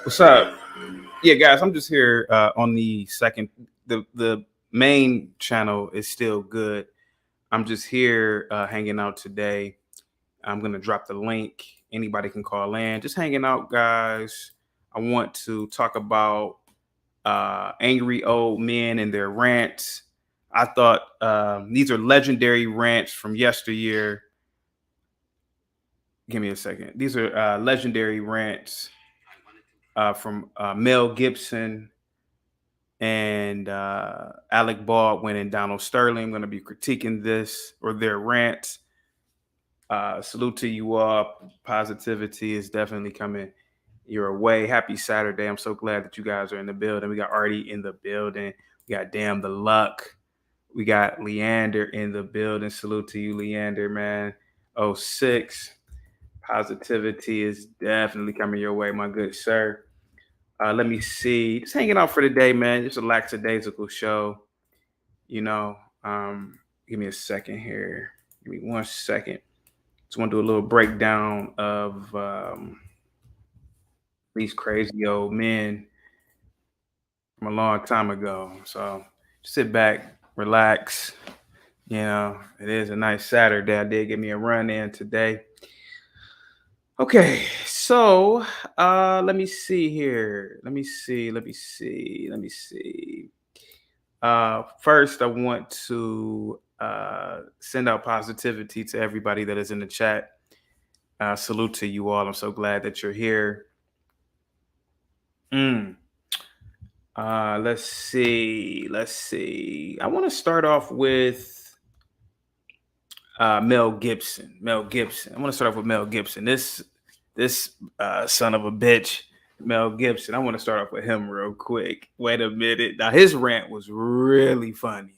What's up? Yeah, guys, I'm just here on the second. The main channel is still good. I'm just here hanging out today. I'm gonna drop the link. Anybody can call in. Just hanging out, guys. I want to talk about angry old men and their rants. I thought these are legendary rants from yesteryear. Give me a second. These are legendary rants from Mel Gibson and Alec Baldwin and Donald Sterling. I'm going to be critiquing this or their rants. Salute to you all. Positivity is definitely coming your way. Happy Saturday. I'm so glad that you guys are in the building. We got Artie in the building. We got Damn the Luck. We got Leander in the building. Salute to you, Leander, man. 06. Positivity is definitely coming your way, my good sir. Let me see. Just hanging out for the day, man. Just a lackadaisical show. You know, give me a second here. Give me 1 second. Just want to do a little breakdown of these crazy old men from a long time ago. So just sit back, relax. You know, it is a nice Saturday. I did get me a run in today. Okay, so let me see here. Let me see. First, I want to send out positivity to everybody that is in the chat. Salute to you all. I'm so glad that you're here. Let's see. I want to start off with Mel Gibson. I want to start off with Mel Gibson. This son of a bitch, Mel Gibson. I want to start off with him real quick. Wait a minute. Now his rant was really funny.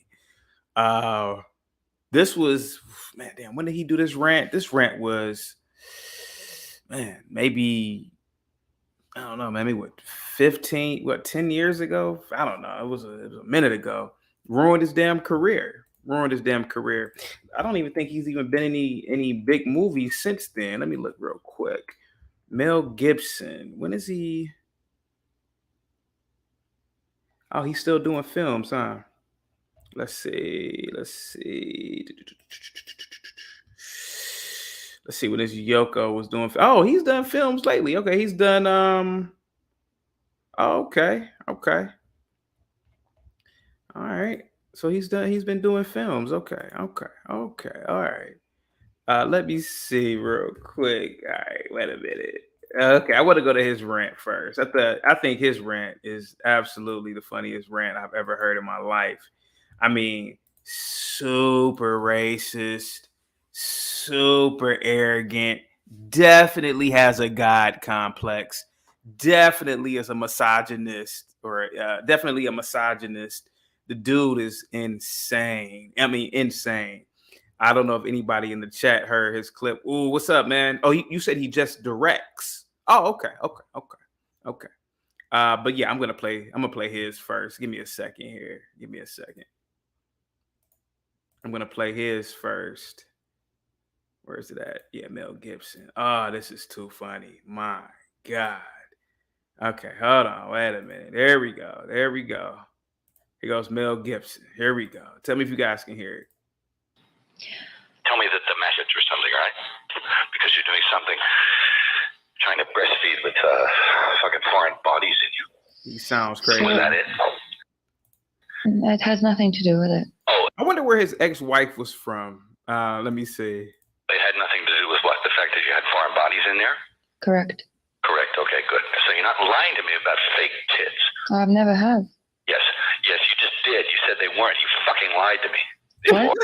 This was, man, damn. When did he do this rant? This rant was, man, maybe, I don't know, maybe 10 years ago? I don't know. It was a minute ago. Ruined his damn career. I don't even think he's even been in any big movies since then. Let me look real quick. Mel Gibson. When is he? Oh, he's still doing films, huh? Let's see when this Yoko was doing. Oh, he's done films lately. Okay, he's done. Okay. All right. So he's been doing films. Okay. All right. Let me see real quick. All right, wait a minute. Okay, I want to go to his rant first. I think his rant is absolutely the funniest rant I've ever heard in my life. I mean, super racist, super arrogant, definitely has a God complex, definitely is a misogynist, The dude is insane. Insane. I don't know if anybody in the chat heard his clip. Ooh, what's up, man? Oh, you said he just directs. Oh, okay. But yeah, I'm gonna play his first. Give me a second here. I'm gonna play his first. Where is it at? Yeah, Mel Gibson. Oh, this is too funny. My God. Okay, hold on. Wait a minute. There we go. Here goes Mel Gibson. Here we go. Tell me if you guys can hear it. Tell me that the message or something, right? Because you're doing something, trying to breastfeed with fucking foreign bodies in you. He sounds crazy. Was that it? That has nothing to do with it. Oh, I wonder where his ex-wife was from. Let me see. It had nothing to do with what? The fact that you had foreign bodies in there? Correct. Okay, good. So you're not lying to me about fake tits. I've never have. Yes, you just did. You said they weren't. You fucking lied to me. What?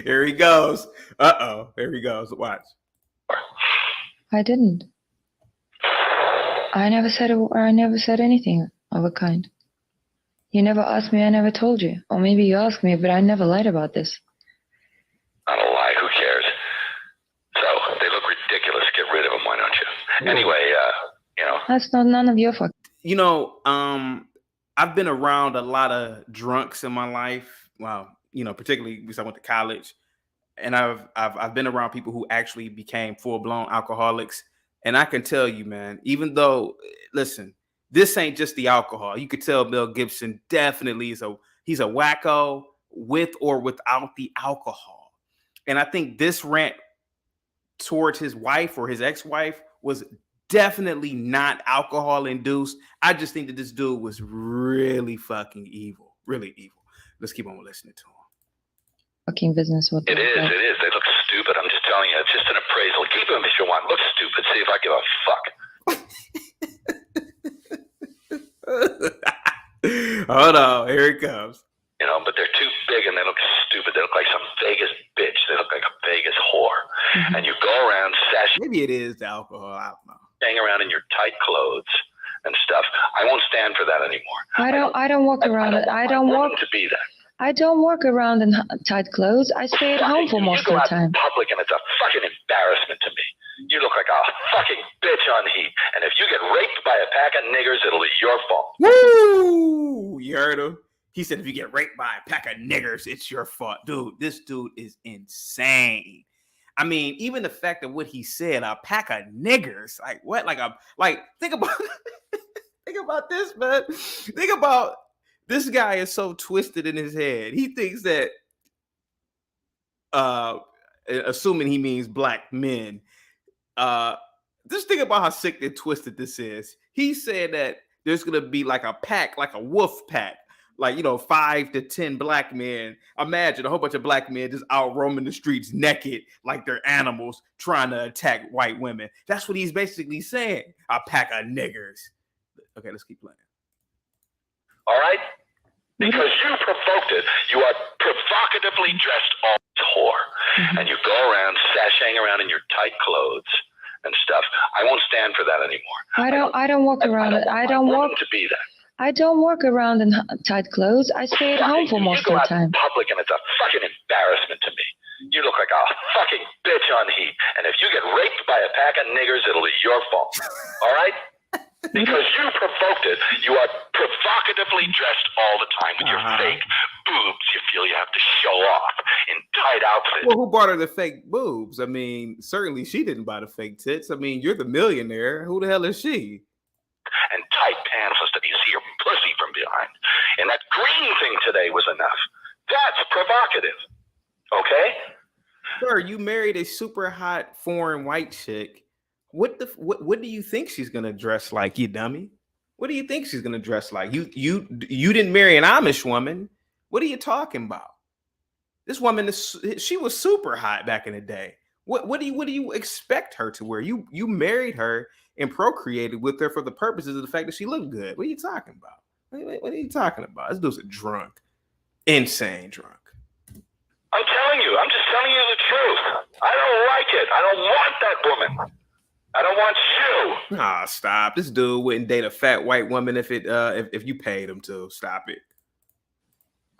Here he goes. Here he goes. Watch. I didn't. I never said anything of a kind. You never asked me, I never told you. Or maybe you asked me, but I never lied about this. I don't lie. Who cares? So, they look ridiculous. Get rid of them, why don't you? Anyway, That's none of your fuck. I've been around a lot of drunks in my life. Well, particularly because I went to college. And I've been around people who actually became full-blown alcoholics. And I can tell you, man, even though, listen, this ain't just the alcohol. You could tell Mel Gibson definitely he's a wacko with or without the alcohol. And I think this rant towards his wife or his ex-wife was definitely not alcohol induced. I just think that this dude was really fucking evil. Really evil. Let's keep on listening to him. Fucking business. What It is. They look stupid. I'm just telling you. It's just an appraisal. Keep them if you want. Look stupid. See if I give a fuck. Hold on. Here it comes. You know, but they're too big and they look stupid. They look like some Vegas bitch. They look like a Vegas whore. Mm-hmm. And you go around maybe it is the alcohol. I don't know. Staying around in your tight clothes and stuff. I won't stand for that anymore. I don't walk around. I don't walk to be that. I don't walk around in tight clothes. I stay at home for most of the time. You go out in public and it's a fucking embarrassment to me. You look like a fucking bitch on heat. And if you get raped by a pack of niggers, it'll be your fault. Woo! You heard him? He said, if you get raped by a pack of niggers, it's your fault. Dude, this dude is insane. I mean, even the fact that what he said, a pack of niggers, like what? Think about think about this, man. Think about this guy is so twisted in his head. He thinks that assuming he means black men, just think about how sick and twisted this is. He said that there's gonna be like a pack, like a wolf pack. Like, 5 to 10 black men. Imagine a whole bunch of black men just out roaming the streets naked like they're animals trying to attack white women. That's what he's basically saying. A pack of niggers. Okay, let's keep playing. All right? Because you provoked it. You are provocatively dressed all whore. Mm-hmm. And you go around sashaying around in your tight clothes and stuff. I won't stand for that anymore. I don't walk around. I don't walk to be that. I don't walk around in tight clothes. I stay at home for most of the time. You go out in public and it's a fucking embarrassment to me. You look like a fucking bitch on heat. And if you get raped by a pack of niggers, it'll be your fault. All right? Because you provoked it. You are provocatively dressed all the time with your fake boobs. You feel you have to show off in tight outfits. Well, who bought her the fake boobs? I mean, certainly she didn't buy the fake tits. I mean, you're the millionaire. Who the hell is she? And tight pants so that you see your pussy from behind. And that green thing today was enough. That's provocative. Okay? Sir, you married a super hot foreign white chick. What do you think she's gonna dress like, you dummy? What do you think she's gonna dress like? You didn't marry an Amish woman. What are you talking about? This woman she was super hot back in the day. What do you expect her to wear? You married her and procreated with her for the purposes of the fact that she looked good. What are you talking about? What are you talking about? This dude's a drunk. Insane drunk. I'm telling you. I'm just telling you the truth. I don't like it. I don't want that woman. I don't want you. Ah, stop. This dude wouldn't date a fat white woman if you paid him to. Stop it.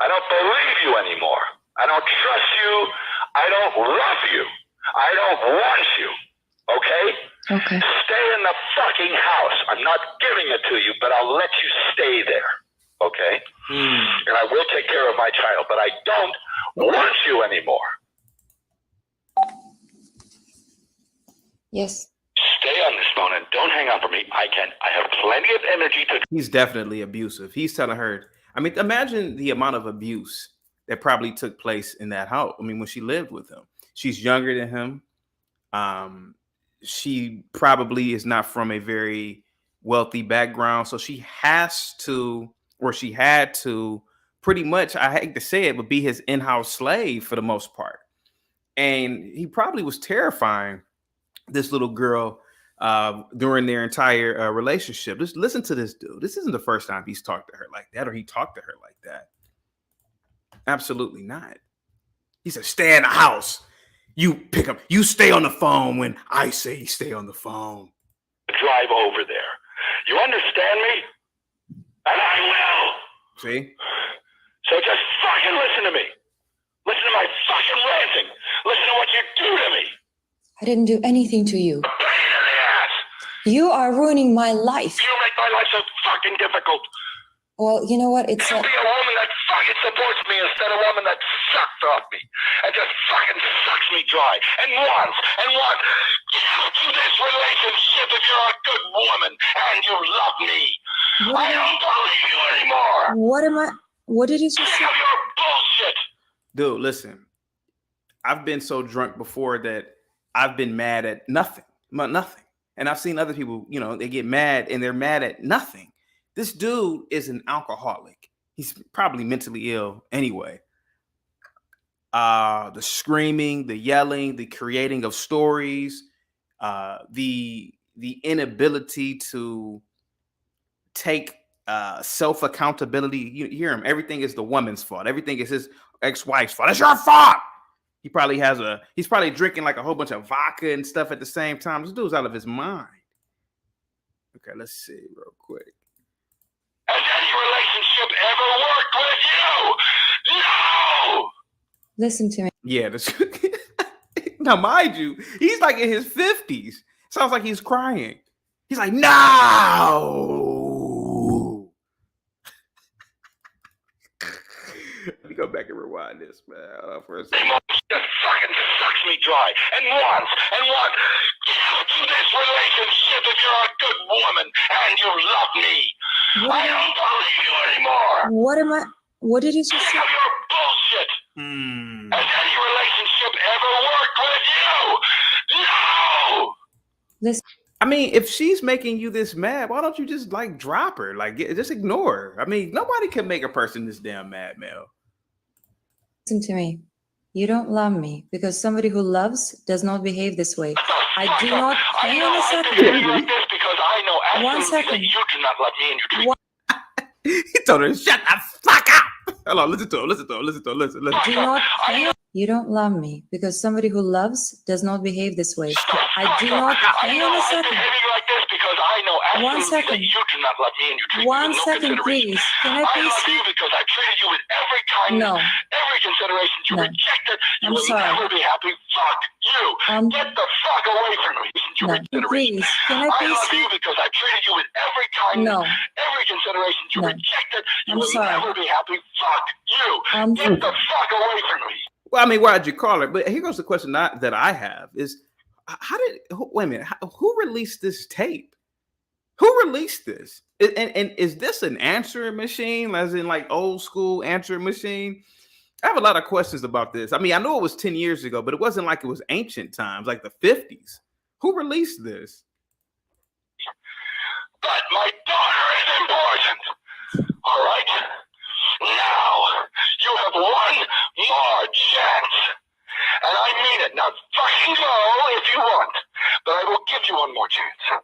I don't believe you anymore. I don't trust you. I don't love you. I don't want you. Okay? Okay. Stay in the fucking house. I'm not giving it to you, but I'll let you stay there. Okay? And I will take care of my child, but I don't want you anymore. Yes. Stay on this phone and don't hang up on me. I have plenty of energy to. He's definitely abusive. He's telling her. I mean, imagine the amount of abuse that probably took place in that house. I mean, when she lived with him, she's younger than him. She probably is not from a very wealthy background. So she has to, or she had to pretty much, I hate to say it, but be his in-house slave for the most part. And he probably was terrifying this little girl during their entire relationship. Just listen to this dude. This isn't the first time he's talked to her like that, or he talked to her like that. Absolutely not. He said, stay in the house. You stay on the phone when I say stay on the phone. Drive over there. You understand me? And I will. See? So just fucking listen to me. Listen to my fucking ranting. Listen to what you do to me. I didn't do anything to you. A pain in the ass. You are ruining my life. You make my life so fucking difficult. Well, you know what? It's Be a woman that fucking supports me instead of a woman that sucks off me and just fucking sucks me dry and wants. Get out of this relationship if you're a good woman and you love me. I don't believe you anymore. What did you just Sick say? of your bullshit. Dude, listen. I've been so drunk before that I've been mad at nothing. And I've seen other people, you know, they get mad and they're mad at nothing. This dude is an alcoholic. He's probably mentally ill anyway. The screaming, the yelling, the creating of stories, the inability to take self accountability. You hear him. Everything is the woman's fault. Everything is his ex-wife's fault. It's your fault. He's probably drinking like a whole bunch of vodka and stuff at the same time. This dude's out of his mind. Okay, let's see real quick. Has any relationship ever worked with you? No! Listen to me. Yeah, now mind you, he's like in his 50s. Sounds like he's crying. He's like, no. Let me go back and rewind this, man, for a second. Just fucking sucks me dry and wants. Get out of this relationship if you're a good woman and you love me. I don't believe you anymore. What did you just Sick say? of your bullshit. Has any relationship ever worked with you? No! Listen. I mean, if she's making you this mad, why don't you just like drop her? Like, just ignore her. I mean, nobody can make a person this damn mad, Mel. Listen to me. You don't love me because somebody who loves does not behave this way. I do not. Hang on a second. Like this because I know One absolutely second. that you do not love me and you treat He told her, shut the fuck up. Hold on, listen to him. Do not. Hang on. You don't love me because somebody who loves does not behave this way. I do not. Hang on a second. behaving like this because I know One absolutely second. that you do not love me and you treat me One with no second, consideration. please. Can I I please love you speak? because I treated you with every kindness, No. every consideration. You No. rejected. You I'm will sorry. never be happy. Fuck you. Get the fuck away from me. You No. consideration. Please. Can I I please love you speak? because I treated you with every kindness, No. every consideration. You No. rejected. You I'm will sorry. never be happy. Fuck you. Get the fuck away from me. Well, I mean, why'd you call her? But here goes the question that I have is, wait a minute, who released this tape? Who released this? And is this an answering machine, as in like old school answering machine? I have a lot of questions about this. I mean, I know it was 10 years ago, but it wasn't like it was ancient times, like the 50s. Who released this? But my daughter is important. All right? Now, you have one more chance. And I mean it. Now, fucking go if you want. But I will give you one more chance.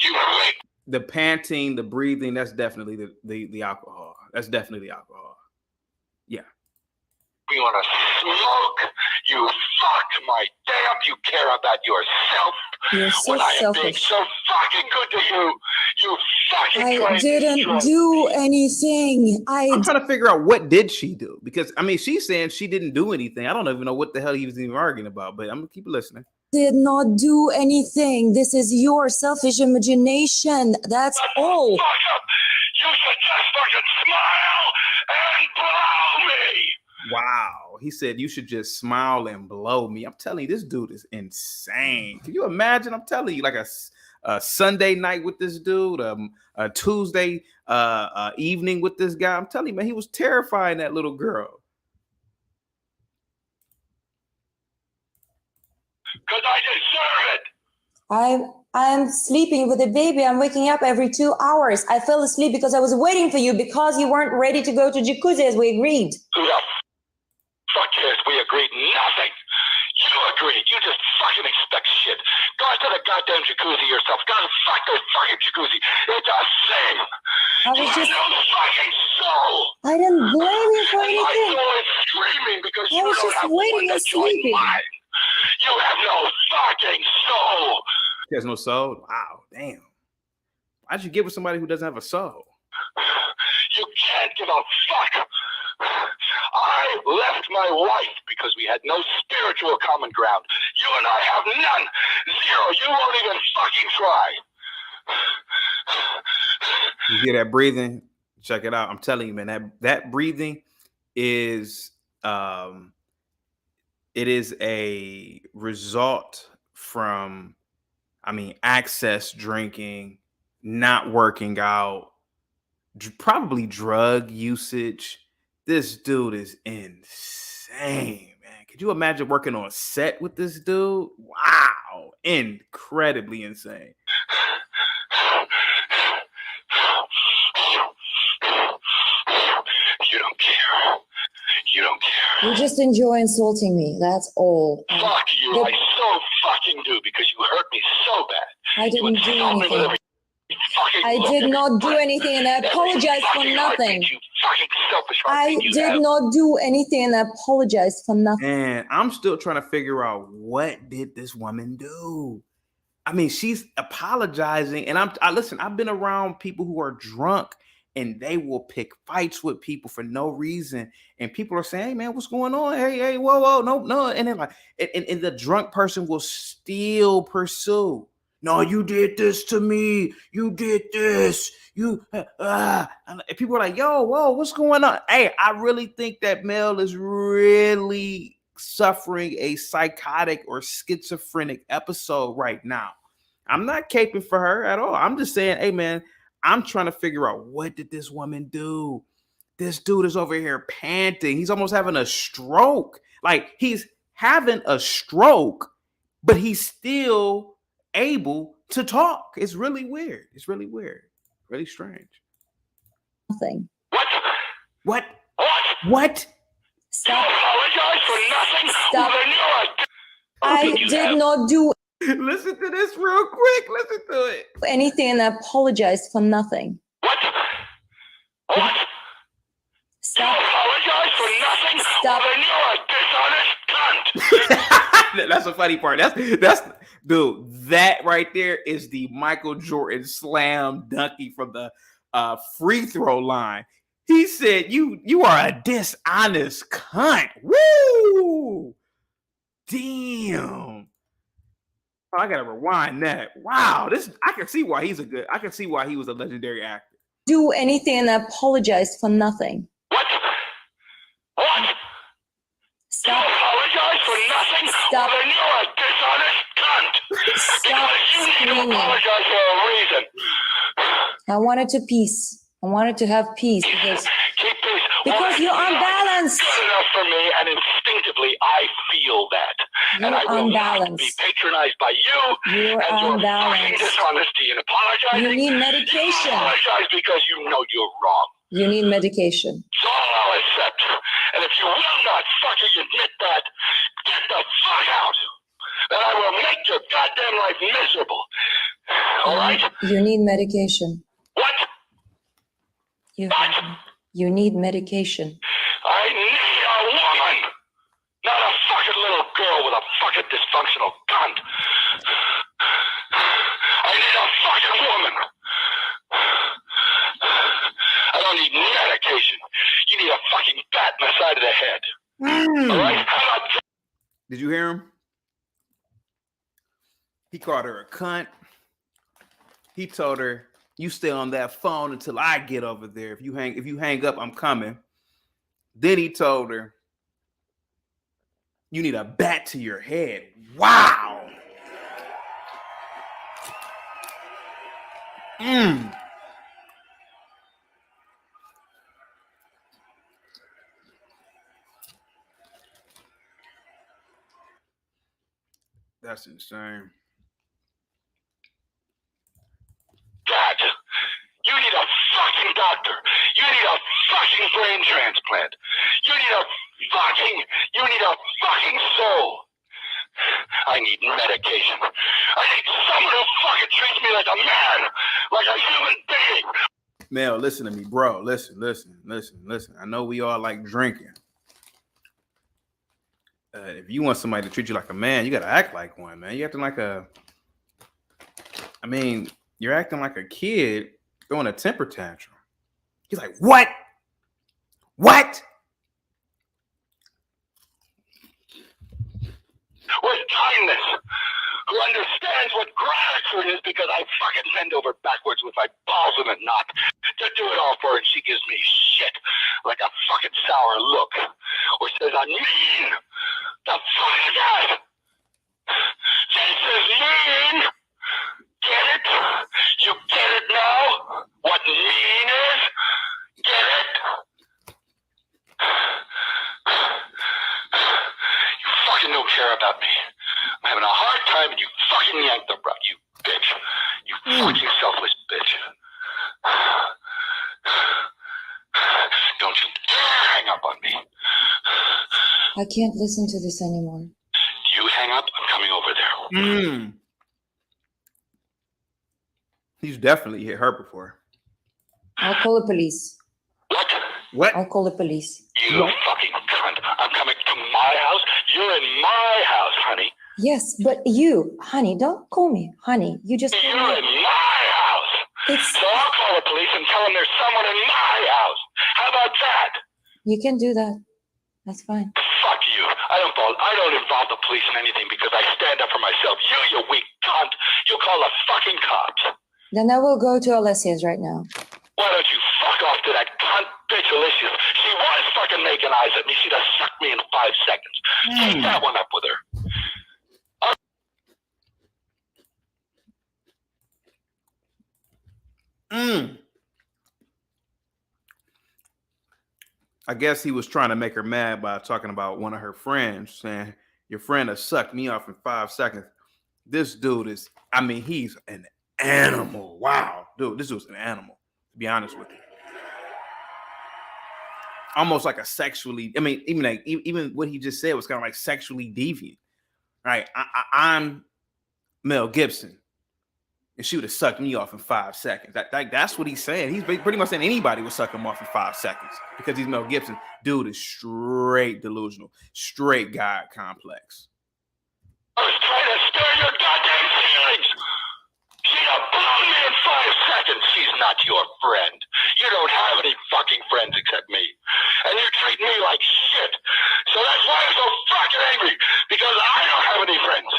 You make The panting, the breathing, that's definitely the alcohol. That's definitely the alcohol. Yeah. me want to smoke. You fuck my day up. You care about yourself. You're so when I am being selfish. so fucking good to you. You fucking I crazy didn't drunk. do anything. I'm trying to figure out what did she do, because I mean she's saying she didn't do anything. I don't even know what the hell he was even arguing about, but I'm gonna keep listening. did not do anything. This is your selfish imagination. That's all. Fuck up. You should just fucking smile and blow me. Wow, he said you should just smile and blow me. I'm telling you, this dude is insane. Can you imagine? I'm telling you, like a Sunday night with this dude, a Tuesday evening with this guy. I'm telling you, man, he was terrifying that little girl. Because I deserve it. I'm sleeping with a baby. I'm waking up every 2 hours. I fell asleep because I was waiting for you because you weren't ready to go to jacuzzi as we agreed. Who the fuck cares? We agreed nothing. You agreed. You just fucking expect shit. Go to the goddamn jacuzzi yourself. Go to fuck the fucking jacuzzi. It's a sin. I was You just, have no fucking soul. I didn't blame you for And my anything. soul is screaming because I you was don't just have waiting one and to join sleeping. mine. You have no fucking soul. He has no soul. Wow, damn. Why'd you get with somebody who doesn't have a soul? You can't give a fuck. I left my wife because we had no spiritual common ground. You and I have none. Zero. You won't even fucking try. You hear that breathing? Check it out. I'm telling you, man, that breathing is it is a result from, I mean, excess drinking, not working out, probably drug usage. This dude is insane, man. Could you imagine working on set with this dude? Wow, incredibly insane. You don't care. You don't care. You just enjoy insulting me. That's all. Fuck you. I so fucking do because you hurt me so bad. I didn't do insult me with anything. every fucking I look. did not do anything, and I Every apologize for fucking nothing. heartbeat, you fucking selfish I heartbeat you did have. not do anything, and I apologize for nothing. And I'm still trying to figure out, what did this woman do? I mean, she's apologizing, and I listen. I've been around people who are drunk, and they will pick fights with people for no reason. And people are saying, "Hey, man, what's going on? Hey, whoa, no." And then and the drunk person will still pursue. No, you did this to me. You did this. And people are like, "Yo, whoa, what's going on?" Hey, I really think that Mel is really suffering a psychotic or schizophrenic episode right now. I'm not caping for her at all. I'm just saying, hey, man, I'm trying to figure out, what did this woman do? This dude is over here panting. He's almost having a stroke. Like, he's having a stroke, but he's still able to talk. It's really weird. It's really weird. Really strange. Nothing. What? What? Stop. You apologize for nothing? Stop. Well, then you're a I did not do Listen to this real quick. Listen to it. anything, and I apologize for nothing. What? What? You Stop. apologize for nothing? Stop. Well, then you're a dishonest cunt. That's the funny part. That's dude. That right there is the Michael Jordan slam dunky from the free throw line. He said, "You are a dishonest cunt." Woo! Damn. Oh, I gotta rewind that. Wow, I can see why I can see why he was a legendary actor. Do anything, and I apologize for nothing. What? What? You Stop. apologize for nothing? Stop. Well, then you're a dishonest cunt. Stop Because you need to screaming. apologize for a reason. I wanted to peace. I wanted to have peace because Keep peace. Because you're unbalanced. Good enough for me, and instinctively I feel that. And You're I will not be unbalanced. patronized by you You're and your fucking unbalanced. dishonesty and apologizing. You need You medication. apologize because you know you're wrong. You need medication. It's all I'll accept. And if you will not fucking admit that, get the fuck out. Then I will make your goddamn life miserable. All right? You need medication. What? You need medication. I need a woman, not a fucking little girl with a fucking dysfunctional cunt. I need a fucking woman. I don't need medication. You need a fucking bat in the side of the head. All right? How about Did you hear him? He called her a cunt. He told her, "You stay on that phone until I get over there. If you hang up, I'm coming." Then he told her, "You need a bat to your head." Wow. That's insane. that? You need a fucking doctor. You need a fucking brain transplant. You need a fucking soul. I need medication. I need someone who fucking treats me like a man, like a human being. Mel, listen to me, bro. Listen. I know we all like drinking. If you want somebody to treat you like a man, you gotta act like one, man. You're acting like you're acting like a kid throwing a temper tantrum. He's like, what? What? Where's kindness? who understands what gratitude is because I fucking bend over backwards with my balls in a knot to do it all for her, and she gives me shit like a fucking sour look or says I'm mean. The fuck is that? This is mean. Get it? You get it now? What mean is? Get it? You fucking don't care about me. I'm having a hard time and you fucking yanked the rug, you bitch. You fucking selfless bitch. Don't you dare hang up on me. I can't listen to this anymore. You hang up, I'm coming over there. He's definitely hit her before. I'll call the police. What? What? I'll call the police. You fucking cunt. I'm coming to my house. You're in my house, honey. Yes, but you, honey, don't call me honey. You just You're call in me. my house. So I'll call the police and tell them there's someone in my house. How about that? You can do that. That's fine. Fuck you. I don't involve the police in anything because I stand up for myself. You weak cunt. You call the fucking cops. Then I will go to Alessia's right now. Why don't you fuck off to that cunt bitch Alicia? She was fucking making eyes at me. She'd have sucked me in 5 seconds. Take that one up with her. I guess he was trying to make her mad by talking about one of her friends, saying, your friend has sucked me off in 5 seconds. This dude is, I mean, he's an animal. Wow. Dude, this was an animal, to be honest with you. Almost like a sexually, I mean, even what he just said was kind of like sexually deviant. Right? I'm Mel Gibson, and she would have sucked me off in 5 seconds. That's what he's saying. He's pretty much saying anybody would suck him off in 5 seconds because he's Mel Gibson. Dude is straight delusional, straight God complex. I was trying to stir your goddamn feelings. She'd have blown me in 5 seconds. She's not your friend. You don't have any fucking friends except me. And you treat me like shit. So that's why I'm so fucking angry. Because I don't have any friends.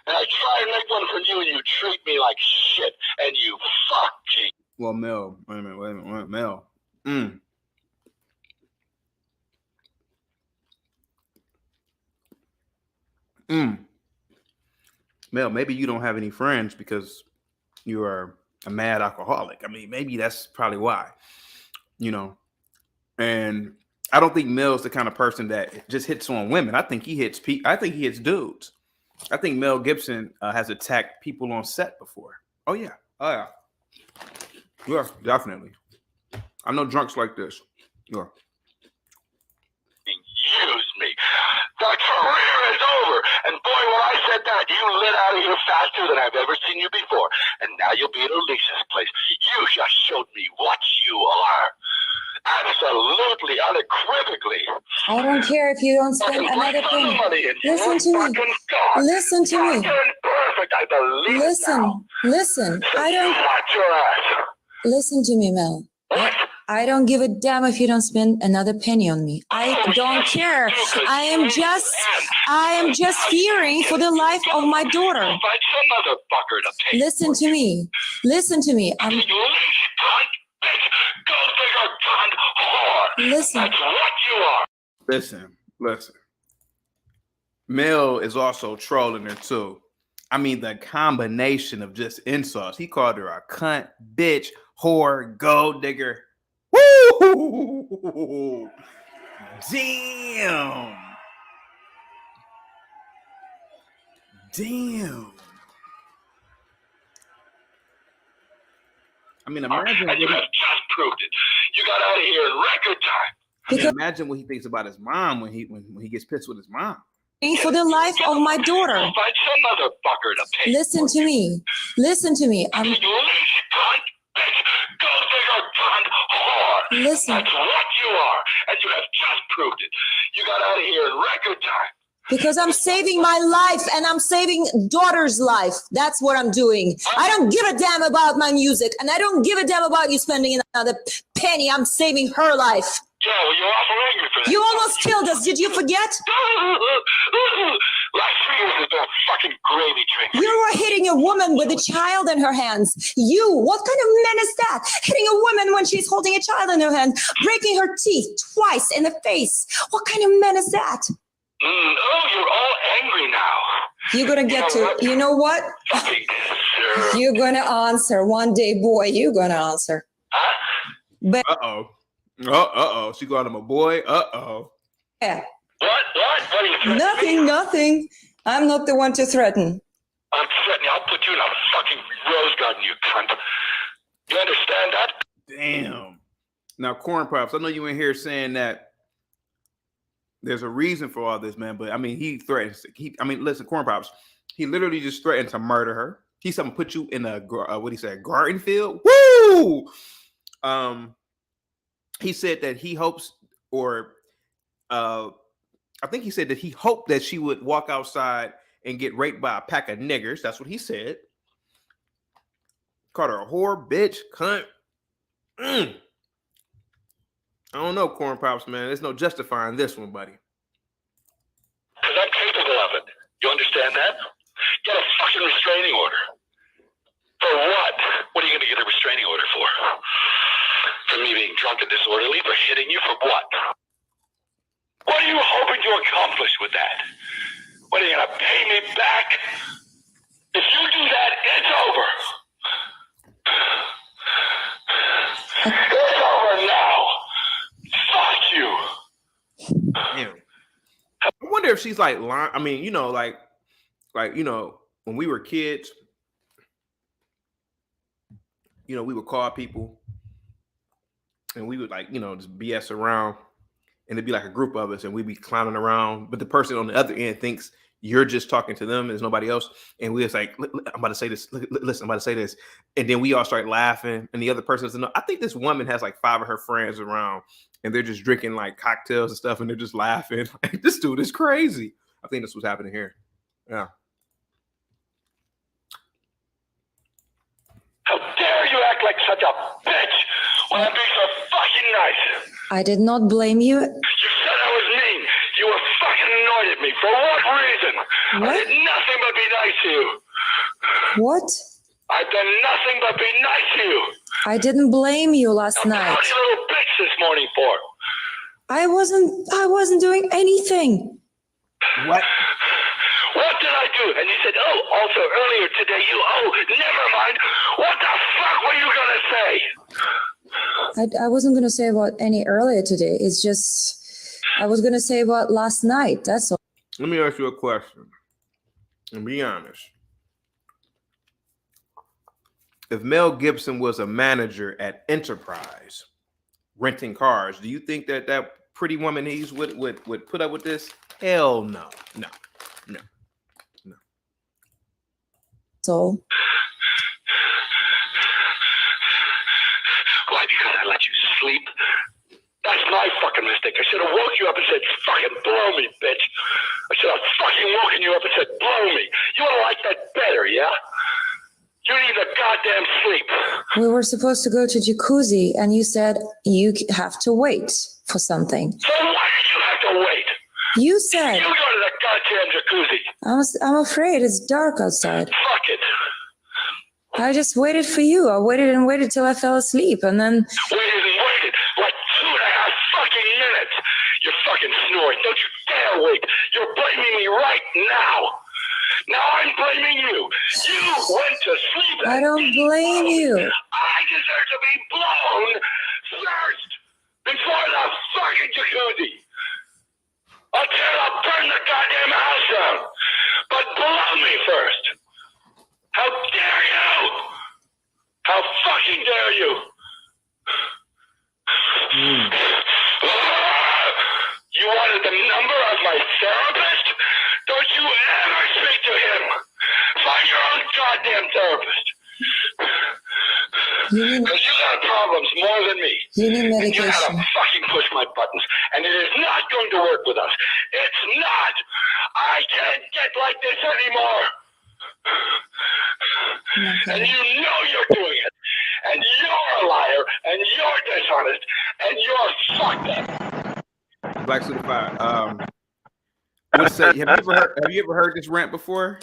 And I try and make one from you and you treat me like shit. And you fucking... Well, Mel, wait a minute, Mel. Mel, maybe you don't have any friends because you are a mad alcoholic. I mean, maybe that's probably why, you know. And I don't think Mel's the kind of person that just hits on women. I think he hits dudes. I think Mel Gibson has attacked people on set before. Oh yeah. Yeah, definitely. I know drunks like this. Yeah. Use me. The career is over. And boy, when I said that, you lit out of here faster than I've ever seen you before. And now you'll be at Alicia's place. You just showed me what you are. Absolutely, unequivocally. I don't care if you don't spend another penny. Listen to me. Listen to me. Perfect, I believe. Listen. I don't. Watch your ass. Listen to me, Mel. I don't give a damn if you don't spend another penny on me. I don't care. I am just fearing for the life of my daughter. Find some other fucker to pay. Listen to me. I'm. You cunt, bitch, gold digger, cunt, whore. Listen. That's what you are. Listen. Mel is also trolling her too. I mean, the combination of just insults. He called her a cunt, bitch, whore, gold digger. Woo! Damn. I mean, imagine. And you have just proved it. You got out of here in record time. I mean, imagine what he thinks about his mom when he gets pissed with his mom. For the life of my daughter. Find some other fucker to pay. Listen to me. I'm. You cunt, bitch, gold digger, cunt, whore. Listen. That's what you are. And you have just proved it. You got out of here in record time. Because I'm saving my life and I'm saving daughter's life. That's what I'm doing. I don't give a damn about my music and I don't give a damn about you spending another penny. I'm saving her life. Yeah, well, you're awful angry for that. You almost killed us. Did you forget? Last 3 years has been a fucking gravy train. You were hitting a woman with a child in her hands. You, what kind of man is that? Hitting a woman when she's holding a child in her hand, breaking her teeth twice in the face. What kind of man is that? Oh, you're all angry now. You're gonna get to, you know what? Fucking sir. You're gonna answer one day, boy. You're gonna answer. Huh? But Uh-oh. She called him a boy. Uh-oh. yeah, What? What are you threatening me? nothing. I'm not the one to threaten. I'm threatening. I'll put you in a fucking rose garden, you cunt. You understand that? Damn. Now, Corn Pops, I know you in here saying that there's a reason for all this, man. But I mean, he threatens. Listen, Corn Pops, he literally just threatened to murder her. He's something put you in a what he said, garden field. Woo! He said that he hopes, or I think he said that he hoped that she would walk outside and get raped by a pack of niggers. That's what he said. Called her a whore, bitch, cunt. I don't know, Corn Pops, man. There's no justifying this one, buddy. Because I'm capable of it. You understand that? Get a fucking restraining order. For what? What are you going to get a restraining order for? For me being drunk and disorderly? For hitting you? For what? What are you hoping to accomplish with that? What, are you going to pay me back? If you do that, it's over. It's over now. Fuck you. Damn. I wonder if she's like lying. I mean, like when we were kids, we would call people and we would just BS around, and it'd be like a group of us and we'd be clowning around, but the person on the other end thinks you're just talking to them, there's nobody else, and we're just like, I'm about to say this, listen, I'm about to say this, and then we all start laughing, and the other person doesn't know. I think this woman has like 5 of her friends around, and they're just drinking like cocktails and stuff, and they're just laughing. Like, this dude is crazy. I think that's what's happening here. Yeah. How dare you act like such a bitch when I'm being so fucking nice? I did not blame you. You said I was mean. You were fucking annoyed at me. For what reason? What? I did nothing but be nice to you. What? I've done nothing but be nice to you. I didn't blame you last Now, night. what are you little bitch this morning for? I wasn't doing anything. What? What did I do? And you said, oh, also earlier today, never mind. What the fuck were you going to say? I wasn't going to say about any earlier today. It's just, I was going to say about last night. That's all. Let me ask you a question and be honest. If Mel Gibson was a manager at Enterprise renting cars, do you think that pretty woman he's would put up with this? Hell no. So Why? Because I let you sleep? That's my fucking mistake. I should have woke you up and said, fucking blow me, bitch. I should have fucking woken you up and said, blow me. You would have liked that better, yeah? You need the goddamn sleep. we were supposed to go to jacuzzi and you said you have to wait for something. So why did you have to wait? You said, You go to the goddamn jacuzzi. I'm afraid it's dark outside. Fuck it. I just waited for you. I waited and waited till I fell asleep, and then Waited like 2.5 fucking minutes. You're fucking snoring. Don't you dare wait. You're blaming me right now. Now I'm blaming you. You went to sleep. I don't blame you. I deserve to be blown first before the fucking jacuzzi. I'll burn the goddamn house down. But blow me first. How dare you? How fucking dare you? You wanted the number of my therapist? Don't you ever speak to him. Find your own goddamn therapist. Because you got problems more than me. You need And you know how to medication. fucking push my buttons. And it is not going to work with us. It's not. I can't get like this anymore. And you know you're doing it. And you're a liar. And you're dishonest. And you're fucked up. Black Certified. What's that? Have you ever heard this rant before?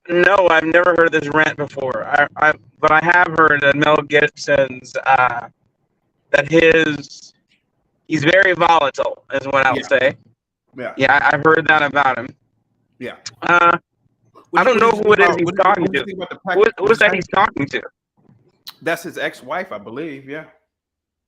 No, I've never heard this rant before. But I have heard that Mel Gibson's that he's very volatile, is what I'll say. Yeah. Yeah, I've heard that about him. Yeah. I don't know who it is he's talking to. Who's that he's talking to? That's his ex-wife, I believe. Yeah.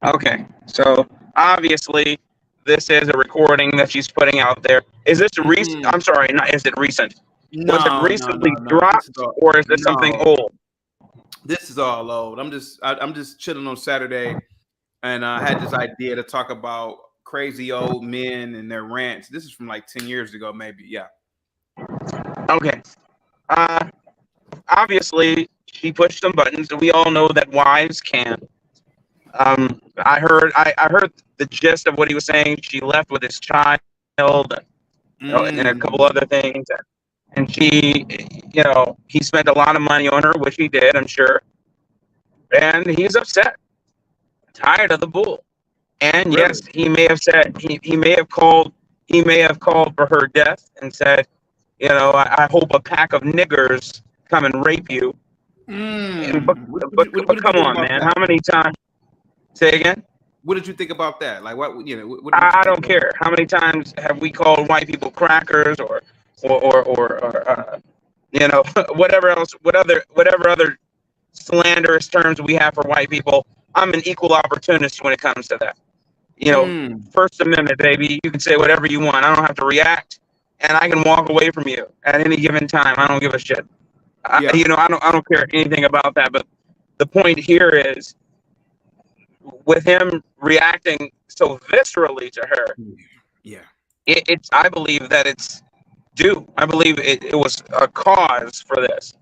Okay, so obviously this is a recording that she's putting out there. Is this recent? I'm sorry, is it recent? No, Was it recently no. dropped, or is this something old? This is all old. I'm just chilling on Saturday, and I had this idea to talk about crazy old men and their rants. This is from like 10 years ago, maybe. Yeah. Okay. Obviously, she pushed some buttons, and we all know that wives can. I heard the gist of what he was saying. She left with his child, and a couple other things. And she, he spent a lot of money on her, which he did, I'm sure. And he's upset, tired of the bull. And Really? yes, he may have said, he may have called for her death and said, I hope a pack of niggers come and rape you. But come on, man, how many times? Say again? What did you think about that? Like, what I don't care. How many times have we called white people crackers or whatever else, whatever other slanderous terms we have for white people? I'm an equal opportunist when it comes to that. First Amendment, baby. You can say whatever you want. I don't have to react, and I can walk away from you at any given time. I don't give a shit. I don't care anything about that. But the point here is, with him reacting so viscerally to her, I believe that it's due. I believe it was a cause for this.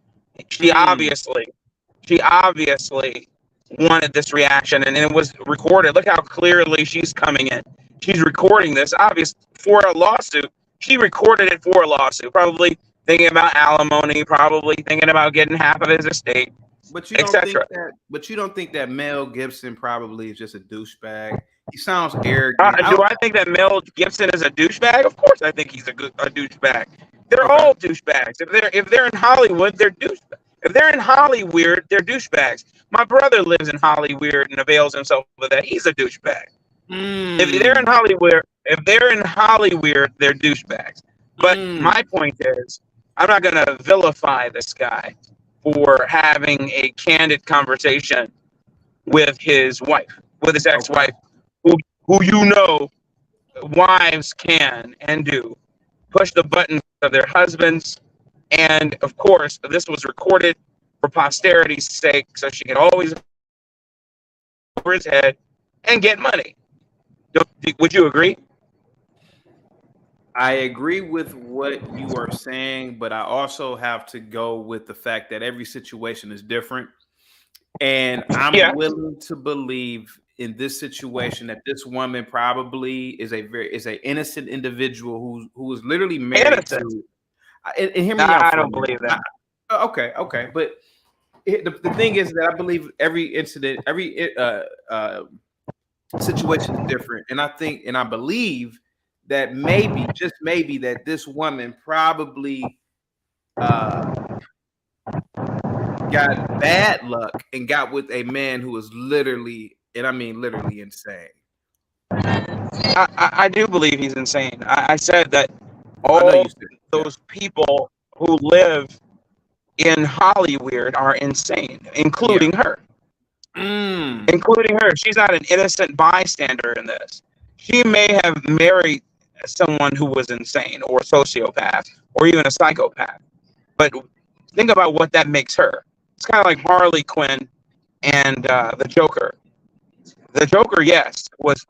She obviously wanted this reaction, and it was recorded. Look how clearly she's coming in. She's recording this, obviously, for a lawsuit. She recorded it for a lawsuit, probably thinking about alimony, probably thinking about getting half of his estate. But you don't think that Mel Gibson probably is just a douchebag? He sounds arrogant. Do I think that Mel Gibson is a douchebag? Of course, I think he's a douchebag. They're all douchebags. If they're in Hollywood, they're douchebags. If they're in Hollywood, they're douchebags. My brother lives in Hollywood and avails himself of that. He's a douchebag. If they're in Hollywood, they're douchebags. But my point is, I'm not going to vilify this guy for having a candid conversation with his wife, with his ex-wife, who wives can and do push the buttons of their husbands. And of course, this was recorded for posterity's sake, so she can always over his head and get money. Would you agree? I agree with what you are saying, but I also have to go with the fact that every situation is different. And I'm willing to believe in this situation that this woman probably is an innocent individual who was literally married to. And hear me out. I don't believe that. Okay, but the thing is that I believe every incident, every situation is different, and I believe that maybe, just maybe, that this woman probably got bad luck and got with a man who was literally, and I mean literally, insane. I do believe he's insane. I said that all those people who live in Hollywood are insane, including her. Including her. She's not an innocent bystander in this. She may have married someone who was insane or a sociopath or even a psychopath. But think about what that makes her. It's kind of like Harley Quinn and the Joker. The Joker, yes, was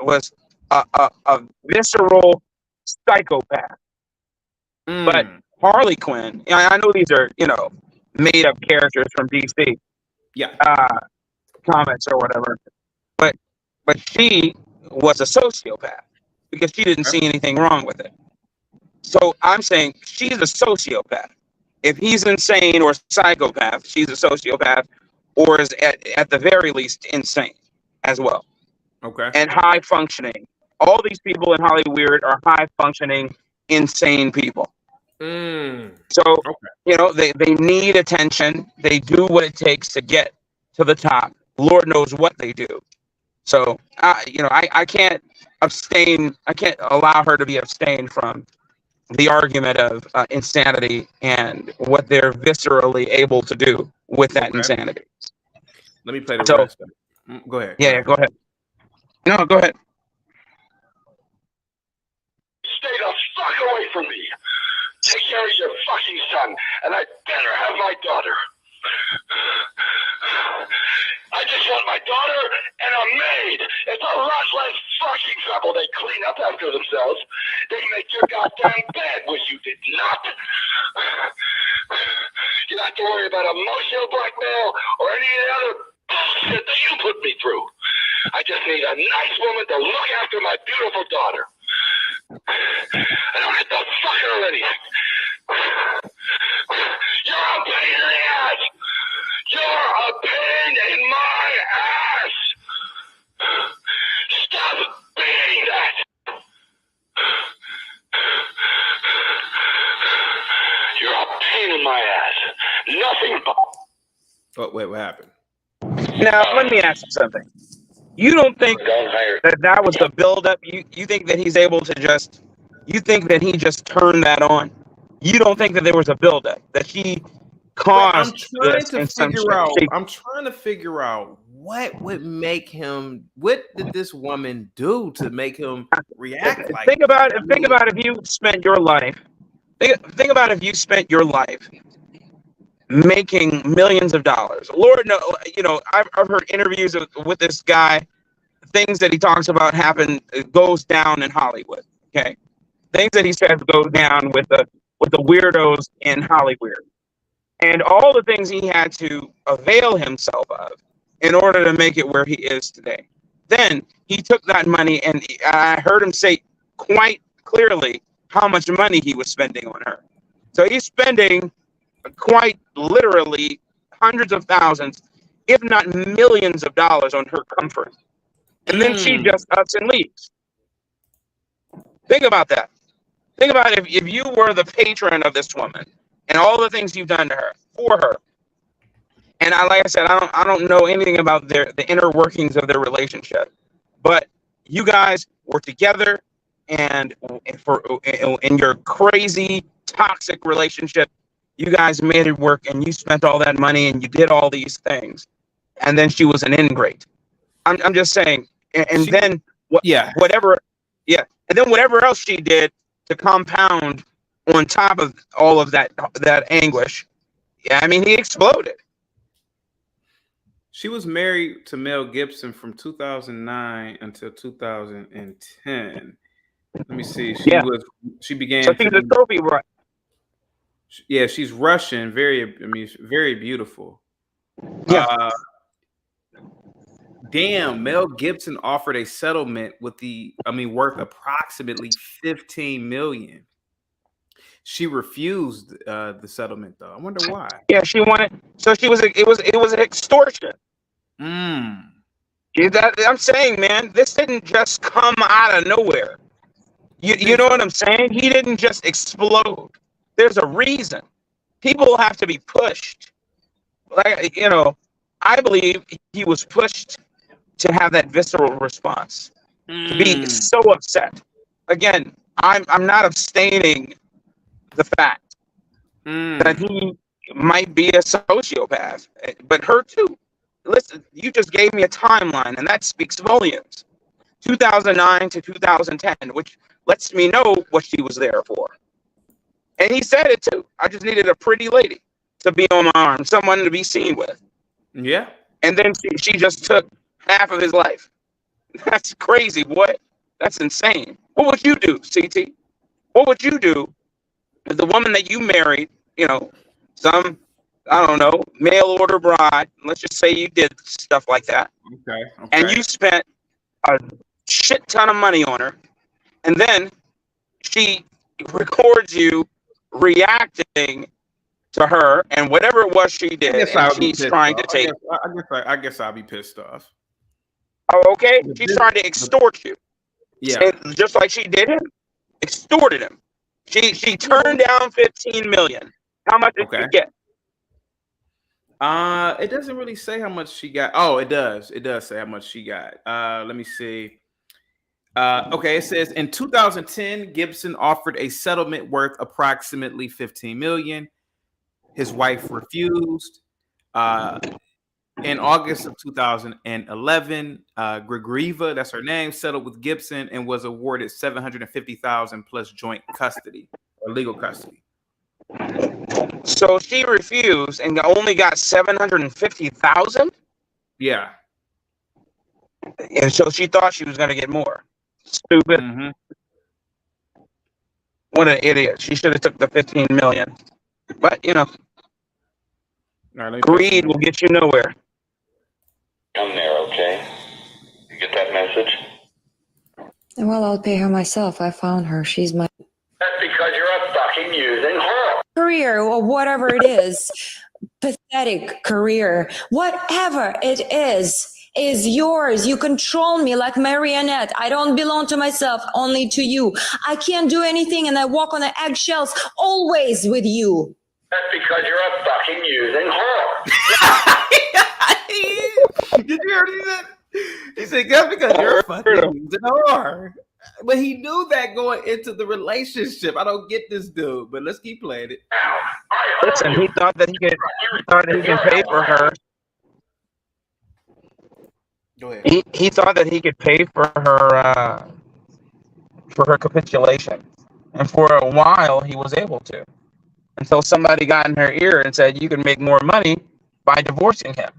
a visceral psychopath. But Harley Quinn, I know these are, made up characters from DC. Comics or whatever. But she was a sociopath because she didn't see anything wrong with it. So I'm saying she's a sociopath. If he's insane or psychopath, she's a sociopath, or is at the very least insane as well. Okay. And high functioning all these people in Hollywood are high functioning, insane people. So, you know, they need attention. They do what it takes to get to the top. Lord knows what they do. So, you know, I can't abstain. I can't allow her to be abstained from the argument of insanity and what they're viscerally able to do with that insanity. Let me play the rest of it. Go ahead. Yeah, go ahead. No, go ahead. Stay the fuck away from me. Take care of your fucking son, and I better have my daughter. I just want my daughter and a maid. It's a lot less fucking trouble. They clean up after themselves. They make your goddamn bed, which you did not. You don't have to worry about emotional blackmail or any of the other bullshit that you put me through. I just need a nice woman to look after my beautiful daughter. I don't have to fuck her or anything. You're a pain in the ass. You're a pain in my ass. Stop being that. You're a pain in my ass. Nothing but. Oh, wait, what happened? Now, let me ask you something. You don't think that was the buildup? You think that he's able to just, you think that he just turned that on? You don't think that there was a buildup, that she caused I'm trying to figure out what would make him, what did this woman do to make him react like Think about if you spent your life, think about if you spent your life making millions of dollars. Lord, no, you know, I've heard interviews with this guy, things that he talks about goes down in Hollywood. Okay, things that he says go down with the weirdos in Hollywood, and all the things he had to avail himself of in order to make it where he is today. Then he took that money, and I heard him say quite clearly how much money he was spending on her. So he's spending quite literally hundreds of thousands, if not millions of dollars on her comfort. And then she just ups and leaves. Think about that. Think about if you were the patron of this woman and all the things you've done to her, for her. And like I said, I don't know anything about the inner workings of their relationship. But you guys were together, and in your crazy, toxic relationship, you guys made it work, and you spent all that money, and you did all these things. And then she was an ingrate. I'm just saying. And then whatever else she did to compound on top of all of that anguish, I mean, he exploded. She was married to Mel Gibson from 2009 until 2010. Let me see. She began. So she's a trophy, right? Yeah, she's Russian. Very beautiful. Yeah. Damn, Mel Gibson offered a settlement worth approximately $15 million. She refused the settlement, though. I wonder why. Yeah, she wanted. So it was an extortion. I'm saying, man, this didn't just come out of nowhere. You know what I'm saying? He didn't just explode. There's a reason. People have to be pushed. Like, you know, I believe he was pushed to have that visceral response, to be so upset. Again, I'm not abstaining the fact that he might be a sociopath, but her too. Listen, you just gave me a timeline, and that speaks volumes. 2009 to 2010, which lets me know what she was there for. And he said it too. I just needed a pretty lady to be on my arm, someone to be seen with. Yeah. And then she just took half of his life. That's crazy, boy. That's insane. What would you do, CT? What would you do if the woman that you married, you know, some, I don't know, mail order bride, let's just say you did stuff like that. Okay. And you spent a shit ton of money on her, and then she records you reacting to her and whatever it was she did, and she's trying to take. I guess I'll be pissed off. Oh, okay. She's trying to extort you. Yeah. And just like she did him, extorted him. She turned down 15 million. How much did she get? It doesn't really say how much she got. Oh, it does. It does say how much she got. Let me see. Okay, it says in 2010, Gibson offered a settlement worth approximately 15 million. His wife refused. In August of 2011, Grigorieva, that's her name, settled with Gibson and was awarded 750,000 plus joint custody or legal custody. So she refused and only got 750,000. Yeah. And so she thought she was going to get more. Stupid. Mm-hmm. What an idiot. She should have took the 15 million. But, you know, greed will get you nowhere. Come there, okay? You get that message? Well, I'll pay her myself. I found her. She's my That's because you're a fucking using whore. Career or whatever it is, pathetic career, whatever it is yours. You control me like marionette. I don't belong to myself, only to you. I can't do anything and I walk on the eggshells always with you. That's because you're a fucking using whore. Did you hear that? He said, that's because you're a fucking using whore. But he knew that going into the relationship. I don't get this dude, but let's keep playing it. Listen, he thought that he could pay for her. Go ahead. He thought that he could pay for her capitulation, and for a while he was able to, until somebody got in her ear and said you can make more money by divorcing him.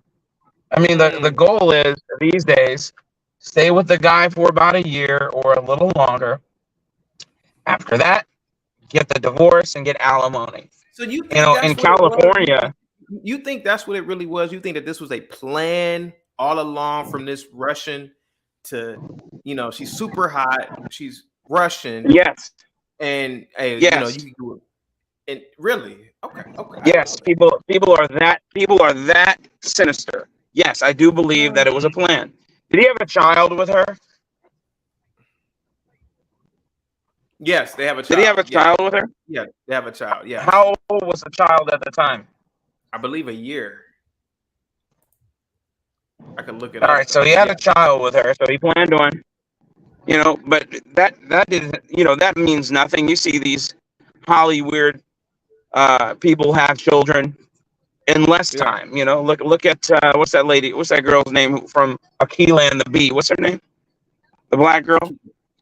I mean, the goal is these days, stay with the guy for about a year or a little longer. After that, get the divorce and get alimony. So you think in California, you think that's what it really was? You think that this was a plan all along from this Russian to, she's super hot, she's Russian. Yes. And yes. You can do it. And really, okay. Yes, people are that sinister. Yes, I do believe that it was a plan. Did he have a child with her? Yes, they have a child. Did he have a child with her? Yeah, they have a child. Yeah. How old was the child at the time? I believe a year. I can look it up. All right, so he had a child with her, so he planned on, but that didn't, that means nothing. You see these Hollywood people have children in less time. Look at what's that girl's name from Aquila and the Bee? What's her name? The black girl?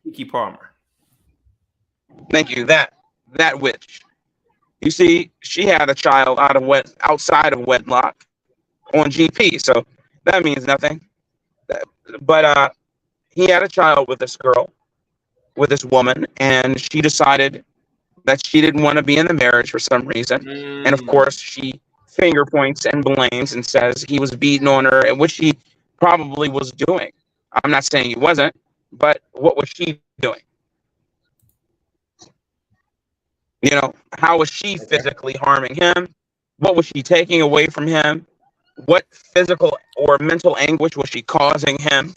Keke Palmer. Thank you. That witch. You see, she had a child outside of wedlock on GP, so that means nothing. But he had a child with this girl, with this woman, and she decided that she didn't want to be in the marriage for some reason. And of course, she finger points and blames and says he was beating on her, and which he probably was doing. I'm not saying he wasn't, but what was she doing? How was she physically harming him? What was she taking away from him? What physical or mental anguish was she causing him,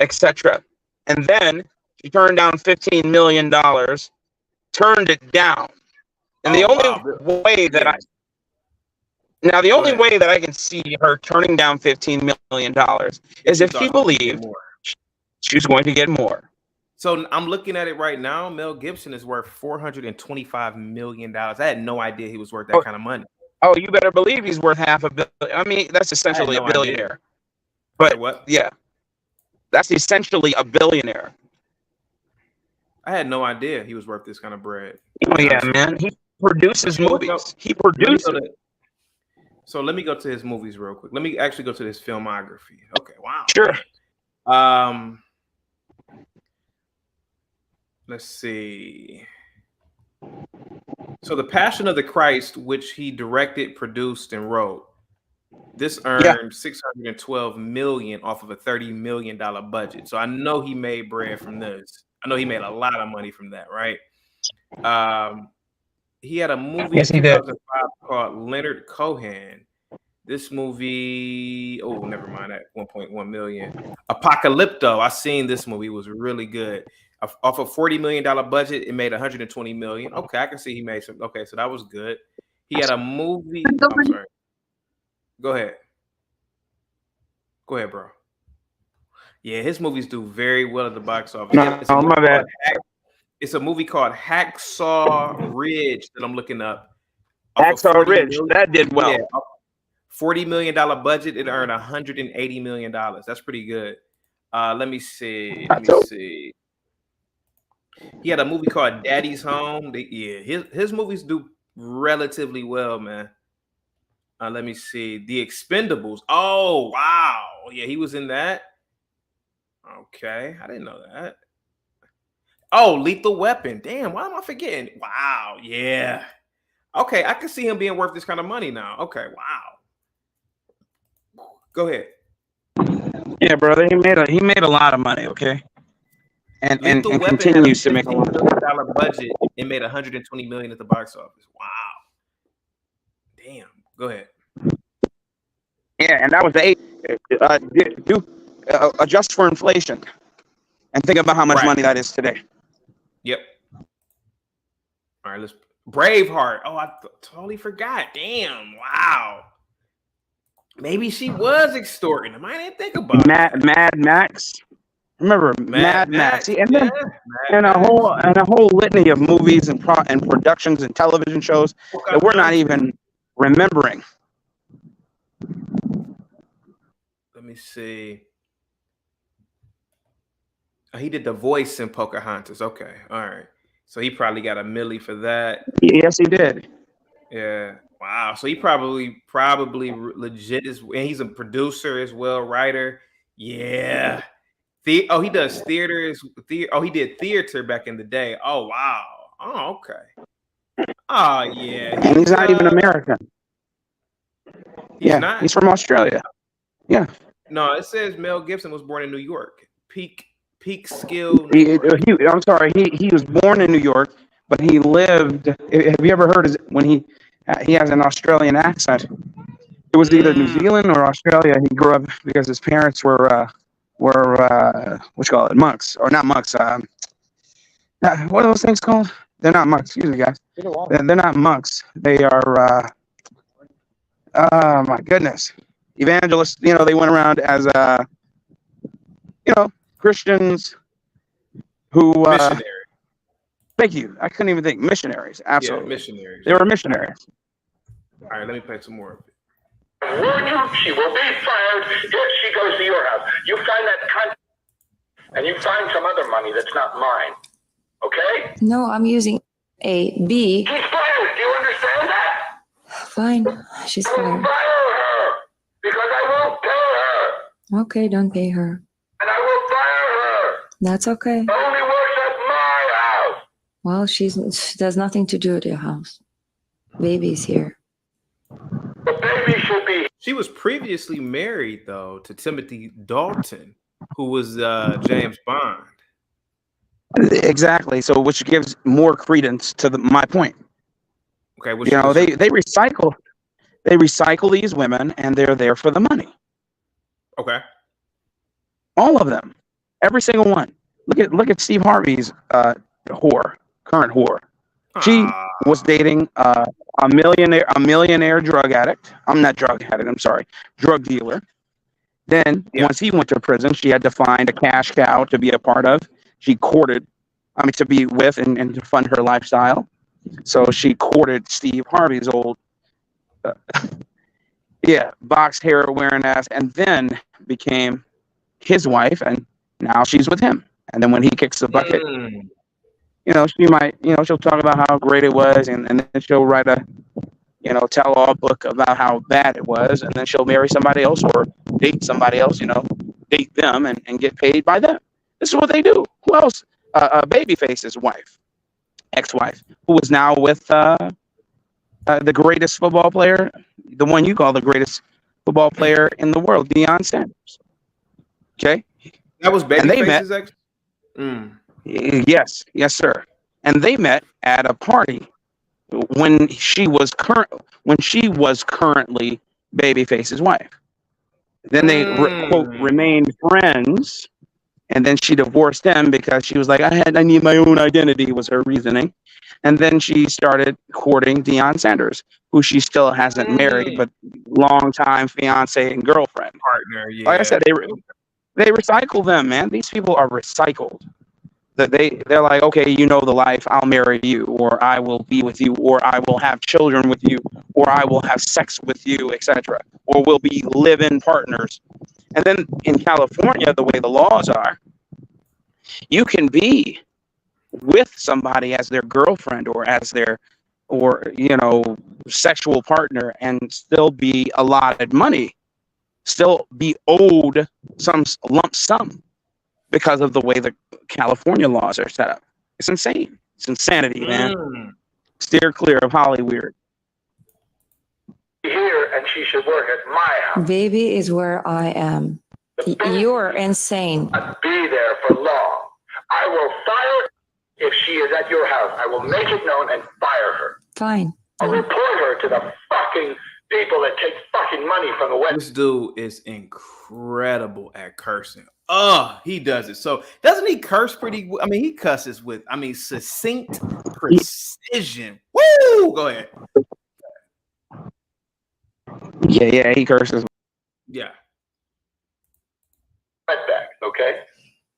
etc.? And then she turned down $15 million, turned it down. And the only way that I can see her turning down $15 million is if she believed she was going to get more. So I'm looking at it right now. Mel Gibson is worth $425 million. I had no idea he was worth that kind of money. Oh, you better believe he's worth $500 million. I mean, that's essentially a billionaire. Idea. But what? Yeah, that's essentially a billionaire. I had no idea he was worth this kind of bread. Oh yeah, man. He produces movies. He produces. So let me go to his movies real quick. Let me actually go to his filmography. Okay, wow. Sure. Let's see. So The Passion of the Christ, which he directed, produced, and wrote, this earned $612 million off of a $30 million budget. So I know he made bread from this. I know he made a lot of money from that, right? He had a movie in 2005 called Leonard Cohen. This movie movie. Oh, never mind that. 1.1 million. Apocalypto. I seen this movie. It was really good. Off a $40 million budget, it made 120 million. Okay, I can see he made some. Okay, so that was good. He had a movie. I'm sorry. Go ahead. Go ahead, bro. Yeah, his movies do very well at the box office. No, my bad. It's a movie called Hacksaw Ridge that I'm looking up. Hacksaw Ridge, that did well. Yeah, $40 million budget, it earned $180 million. That's pretty good. Let me see. He had a movie called Daddy's Home. His movies do relatively well, man. Let me see. The Expendables. Oh, wow. Yeah, he was in that. Okay, I didn't know that. Oh, Lethal Weapon. Damn, why am I forgetting? Wow, yeah. Okay, I can see him being worth this kind of money now. Okay, wow. Go ahead. Yeah, brother, he made a lot of money. Okay, and continues to make a lot of $1 budget. It made 120 million at the box office. Wow. Damn. Go ahead. Yeah, and that was the adjust for inflation, and think about how much money that is today. Yep. All right, let's Braveheart. Oh, I totally forgot. Damn. Wow. Maybe she was extorting him. I didn't think about it. Mad Max. Remember Mad Max? And then and a whole litany of movies and productions and television shows that we're not even remembering. Let me see. Oh, he did the voice in Pocahontas. Okay, all right. So he probably got a milli for that. Yes, he did. Yeah. Wow. So he probably legit is, and he's a producer as well, writer. Yeah. He does theater. He did theater back in the day. Oh wow. Oh okay. Oh yeah. And he's not even American. He's not. He's from Australia. Yeah. No, it says Mel Gibson was born in New York. Peekskill. I'm sorry. He was born in New York, but he lived. Have you ever heard when he has an Australian accent? It was either New Zealand or Australia. He grew up because his parents were what you call it, monks, or not monks. What are those things called? They're not monks. Excuse me, guys. They're not monks. They are. Oh my goodness, evangelists. You know, they went around as Christians who. Missionary. Thank you. I couldn't even think. Missionaries. Absolutely. Yeah, missionaries. They were missionaries. All right, let me play some more of it. She will be fired if she goes to your house. You find that cunt, and you find some other money that's not mine. Okay? No, I'm using A. B. She's fired. Do you understand that? Fine. She's I will fired. fire her because I won't pay her. Okay, don't pay her. And I will fire her. That's okay. It only works at my house. Well, she does nothing to do with your house. Baby's here. The baby should be. She was previously married, though, to Timothy Dalton, who was James Bond. Exactly. So, which gives more credence to my point. Okay. They recycle these women, and they're there for the money. Okay. All of them, every single one. Look at Steve Harvey's current whore. She was dating a millionaire drug addict. I'm not drug addict. I'm sorry, drug dealer. Then once he went to prison, she had to find a cash cow to be a part of. She courted, to be with and to fund her lifestyle. So she courted Steve Harvey's old, box hair wearing ass, and then became his wife, and now she's with him. And then when he kicks the bucket. She might, she'll talk about how great it was, and then she'll write a, tell-all book about how bad it was, and then she'll marry somebody else or date somebody else, date them and get paid by them. This is what they do. Who else? Babyface's wife, ex-wife, who is now with the greatest football player, the one you call the greatest football player in the world, Deion Sanders. Okay? That was Babyface's ex? Yes, sir. And they met at a party when she was currently Babyface's wife. Then they quote remained friends, and then she divorced him because she was like, I need my own identity, was her reasoning. And then she started courting Deion Sanders, who she still hasn't married, but longtime fiance and girlfriend. Partner, yeah. Like I said, they recycle them, man. These people are recycled. That they're like, okay, you know the life, I'll marry you, or I will be with you, or I will have children with you, or I will have sex with you, etc. Or we'll be live-in partners. And then in California, the way the laws are, you can be with somebody as their girlfriend or as their, or sexual partner, and still be allotted money, still be owed some lump sum because of the way the California laws are set up. It's insane. It's insanity, man. Steer clear of Hollywood. Here, and she should work at my house. Baby is where I am. You're insane. I'd be there for long. I will fire if she is at your house. I will make it known and fire her. Fine. I'll report her to the fucking people that take fucking money from the West. This dude is incredible at cursing. Oh, he does it. So doesn't he curse pretty? I mean, he cusses with, succinct precision. Woo! Go ahead. Yeah, he curses. Yeah. Right back, okay?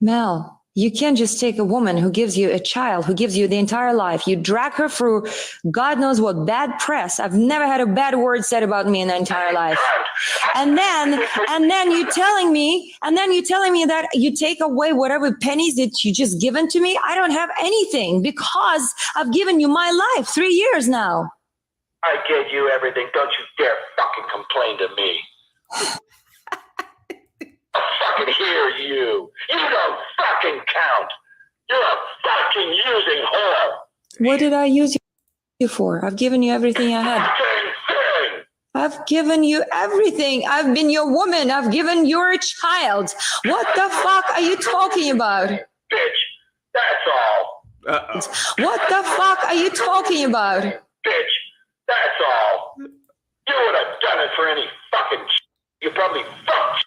Mel, you can't just take a woman who gives you a child, who gives you the entire life. You drag her through God knows what bad press. I've never had a bad word said about me in the entire life. And then you're telling me that you take away whatever pennies that you just given to me. I don't have anything because I've given you my life 3 years now. I gave you everything. Don't you dare fucking complain to me. I fucking hear you. You don't fucking count. You're a fucking using whore. What did I use you for? I've given you everything I had. Fucking thing. I've given you everything. I've been your woman. I've given your child. What the fuck are you talking about? Bitch, that's all. Uh-oh. What the fuck are you talking about? Bitch, that's all. You would have done it for any fucking You probably fucked.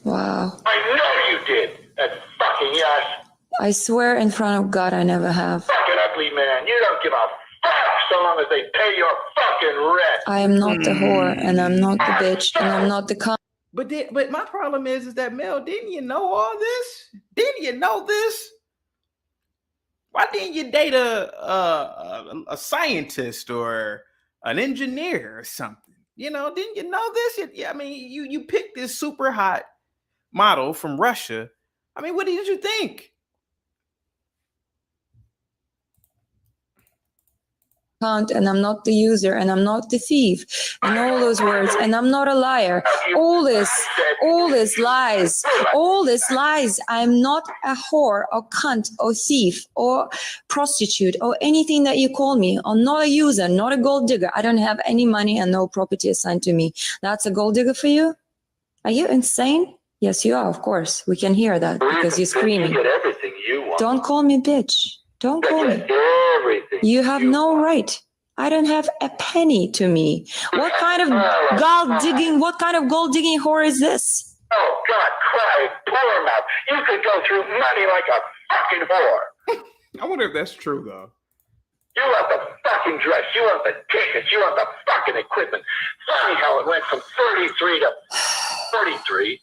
Wow. I know you did. That fucking yes. I swear in front of God I never have. Fucking ugly man. You don't give a fuck so long as they pay your fucking rent. I am not the whore, and I'm not the bitch, and I'm not the con. But my problem is that Mel, didn't you know all this? Didn't you know this? Why didn't you date a scientist or an engineer or something? Didn't you know this? You picked this super hot model from Russia. What did you think? And I'm not the user, and I'm not the thief, and all those words, and I'm not a liar. All this lies. I'm not a whore or cunt or thief or prostitute or anything that you call me. I'm not a user, not a gold digger. I don't have any money and no property assigned to me. That's a gold digger for you? Are you insane? Yes, you are, of course. We can hear that because you're screaming. You get everything you want. Don't call me bitch. Don't call me. Everything. You have no right. I don't have a penny to me. What kind of gold digging whore is this? Oh, God, cry, poor mouth. You could go through money like a fucking whore. I wonder if that's true, though. You want the fucking dress. You want the tickets. You want the fucking equipment. Funny how it went from 33 to 43.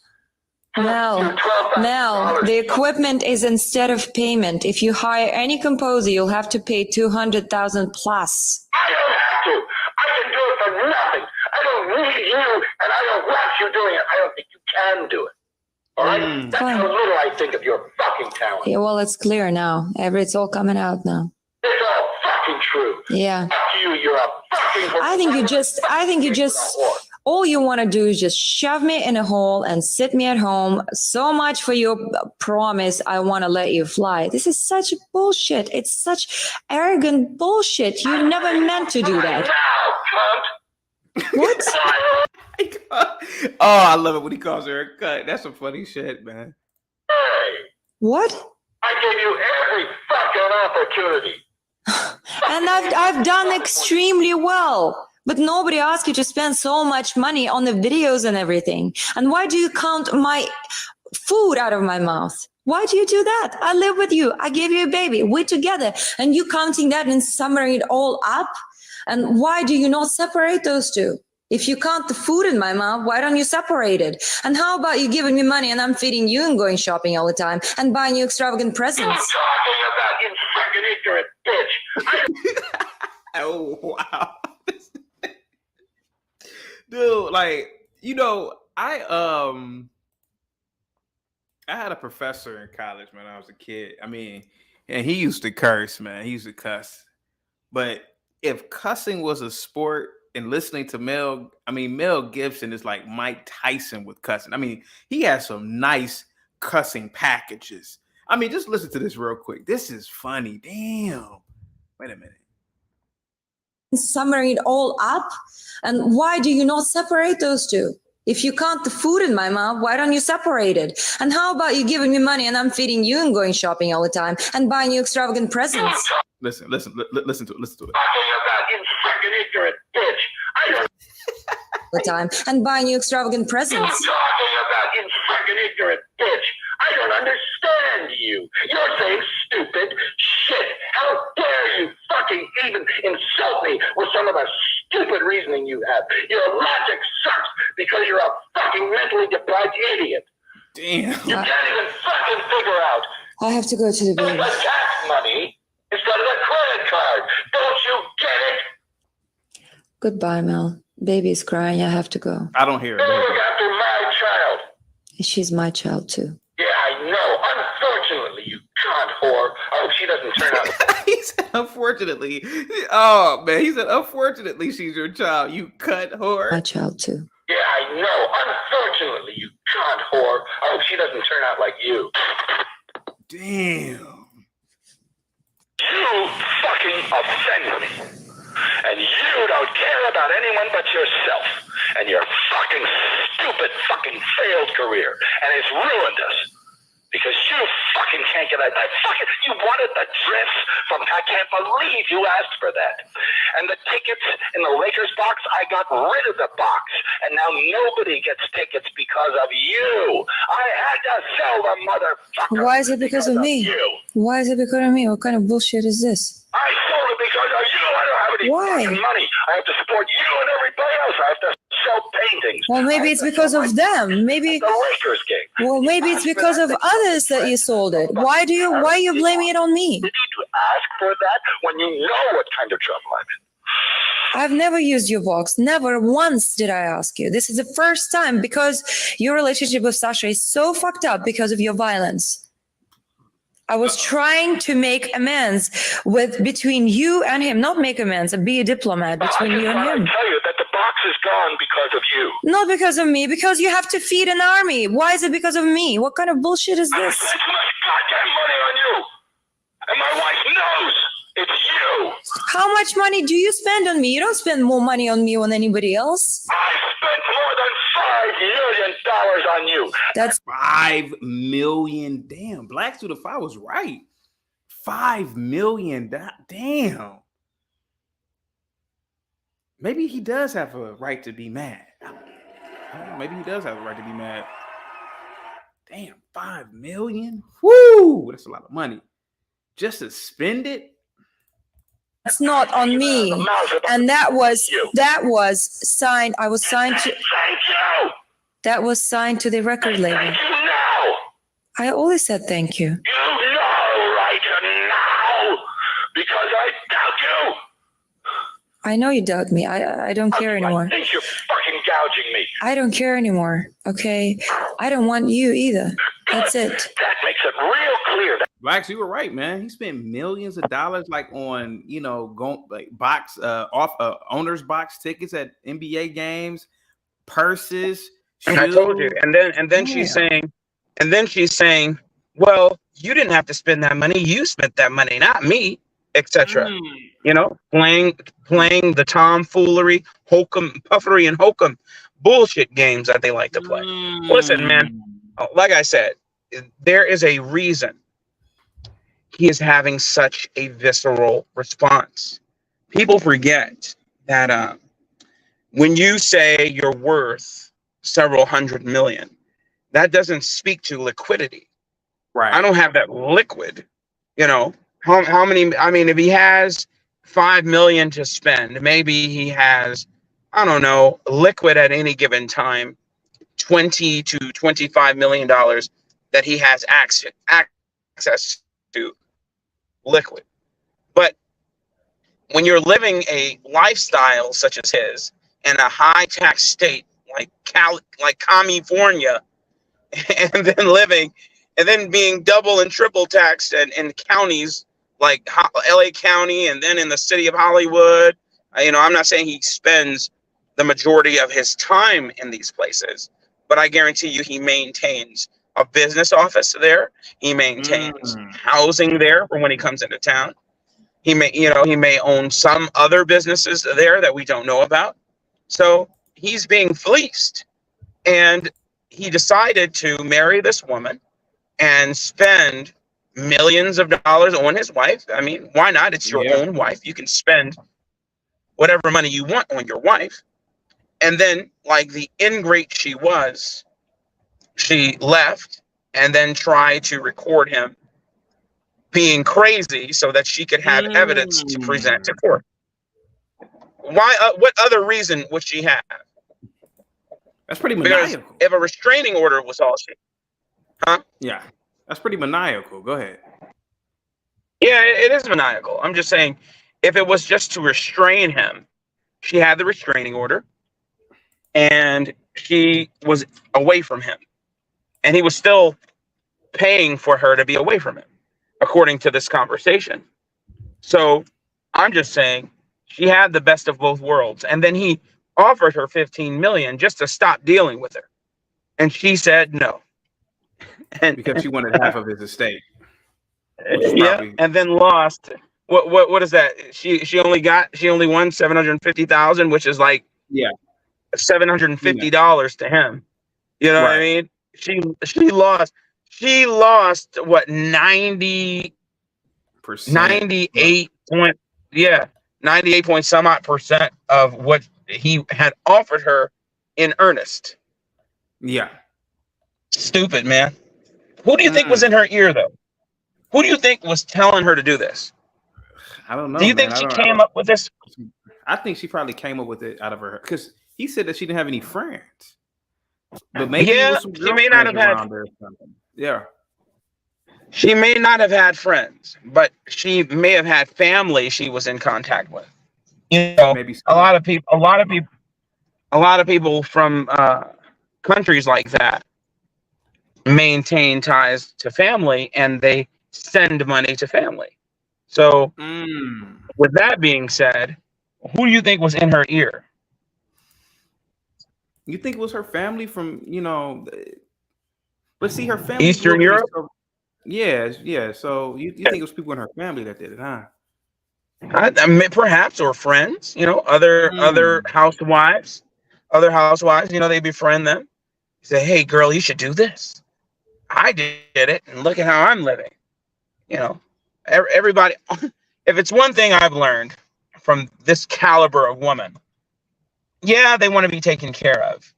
Mel, the equipment is instead of payment. If you hire any composer, you'll have to pay $200,000 plus. I don't have to. I can do it for nothing. I don't need you, and I don't want you doing it. I don't think you can do it. All right? That's how little I think of your fucking talent. Yeah, well, it's clear now. It's all coming out now. It's all fucking true. Yeah. Fuck you. You're a fucking. I think you just. All you want to do is just shove me in a hole and sit me at home. So much for your promise. I want to let you fly. This is such bullshit. It's such arrogant bullshit. You never meant to do that. What? Oh, I love it when he calls her a cunt. That's some funny shit, man. Hey, What? I gave you every fucking opportunity. And I've done extremely well. But nobody asked you to spend so much money on the videos and everything. And why do you count my food out of my mouth? Why do you do that? I live with you. I gave you a baby. We're together. And you counting that and summing it all up? And why do you not separate those two? If you count the food in my mouth, why don't you separate it? And how about you giving me money and I'm feeding you and going shopping all the time and buying you extravagant presents? What are you talking about, you fucking ignorant bitch? Oh, wow. Dude, like, you know, I had a professor in college when I was a kid. I mean, and he used to curse, man. He used to cuss. But if cussing was a sport and listening to Mel Gibson is like Mike Tyson with cussing. I mean, he has some nice cussing packages. I mean, just listen to this real quick. This is funny. Damn. Wait a minute. Summing it all up? And why do you not separate those two? If you count the food in my mouth, why don't you separate it? And how about you giving me money and I'm feeding you and going shopping all the time and buying you extravagant presents? Listen to it. Listen to it. What are you about, you fucking ignorant bitch? The time and buying you extravagant presents. What are you talking about, you fucking ignorant bitch? I don't understand you. You're saying stupid shit. How dare you fucking even insult me with some of the stupid reasoning you have? Your logic sucks because you're a fucking mentally deprived idiot. Damn. You can't even fucking figure out I have to go to the it's baby. a tax money instead of a credit card. Don't you get it? Goodbye, Mel. Baby is crying. I have to go. I don't hear You it. look after my child. She's my child, too. Yeah, I know. Unfortunately, you cunt whore. I hope she doesn't turn out. He said, unfortunately. Oh, man. He said, unfortunately, she's your child. You cut whore. My child, too. Yeah, I know. Unfortunately, you cunt whore. I hope she doesn't turn out like you. Damn. You fucking offend me. And you don't care about anyone but yourself and your fucking stupid fucking failed career. And it's ruined us. Because you fucking can't get out. You wanted the dress from, I can't believe you asked for that. And the tickets in the Lakers box, I got rid of the box. And now nobody gets tickets because of you. I had to sell the motherfucker. Why is it because of me? You. Why is it because of me? What kind of bullshit is this? I sold it because of you. I don't have any Why? fucking money. I have to support you and everybody else. I have to sell paintings. Well, maybe it's because of them. Maybe, the Lakers game. well, maybe it's because of others that you sold it. Why are you blaming it on me? You need to ask for that when you know what kind of trouble I'm in. I've never used your box. Never once did I ask you. This is the first time because your relationship with Sasha is so fucked up because of your violence. I was trying to make amends between you and him, not make amends, be a diplomat between you and I him. tell you that the box is gone because of you. Not because of me, because you have to feed an army. Why is it because of me? What kind of bullshit is I this? spent too much goddamn money on you. And my wife knows it's you. How much money do you spend on me? You don't spend more money on me than anybody else. I spent more than $5 million on you. That's 5 million. Damn. Black Student 5 was right. 5 million. Damn. Maybe he does have a right to be mad. I don't know. Maybe he does have a right to be mad. Damn, 5 million? Woo! That's a lot of money. Just to spend it? not on me. And that was signed. I was signed to. Thank you. That was signed to the record label. Thank you now. I always said thank you. You know right now because I doubt you. I know you doubt me. I don't care anymore. I think you're fucking gouging me. I don't care anymore. Okay. I don't want you either. That's it. That makes it real clear. Blacks, you were right, man. He spent millions of dollars, like on owners box tickets at NBA games, purses. And I told you. And then she's saying, well, you didn't have to spend that money. You spent that money, not me, etc. You know, playing the tomfoolery, puffery and hokum bullshit games that they like to play. Listen, man, like I said, there is a reason he is having such a visceral response. People forget that when you say you're worth several hundred million, that doesn't speak to liquidity. Right. I don't have that liquid, you know. How many? I mean, if he has 5 million to spend, maybe he has, I don't know, liquid at any given time, 20 to 25 million dollars that he has access to liquid. But when you're living a lifestyle such as his in a high tax state like California, and then being double and triple taxed in counties like LA County, and then in the city of Hollywood. I'm not saying he spends the majority of his time in these places, but I guarantee you he maintains a business office there. He maintains housing there for when he comes into town. He may own some other businesses there that we don't know about. So he's being fleeced, and he decided to marry this woman and spend millions of dollars on his wife. I mean, why not? It's your own wife. You can spend whatever money you want on your wife. And then, like the ingrate she was, she left and then tried to record him being crazy so that she could have evidence to present to court. Why? What other reason would she have? That's pretty maniacal. Because if a restraining order was all she, Yeah, that's pretty maniacal. Go ahead. Yeah, it is maniacal. I'm just saying, if it was just to restrain him, she had the restraining order, and she was away from him, and he was still paying for her to be away from him, according to this conversation. So I'm just saying she had the best of both worlds, and then he offered her 15 million just to stop dealing with her, and she said no. And because she wanted half of his estate. Yeah, and then lost. What is that? She only won 750,000, which is like $750 to him. You know what I mean? She lost what 98 point some odd percent of what he had offered her in earnest. Yeah. Stupid, man. Who do you think was in her ear, though? Who do you think was telling her to do this? I don't know. Do you think she came up with this? I think she probably came up with it out of her, because he said that she didn't have any friends. But maybe she may not have had. Yeah. She may not have had friends, but she may have had family she was in contact with. Maybe a lot of people from countries like that maintain ties to family, and they send money to family. So with that being said, who do you think was in her ear? You think it was her family from, but see, her family Eastern Europe? Yeah. So you think it was people in her family that did it, huh? I mean, perhaps, or friends, other housewives, they befriend them. Say, hey, girl, you should do this. I did it, and look at how I'm living. Everybody, if it's one thing I've learned from this caliber of woman, they want to be taken care of.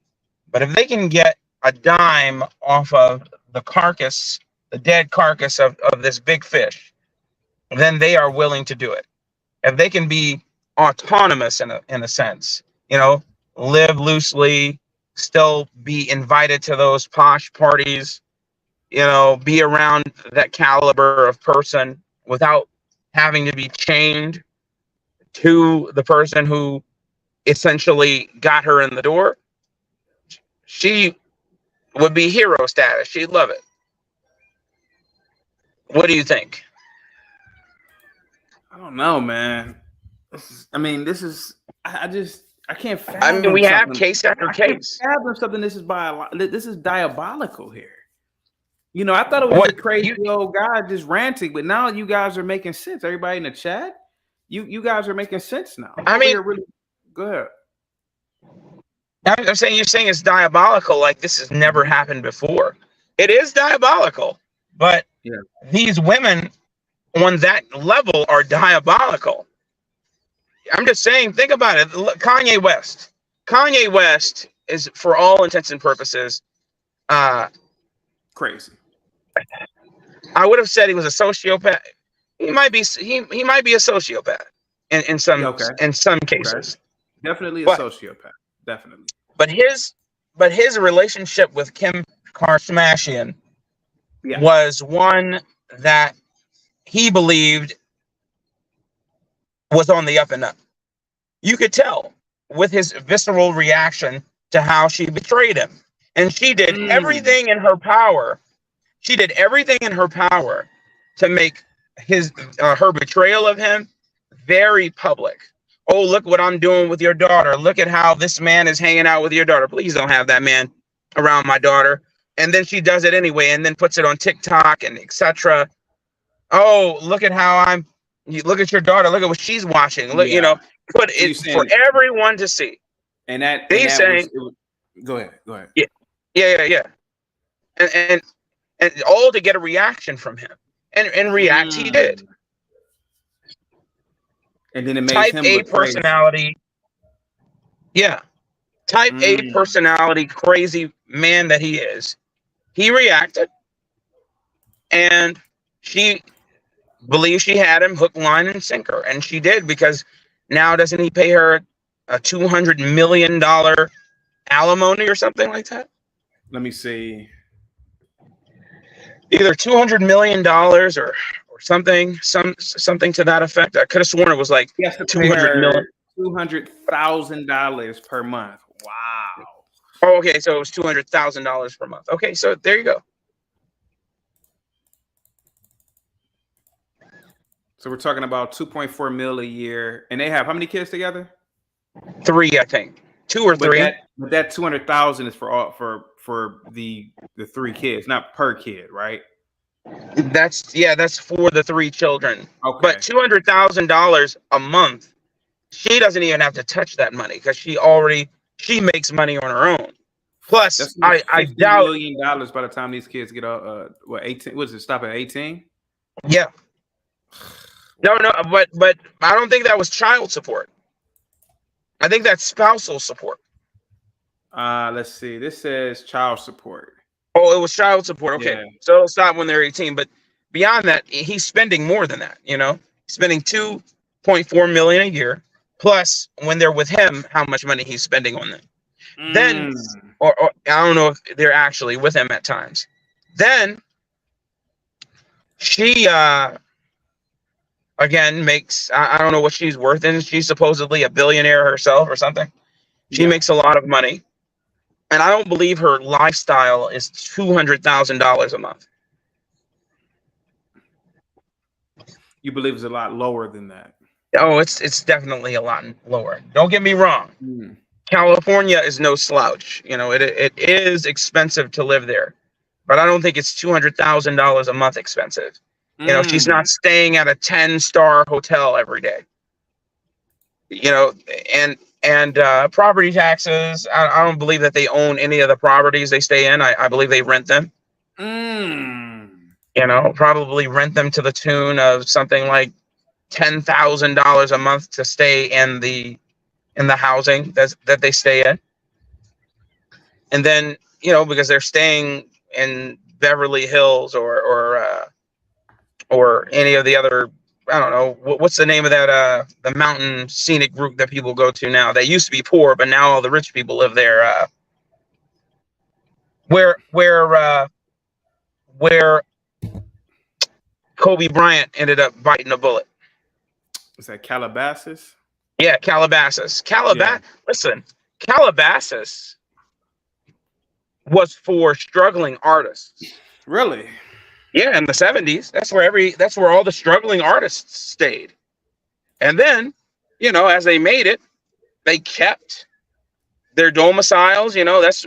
But if they can get a dime off of the dead carcass of this big fish, then they are willing to do it. If they can be autonomous in a sense, live loosely, still be invited to those posh parties, be around that caliber of person without having to be chained to the person who essentially got her in the door, she would be hero status. She'd love it. What do you think? I don't know, man. I can't fathom. I mean, we have case after case. Fathom something. This is diabolical here. I thought it was a crazy old guy just ranting, but now you guys are making sense. Everybody in the chat, you guys are making sense now. I mean, go ahead. I'm saying, you're saying it's diabolical, like this has never happened before. It is diabolical, but these women on that level are diabolical. I'm just saying, think about it. Kanye West, Kanye West is, for all intents and purposes, Crazy. I would have said he was a sociopath. He might be he might be a sociopath in some Okay. cases. Definitely a But- sociopath. Definitely. But his relationship with Kim Kardashian Yeah. was one that he believed was on the up and up. You could tell with his visceral reaction to how she betrayed him. And she did everything in her power. She did everything in her power to make her betrayal of him very public. Oh, look what I'm doing with your daughter. Look at how this man is hanging out with your daughter. Please don't have that man around my daughter. And then she does it anyway, and then puts it on TikTok and etc. Oh, look at how look at your daughter. Look at what she's watching. Look, put So it for everyone to see. And that. He's saying, go ahead. Go ahead. Yeah. And all to get a reaction from him. And react he did. And then it made Type him A look crazy. personality. Yeah. Type A personality, crazy man that he is. He reacted. And she believes she had him hook, line, and sinker. And she did, because now doesn't he pay her a $200 million alimony or something like that? Let me see. Either $200 million or something to that effect. I could have sworn it was like $200 million. $200,000 per month. Wow. Oh, okay, so it was $200,000 per month. Okay, so there you go. So we're talking about 2.4 mil a year, and they have how many kids together? 3, I think. 2 or 3. But that 200,000 is for the 3 kids, not per kid, right? That's for the 3 children. Okay. But $200,000 a month, she doesn't even have to touch that money, because she makes money on her own. Plus, That's I $50 doubt million by the time these kids get 18. What does it stop at 18? Yeah. No, but I don't think that was child support. I think that's spousal support. Let's see. This says child support. Oh, it was child support. Okay. Yeah. So it'll stop when they're 18. But beyond that, he's spending more than that, spending $2.4 million a year, plus when they're with him, how much money he's spending on them. Then, or I don't know if they're actually with him at times. Then she, again, makes, I don't know what she's worth, and she's supposedly a billionaire herself or something. She makes a lot of money. And I don't believe her lifestyle is $200,000 a month. You believe it's a lot lower than that? Oh, it's definitely a lot lower. Don't get me wrong. California is no slouch. It is expensive to live there, but I don't think it's $200,000 a month expensive. She's not staying at a 10-star hotel every day. And property taxes, I don't believe that they own any of the properties they stay in. I believe they rent them. Probably rent them to the tune of something like $10,000 a month to stay in the housing that they stay in. And then, because they're staying in Beverly Hills or any of the other, I don't know, what's the name of that, the mountain scenic route that people go to now? They used to be poor, but now all the rich people live there. Where Kobe Bryant ended up biting a bullet. Is that Calabasas? Yeah, Calabasas. Listen, Calabasas was for struggling artists. Really? Yeah, in the 70s. That's where all the struggling artists stayed. And then, as they made it, they kept their domiciles, that's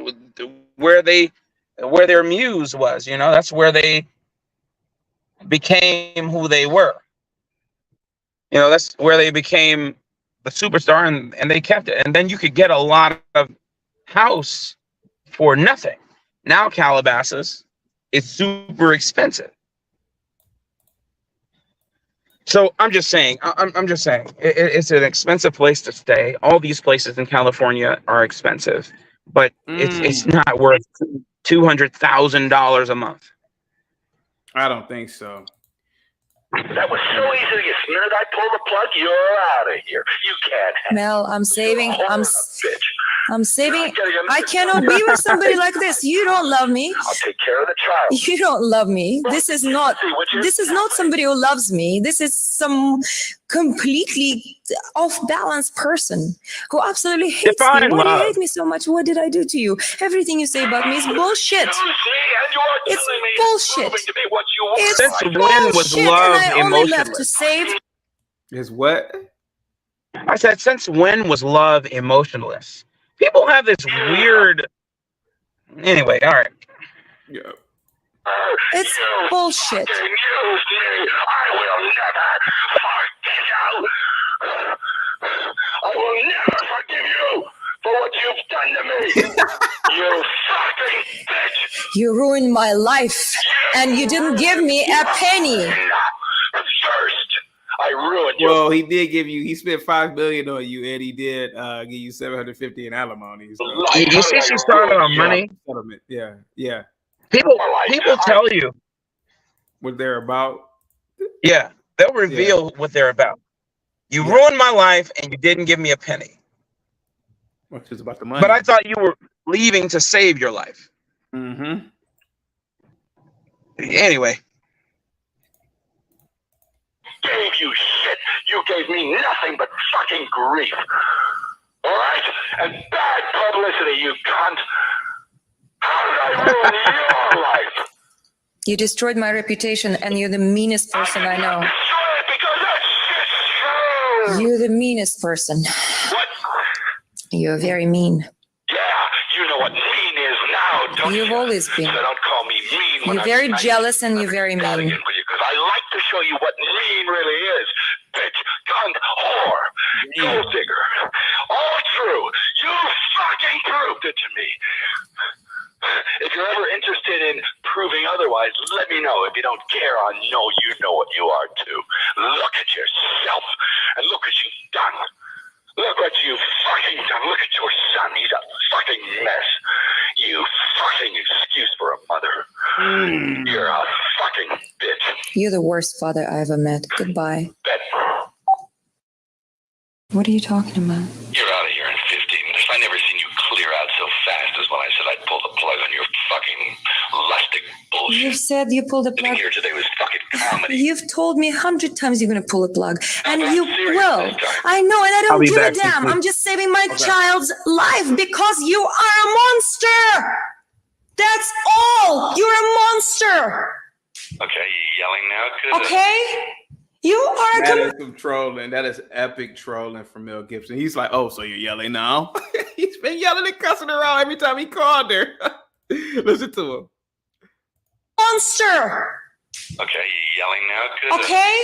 where their muse was, that's where they became who they were. That's where they became the superstar, and they kept it. And then you could get a lot of house for nothing. Now Calabasas is super expensive. So I'm just saying, I'm just saying, it's an expensive place to stay. All these places in California are expensive, but it's not worth $200,000 a month. I don't think so. That was so easy. The minute I pull the plug, you're out of here. You can't have Mel, I'm saving. bitch. I'm saving. I cannot be with somebody like this. You don't love me. I'll take care of the child. You don't love me. This is not somebody who loves me. This is some completely off balance person who absolutely hates Define me. Why do you love. hate me so much? What did I do to you? Everything you say about me is bullshit. It's bullshit. It's Since when was bullshit, love and I only left to emotionless? save. Is what? I said, since when was love emotionless? People have this weird. Anyway, all right. Yeah. It's bullshit. I will never forgive you. I will never forgive you for what you've done to me. You fucking bitch. You ruined my life, and you didn't give me a penny. First, I ruined you. Well, he did give you. He spent $5 million on you, and he did give you $750 in alimony. So. You see, she's talking about money. Settlement. Yeah, yeah. People tell you. What they're about. Yeah, they'll reveal what they're about. You ruined my life, and you didn't give me a penny. Which is about the money. But I thought you were leaving to save your life. Mm-hmm. Anyway. Gave you shit. You gave me nothing but fucking grief. All right? And bad publicity, you cunt. How did I ruin your life? You destroyed my reputation, and you're the meanest person I know. Because that shit's true. You're the meanest person. What? You're very mean. Yeah, you know what mean is now, don't you? You've always been. So don't call me mean. When You're I'm very nice. jealous, and you're very That mean. again for you, because I like to show you what mean really is. Bitch, cunt, whore, gold digger. All true. You fucking proved it to me. If you're ever interested in proving otherwise, let me know. If you don't care, I know you know what you are too. Look at yourself and look what you've done. Look what you've fucking done. Look at your son. He's a fucking mess. You fucking excuse for a mother. You're a fucking bitch. You're the worst father I ever met. Goodbye. Bet. What are you talking about? You're out of here in 15 minutes. I never seen you clear out so fast as when I said I'd pull the plug on your fucking lustig bullshit. You said you pulled the Sitting plug. here today was fucking comedy. You've told me 100 times you're going to pull a plug, and I'm you serious will. this time. I know, and I I'll don't be give a back damn. quickly. I'm just saving my child's life because you are a monster. That's all. You're a monster. Okay, you yelling now? Good. Okay? You are a That is some trolling. That is epic trolling from Mel Gibson. He's like, "Oh, so you're yelling now?" He's been yelling and cussing around every time he called her. Listen to him. monster. Okay, you yelling now? Good. Okay?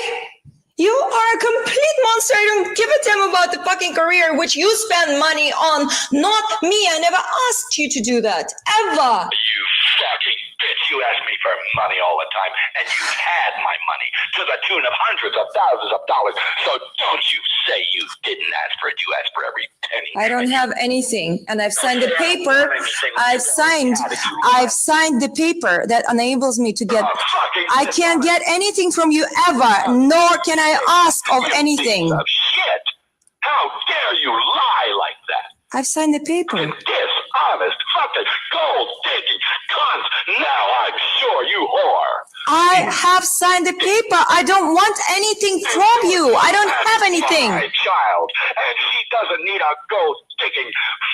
You are a complete monster. I don't give a damn about the fucking career which you spend money on, not me. I never asked you to do that. Ever. You fucking bitch. You ask me for money all the time, and you've had my money to the tune of hundreds of thousands of dollars. So don't you say you didn't ask for it. You asked for every penny. I don't have anything, and I've signed the paper. I've signed the paper that enables me to get. I can't get anything from you ever, nor can I ask of anything. Piece of shit. How dare you lie like that? I've signed the paper. Dishonest, fucking, gold-digging cunts. Now I'm sure you whore. I have signed the paper. I don't want anything from you. I don't have anything. My child, and she doesn't need a gold-digging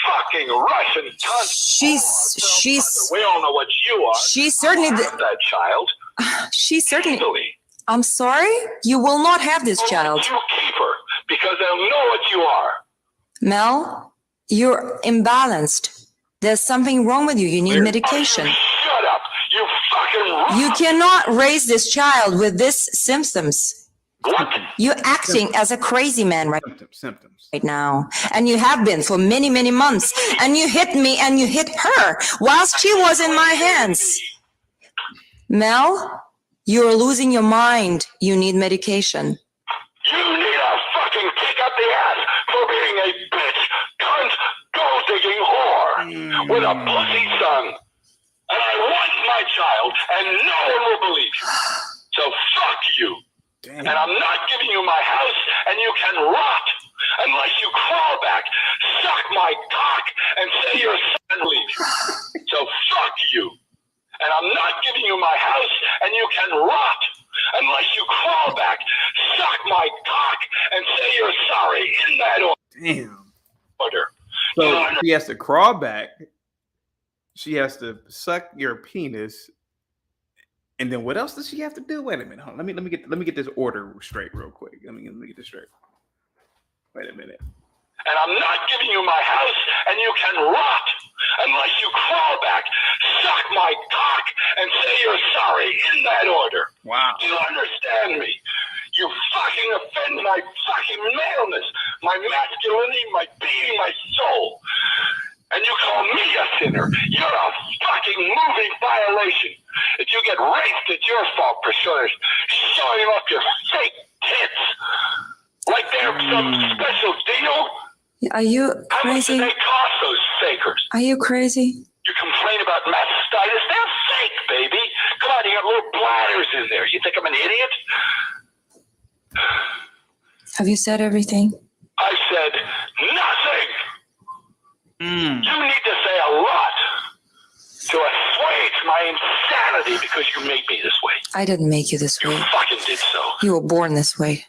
fucking Russian cunt. She's We all know what you are. she certainly That child. she certainly. Legally. I'm sorry. You will not have this child. You keep her because they'll know what you are. Mel, you're imbalanced. There's something wrong with you. You need medication. Shut up. You fucking. You cannot raise this child with these symptoms. What? You're acting as a crazy man right Symptoms. now. And you have been for many, many months. And you hit me and you hit her whilst she was in my hands. Mel, you're losing your mind. You need medication. You need a fucking kick up the ass for being a bitch, cunt, gold-digging whore with a pussy son. And I want my child, and no one will believe you. So fuck you. Damn. And I'm not giving you my house, and you can rot unless you crawl back, suck my cock, and say your son leave you. So fuck you. And I'm not giving you my house, and you can rot unless you crawl back, suck my cock, and say you're sorry in that Damn. order. So she has to crawl back. She has to suck your penis. And then what else does she have to do? Wait a minute. Hold on. Let me get this order straight real quick. Let me get this straight. Wait a minute. And I'm not giving you my house, and you can rot unless you crawl back, suck my cock, and say you're sorry in that order. Wow. Do you understand me? You fucking offend my fucking maleness, my masculinity, my being, my soul. And you call me a sinner. You're a fucking moving violation. If you get raped, it's your fault for showing off your fake tits. Like they're some special deal. Are you How much do crazy? they cost, those fakers? Are you crazy? You complain about mastitis. They're fake, baby. Come on, you got little bladders in there. You think I'm an idiot? Have you said everything? I said nothing. You need to say a lot to assuage my insanity because you made me this way. I didn't make you this You way. fucking did so. You were born this way.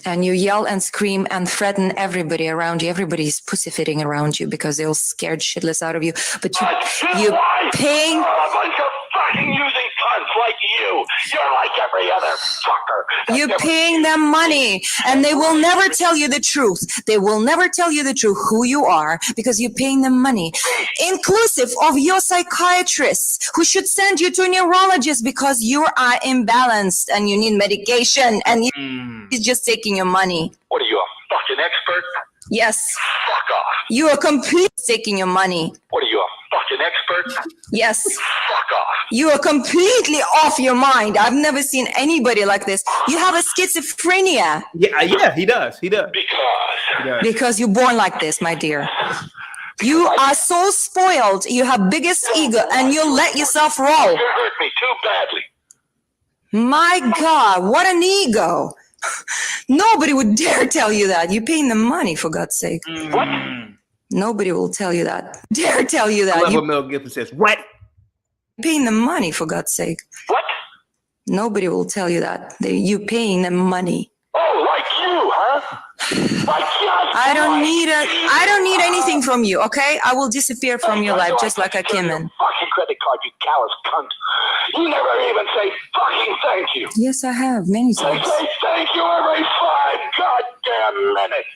And you yell and scream and threaten everybody around you. Everybody's pussyfooting around you because they're all scared shitless out of you. But you paying. A bunch of fucking using cunts like you. You're like every other fucker. You're paying them money, and they will never tell you the truth. They will never tell you the truth who you are because you're paying them money, inclusive of your psychiatrist, who should send you to a neurologist because you are imbalanced and you need medication, and he's just taking your money. What are you, a fucking expert? Yes, Fuck off. you are completely taking your money. What are you, a fucking expert? Yes, Fuck off. you are completely off your mind. I've never seen anybody like this. You have a schizophrenia. Yeah, he does. Because you're born like this, my dear. You are so spoiled. You have biggest ego, and you let yourself roll. You hurt me too badly. My God, what an ego. Nobody would dare tell you that. You're paying them money, for God's sake. What? Nobody will tell you that. Dare tell you I that. love You're what Mel Gibson says. What? paying them money, for God's sake. What? Nobody will tell you that. You're paying them money. Oh, like you, huh? Like just I don't need anything from you, okay? I will disappear from your life just like I came in. Fucking credit card, you callous cunt. You never even say fucking thank you. Yes, I have, many They times. say thank you every 5 goddamn minutes.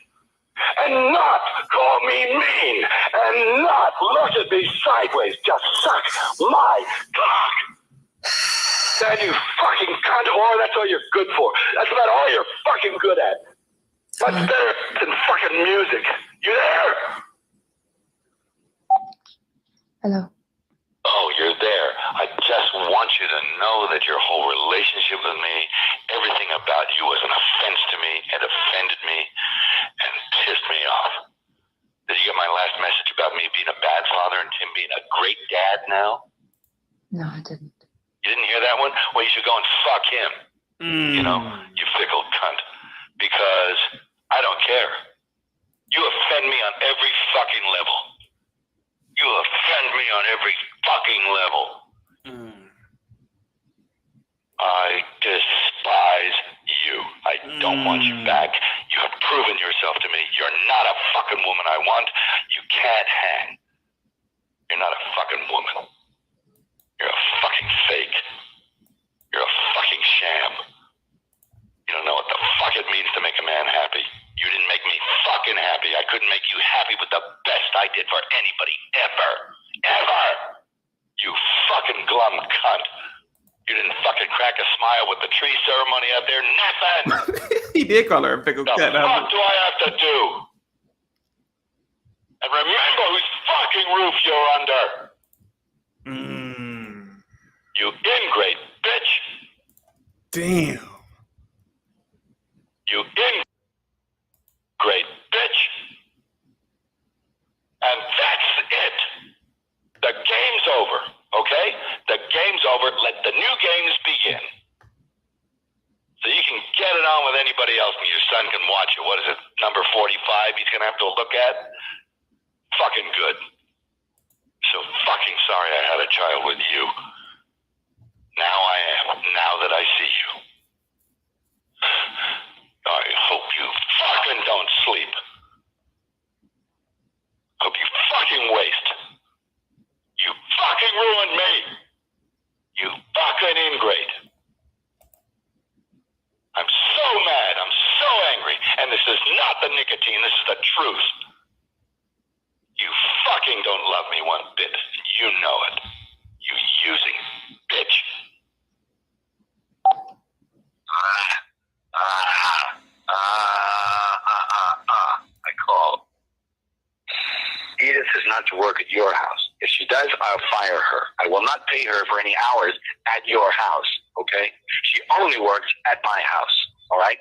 And not call me mean. And not look at me sideways. Just suck my cock. That you fucking cunt whore, that's all you're good for. That's about all you're fucking good at. Much better than fucking music. You there? Hello. Oh, you're there. I just want you to know that your whole relationship with me, everything about you was an offense to me and offended me and pissed me off. Did you get my last message about me being a bad father and Tim being a great dad now? No, I didn't. You didn't hear that one? Well, you should go and fuck him. You know, you fickle cunt. Because I don't care. You offend me on every fucking level. You offend me on every fucking level. I despise you. I don't want you back. You have proven yourself to me. You're not a fucking woman I want. You can't hang. You're not a fucking woman. You're a fucking fake. You're a fucking sham. You don't know what the fuck it means to make a man happy. You didn't make me fucking happy. I couldn't make you happy with the best I did for anybody ever. Ever. You fucking glum cunt. You didn't fucking crack a smile with the tree ceremony out there. Nothing. He did call her a pickle The cat. fuck do I have to do? And remember whose fucking roof you're under. You ingrate bitch. Damn. somebody else and your son can watch it. What is it, number 45 he's going to have to look at? Fucking good. So fucking sorry I had a child with you. Now I am, now that I see you. I hope you fucking don't sleep. Hope you fucking waste. You fucking ruined me. You fucking ingrate. I'm so mad. I'm so angry. And this is not the nicotine. This is the truth. You fucking don't love me one bit. You know it. You using bitch. I called. Edith is not to work at your house. If she does, I'll fire her. I will not pay her for any hours at your house, okay? She only works at my house, all right?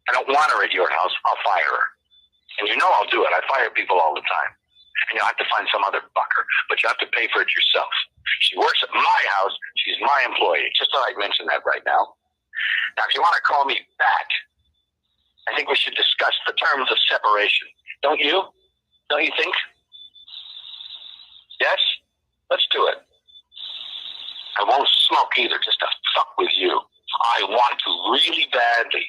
I don't want her at your house. I'll fire her. And you know I'll do it. I fire people all the time. And you'll have to find some other fucker, but you have to pay for it yourself. She works at my house. She's my employee. Just thought I'd mention that right now. Now, if you want to call me back, I think we should discuss the terms of separation. Don't you? Don't you think? Yes? Let's do it. I won't smoke either, just to fuck with you. I want to really badly.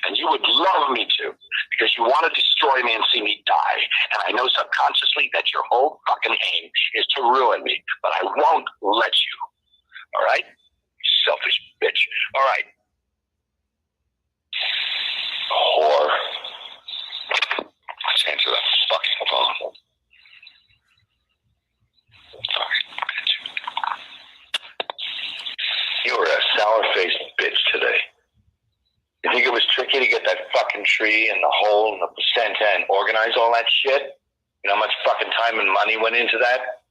And you would love me to, because you want to destroy me and see me die. And I know subconsciously that your whole fucking aim is to ruin me, but I won't let you. All right? Selfish bitch. All right. Whore. Let's answer the fucking phone. Sorry, bitch. You were a sour-faced bitch today. You think it was tricky to get that fucking tree and the hole and the placenta and organize all that shit? You know how much fucking time and money went into that?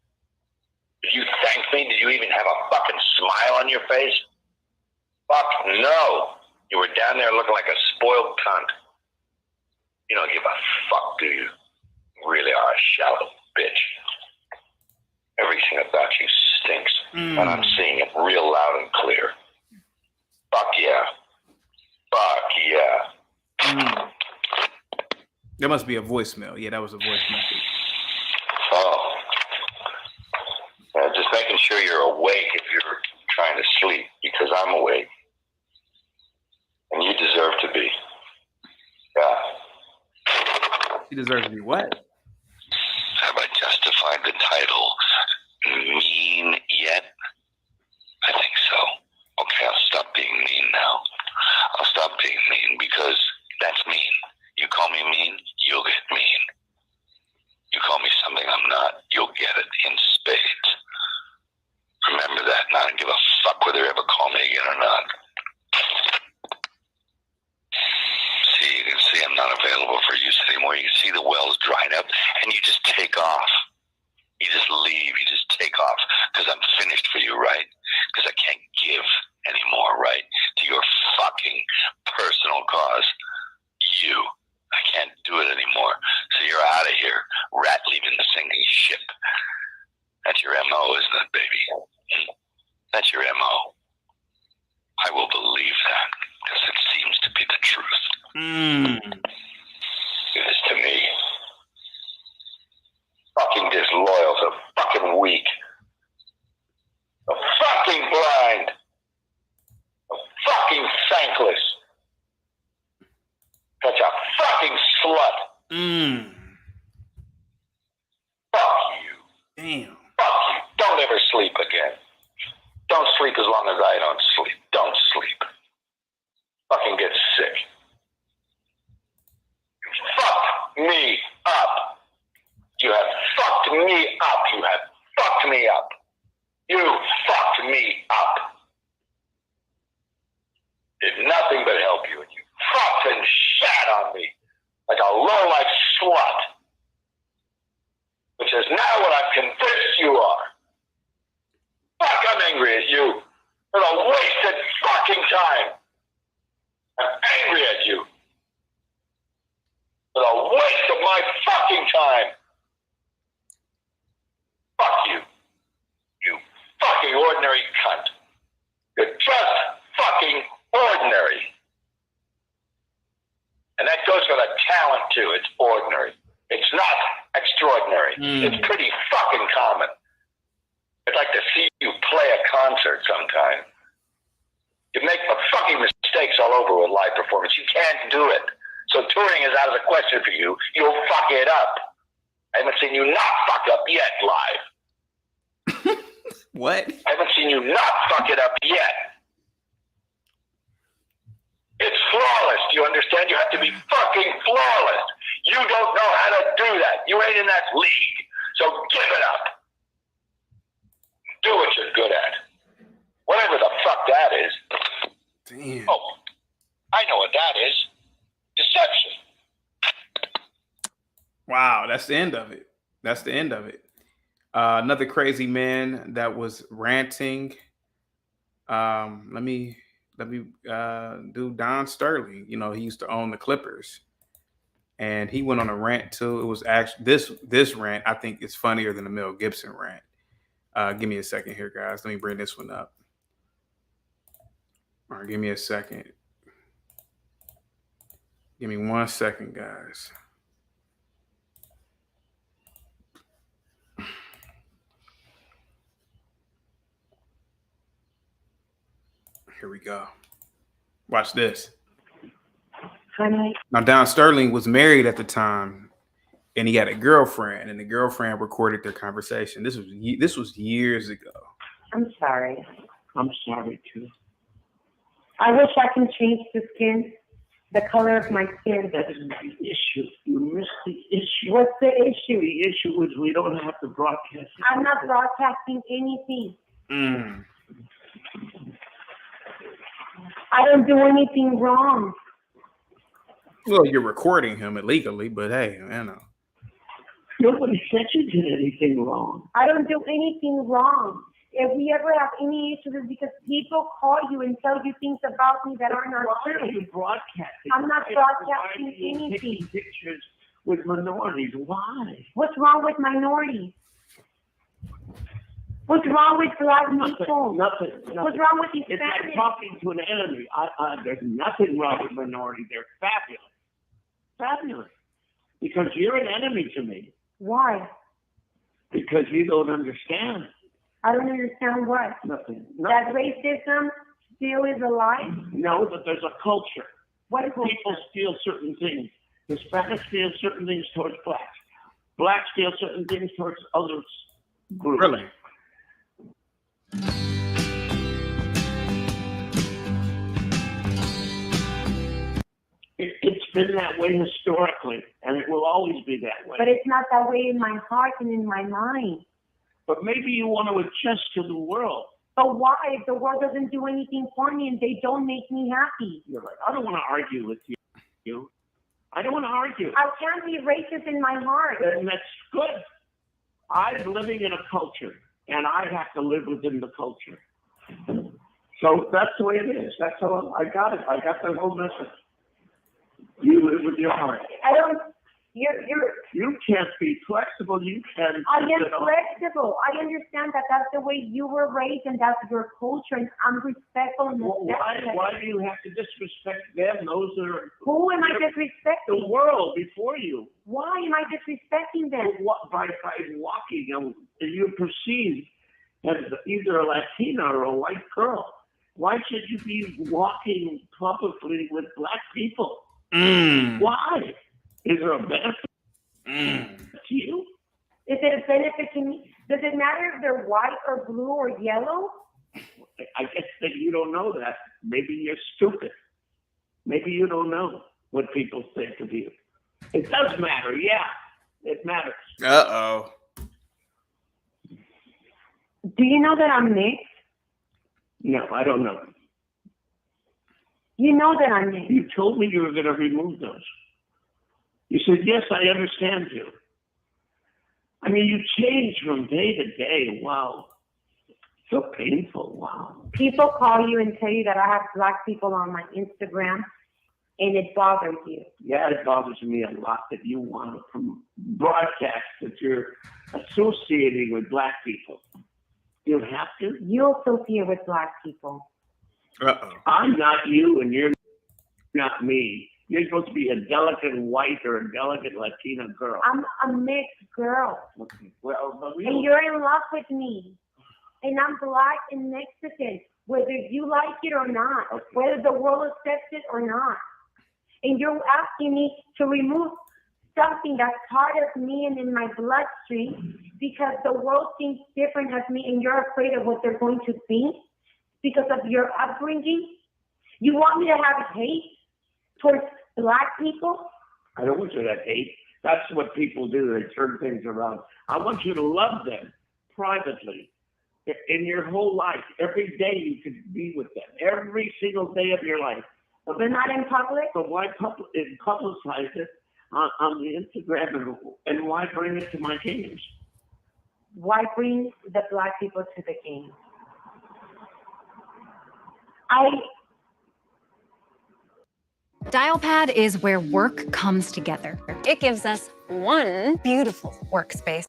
Did you thank me? Did you even have a fucking smile on your face? Fuck no. You were down there looking like a spoiled cunt. You don't give a fuck, do you? You really are a shallow bitch. Everything about you stinks. And I'm seeing it real loud and clear. Fuck yeah. Fuck yeah. There must be a voicemail. Yeah, that was a voice message. Oh. Just making sure you're awake if you're trying to sleep, because I'm awake. And you deserve to be. Yeah. He deserves to be what? Have I justified the title mean yet? I think so. Okay, I'll stop being mean now. I'll stop being mean because that's mean. You call me mean, you'll get mean. You call me something I'm not, you'll get it in spades. Remember that, and I don't give a fuck whether you ever call me again or not. See, you can see I'm not available for use anymore. You can see the well's dried up, and you just take off. You just leave, you just take off, because I'm finished for you, right? Because I can't give anymore, right? To your fucking personal cause. You. I can't do it anymore. So you're out of here. Rat leaving the sinking ship. That's your M.O., isn't it, baby? That's your M.O. I will believe that, because it seems to be the truth. It is to me. Fucking disloyal, so fucking weak. So fucking blind. So fucking thankless. Such a fucking slut. Fuck you. Damn. Fuck you. Don't ever sleep again. Don't sleep as long as I don't sleep. Don't sleep. Fucking get sick. You fucked me up. You have fucked me up. You have fucked me up. You fucked me up. Did nothing but help you, and you fucked and shat on me like a low-life slut. Which is now what I'm convinced you are. Fuck, I'm angry at you for the wasted fucking time. I'm angry at you for the waste of my fucking time. Fuck you. You fucking ordinary cunt. You're just fucking ordinary. And that goes for the talent, too. It's ordinary. It's not extraordinary. It's pretty fucking common. I'd like to see you play a concert sometime. You make fucking mistakes all over with live performance. You can't do it. So touring is out of the question for you. You'll fuck it up. I haven't seen you not fuck up yet live. What? I haven't seen you not fuck it up yet. It's flawless. Do you understand? You have to be fucking flawless. You don't know how to do that. You ain't in that league. So give it up. Do what you're good at. Whatever the fuck that is. Damn. Oh, I know what that is. Deception. Wow, that's the end of it. That's the end of it. Another crazy man that was ranting. Let me do Don Sterling. You know, he used to own the Clippers, and he went on a rant too. It was actually this rant. I think is funnier than the Mel Gibson rant. Give me a second here, guys. Let me bring this one up. All right, give me a second. Give me 1 second, guys. Here we go. Watch this. Honey. Now, Don Sterling was married at the time, and he had a girlfriend, and the girlfriend recorded their conversation. This was years ago. I'm sorry. I'm sorry too. I wish I can change the color of my skin. That isn't the issue. You missed the issue. What's the issue? The issue is we don't have to broadcast it. I'm not broadcasting anything. I don't do anything wrong. Well, you're recording him illegally, but hey, I know. Nobody said you did anything wrong. I don't do anything wrong. If we ever have any issues, it's because people call you and tell you things about me that are not Why are true. you broadcasting? I'm not broadcasting Why are you anything. taking pictures with minorities? Why? What's wrong with minorities? What's wrong with black people? Nothing. What's wrong with these It's like families? talking to an enemy. There's nothing wrong with minorities. They're fabulous. Fabulous. Because you're an enemy to me. Why? Because you don't understand. I don't understand what. Nothing. That racism still is alive? No, but there's a culture. What is People steal certain things. Hispanics steal certain things towards blacks. Blacks steal certain things towards other groups. Really? It's been that way historically, and it will always be that way. But it's not that way in my heart and in my mind. But maybe you want to adjust to the world. But why? If the world doesn't do anything for me and they don't make me happy. You're right. I don't want to argue with you. I don't want to argue. I can't be racist in my heart. And that's good. I'm living in a culture, and I have to live within the culture. So that's the way it is. That's how I got it. I got the whole message. You live with your heart. I don't. You can't be flexible. You can. I am flexible. I understand that that's the way you were raised and that's your culture, and I'm respectful and respectful. Why do you have to disrespect them? Those are. Who am I disrespecting? The world before you. Why am I disrespecting them? By walking, you're perceived as either a Latina or a white girl. Why should you be walking publicly with black people? Why? Is there a benefit to you? Is it a benefit to me? Does it matter if they're white or blue or yellow? I guess that you don't know that. Maybe you're stupid. Maybe you don't know what people think of you. It does matter, yeah. It matters. Uh-oh. Do you know that I'm mixed? No, I don't know. You know that I'm mixed. You told me you were going to remove those. You said, yes, I understand you. I mean, you change from day to day. Wow. So painful. Wow. People call you and tell you that I have black people on my Instagram, and it bothers you. Yeah, it bothers me a lot that you want to broadcast that you're associating with black people. You have to? You associate with black people. Uh-oh. I'm not you, and you're not me. You're supposed to be a delicate white or a delicate Latina girl. I'm a mixed girl. Okay. Well, but And you're in love with me. And I'm black and Mexican, whether you like it or not, whether the world accepts it or not. And you're asking me to remove something that's part of me and in my bloodstream because the world thinks different of me and you're afraid of what they're going to think because of your upbringing. You want me to have hate towards black people? I don't want you to hate. That's what people do. They turn things around. I want you to love them privately. In your whole life, every day you could be with them. Every single day of your life. But not in public? But why publicize it on the Instagram and why bring it to my games? Why bring the black people to the game? Dialpad is where work comes together. It gives us one beautiful workspace.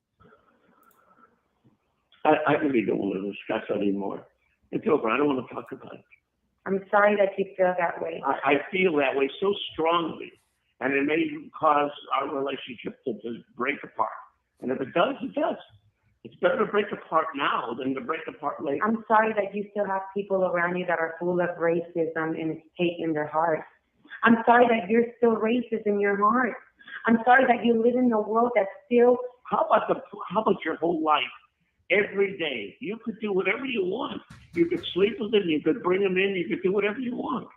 I really don't want to discuss anymore. It's over. I don't want to talk about it. I'm sorry that you feel that way. I feel that way so strongly, and it may cause our relationship to break apart. And if it does, it does. It's better to break apart now than to break apart later. I'm sorry that you still have people around you that are full of racism and it's hate in their heart. I'm sorry that you're still racist in your heart. I'm sorry that you live in a world that's still. How about your whole life? Every day, you could do whatever you want. You could sleep with them, you could bring them in, you could do whatever you want.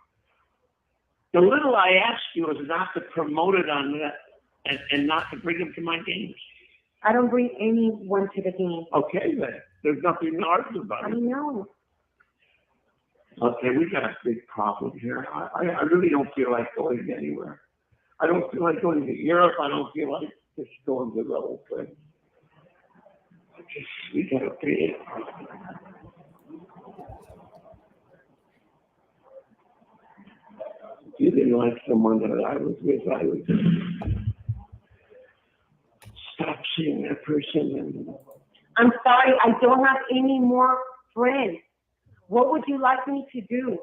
The little I ask you is not to promote it on that and not to bring them to my games. I don't bring anyone to the game. Okay, then. There's nothing to argue about. I know. Okay, we got a big problem here. I really don't feel like going anywhere. I don't feel like going to Europe. I don't feel like just going to the whole thing. We gotta pay it. If you didn't like someone that I was with, I would stop seeing that person. And I'm sorry, I don't have any more friends. What would you like me to do?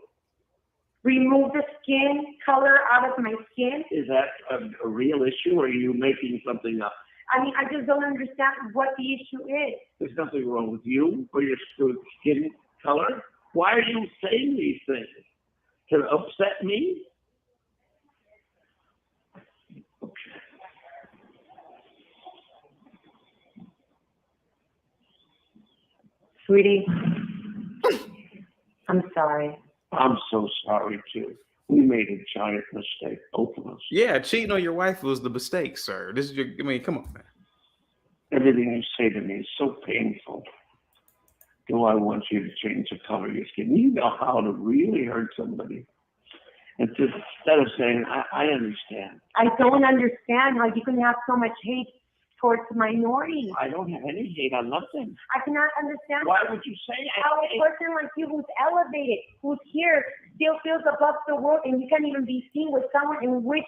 Remove the skin color out of my skin? Is that a real issue, or are you making something up? I mean, I just don't understand what the issue is. There's nothing wrong with you or your skin color. Why are you saying these things? To upset me? Okay. Sweetie, I'm sorry. I'm so sorry, too. We made a giant mistake, both of us. Yeah, cheating on your wife was the mistake, sir. This is your, I mean, come on, man. Everything you say to me is so painful. Do I want you to change the color of your skin? You know how to really hurt somebody. And just instead of saying, I understand. I don't understand how you can have so much hate towards minorities. I don't have any hate on nothing. I cannot understand Why would you say how a person like you who's elevated, who's here, still feels above the world and you can't even be seen with someone in which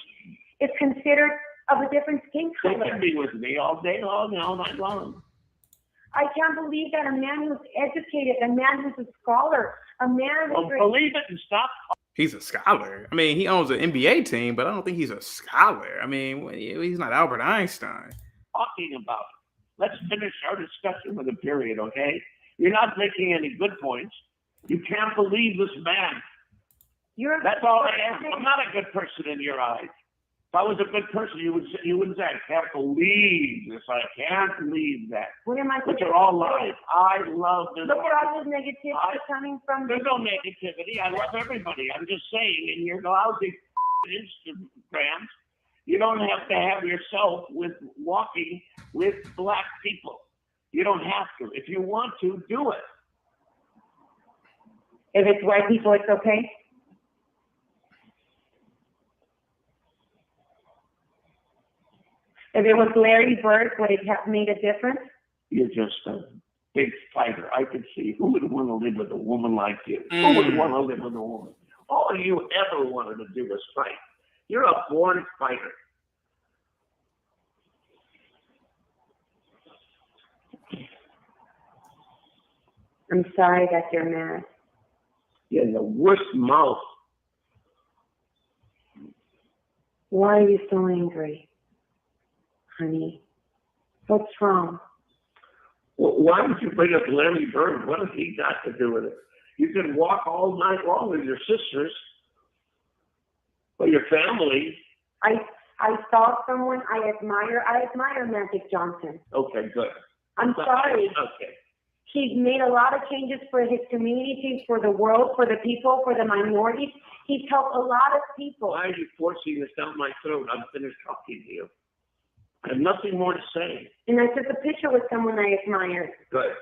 is considered of a different skin They color. can be with me all day long, all night long. I can't believe that a man who's educated, a man who's a scholar, a man Well, who's believe it and stop. He's a scholar. I mean, he owns an NBA team, but I don't think he's a scholar. I mean, he's not Albert Einstein. Talking about it. Let's finish our discussion with a period, okay? You're not making any good points. You can't believe this man. That's all I am. I'm not a good person in your eyes. If I was a good person, you wouldn't say, I can't believe this. I can't believe that. What am I Which are all lies. I love this. Look at all this negativity coming from There's no negativity. I love everybody. I'm just saying, in your lousy Instagrams, you don't have to have yourself with walking with black people. You don't have to. If you want to, do it. If it's white people, it's okay? If it was Larry Bird, would it have made a difference? You're just a big fighter. I could see who would want to live with a woman like you. Who would want to live with a woman? All you ever wanted to do was fight. You're a born fighter. I'm sorry that you're mad. You have the worst mouth. Why are you so angry, honey? What's wrong? Well, why would you bring up Larry Bird? What has he got to do with it? You can walk all night long with your sisters or your family. I saw someone I admire. I admire Magic Johnson. Okay, good. I'm sorry. Okay. He's made a lot of changes for his community, for the world, for the people, for the minorities. He's helped a lot of people. Why are you forcing this down my throat? I'm finished talking to you. I have nothing more to say. And I took a picture with someone I admire. Good.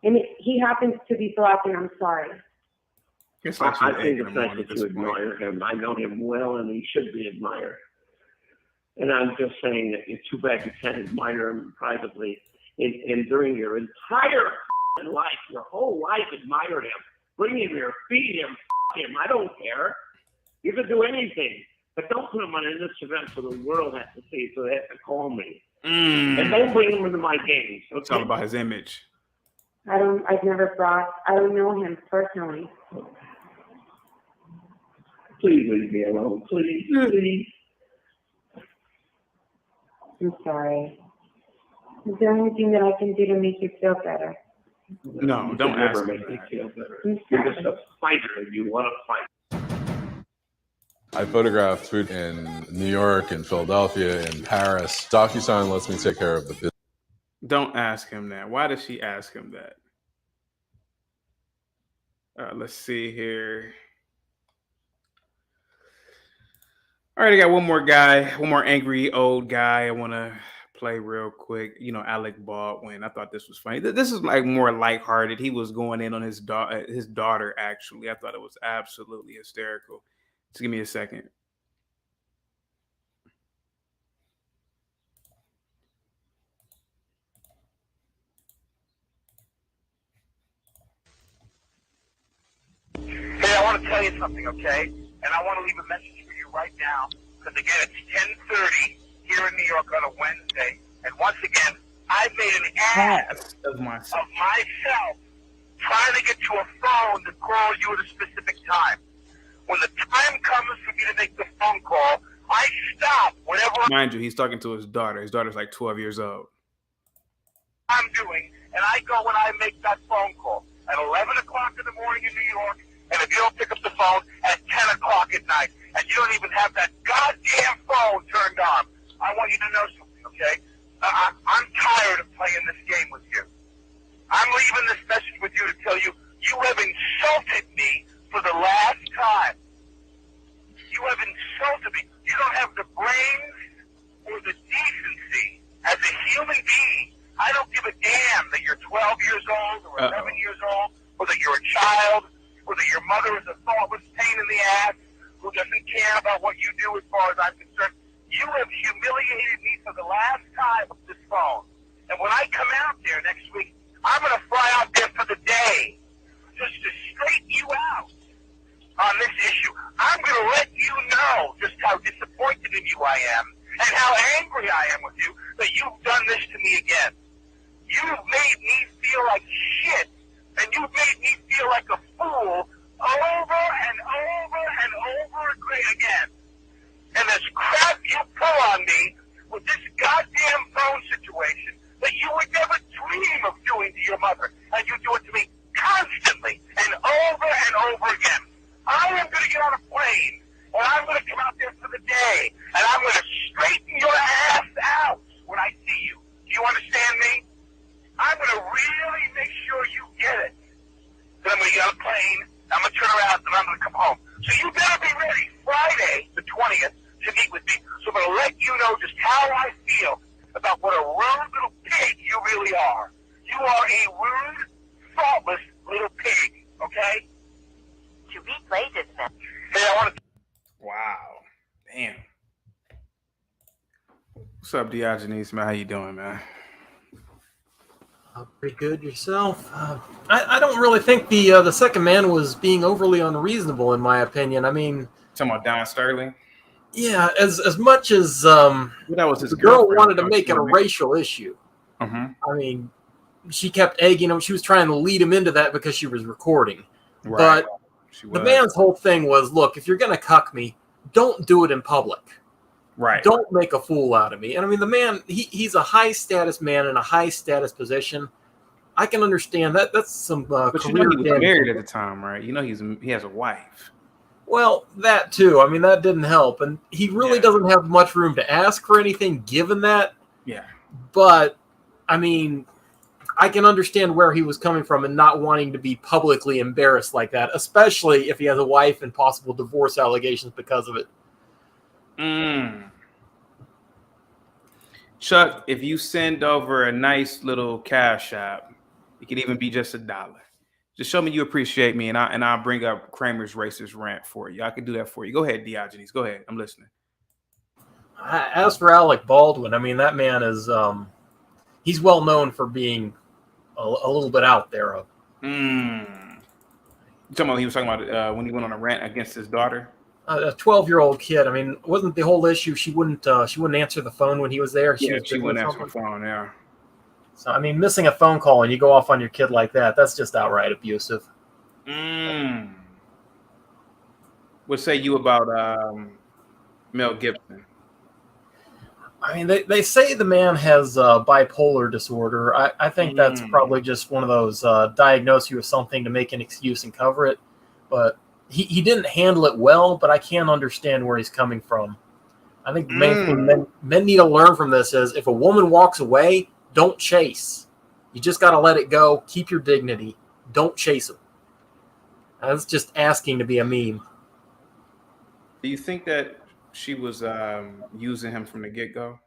And he happens to be black, and I'm sorry. I think it's nice that you admire him. I know him well, and he should be admired. And I'm just saying that it's too bad you can't admire him privately. And during your entire life, your whole life, admired him. Bring him here, feed him, him. I don't care. You can do anything. But don't put him on this event for the world has to see, so they have to call me. And don't bring him into my games. Okay? Talk about his image. I don't know him personally. Please leave me alone, please, please. I'm sorry. Is there anything that I can do to make you feel better? No, don't never ask make me me feel better. I'm You're sorry. just a fighter and you want to fight. I photographed food in New York, in Philadelphia, in Paris. DocuSign lets me take care of the business. Don't ask him that. Why does she ask him that? Let's see here. All right, I got one more angry old guy I want to play real quick. You know, Alec Baldwin. I thought this was funny. This is like more lighthearted. He was going in on his daughter, actually. I thought it was absolutely hysterical. Just give me a second. Hey, I want to tell you something, okay? And I want to leave a message for you right now. Because again, it's 10:30 here in New York on a Wednesday. And once again, I made an ass of myself trying to get you a phone to call you at a specific time. When the time comes for me to make the phone call, I stop whatever Mind you, he's talking to his daughter. His daughter's like 12 years old. I'm doing, and I go when I make that phone call at 11 o'clock in the morning in New York, and if you don't pick up the phone at 10 o'clock at night, and you don't even have that goddamn phone turned on, I want you to know something, okay? I'm tired of playing this game with you. I'm leaving this message with you to tell you, you have insulted me for the last time. You have insulted me. You don't have the brains or the decency as a human being. I don't give a damn that you're 12 years old or 11 years old, or that you're a child, or that your mother is a thoughtless pain in the ass who doesn't care about what you do as far as I'm concerned. You have humiliated me for the last time with this phone. And when I come out there next week, I'm going to fly out there for the day just to straighten you out on this issue. I'm going to let you know just how disappointed in you I am and how angry I am with you that you've done this to me again. You've made me feel like shit, and you've made me feel like a fool over and over and over again. And this crap you pull on me with this goddamn phone situation that you would never dream of doing to your mother, and you do it to me constantly and over again. I am going to get on a plane, and I'm going to come out there for the day, and I'm going to straighten your ass out when I see you. Do you understand me? I'm going to really make sure you get it. Then I'm going to get on a plane, I'm going to turn around, and I'm going to come home. So you better be ready Friday, the 20th, to meet with me. So I'm going to let you know just how I feel about what a rude little pig you really are. You are a rude, thoughtless little pig, okay? To replay this message. Hey, I want to... Wow. Damn. What's up, Diogenes, man? How you doing, man? Pretty good yourself. I don't really think the second man was being overly unreasonable, in my opinion. I mean, talking about Don Sterling. Yeah, as much as that was his the girl wanted to make it a racial issue. I mean, she kept egging him. She was trying to lead him into that because she was recording. Right. But the man's whole thing was, look, if you're going to cuck me, don't do it in public. Right. Don't make a fool out of me. And I mean, the man, he's a high status man in a high status position. I can understand that. That's some But career you know he was damage. married at the time, right? You know he has a wife. Well, that too. I mean, that didn't help. And he really doesn't have much room to ask for anything given that. Yeah. But, I mean, I can understand where he was coming from and not wanting to be publicly embarrassed like that, especially if he has a wife and possible divorce allegations because of it. Chuck, if you send over a nice little cash app, it could even be just $1. Just show me you appreciate me, and I'll bring up Kramer's racist rant for you. I can do that for you. Go ahead, Diogenes. Go ahead. I'm listening. As for Alec Baldwin, I mean, that man is he's well known for being a little bit out there. You talking about he was talking about when he went on a rant against his daughter? A 12-year-old kid. I mean, wasn't the whole issue she wouldn't answer the phone when he was there? She wouldn't answer the phone. Yeah. So I mean, missing a phone call and you go off on your kid like that's just outright abusive. What say you about Mel Gibson? I mean, they say the man has bipolar disorder. I think that's probably just one of those diagnose you with something to make an excuse and cover it. But he didn't handle it well, but I can understand where he's coming from. I think the main thing men need to learn from this is if a woman walks away, don't chase. You just got to let it go. Keep your dignity. Don't chase them. That's just asking to be a meme. Do you think that she was using him from the get-go?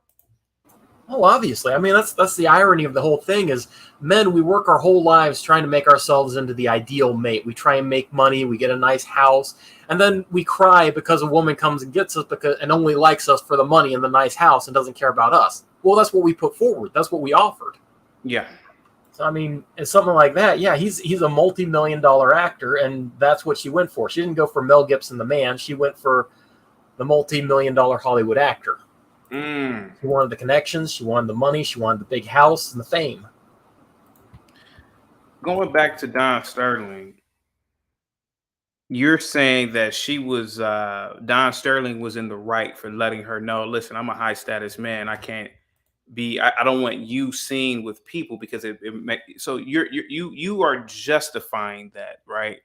Oh, obviously. I mean, that's the irony of the whole thing is men, we work our whole lives trying to make ourselves into the ideal mate. We try and make money. We get a nice house. And then we cry because a woman comes and gets us and only likes us for the money and the nice house and doesn't care about us. Well, that's what we put forward. That's what we offered. Yeah. So, I mean, it's something like that. Yeah, he's a multi-million-dollar actor, and that's what she went for. She didn't go for Mel Gibson, the man. She went for the multi-million-dollar Hollywood actor. She wanted the connections. She wanted the money. She wanted the big house and the fame. Going back to Don Sterling, you're saying that she was Don Sterling was in the right for letting her know, listen, I'm a high status man. I can't be. I don't want you seen with people because so you are justifying that, right?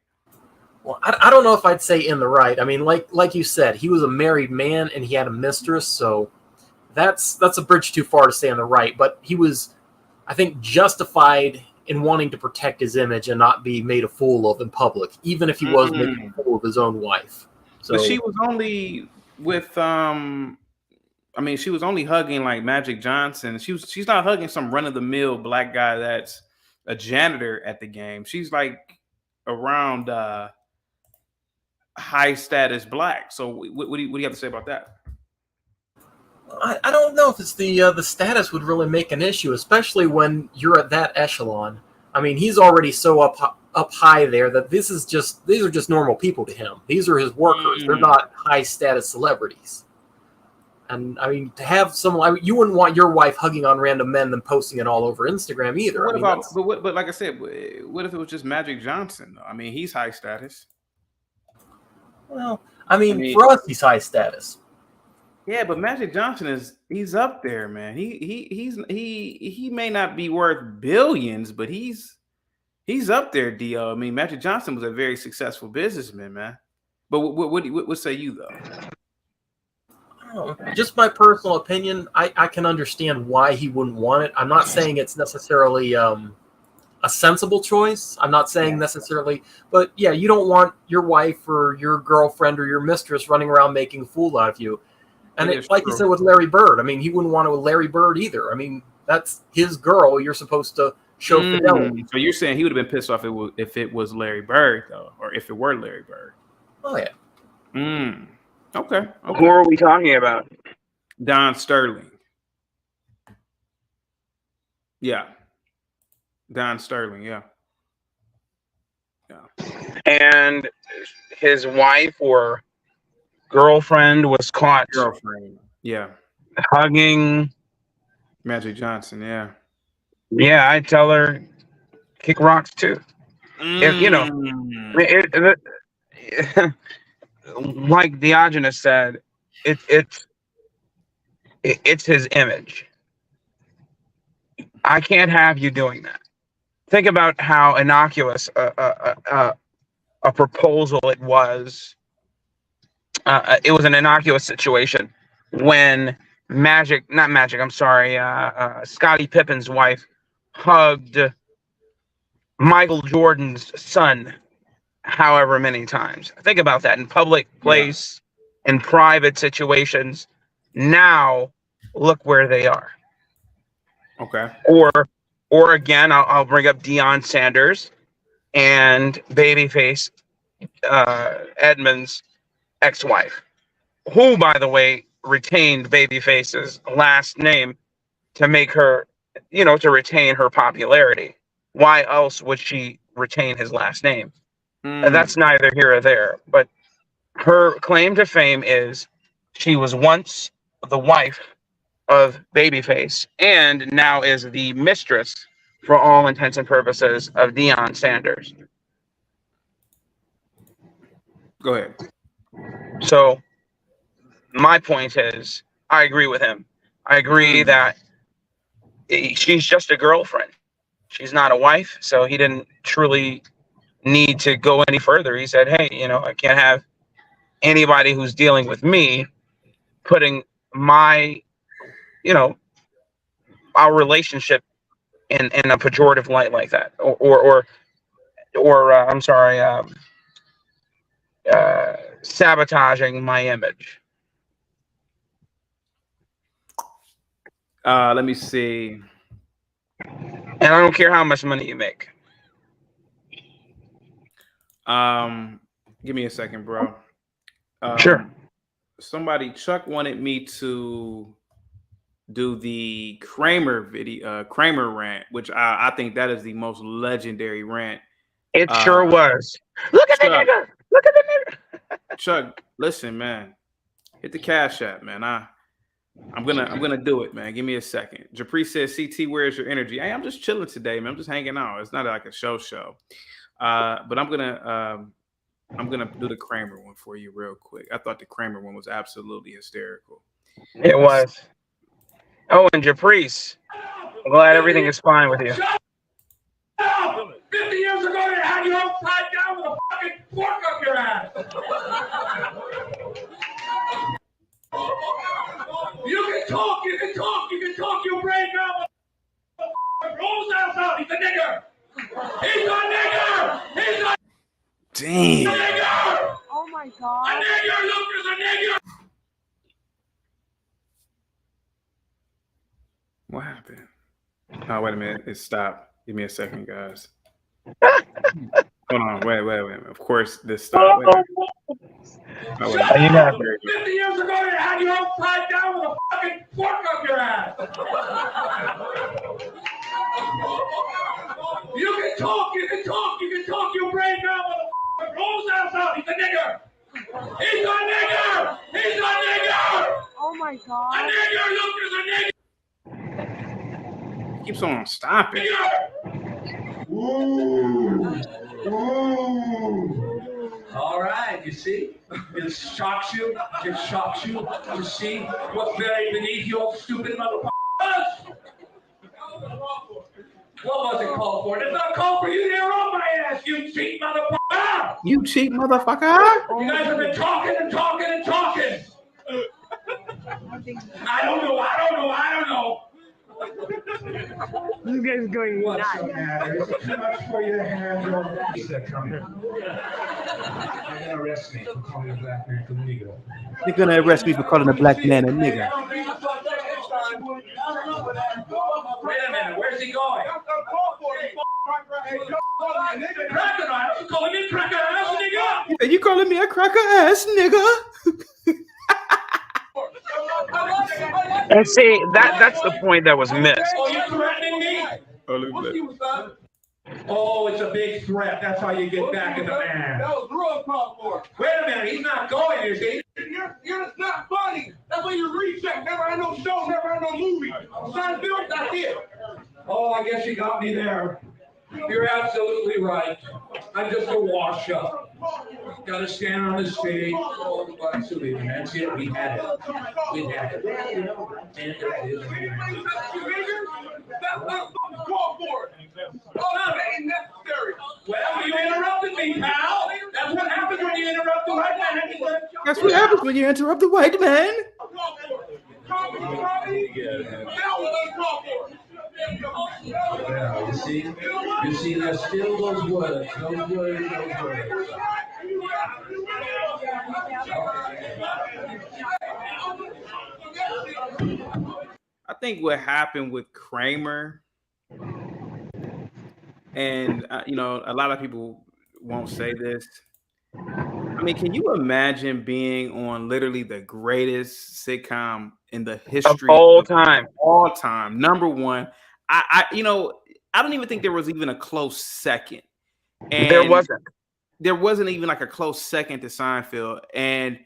Well, I don't know if I'd say in the right. I mean, like you said, he was a married man and he had a mistress, so that's a bridge too far to say on the right. But he was, I think, justified in wanting to protect his image and not be made a fool of in public, even if he was making a fool of his own wife. So but she was only with I mean, she was only hugging like Magic Johnson. She's not hugging some run-of-the-mill black guy that's a janitor at the game. She's like around high status black. So what do you have to say about that? I don't know if it's the status would really make an issue, especially when you're at that echelon. I mean, he's already so up high there that these are just normal people to him. These are his workers. They're not high status celebrities. And I mean, to have someone, you wouldn't want your wife hugging on random men and posting it all over Instagram either. But like I said, what if it was just Magic Johnson? Though? I mean, he's high status. Well, I mean, for us, he's high status. Yeah, but Magic Johnson he's up there, man. He may not be worth billions, but he's up there, Dio. I mean, Magic Johnson was a very successful businessman, man. But what say you though? Just my personal opinion, I can understand why he wouldn't want it. I'm not saying it's necessarily a sensible choice. I'm not saying necessarily, but yeah, you don't want your wife or your girlfriend or your mistress running around making a fool out of you. And it's like you said with Larry Bird. I mean, he wouldn't want it with Larry Bird either. I mean, that's his girl. You're supposed to show fidelity. So you're saying he would have been pissed off if it was Larry Bird, though, or if it were Larry Bird. Oh, yeah. Okay. Who are we talking about? Don Sterling. Yeah. Don Sterling, yeah. And his wife or girlfriend was caught hugging Magic Johnson. Yeah, I tell her kick rocks too. If, like Diogenes said, it's his image. I can't have you doing that. Think about how innocuous a proposal it was. It was an innocuous situation when Scottie Pippen's wife hugged Michael Jordan's son however many times. Think about that in public place, in private situations. Now, look where they are. Okay. Or again, I'll bring up Deion Sanders and babyface Edmund's ex-wife, who, by the way, retained babyface's last name to make her, to retain her popularity. Why else would she retain his last name? And that's neither here or there. But her claim to fame is she was once the wife of Babyface and now is the mistress, for all intents and purposes, of Deion Sanders. Go ahead. So my point is, I agree with him. I agree that she's just a girlfriend. She's not a wife, so he didn't truly need to go any further. He said, hey, I can't have anybody who's dealing with me putting my, our relationship in a pejorative light like that, or I'm sorry, sabotaging my image. Let me see. And I don't care how much money you make. Give me a second, bro. Sure. Chuck wanted me to do the Kramer video, Kramer rant, which I think that is the most legendary rant. It sure was. Look at the nigga. Look at the nigga. Chuck, listen, man. Hit the Cash App, man. I'm gonna do it, man. Give me a second. Japri says, CT, where's your energy? Hey, I'm just chilling today, man. I'm just hanging out. It's not like a show. But I'm gonna do the Kramer one for you real quick. I thought the Kramer one was absolutely hysterical. It was. Oh, and Japrice, I'm glad everything is fine with you. 50 years ago, you had you upside down with a fucking fork up your ass. You can talk, you brain down. Rolls ass out, he's a nigger. He's a nigger. Damn. A nigger. Oh my God. A nigger, Lucas, a nigger. What happened? Oh, wait a minute. It stopped. Give me a second, guys. Hold on. Wait. Of course, this stopped. Wait. Oh, wait. 50 years ago, you had you upside down with a fucking fork up your ass. You can talk, you brain down with a rolls ass out. He's a nigger. He's a nigger. Oh my God. A nigger, Lucas, a nigger. Keeps on stopping. Ooh. All right, you see? It shocks you to see what's buried beneath your stupid motherfuckers. What was it called for? It's not called for you to hear on my ass, you cheap motherfucker! You cheap motherfucker! You guys have been talking. I don't know. This guy's going What's nuts. the matter? Is it too much for you to handle? Come here. You're gonna arrest me for calling a black man a nigger. You're gonna arrest me for calling a black man a nigger. Wait a minute, where's he going? Cracker ass? You calling me cracker ass nigga? And you calling me a cracker ass nigga? And see, that's the point that was missed. Oh, you threatening me? Oh, it's a big threat. That's how you get back at the man. That was real called for. Wait a minute, he's not going, is he? You're not funny. That's why you recheck. Never had no show, never had no movie. Seinfeld, that's it. Oh, I guess you got me there. You're absolutely right. I'm just a wash-up. Got to stand on the stage. All the bodies are leaving. That's it. We had it. We had it. And it is. That's what I'm called for. Oh, no, that ain't necessary. Well, you interrupted me, pal. That's what happens when you interrupt the white man. That's what happens when you interrupt the white man. Yeah, you see, there's still those words. Those words. I think what happened with Kramer, and you know, a lot of people won't say this. I mean, can you imagine being on literally the greatest sitcom in the history all time? All time, number one. You know, I don't even think there was even a close second. And there wasn't even like a close second to Seinfeld. And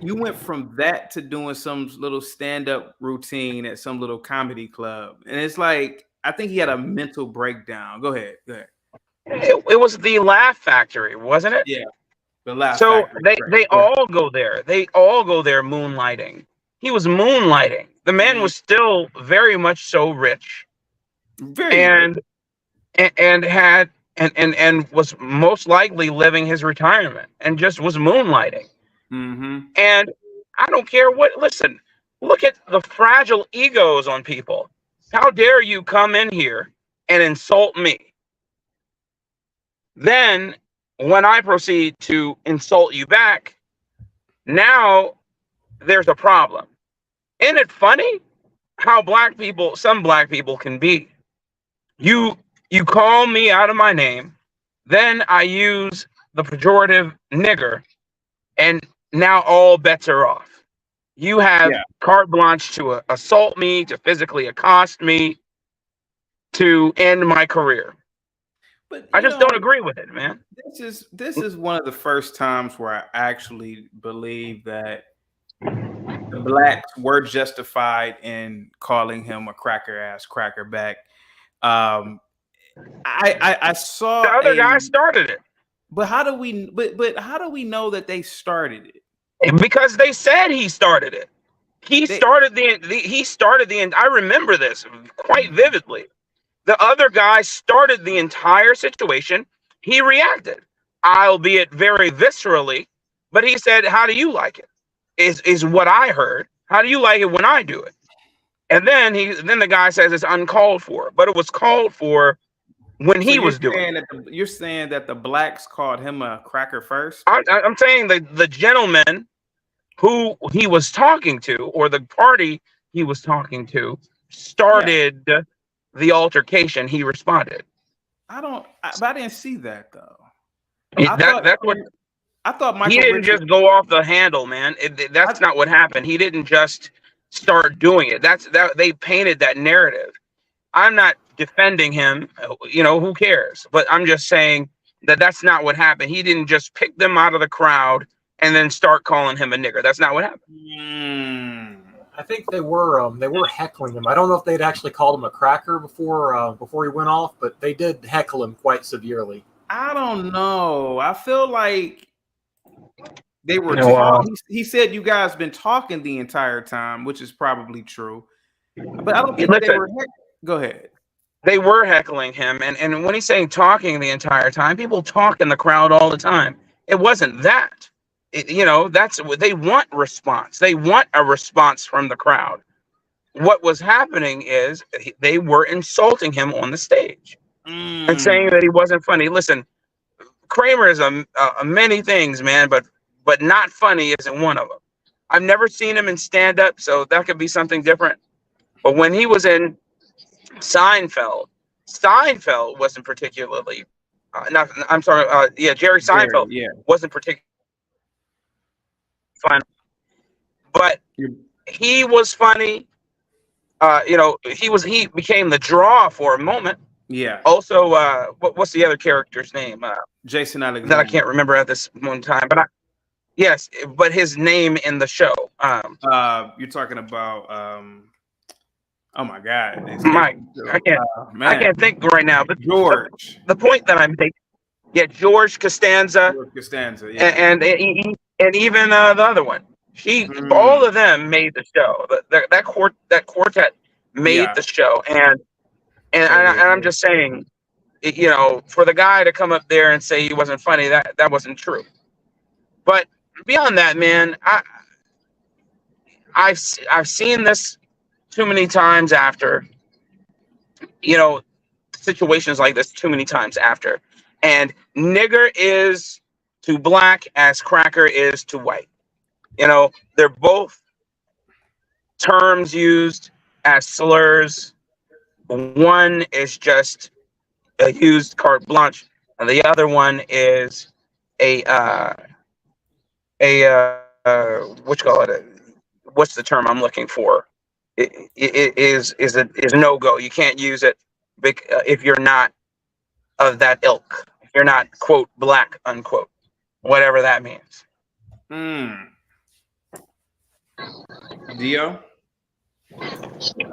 you went from that to doing some little stand-up routine at some little comedy club. And it's like, I think he had a mental breakdown. Go ahead. It was the Laugh Factory, wasn't it? Yeah. The Laugh so Factory. they all go there. They all go there moonlighting. He was moonlighting. The man was still very much so rich. And was most likely living his retirement and just was moonlighting. And I don't care what. Listen, look at the fragile egos on people. How dare you come in here and insult me? Then, when I proceed to insult you back, now there's a problem. Isn't it funny how some black people can be? You call me out of my name, then I use the pejorative nigger, and now all bets are off. You have carte blanche to assault me, to physically accost me, to end my career. But I just don't agree with it, man. This is one of the first times where I actually believe that the blacks were justified in calling him a cracker-ass crackerback. I saw the other guy started it. But how do we? But how do we know that they started it? Because they said he started it. He started the. I remember this quite vividly. The other guy started the entire situation. He reacted, albeit very viscerally, but he said, "How do you like it?" Is what I heard. How do you like it when I do it? And then the guy says it's uncalled for, but it was called for when he was doing it. You're saying that the blacks called him a cracker first? I'm saying the gentleman who he was talking to, or the party he was talking to, started the altercation. He responded. But I didn't see that though. I thought Michael didn't just go off the handle, man. That's not what happened. He didn't just start doing it. They painted that narrative. I'm not defending him. You know, who cares? But I'm just saying that's not what happened. He didn't just pick them out of the crowd and then start calling him a nigger. That's not what happened. I think they were heckling him. I don't know if they'd actually called him a cracker before he went off, but they did heckle him quite severely. I don't know. I feel like they were talking. He said you guys been talking the entire time, which is probably true. But I don't think they were. Go ahead. They were heckling him, and when he's saying talking the entire time, people talk in the crowd all the time. It wasn't that. That's what they want. Response. They want a response from the crowd. What was happening is they were insulting him on the stage and saying that he wasn't funny. Listen, Kramer is a many things, man, but not funny isn't one of them. I've never seen him in stand-up, so that could be something different. But when he was in Seinfeld wasn't particularly. Jerry Seinfeld wasn't particularly fun, but he was funny. He became the draw for a moment. Yeah. Also, what's the other character's name? Jason Alexander. That I can't remember at this one time, but but his name in the show. You're talking about. Oh my God, Mike! I can't think right now. But George. The point that I'm making. Yeah, George Costanza, George Costanza, yeah. and even the other one. All of them made the show. That quartet made the show, and I'm just saying, you know, for the guy to come up there and say he wasn't funny, that wasn't true. But beyond that, man, I've seen this too many times after, you know, situations like this too many times after, and nigger is to black as cracker is to white. You know, they're both terms used as slurs. One is just used carte blanche, and the other one is a what you call it? What's the term I'm looking for? It is a no go. You can't use it if you're not of that ilk. If you're not quote black unquote, whatever that means. Dio?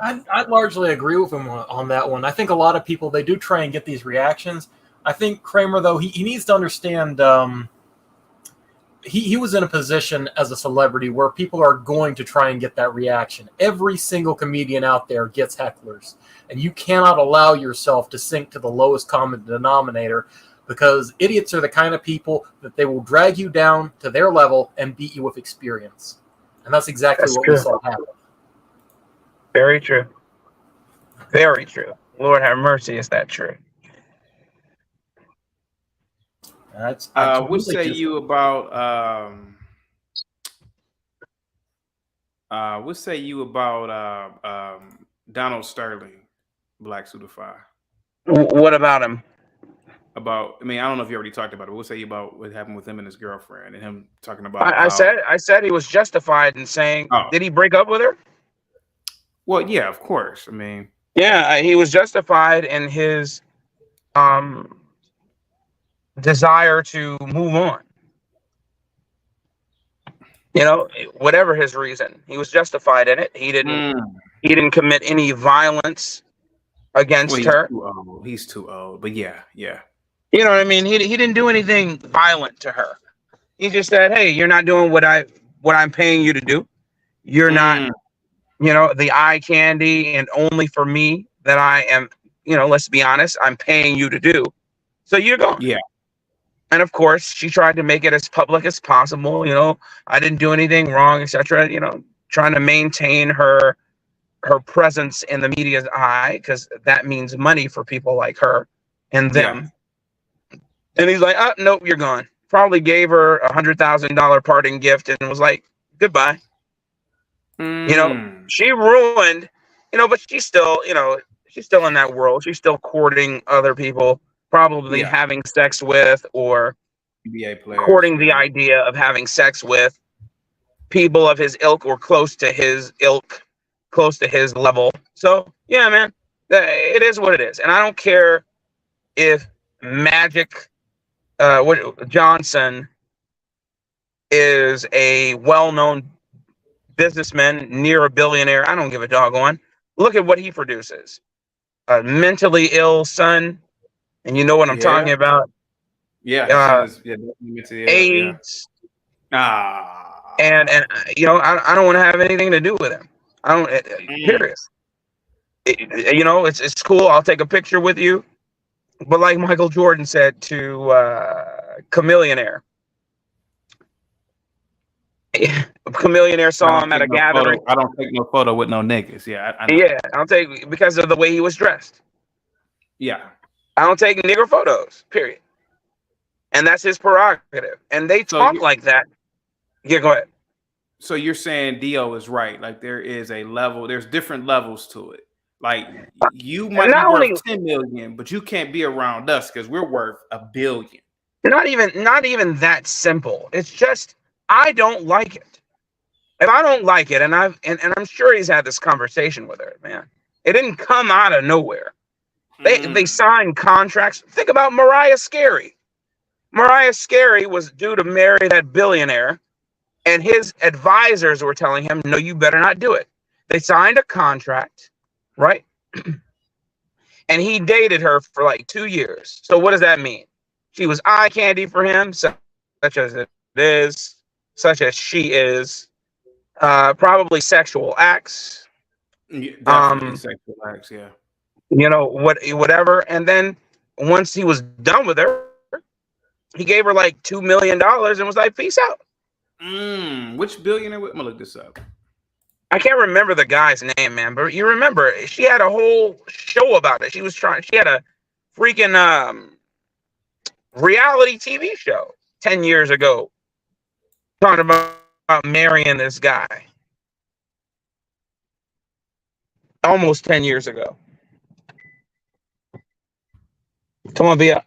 I'd largely agree with him on that one. I think a lot of people, they do try and get these reactions. I think Kramer, though, he needs to understand he was in a position as a celebrity where people are going to try and get that reaction. Every single comedian out there gets hecklers, and you cannot allow yourself to sink to the lowest common denominator, because idiots are the kind of people that they will drag you down to their level and beat you with experience. And that's exactly what we saw happen. Very true. Very true. Lord have mercy, is that true? What say you about Donald Sterling, Black Certified? What about him? I mean, I don't know if you already talked about it, but what say you about what happened with him and his girlfriend, and him talking about I said he was justified in saying, did he break up with her? Well, yeah, of course. I mean, yeah, he was justified in his desire to move on. You know, whatever his reason, he was justified in it. He didn't commit any violence against her. He's too old, but yeah. You know what I mean? He didn't do anything violent to her. He just said, "Hey, you're not doing what I'm paying you to do. You're not, you know, the eye candy and only for me that I am, you know, let's be honest, I'm paying you to do. So you're gone." Yeah. And of course, she tried to make it as public as possible. You know, I didn't do anything wrong, etc. You know, trying to maintain her presence in the media's eye, because that means money for people like her and them. Yeah. And he's like, "Oh, nope, you're gone." Probably gave her $100,000 parting gift and was like, "Goodbye." You know, she ruined, you know, but she's still, you know, she's still in that world. She's still courting other people, probably having sex with, or NBA players, courting the idea of having sex with people of his ilk or close to his ilk, close to his level. So yeah, man, it is what it is. And I don't care if Magic Johnson is a well-known businessman, near a billionaire. I don't give a doggone. Look at what he produces. A mentally ill son, and you know what I'm talking about. Yeah. AIDS. And you know, I don't want to have anything to do with him. I don't. Period. You know, it's cool. I'll take a picture with you. But like Michael Jordan said to Chameleonaire, Chameleonaire saw him at a gathering. I don't take no photo with no niggas. Yeah, yeah, I'll take, because of the way he was dressed. Yeah, I don't take nigger photos. Period. And that's his prerogative. And they talk like that. Yeah, go ahead. So you're saying Dio is right? Like there is a level. There's different levels to it. Like you might be worth 10 million, but you can't be around us because we're worth $1 billion. Not even that simple. It's just I don't like it. If I don't like it, and I'm sure he's had this conversation with her, man. It didn't come out of nowhere. They signed contracts. Think about Mariah Carey. Mariah Carey was due to marry that billionaire, and his advisors were telling him, "No, you better not do it." They signed a contract, right? And he dated her for like 2 years. So what does that mean? She was eye candy for him, such as it is, such as she is. Probably sexual acts. Yeah, definitely sexual acts. Yeah. You know, whatever. And then once he was done with her, he gave her like $2 million and was like, "Peace out." Which billionaire? I'm gonna look this up. I can't remember the guy's name, man, but you remember she had a whole show about it. She had a freaking reality TV show 10 years ago talking about marrying this guy. Almost 10 years ago. Come on, Via.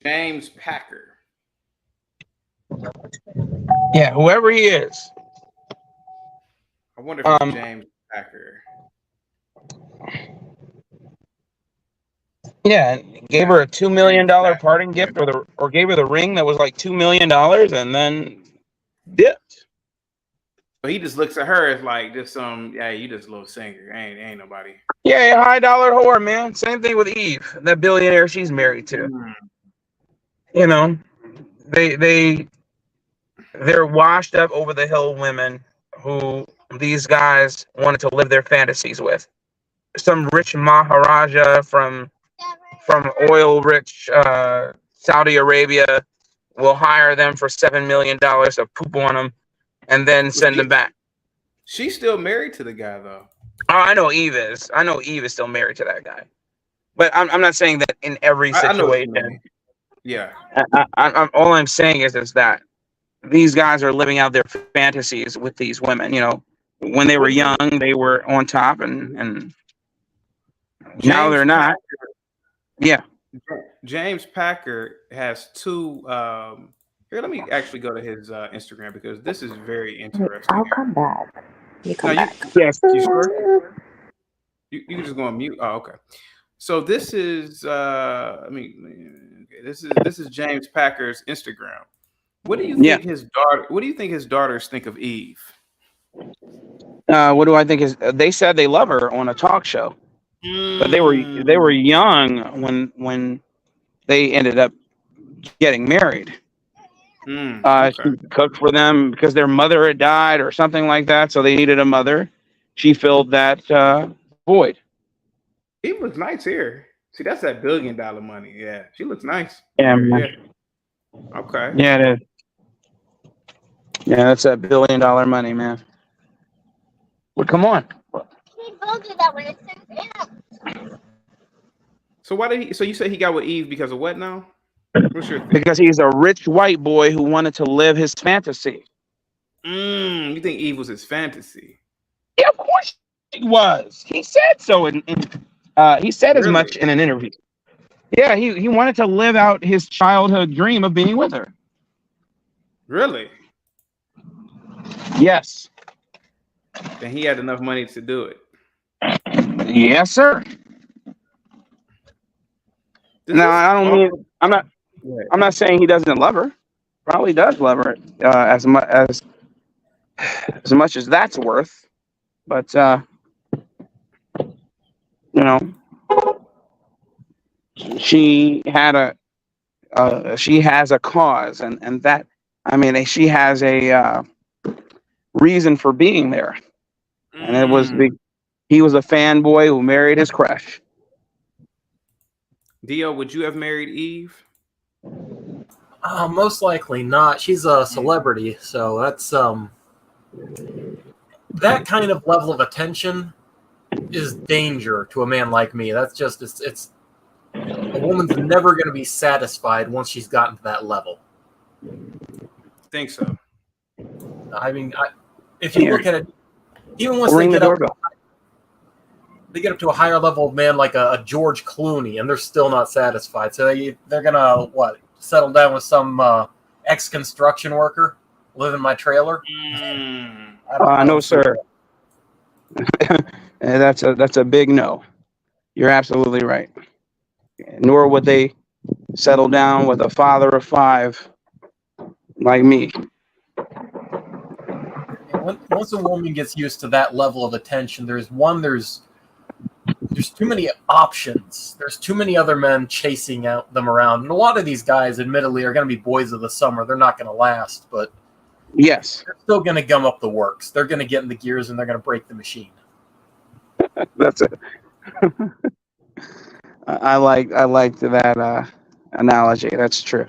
James Packer. Yeah, whoever he is. I wonder if it's James Packer. Yeah, gave her a $2 million parting gift, or gave her the ring that was like $2 million, and then dipped. But he just looks at her as like just you just a little singer. Ain't nobody. Yeah, high dollar whore, man. Same thing with Eve, that billionaire she's married to. You know, they're washed up over the hill women who these guys wanted to live their fantasies with. Some rich Maharaja from oil rich Saudi Arabia will hire them for $7 million to poop on them and then send them back. She's still married to the guy though. Oh, I know Eve is. I know Eve is still married to that guy. But I'm not saying that in every situation. Yeah. All I'm saying is that these guys are living out their fantasies with these women. You know, when they were young, they were on top, and now they're not. Yeah. James Packer has two. Here, let me actually go to his Instagram because this is very interesting. I'll come back. You come back. Yes. You sure? You can just go on mute. Oh, okay. So this is this is James Packer's Instagram. What do you think his daughter? What do you think his daughters think of Eve? What do I think is? They said they love her on a talk show, but they were young when they ended up getting married. She cooked for them because their mother had died or something like that, so they needed a mother. She filled that void. Eve looks nice here. See, that's that $1 billion money. Yeah, she looks nice. Yeah. Okay. Yeah, it is. Yeah, that's that $1 billion money, man. Well, come on. So why did he? So you say he got with Eve because of what now? What's your thing? Because he's a rich white boy who wanted to live his fantasy. You think Eve was his fantasy? Yeah, of course he was. He said so. He said as much in an interview. Yeah, he wanted to live out his childhood dream of being with her. Really? Yes. And he had enough money to do it. Yes, sir. I'm not saying he doesn't love her. Probably does love her as much as that's worth. But you know, she has a cause, and that, I mean, she has a reason for being there, and it was he was a fanboy who married his crush. Dio, would you have married Eve? Most likely not. She's a celebrity, so that's that kind of level of attention is danger to a man like me. That's just it's a woman's never going to be satisfied once she's gotten to that level. Think so? I mean, if you look at it, even once they get up to a higher level of man like a George Clooney, and they're still not satisfied. So they're gonna settle down with some ex-construction worker, live in my trailer? No, sir. That's a big no. You're absolutely right. Nor would they settle down with a father of 5 like me. Once a woman gets used to that level of attention, there's there's too many options. There's too many other men chasing out them around. And a lot of these guys, admittedly, are going to be boys of the summer. They're not going to last, but yes, they're still going to gum up the works. They're going to get in the gears and they're going to break the machine. That's it. I liked that analogy. That's true.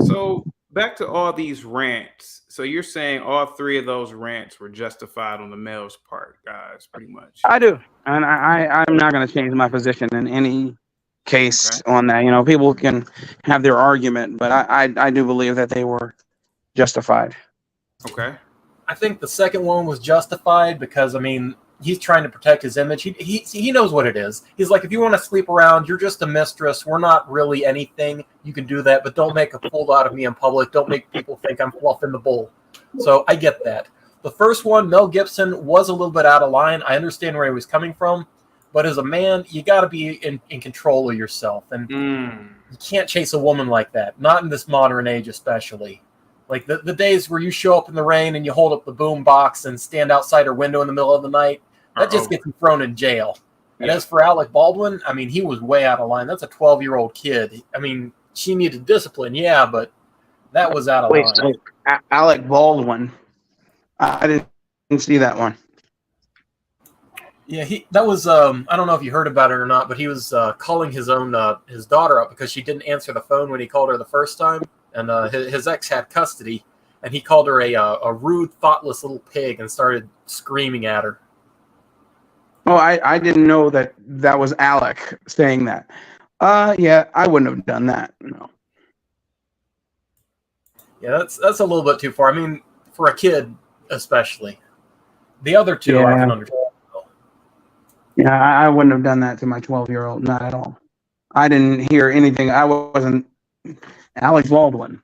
So back to all these rants. So you're saying all three of those rants were justified on the male's part, guys, pretty much. I do, and I'm not going to change my position in any case on that. You know, people can have their argument, but I do believe that they were justified. Okay. I think the second one was justified because, I mean, he's trying to protect his image. He knows what it is. He's like, if you want to sleep around, you're just a mistress. We're not really anything. You can do that, but don't make a fool out of me in public. Don't make people think I'm fluffing the bull. So I get that. The first one, Mel Gibson, was a little bit out of line. I understand where he was coming from, but as a man, you got to be in control of yourself. And you can't chase a woman like that, not in this modern age especially. Like the days where you show up in the rain and you hold up the boom box and stand outside her window in the middle of the night, that just gets you thrown in jail. And as for Alec Baldwin, I mean, he was way out of line. That's a 12-year-old kid. I mean, she needed discipline, yeah, but that was out of line. So Alec Baldwin, I didn't see that one. Yeah, that was I don't know if you heard about it or not, but he was calling his daughter up because she didn't answer the phone when he called her the first time. And his ex had custody, and he called her a rude, thoughtless little pig and started screaming at her. Oh, I didn't know that was Alec saying that. Yeah, I wouldn't have done that. No. Yeah, that's a little bit too far. I mean, for a kid, especially. The other two, I can understand. Yeah, I wouldn't have done that to my 12-year-old. Not at all. I didn't hear anything. I wasn't Alec Baldwin.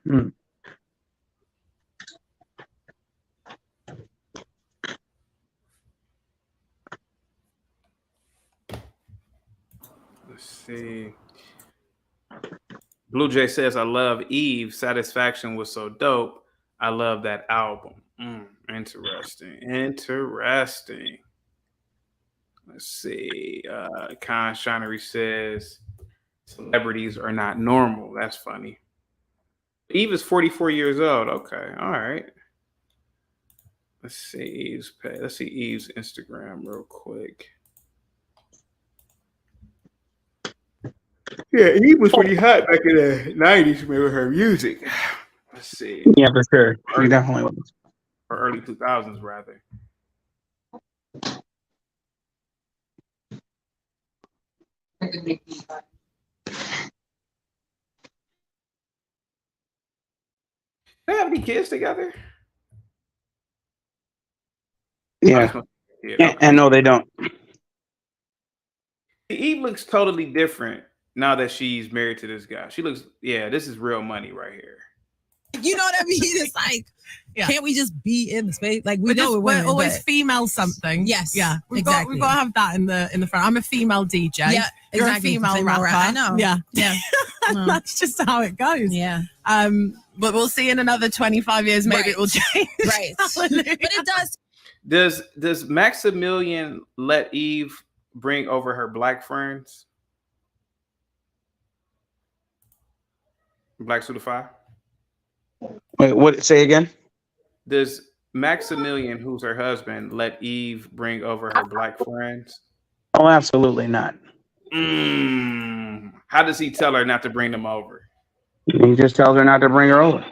Let's see. Blue Jay says, I love Eve. Satisfaction was so dope. I love that album. Interesting. Let's see. Con Shinery says, celebrities are not normal. That's funny. Eve is 44 years old. Okay. All right. Let's see Eve's Instagram real quick. Yeah, Eve was pretty hot back in the 90s with her music. Let's see. Yeah, for sure. She definitely was. Or early 2000s, rather. They have any kids together? Yeah. And no, they don't. Eve looks totally different now that she's married to this guy. She looks, this is real money right here. You know what I mean? It's like, can't we just be in the space? Like we know we're always female something. Yes, yeah. We've got to have that in the front. I'm a female DJ. Yeah, you're exactly. a female rapper. I know. Yeah, yeah. That's just how it goes. Yeah. But we'll see in another 25 years. Maybe it will change. Right. But it does. Does Maximilian let Eve bring over her black friends? Black Certified? Wait, what? Say again? Does Maximilian, who's her husband, let Eve bring over her black friends? Oh, absolutely not. How does he tell her not to bring them over? He just tells her not to bring her over.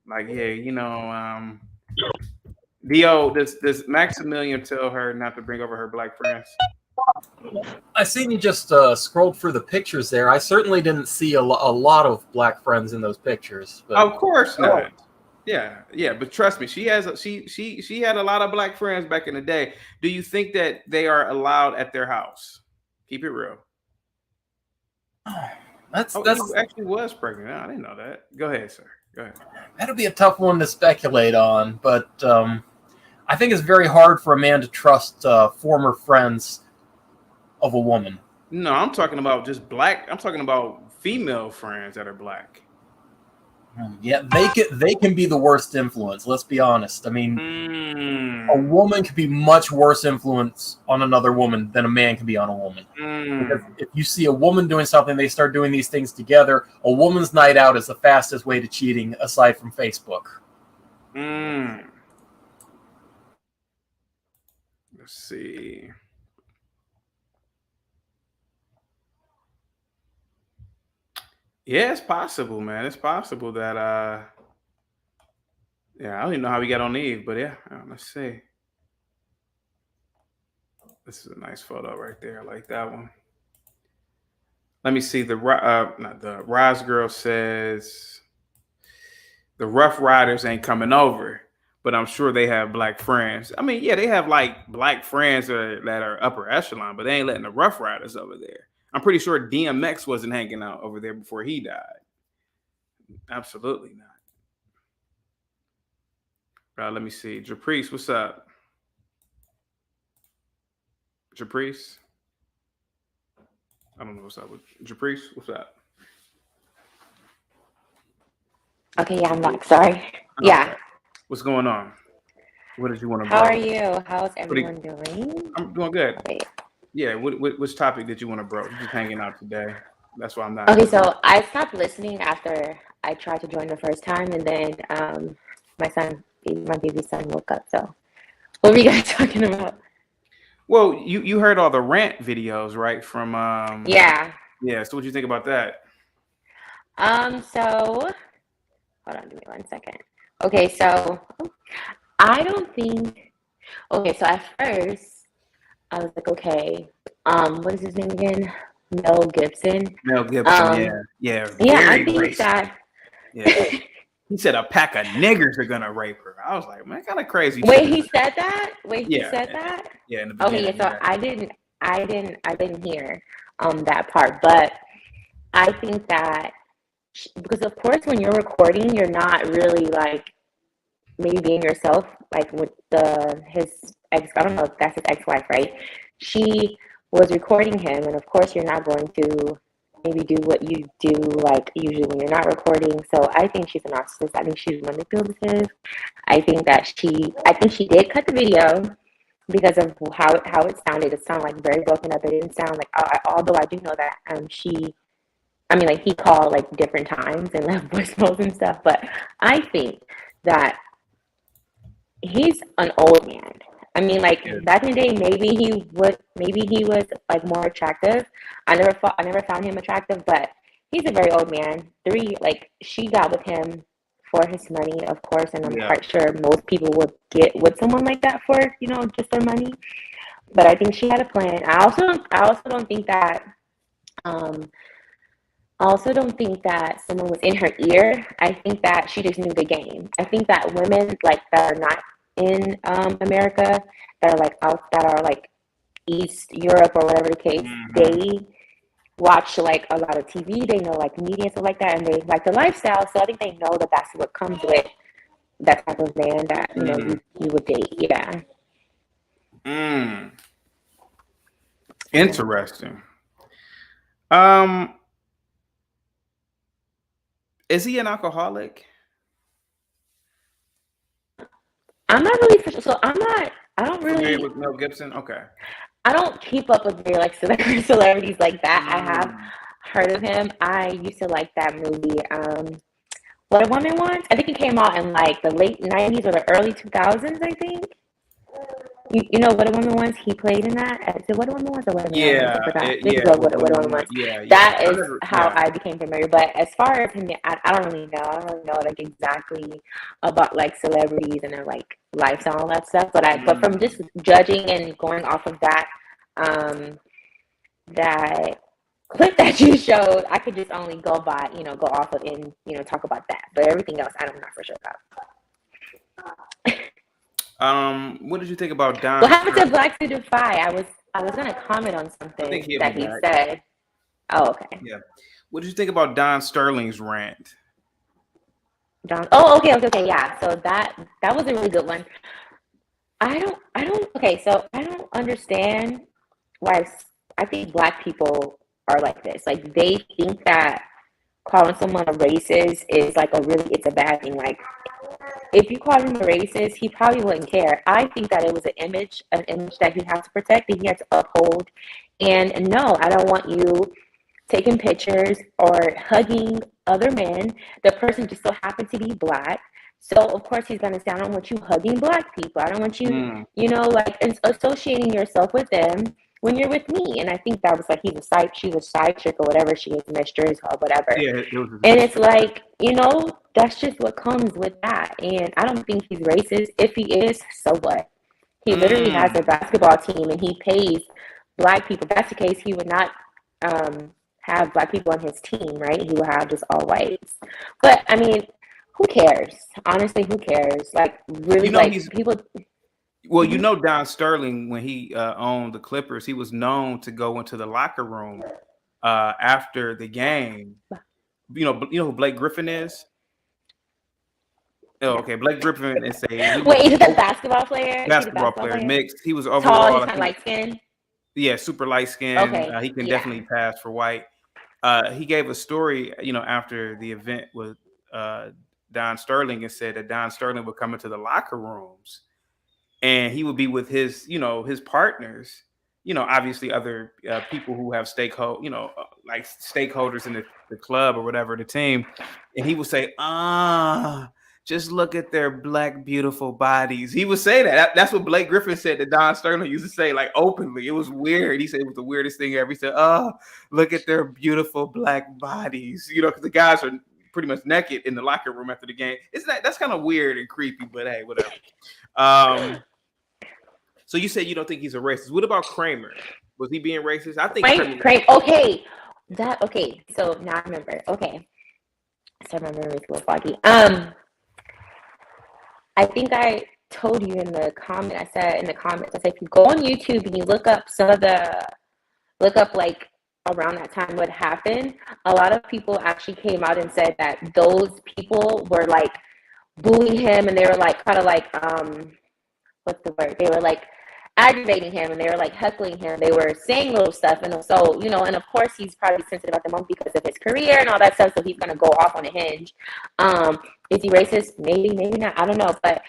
Like, Dio, does Maximilian tell her not to bring over her black friends? I seen you just scrolled through the pictures there. I certainly didn't see a lot of black friends in those pictures. But... Of course not. Yeah, but trust me, she had a lot of black friends back in the day. Do you think that they are allowed at their house? Keep it real. That's actually was pregnant. I didn't know that. Go ahead, sir. Go ahead. That'll be a tough one to speculate on, but I think it's very hard for a man to trust former friends of a woman. No, I'm talking about just black. I'm talking about female friends that are black. Yeah, they can be the worst influence. Let's be honest. I mean, a woman can be much worse influence on another woman than a man can be on a woman. Because if you see a woman doing something, they start doing these things together. A woman's night out is the fastest way to cheating, aside from Facebook. Let's see. Yeah, it's possible, man. It's possible that yeah, I don't even know how we got on Eve, but yeah, let's see. This is a nice photo right there. I like that one. Let me see. Not the Rise Girl says the Rough Riders ain't coming over, but I'm sure they have black friends. I mean, yeah, they have like black friends that are upper echelon, but they ain't letting the Rough Riders over there. I'm pretty sure DMX wasn't hanging out over there before he died. Absolutely not. Let me see. Japrice, what's up? Japrice? I don't know what's up with Japrice. What's up? Okay, yeah, I'm back. Sorry. Yeah. What's going on? What did you want to How broach? are you? How's everyone doing? I'm doing good. Wait. Yeah. Which topic did you want to broach? We're just hanging out today. That's why I'm not. Okay, so I stopped listening after I tried to join the first time, and then my baby son woke up. So, what were you guys talking about? Well, you heard all the rant videos, right? From Yeah. Yeah. So what do you think about that? So hold on, give me 1 second. Okay, so I don't think. Okay, so at first I was like, okay, what is his name again? Mel Gibson. Mel Gibson. Yeah. Yeah, I Very think racist. that. Yeah. He said a pack of niggers are gonna rape her. I was like, man, kind of crazy. Wait, he said that? Wait, he Yeah, said that? Yeah. In the Okay, beginning, yeah, so I didn't hear that part, but I think that because of course when you're recording, you're not really like maybe being yourself, like with his ex. I don't know if that's his ex-wife, right? She was recording him, and of course you're not going to maybe do what you do like usually when you're not recording. So I think she's a narcissist. I think she's manipulative. I think she did cut the video because of how it sounded. It sounded like very broken up. It didn't sound like, although I do know that he called like different times and left voicemails and stuff. But I think that he's an old man. I mean, like back in the day, maybe he was like more attractive. I never found him attractive, but he's a very old man. She got with him for his money, of course, and I'm quite sure most people would get with someone like that for, just their money. But I think she had a plan. I also don't think that someone was in her ear. I think that she just knew the game. I think that women like that are not in America, that are like East Europe or whatever the case, they watch like a lot of TV. They know like media and stuff like that, and they like the lifestyle. So I think they know that that's what comes with that type of man that you would date. Yeah. Interesting. Is he an alcoholic? I'm not really so I don't really familiar with Mel Gibson. Okay. I don't keep up with very like celebrities like that. I have heard of him. I used to like that movie, What a Woman Wants. I think it came out in like the late 90s or the early 2000s, I think. You know What a Woman Wants? He played in that. Is it What a Woman Wants or What a Man Wants? I forgot. What a Woman Wants. That is how I became familiar. But as far as him, I don't really know. I don't really know like exactly about like celebrities and their like lifestyle and all that stuff. But from just judging and going off of that that clip that you showed, I could just only go off of and talk about that. But everything else, I'm not for sure about. What did you think about Don? What happened to Black to Defy? I was gonna comment on something that he said. Oh, okay. Yeah. What did you think about Don Sterling's rant? Okay. Yeah. So that was a really good one. I don't understand why I think Black people are like this. Like they think that calling someone a racist is like it's a bad thing. Like, if you called him a racist, he probably wouldn't care. I think that it was an image that he had to protect, that he had to uphold. And no, I don't want you taking pictures or hugging other men. The person just so happened to be black. So of course he's gonna say, I don't want you hugging black people. I don't want you, like associating yourself with them when you're with me. And I think that was like she's a side chick or whatever she is, mistress or whatever. Yeah, and it's like, that's just what comes with that. And I don't think he's racist. If he is, so what? He literally has a basketball team and he pays black people. If that's the case, he would not have black people on his team, right? He would have just all whites. But I mean, who cares? Honestly, who cares? Like, really, people. Well, Don Sterling, when he owned the Clippers, he was known to go into the locker room after the game. You know who Blake Griffin is? Oh, okay. Blake Griffin is Wait, is it the basketball player? Basketball player, mixed. He was overall tall. He's kind of light skinned. Yeah, super light skinned. Okay. He can definitely pass for white. He gave a story, after the event with Don Sterling, and said that Don Sterling would come into the locker rooms and he would be with his, his partners, obviously other people who have like stakeholders in the club or whatever, the team. And he would say, just look at their black, beautiful bodies. He would say that. That's what Blake Griffin said that Don Sterling used to say, like, openly. It was weird. He said it was the weirdest thing ever. He said, look at their beautiful black bodies. Because the guys are pretty much naked in the locker room after the game. That's kind of weird and creepy, but hey, whatever. So you said you don't think he's a racist. What about Kramer? Was he being racist? I think Kramer. Okay. So now I remember. Okay. So my memory's a little foggy. I think I told you in the comments, I said if you go on YouTube and you look up like around that time what happened, a lot of people actually came out and said that those people were like bullying him, and they were like kind of like what's the word? They were like aggravating him, and they were like heckling him. They were saying little stuff, and so and of course he's probably sensitive at the moment because of his career and all that stuff. So he's gonna go off on a hinge. Is he racist? Maybe, maybe not. I don't know, but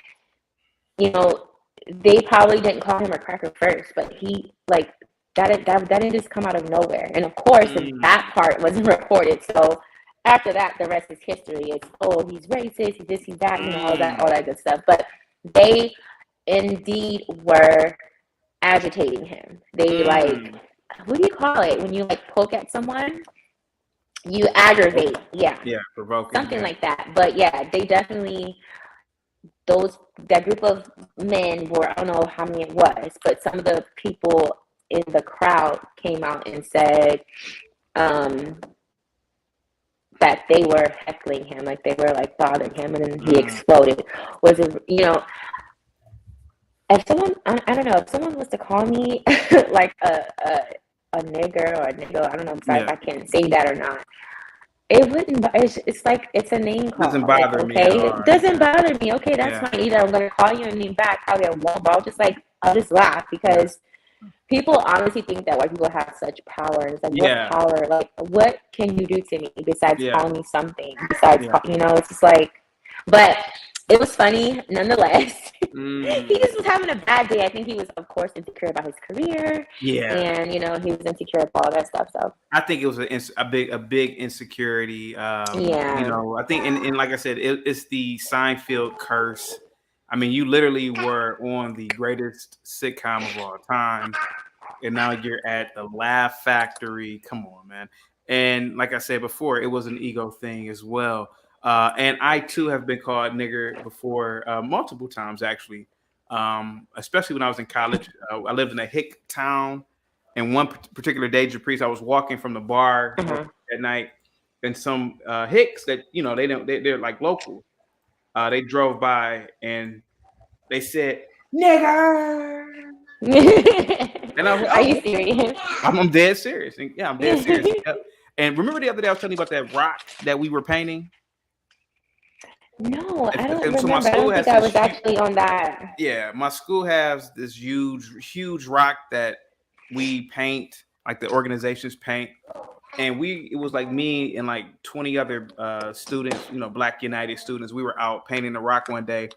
they probably didn't call him a cracker first, but he like that didn't just come out of nowhere. And of course, that part wasn't recorded. So after that, the rest is history. It's he's racist, he's this, he's that, all that good stuff. But they indeed were agitating him. They like, what do you call it when you like poke at someone? You aggravate, provoking, something like that. But yeah, they definitely, that group of men were, I don't know how many it was, but some of the people in the crowd came out and said that they were heckling him, like they were like bothering him, and then he exploded. Was it, if someone, I don't know, if someone was to call me like a nigger or a nigga, I don't know, if I can say that or not. It wouldn't. It's like it's a name call. Doesn't bother me. Okay, it doesn't bother me. Okay, that's fine. Either I'm gonna call you a name back, probably I won't, but I'll just laugh because people honestly think that white people have such power. It's like, what power? Like, what can you do to me besides calling me something? Besides, it's just like, but it was funny nonetheless. He just was having a bad day. I think he was, of course, insecure about his career. Yeah, and he was insecure about all that stuff. So I think it was a big insecurity. I think, and like I said, it's the Seinfeld curse. I mean, you literally were on the greatest sitcom of all time, and now you're at the Laugh Factory. Come on, man. And like I said before, it was an ego thing as well. And I too have been called nigger before, multiple times actually, especially when I was in college. I lived in a hick town, and one particular day, Japrice, I was walking from the bar at night, and some hicks that they're like local. They drove by and they said nigger. And I was like, are you serious? I'm dead serious. And, I'm dead serious. And remember the other day I was telling you about that rock that we were painting? No, I don't remember. So I don't think I was actually on that. Yeah, my school has this huge rock that we paint, like the organizations paint. and it was like me and like 20 other students, Black United students. We were out painting the rock one day,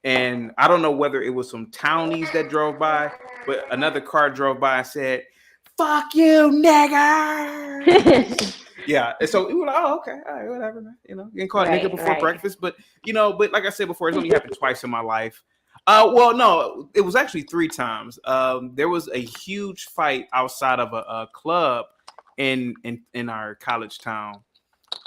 and I don't know whether it was some townies that drove by, but another car drove by and said, "Fuck you, nigga." Yeah, and so we were like, "Oh, okay, all right, whatever, man." Getting called nigga before breakfast, but like I said before, it's only happened twice in my life. Well, no, it was actually 3 times. There was a huge fight outside of a club in our college town,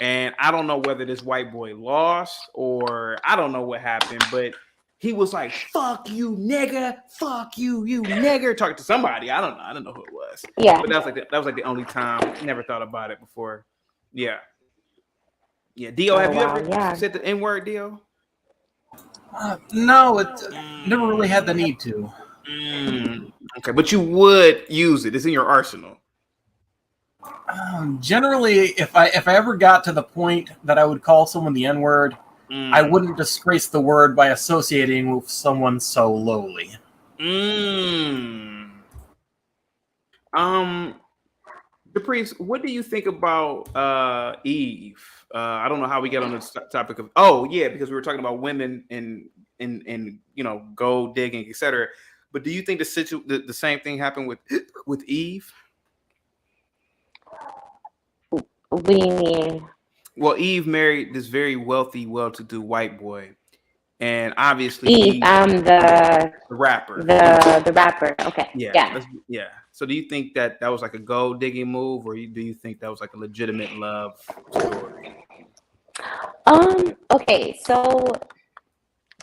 and I don't know whether this white boy lost or I don't know what happened, but he was like, "Fuck you, nigga! Fuck you, you nigger!" Talking to somebody. I don't know who it was. Yeah. But that was like the only time. Never thought about it before. Yeah. Yeah. Dio, have you ever said the N-word, Dio? No, it never really had the need to. Okay, but you would use it. It's in your arsenal. Generally, if I ever got to the point that I would call someone the N-word, I wouldn't disgrace the word by associating with someone so lowly. Caprice, what do you think about Eve? I don't know how we get on this topic of. Oh yeah, because we were talking about women and gold digging, etc. But do you think the same thing happened with Eve? What do you mean? Well, Eve married this very wealthy, well-to-do white boy, and obviously Eve, the rapper. The rapper. Okay. Yeah. So, do you think that was like a gold digging move, or do you think that was like a legitimate love story? Okay. So,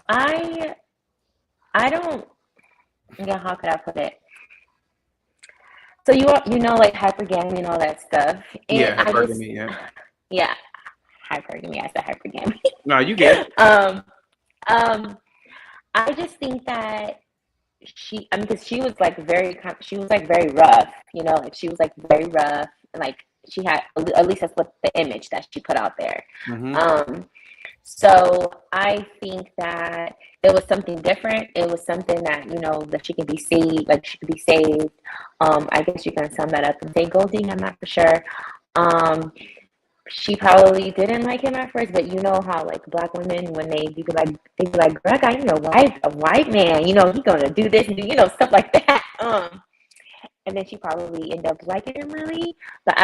I don't. Yeah. How could I put it? So like hypergamy and all that stuff. And yeah, hypergamy. Yeah, hypergamy. I said hypergamy. No, you get it. I just think that because she was like very rough, like she was like very rough, and like she had, at least that's what the image that she put out there. So I think that it was something different. It was something that that she could be saved, like she could be saved. I guess you can sum that up and say golding. I'm not for sure. She probably didn't like him at first, but how like Black women, when they'd be like, "Girl, I got a white man, he gonna do this and do stuff like that." And then she probably ended up liking him really, but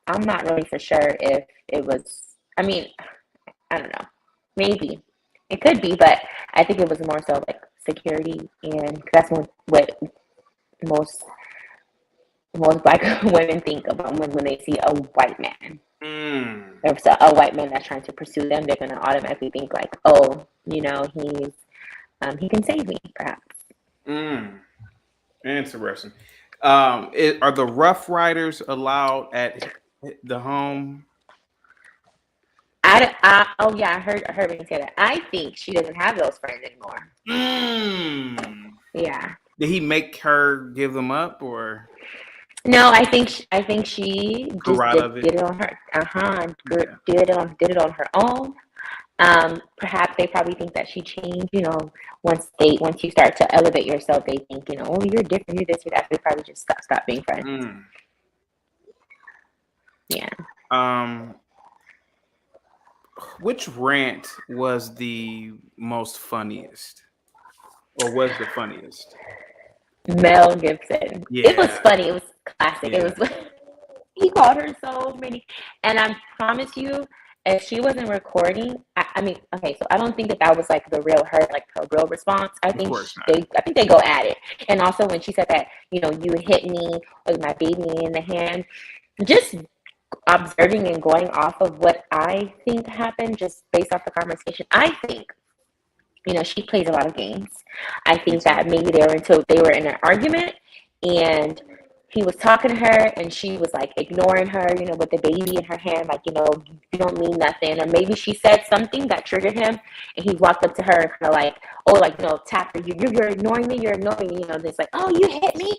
I'm not really for sure if it was. I mean, I don't know. Maybe it could be, but I think it was more so like security, and that's what most Black women think about when they see a white man. If it's a white man that's trying to pursue them, they're gonna automatically think like, "Oh, he can save me, perhaps." Interesting. Are the Rough Riders allowed at the home? I heard me say that. I think she doesn't have those friends anymore. Yeah. Did he make her give them up, or? No, I think she just did it on her. Did it on her own. Perhaps they probably think that she changed. Once you start to elevate yourself, they think oh, you're different, you're this, you're that. They probably just stop being friends. Yeah. Which rant was the most funniest, or was the funniest? Mel Gibson. Yeah. It was funny. It was classic. Yeah. It was. He called her so many, and I promise you, if she wasn't recording, I mean, okay, so I don't think that was like her real response. I think they go at it. And also when she said that, you hit me with my baby in the hand, just observing and going off of what I think happened, just based off the conversation, I think, she plays a lot of games. I think that maybe they were in an argument, and he was talking to her, and she was like ignoring her, with the baby in her hand, like, you don't mean nothing. Or maybe she said something that triggered him, and he walked up to her and kind of like, oh, like, tap her, you're ignoring me, it's like, oh, you hit me,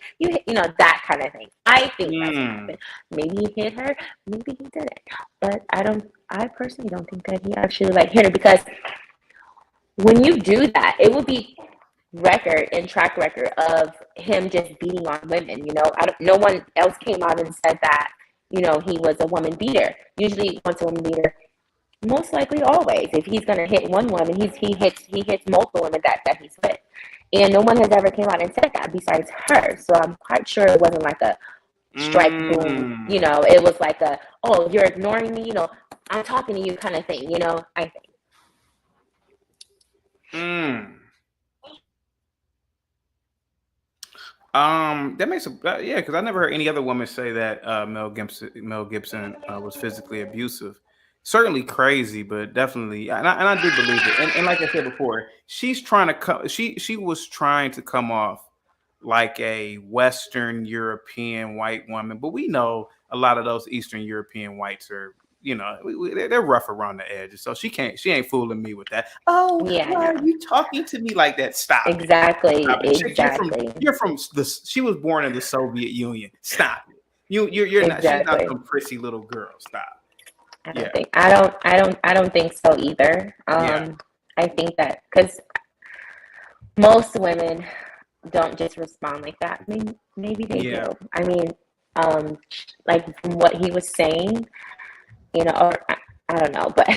that kind of thing. I think that's what happened. Maybe he hit her, maybe he didn't. But I personally don't think that he actually like hit her, because when you do that, it will be track record of him just beating on women. No one else came out and said that you know, he was a woman beater. Usually, once a woman beater, most likely always, if he's gonna hit one woman, he hits multiple women that he's with. And no one has ever came out and said that besides her. So I'm quite sure it wasn't like a strike boom, you know, it was like a, oh, you're ignoring me, you know, I'm talking to you kind of thing, you know, I think. That makes a yeah, because I never heard any other woman say that Mel Gibson was physically abusive. Certainly crazy, but definitely, and I do believe it. And like I said before, she's trying to come. She was trying to come off like a Western European white woman, but we know a lot of those Eastern European whites are, you know, they're rough around the edges. So she ain't fooling me with that. Oh, yeah, why are you talking to me like that? Stop. Exactly. Stop it. Exactly. You're from the. She was born in the Soviet Union. Stop it. You're not. She's not some prissy little girl. Stop. I don't think so either. I think that because most women don't just respond like that. Maybe they do. I mean, like from what he was saying, you know, or I don't know, but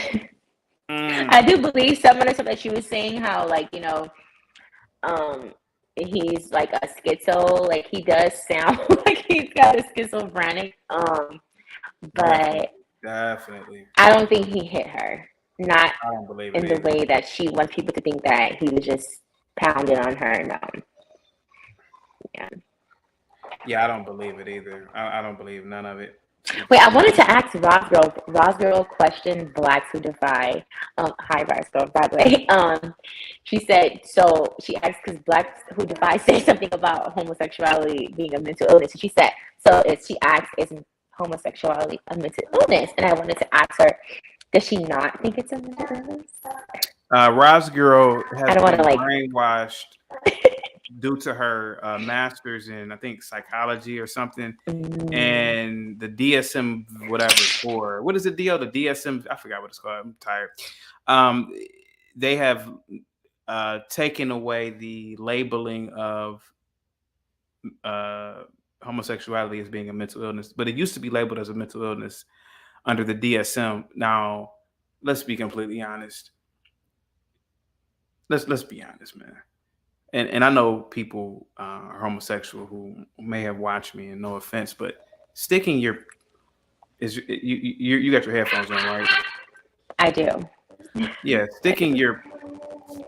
I do believe some of the stuff that she was saying, how like, you know, he's like a schizo, like he does sound like he's got a schizophrenic, but definitely, I don't think he hit her. Not I don't believe in the way that she wants people to think that he was just pounding on her. No. Yeah, I don't believe it either. I don't believe none of it. Wait, I wanted to ask Rosgirl question, Blacks Who Defy. Hi, Rosgirl, by the way. She said, so she asked because Blacks Who Defy say something about homosexuality being a mental illness. And she said, she asked, is homosexuality a mental illness? And I wanted to ask her, does she not think it's a mental illness? Rosgirl has been like brainwashed due to her master's in, I think, psychology or something, and the DSM whatever for what is it, DO? The DSM, I forgot what it's called. I'm tired. They have taken away the labeling of homosexuality as being a mental illness, but it used to be labeled as a mental illness under the DSM. Now, let's be completely honest. Let's be honest, man. And I know people are homosexual who may have watched me, and no offense, but sticking your you got your headphones on, right? I do. Yeah, sticking your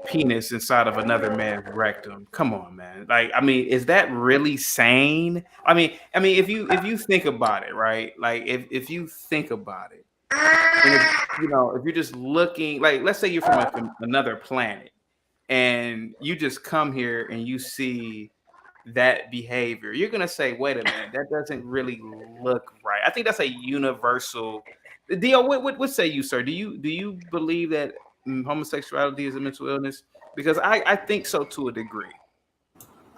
penis inside of another man's rectum. Come on, man. Like, I mean, is that really sane? I mean, if you think about it, right? Like, if you think about it, and if you're just looking, like, let's say you're from another planet, and you just come here and you see that behavior, you're gonna say, wait a minute, that doesn't really look right. I think that's a universal deal. What say you, sir? Do you believe that homosexuality is a mental illness? Because I think so to a degree.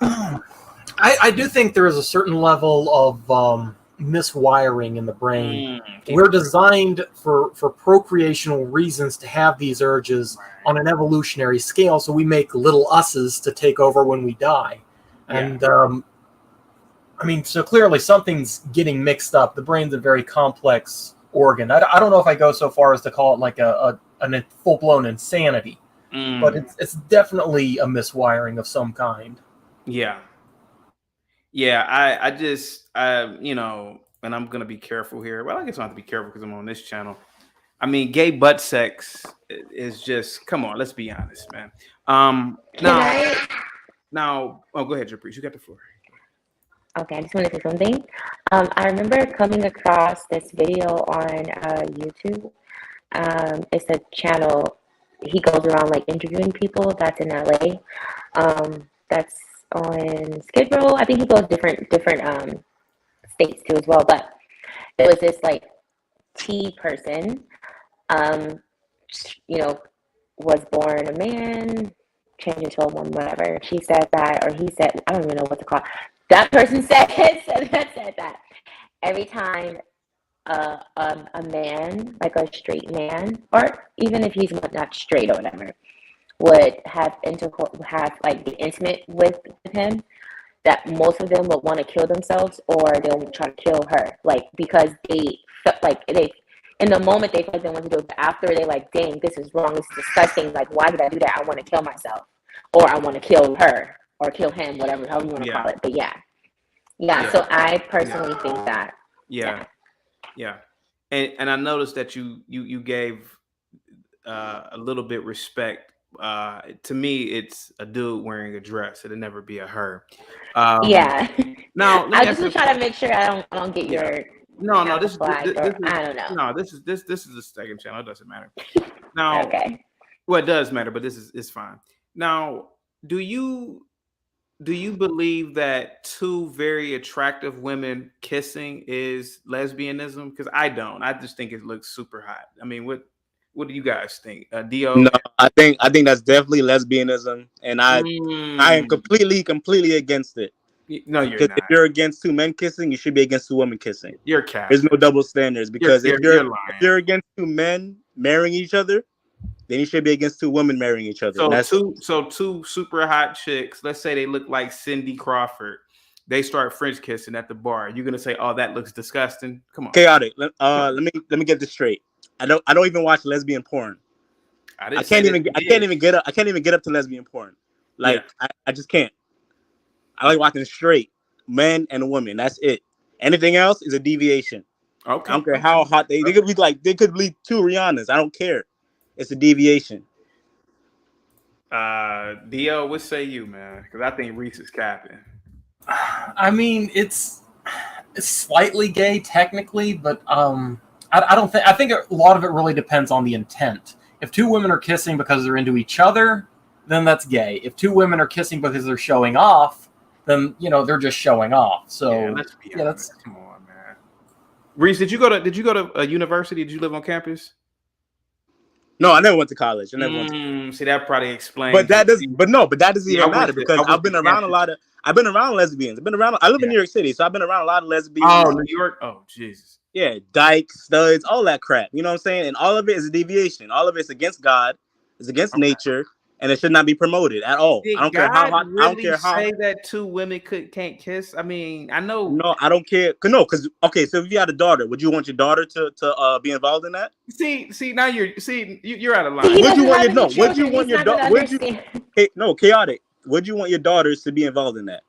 I do think there is a certain level of miswiring in the brain. We're designed for procreational reasons to have these urges on an evolutionary scale, so we make little us's to take over when we die. And I mean, so clearly something's getting mixed up. The brain's a very complex organ. I don't know if I go so far as to call it like a full-blown insanity, but it's definitely a miswiring of some kind. Yeah, I just, you know, and I'm gonna be careful here. Well, I guess I have to be careful because I'm on this channel. I mean, gay butt sex is just, come on, let's be honest, man. Now, oh, go ahead, Japrice, you got the floor. Okay, I just want to say something. I remember coming across this video on YouTube. It's a channel. He goes around like interviewing people that's in LA. That's on Skid Row. I think he goes different states too as well. But there was this like T person, you know, was born a man, changed into a woman, whatever. She said that, or he said, I don't even know what to call it. That person said that every time a man, like a straight man, or even if he's not straight or whatever, would have intercourse, have like be intimate with him, that most of them will want to kill themselves or they'll try to kill her, like because they felt like they in the moment they felt like they want to do it, but after they like, dang, this is wrong, it's disgusting. Like, why did I do that? I want to kill myself, or I want to kill her or kill him, whatever, however you want to call it. But yeah. So I personally think that. Yeah. And I noticed that you gave a little bit respect. To me, it's a dude wearing a dress. It'll never be a her. Now, I just was trying to make sure I don't get your this flag is I don't know. No, this is the second channel. It doesn't matter. Now, okay. Well, it does matter, but it's fine. Now, do you believe that two very attractive women kissing is lesbianism? Because I don't. I just think it looks super hot. I mean, what do you guys think? Dio? No, I think that's definitely lesbianism, and I am completely against it. No, you're because not. if you're against two men kissing, you should be against two women kissing. You're cat. There's no double standards because if you're you're against two men marrying each other, then you should be against two women marrying each other. So two super hot chicks, let's say they look like Cindy Crawford, they start French kissing at the bar. You're gonna say, "Oh, that looks disgusting." Come on. Chaotic. Let me get this straight. I don't even watch lesbian porn. I can't even get up to lesbian porn. Like I just can't. I like watching straight men and women. That's it. Anything else is a deviation. Okay. I don't care how hot they could be. Like they could be two Rihannas. I don't care. It's a deviation. Dio, what say you, man? Because I think Reese is capping. I mean, it's slightly gay technically, but I don't think. I think a lot of it really depends on the intent. If two women are kissing because they're into each other, then that's gay. If two women are kissing because they're showing off, then they're just showing off. So let's be honest. Come on, man. Reese, did you go to a university? Did you live on campus? No, I never went to college. I never went to see, that probably explains. But that doesn't even matter because I've been around lesbians. I live in New York City, so I've been around a lot of lesbians. Oh, New York. Oh, Jesus. Yeah, dykes, studs, all that crap. You know what I'm saying? And all of it is a deviation. All of it's against God. It's against nature, and it should not be promoted at all. Did I don't care how hot. Really I don't care how. Say that two women can't kiss. I mean, I know. No, I don't care. Because okay, so if you had a daughter, would you want your daughter to be involved in that? See, now you're out of line. Would you want your daughter? No, chaotic. Would you want your daughters to be involved in that?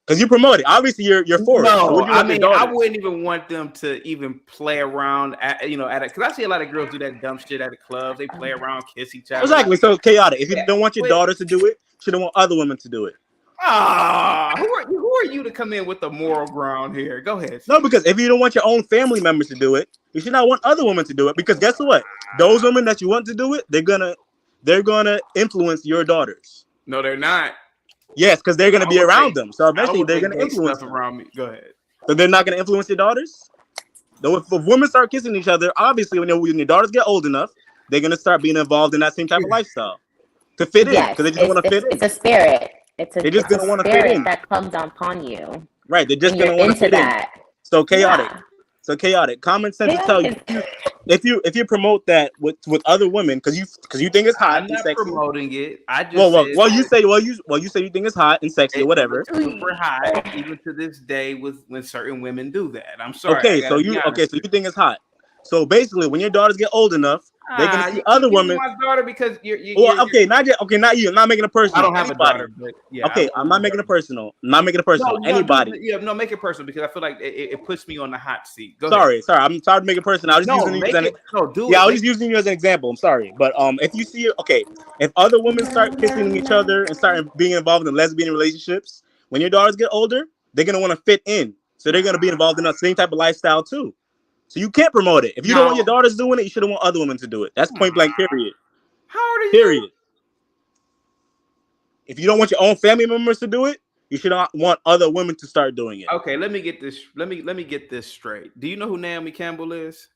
Because you promote it. Obviously, you're for it. No, I mean, I wouldn't even want them to even play around at it. Because I see a lot of girls do that dumb shit at the clubs. They play around, kiss each other. Exactly. So chaotic. If you don't want your daughters to do it, you shouldn't want other women to do it. Who are you to come in with the moral ground here? Go ahead. No, because if you don't want your own family members to do it, you should not want other women to do it. Because guess what? Those women that you want to do it, they're gonna influence your daughters. No, they're not. Yes, because they're gonna be around them. So eventually they're gonna influence them. Around me. Go ahead. So they're not gonna influence your daughters. Though if women start kissing each other, obviously when your daughters get old enough, they're gonna start being involved in that same type of lifestyle to fit in. Because they just want to fit in. It's a spirit. They're just gonna want to fit in. That comes upon you. Right. They're just gonna want to fit in. So chaotic. Yeah. So chaotic. Common sense will tell you if you promote that with other women because you think it's hot I'm and not sexy. Promoting it. I just you say you think it's hot and sexy or whatever. It's super hot even to this day when certain women do that. I'm sorry. Okay, so you think it's hot. So basically, when your daughters get old enough, they're gonna see other women. My daughter because you're not you. I'm not making it personal. I don't have a daughter, but yeah. Okay, I'm not making it personal. I'm not making it personal. Anybody. Make it personal because I feel like it puts me on the hot seat. Go ahead. Sorry. I'm sorry to make it personal. I was just using you as an example. I'm sorry, but if you see if other women start kissing each other and start being involved in lesbian relationships, when your daughters get older, they're gonna want to fit in, so they're gonna be involved in the same type of lifestyle too. So you can't promote it. If you don't want your daughters doing it, you shouldn't want other women to do it. That's point blank. Period. How old are you? Period. If you don't want your own family members to do it, you should not want other women to start doing it. Okay, let me get this. Let me get this straight. Do you know who Naomi Campbell is?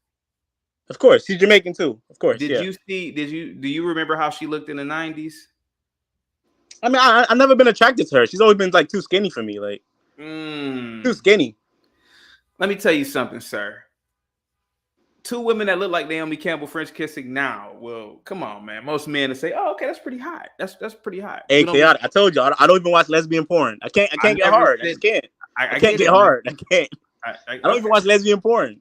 Of course, she's Jamaican too. Of course. Do you remember how she looked in the 90s? I mean, I've never been attracted to her. She's always been like too skinny for me. Like too skinny. Let me tell you something, sir. two women that look like Naomi Campbell French kissing now. Well, come on, man. Most men will say, "Oh, okay, that's pretty hot. That's pretty hot." Hey, chaotic. I told you, I don't even watch lesbian porn. I can't get hard. I just can't. I can't get hard. I can't. I don't even watch lesbian porn.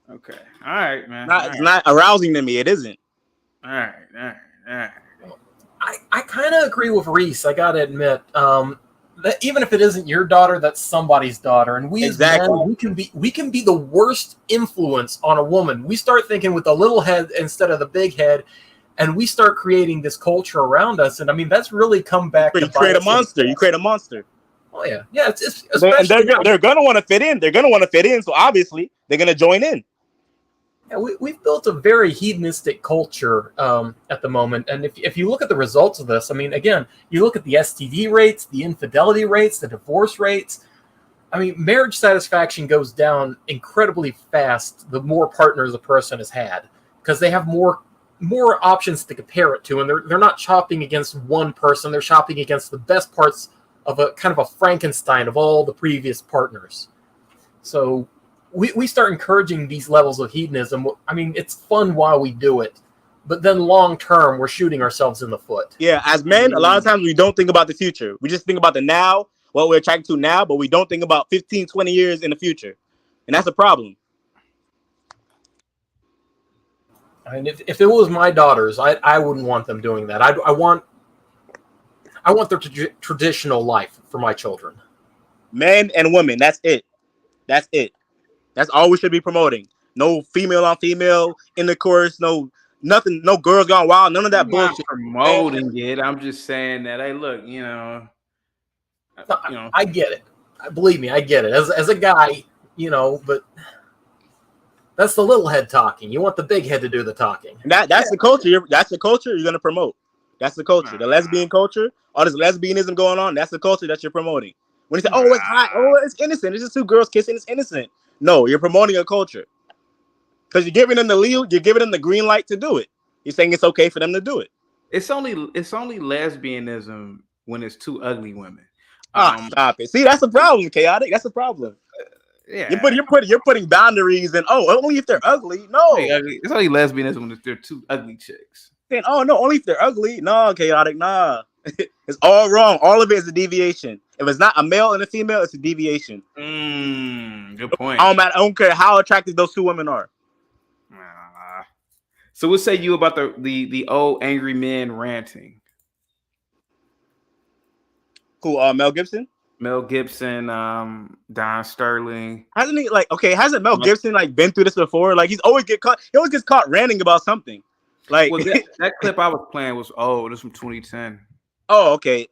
Okay. All right, man. It's not arousing to me. It isn't. All right. I kind of agree with Reese. I gotta admit, that even if it isn't your daughter, that's somebody's daughter, and we as men, we can be the worst influence on a woman. We start thinking with the little head instead of the big head, and we start creating this culture around us. And I mean, that's really come back. You create a monster. You create a monster. Oh yeah, yeah. It's especially they're gonna want to fit in. They're gonna want to fit in. So obviously they're gonna join in. Yeah, we've built a very hedonistic culture at the moment. And if you look at the results of this, I mean, again, you look at the STD rates, the infidelity rates, the divorce rates. I mean, marriage satisfaction goes down incredibly fast the more partners a person has had, because they have more options to compare it to. And they're not shopping against one person. They're shopping against the best parts of a kind of a Frankenstein of all the previous partners. So we start encouraging these levels of hedonism. I mean, it's fun while we do it, but then long term, we're shooting ourselves in the foot. Yeah, as men, a lot of times we don't think about the future. We just think about the now, what we're attracted to now, but we don't think about 15, 20 years in the future. And that's a problem. I mean, if it was my daughters, I wouldn't want them doing that. I want their traditional life for my children. Men and women, that's it. That's it. That's all we should be promoting. No female on female intercourse, no nothing, no girls gone wild, none of that bullshit. Promoting it. I'm just saying that, hey, look, you know, I get it. Believe me, I get it. As a guy, but that's the little head talking. You want the big head to do the talking. And that's the culture. That's the culture you're gonna promote. That's the culture. The lesbian culture, all this lesbianism going on. That's the culture that you're promoting. When you say, "Oh, it's hot. Oh, it's innocent. It's just two girls kissing. It's innocent." No, you're promoting a culture because you're giving them the lead. You're giving them the green light to do it. You're saying it's okay for them to do it. It's only lesbianism when it's two ugly women. Stop it. See, that's the problem, chaotic. That's the problem. Yeah, you're putting boundaries and only if they're ugly. No, it's only lesbianism when they're two ugly chicks. Saying, oh no, only if they're ugly. No, chaotic. Nah, it's all wrong. All of it is a deviation. If it's not a male and a female, it's a deviation. Good point. I don't care how attractive those two women are. So what say you about the old angry men ranting? Who? Mel Gibson. Mel Gibson, Don Sterling. Hasn't he hasn't Mel Gibson been through this before? Like he always gets caught ranting about something. Like that clip I was playing was this from 2010. Oh, okay.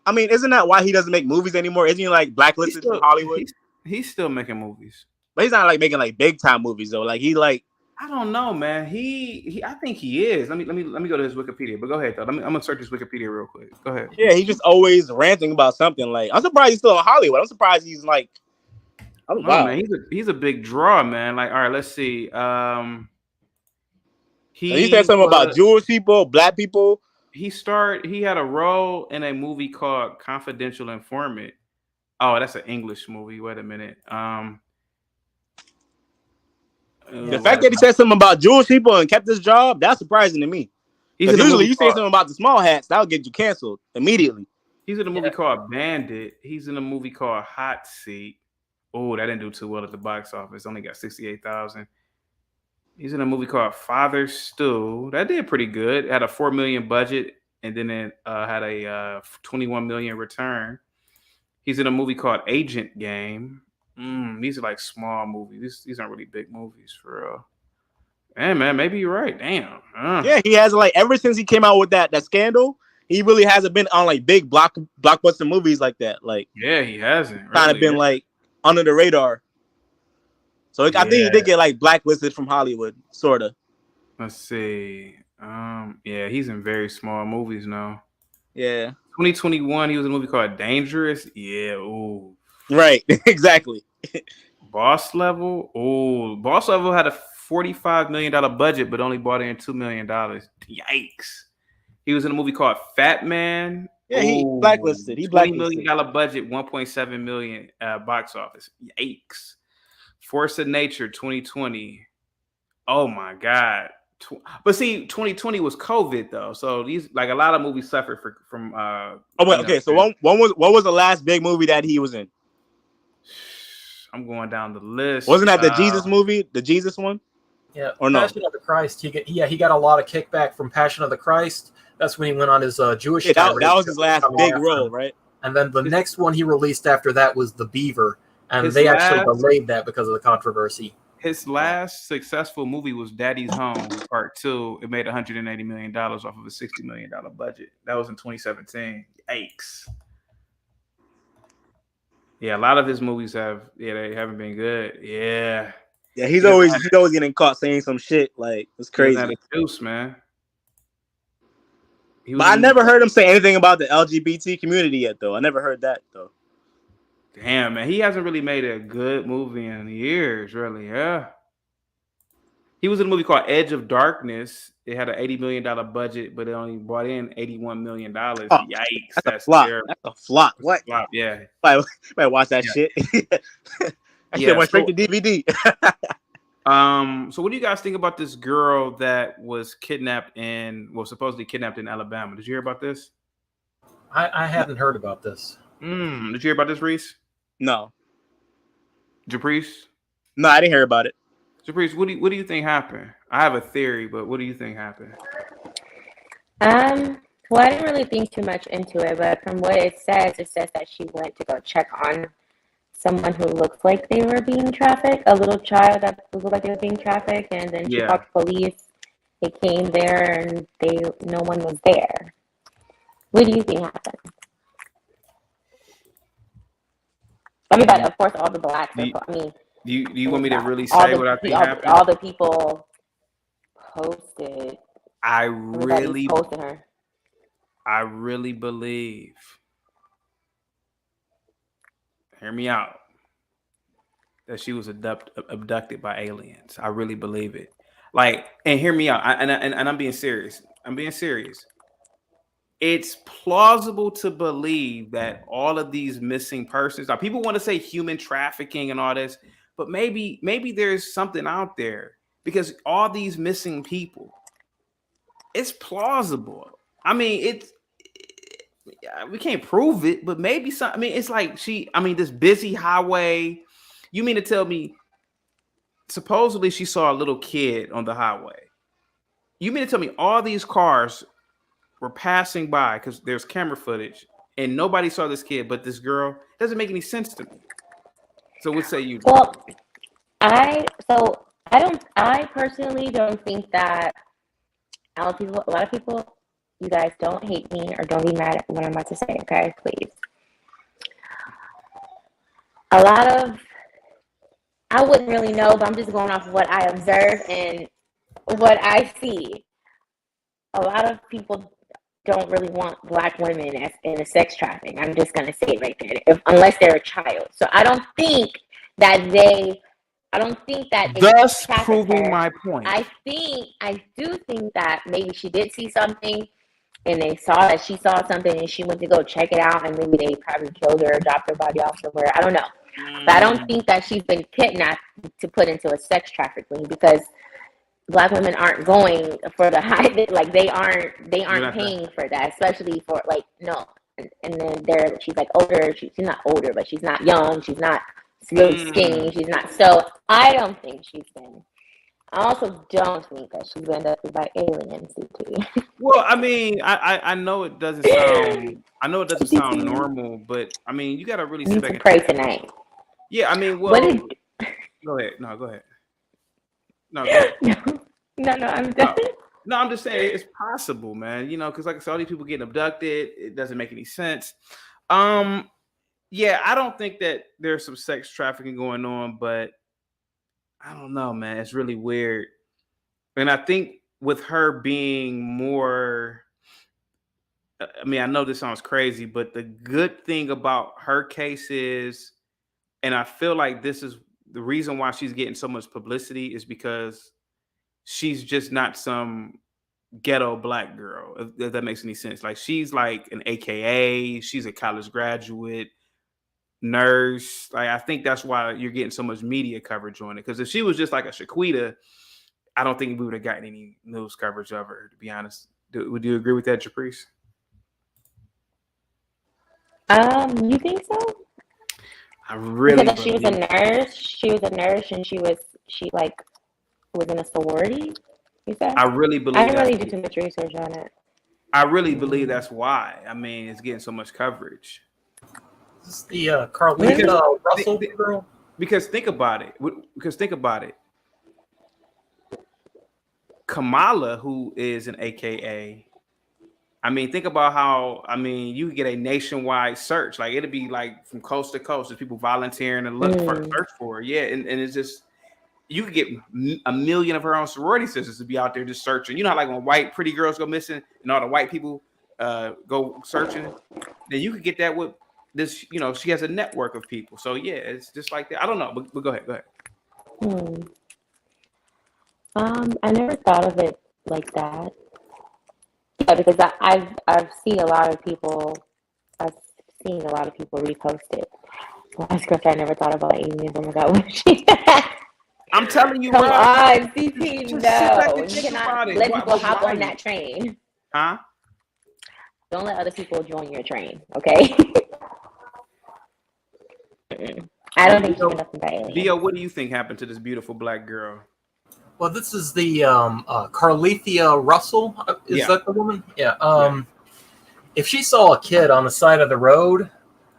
I mean, isn't that why he doesn't make movies anymore? Isn't he blacklisted from Hollywood? He's still making movies, but he's not making big time movies though. I don't know, man. I think he is. Let me go to his Wikipedia. But go ahead though. I'm gonna search his Wikipedia real quick. Go ahead. Yeah, he's just always ranting about something. I'm surprised he's still in Hollywood. I'm surprised he's man, he's a big draw, man. All right, let's see. He said something about Jewish people, black people. He had a role in a movie called Confidential Informant. Oh, that's an English movie. Wait a minute. The fact that he said something about Jewish people and kept his job, that's surprising to me. Because usually you say something about the small hats, that'll get you canceled immediately. He's in a movie called Bandit. He's in a movie called Hot Seat. Oh, that didn't do too well at the box office. Only got 68,000. He's in a movie called Father Stew. That did pretty good. It had a $4 million budget, and then it had a 21 million return. He's in a movie called Agent Game. These are small movies. These aren't really big movies for real. Hey man, maybe you're right. Damn. Yeah, he has ever since he came out with that scandal, he really hasn't been on big blockbuster movies like that. Yeah, he hasn't. Kind of been under the radar. So I think he did get blacklisted from Hollywood, sort of. Let's see. Yeah, he's in very small movies now. Yeah. 2021, he was in a movie called Dangerous. Yeah. Ooh. Right. Exactly. Boss Level. Oh, Boss Level had a $45 million budget, but only brought in $2 million. Yikes. He was in a movie called Fat Man. Yeah, he blacklisted. He blacklisted. $20 million budget, 1.7 million box office. Yikes. Force of Nature 2020. Oh my God. But see, 2020 was COVID though, so these like a lot of movies suffered from. Oh wait, okay. So what was the last big movie that he was in? I'm going down the list. Wasn't that the Jesus movie, the Jesus one? Yeah, or no? Passion of the Christ. He got a lot of kickback from Passion of the Christ. That's when he went on his Jewish. Yeah, that was his last big role, right? And then the next one he released after that was The Beaver, and they actually delayed that because of the controversy. His last successful movie was Daddy's Home Part 2. It made $180 million off of a $60 million budget. That was in 2017. Yikes. Yeah, a lot of his movies they haven't been good. Yeah. Yeah, he's always getting caught saying some shit. Like, it's crazy. He was not a juice, man. But I never heard him say anything about the LGBT community yet, though. I never heard that, though. Damn, man. He hasn't really made a good movie in years, really. Yeah. He was in a movie called Edge of Darkness. It had an $80 million budget, but it only brought in $81 million. Yikes. That's a flop. terrible. That's a flop. What? A flop, yeah. Might watch that shit. I should went straight to DVD. So what do you guys think about this girl that was supposedly kidnapped in Alabama? Did you hear about this? I hadn't heard about this. Did you hear about this, Reese? No. Japrice? No, I didn't hear about it. Japrice, what do you think happened? I have a theory, but what do you think happened? Well, I didn't really think too much into it, but from what it says that she went to go check on someone who looks like they were being trafficked, a little child that looked like they were being trafficked, and then she called the police. They came there, and no one was there. What do you think happened? I mean, but of course, all the blacks. Do you want me to really say what I think happened? All the people posted. I really believe. Hear me out. That she was abducted by aliens. I really believe it. Like, and hear me out. And I'm being serious. It's plausible to believe that all of these missing persons. Now, people want to say human trafficking and all this, but maybe there's something out there because all these missing people. It's plausible. I mean, we can't prove it, but maybe some. I mean, it's like this busy highway. You mean to tell me? Supposedly, she saw a little kid on the highway. You mean to tell me all these cars were passing by because there's camera footage and nobody saw this kid, but this girl? Doesn't make any sense to me. So, what say you? Well, I personally don't think that a lot of people. You guys don't hate me or don't be mad at what I'm about to say, okay? Please. I wouldn't really know, but I'm just going off of what I observe and what I see. A lot of people don't really want black women in a sex trafficking. I'm just going to say it right there, unless they're a child. So I don't think that thus proving my point. I do think that maybe she did see something and they saw that she saw something and she went to go check it out and maybe they probably killed her or dropped her body off somewhere. I don't know. But I don't think that she's been kidnapped to put into a sex trafficking because black women aren't going for the high, like they aren't paying for that, especially for like, no. And then she's like older. She's not older, but she's not young. She's not really skinny. She's not. So I don't think she's been. I also don't think that she's been abducted by aliens. Well, I mean, I know it doesn't sound. I know it doesn't sound normal, but I mean, you gotta really sit back and pray tonight. Yeah, I mean, well, go ahead. No, go ahead. No, go ahead. No, I'm done. No, I'm just saying it's possible, man. You know, because like I said, all these people getting abducted, it doesn't make any sense. Yeah, I don't think that there's some sex trafficking going on, but I don't know, man. It's really weird. And I think with her being more, I mean, I know this sounds crazy, but the good thing about her case is, and I feel like this is the reason why she's getting so much publicity is because she's just not some ghetto black girl, if that makes any sense. Like she's like an AKA, she's a college graduate, nurse. Like I think that's why you're getting so much media coverage on it. Because if she was just like a Shaquita, I don't think we would have gotten any news coverage of her, to be honest. Would you agree with that, Caprice? You think so? I really because she was a nurse. She was a nurse, and she like was in a sorority. You said? I really believe I didn't that. really do too much research on it. I really believe that's why. I mean, it's getting so much coverage. Is this the Carlita Russell girl? Because think about it. Kamala, who is an AKA, I mean, think about how, I mean, you get a nationwide search. Like, it'd be like from coast to coast. There's people volunteering to look for, search for her. Yeah, and it's just, you could get a million of her own sorority sisters to be out there just searching. You know how like when white pretty girls go missing and all the white people go searching? Then you could get that with this, you know, she has a network of people. So yeah, it's just like that. I don't know, but go ahead. I never thought of it like that. Yeah, because I've seen a lot of people repost it. Last script I never thought about aliens. Oh my god, what she I'm telling you, come bro. on, CP, no. You cannot let people hop on that train. Huh? Don't let other people join your train, okay? I don't think she's been nothing by aliens. Dio, what do you think happened to this beautiful black girl? Well, this is the Carlithia Russell. Is that the woman? Yeah. If she saw a kid on the side of the road,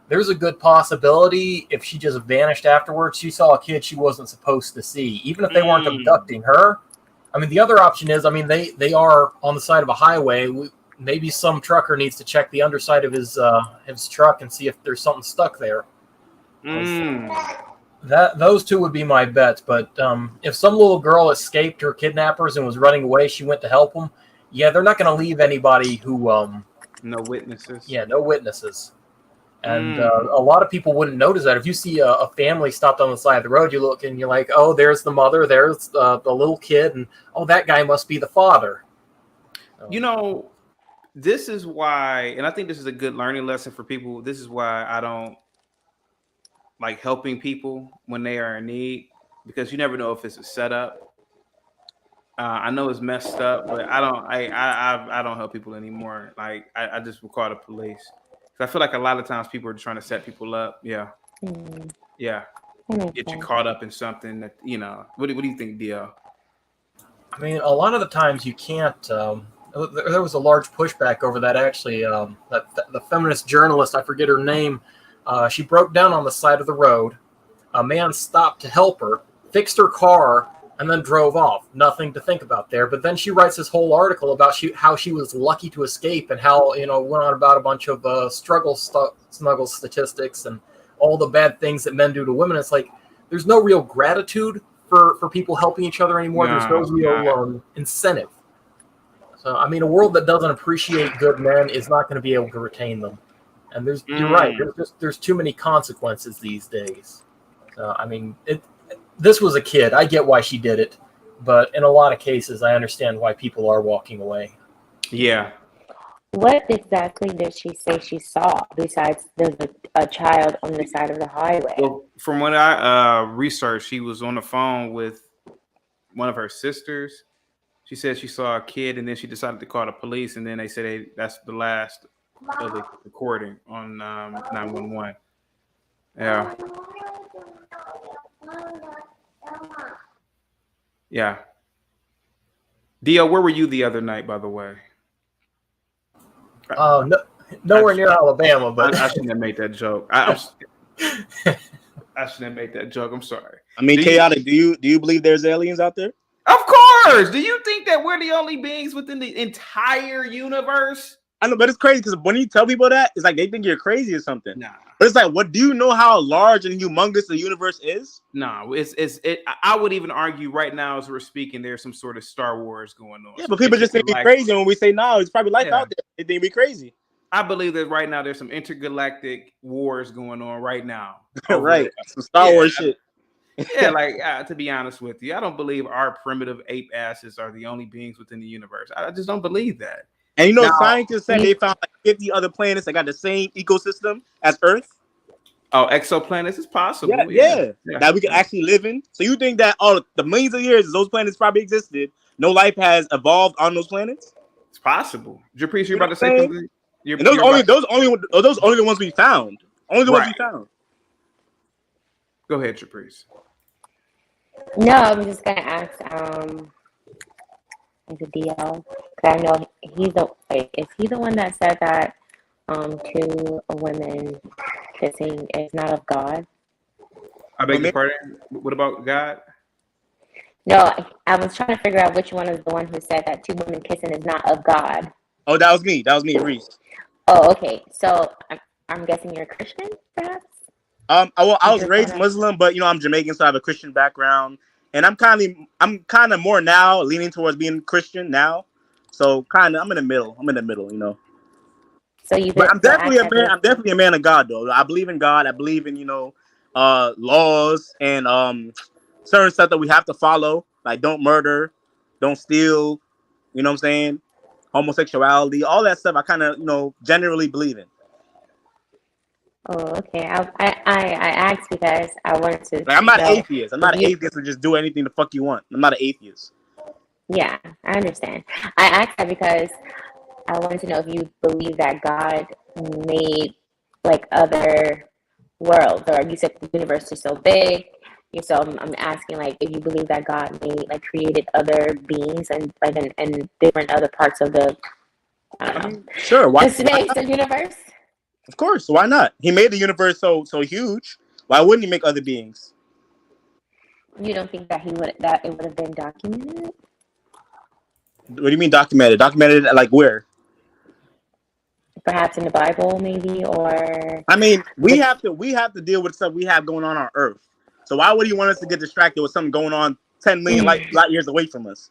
there's a good possibility if she just vanished afterwards, she saw a kid she wasn't supposed to see, even if they weren't abducting her. I mean, the other option is, I mean, they are on the side of a highway. Maybe some trucker needs to check the underside of his truck and see if there's something stuck there. Those two would be my bets. But if some little girl escaped her kidnappers and was running away, she went to help them. Yeah, they're not going to leave anybody who no witnesses. Yeah, no witnesses. And a lot of people wouldn't notice that. If you see a family stopped on the side of the road, you look and you're like, oh, there's the mother, there's the little kid, and oh, that guy must be the father. You know, this is why, and I think this is a good learning lesson for people. This is why I don't like helping people when they are in need, because you never know if it's a setup. I know it's messed up, but I don't help people anymore. Like I just will call the police. I feel like a lot of times people are trying to set people up. Yeah. Yeah. Get you caught up in something that, you know. What do you think, Dio? I mean, a lot of the times you can't. There was a large pushback over that, actually. The feminist journalist, I forget her name, she broke down on the side of the road. A man stopped to help her, fixed her car, and then drove off. Nothing to think about there. But then she writes this whole article about how she was lucky to escape and how, you know, went on about a bunch of snuggle statistics and all the bad things that men do to women. It's like there's no real gratitude for people helping each other anymore. There's no real incentive. So, I mean, a world that doesn't appreciate good men is not going to be able to retain them. And you're right. There's too many consequences these days. So, I mean, this was a kid. I get why she did it, but in a lot of cases, I understand why people are walking away. Yeah. What exactly did she say she saw besides there's a child on the side of the highway? Well, from what I researched, she was on the phone with one of her sisters. She said she saw a kid, and then she decided to call the police, and then they said that's the last of the recording on 911. Yeah. Yeah. Dio, where were you the other night, by the way? Nowhere near Alabama, but I shouldn't have made that joke. I shouldn't have made that joke. I'm sorry. I mean, chaotic. Do you believe there's aliens out there? Of course. Do you think that we're the only beings within the entire universe? I know, but it's crazy because when you tell people that, it's like they think you're crazy or something. Nah. But it's like, what do you know how large and humongous the universe is? No, I would even argue right now as we're speaking, there's some sort of Star Wars going on. Yeah, but people just think we're crazy. And when we say no, it's probably life out there. They think we're crazy. I believe that right now there's some intergalactic wars going on right now. Right. Some Star Wars shit. Yeah, like to be honest with you, I don't believe our primitive ape asses are the only beings within the universe. I just don't believe that. And you know, scientists said they found like 50 other planets that got the same ecosystem as Earth. Oh, exoplanets is possible. Yeah. That we can actually live in. So you think that the millions of years those planets probably existed, no life has evolved on those planets? It's possible. Japrice, you're You know about to what I'm say saying? something. And those only the ones we found. Only the ones Right. we found. Go ahead, Japrice. No, I was just gonna ask is it DL? Because I know is he the one that said that two women kissing is not of God? I beg your pardon. What about God? No, I was trying to figure out which one is the one who said that two women kissing is not of God. Oh, that was me. That was me, Reese. Oh, okay. So I'm guessing you're a Christian, perhaps? I was raised Muslim, but I'm Jamaican, so I have a Christian background, and I'm kind of more now leaning towards being Christian now. So I'm in the middle. So But I'm definitely a man. I'm definitely a man of God, though. I believe in God. I believe in laws and certain stuff that we have to follow, like don't murder, don't steal. You know what I'm saying? Homosexuality, all that stuff. I kind of generally believe in. Oh, okay. I asked because I wanted to. Like, I'm not an atheist. I'm not an atheist to just do anything the fuck you want. I'm not an atheist. Yeah, I understand. I asked that because I wanted to know if you believe that God made like other worlds, or you said the universe is so big. So I'm asking like if you believe that God made created other beings and like in different other parts of the sure. Why? The space, the universe. Of course. Why not? He made the universe so huge. Why wouldn't he make other beings? You don't think that it would have been documented? What do you mean documented? Documented like where? Perhaps in the Bible, maybe, or I mean, we have to deal with stuff we have going on Earth. So why would he want us to get distracted with something going on 10 million light years away from us?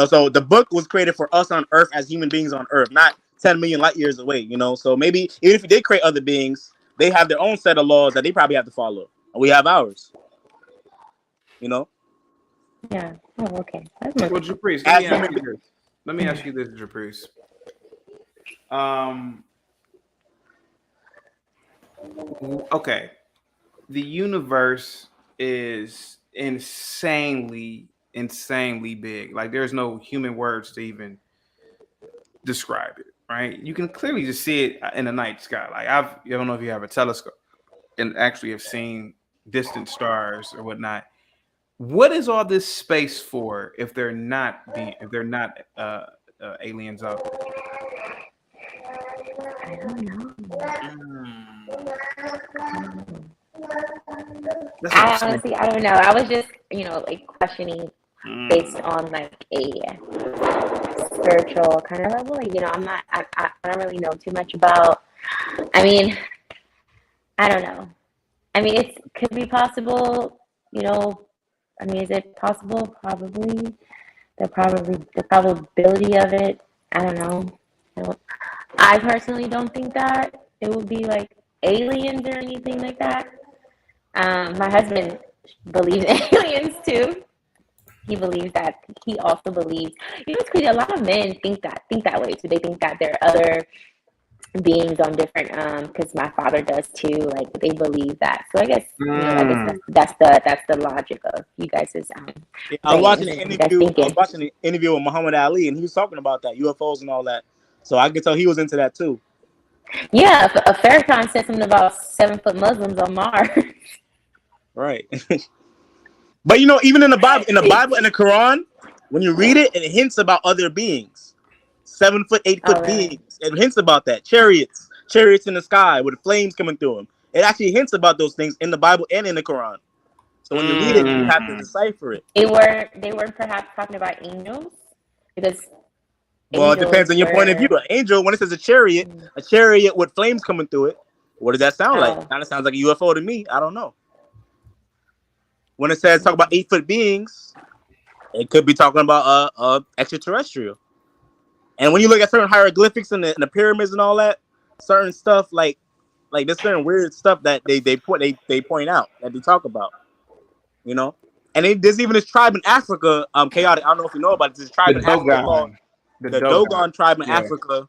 So the book was created for us on Earth as human beings on Earth, not 10 million light years away. So maybe even if he did create other beings, they have their own set of laws that they probably have to follow. And we have ours. Yeah. Oh, okay. Well, Japrice, let me ask you this, Japrice. Okay. The universe is insanely big. Like there's no human words to even describe it, right? You can clearly just see it in the night sky. Like I don't know if you have a telescope and actually have seen distant stars or whatnot. What is all this space for if they're not aliens out there? I don't know. I don't know. I was just, questioning based on like a spiritual kind of level. I don't really know too much about. I mean, I don't know. I mean, it could be possible. Is it possible? Probably. The probability of it. I don't know. I personally don't think that it would be like aliens or anything like that. My husband believes in aliens too. He believes that. He also believes. It's crazy. A lot of men think that way too. They think that there are other beings on different. Because my father does too. Like they believe that. So I guess that's the logic of you guys' I was watching an interview with Muhammad Ali, and he was talking about that UFOs and all that. So I could tell he was into that too. Yeah, a Farrakhan said something about 7-foot Muslims on Mars. Right. But even in the Bible and the Quran, when you read it, it hints about other beings. 7 foot, 8 foot beings. It hints about that. Chariots in the sky with flames coming through them. It actually hints about those things in the Bible and in the Quran. So when you read it, you have to decipher it. They were perhaps talking about angels because. Well, it depends on your point of view. An angel, when it says a chariot with flames coming through it, what does that sound like? It kind of sounds like a UFO to me. I don't know. When it says talk about 8 foot beings, it could be talking about extraterrestrial. And when you look at certain hieroglyphics and the pyramids and all that, certain stuff like there's certain weird stuff that they point out that they talk about, And there's even this tribe in Africa, chaotic. I don't know if you know about it. This tribe in Africa called the Dogon tribe in Africa,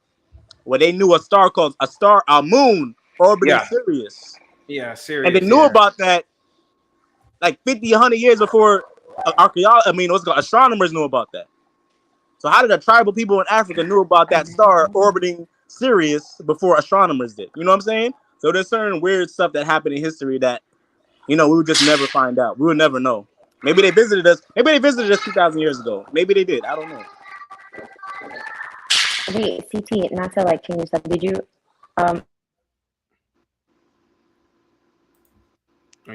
where they knew a star called a moon orbiting Sirius. Yeah, serious. And they knew about that like 50, 100 years before archaeologists. I mean, what's called astronomers knew about that. So how did the tribal people in Africa knew about that star orbiting Sirius before astronomers did? You know what I'm saying? So there's certain weird stuff that happened in history that, we would just never find out. We would never know. Maybe they visited us. Maybe they visited us 2,000 years ago. Maybe they did. I don't know. Wait, CT, not to like change stuff. Did you Are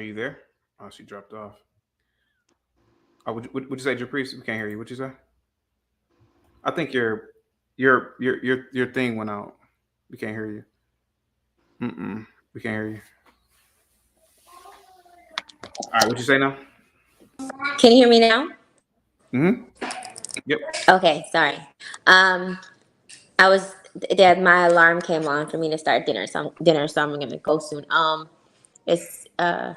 you there? Oh, she dropped off. Oh, would you say, Japriest? We can't hear you. What'd you say? I think your thing went out. We can't hear you. We can't hear you. All right, what'd you say now? can you hear me now? Yep. Okay, sorry. My alarm came on for me to start dinner, so I'm gonna go soon. It's I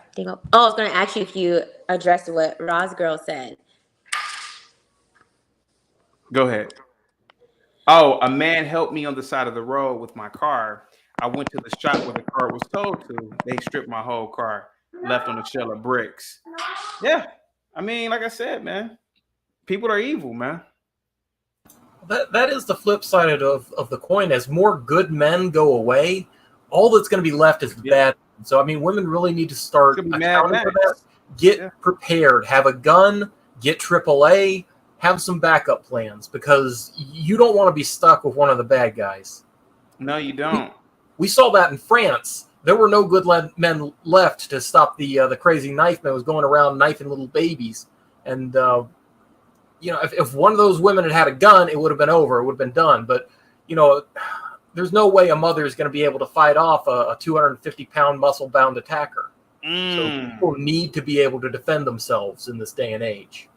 was gonna ask you if you addressed what Roz girl said. Go ahead. Oh, a man helped me on the side of the road with my car. I went to the shop where the car was towed to. They stripped my whole car, left on a shell of bricks. Yeah. I mean, like I said, man, people are evil, man. That is the flip side of the coin. As more good men go away, all that's going to be left is the bad. So, I mean, women really need to start accounting for that. Get prepared. Have a gun. Get AAA. Have some backup plans, because you don't want to be stuck with one of the bad guys. No, you don't. We saw that in France. There were no good men left to stop the crazy knife man was going around knifing little babies. And if one of those women had a gun, it would have been over. It would have been done. But there's no way a mother is going to be able to fight off a 250-pound muscle-bound attacker. So people need to be able to defend themselves in this day and age.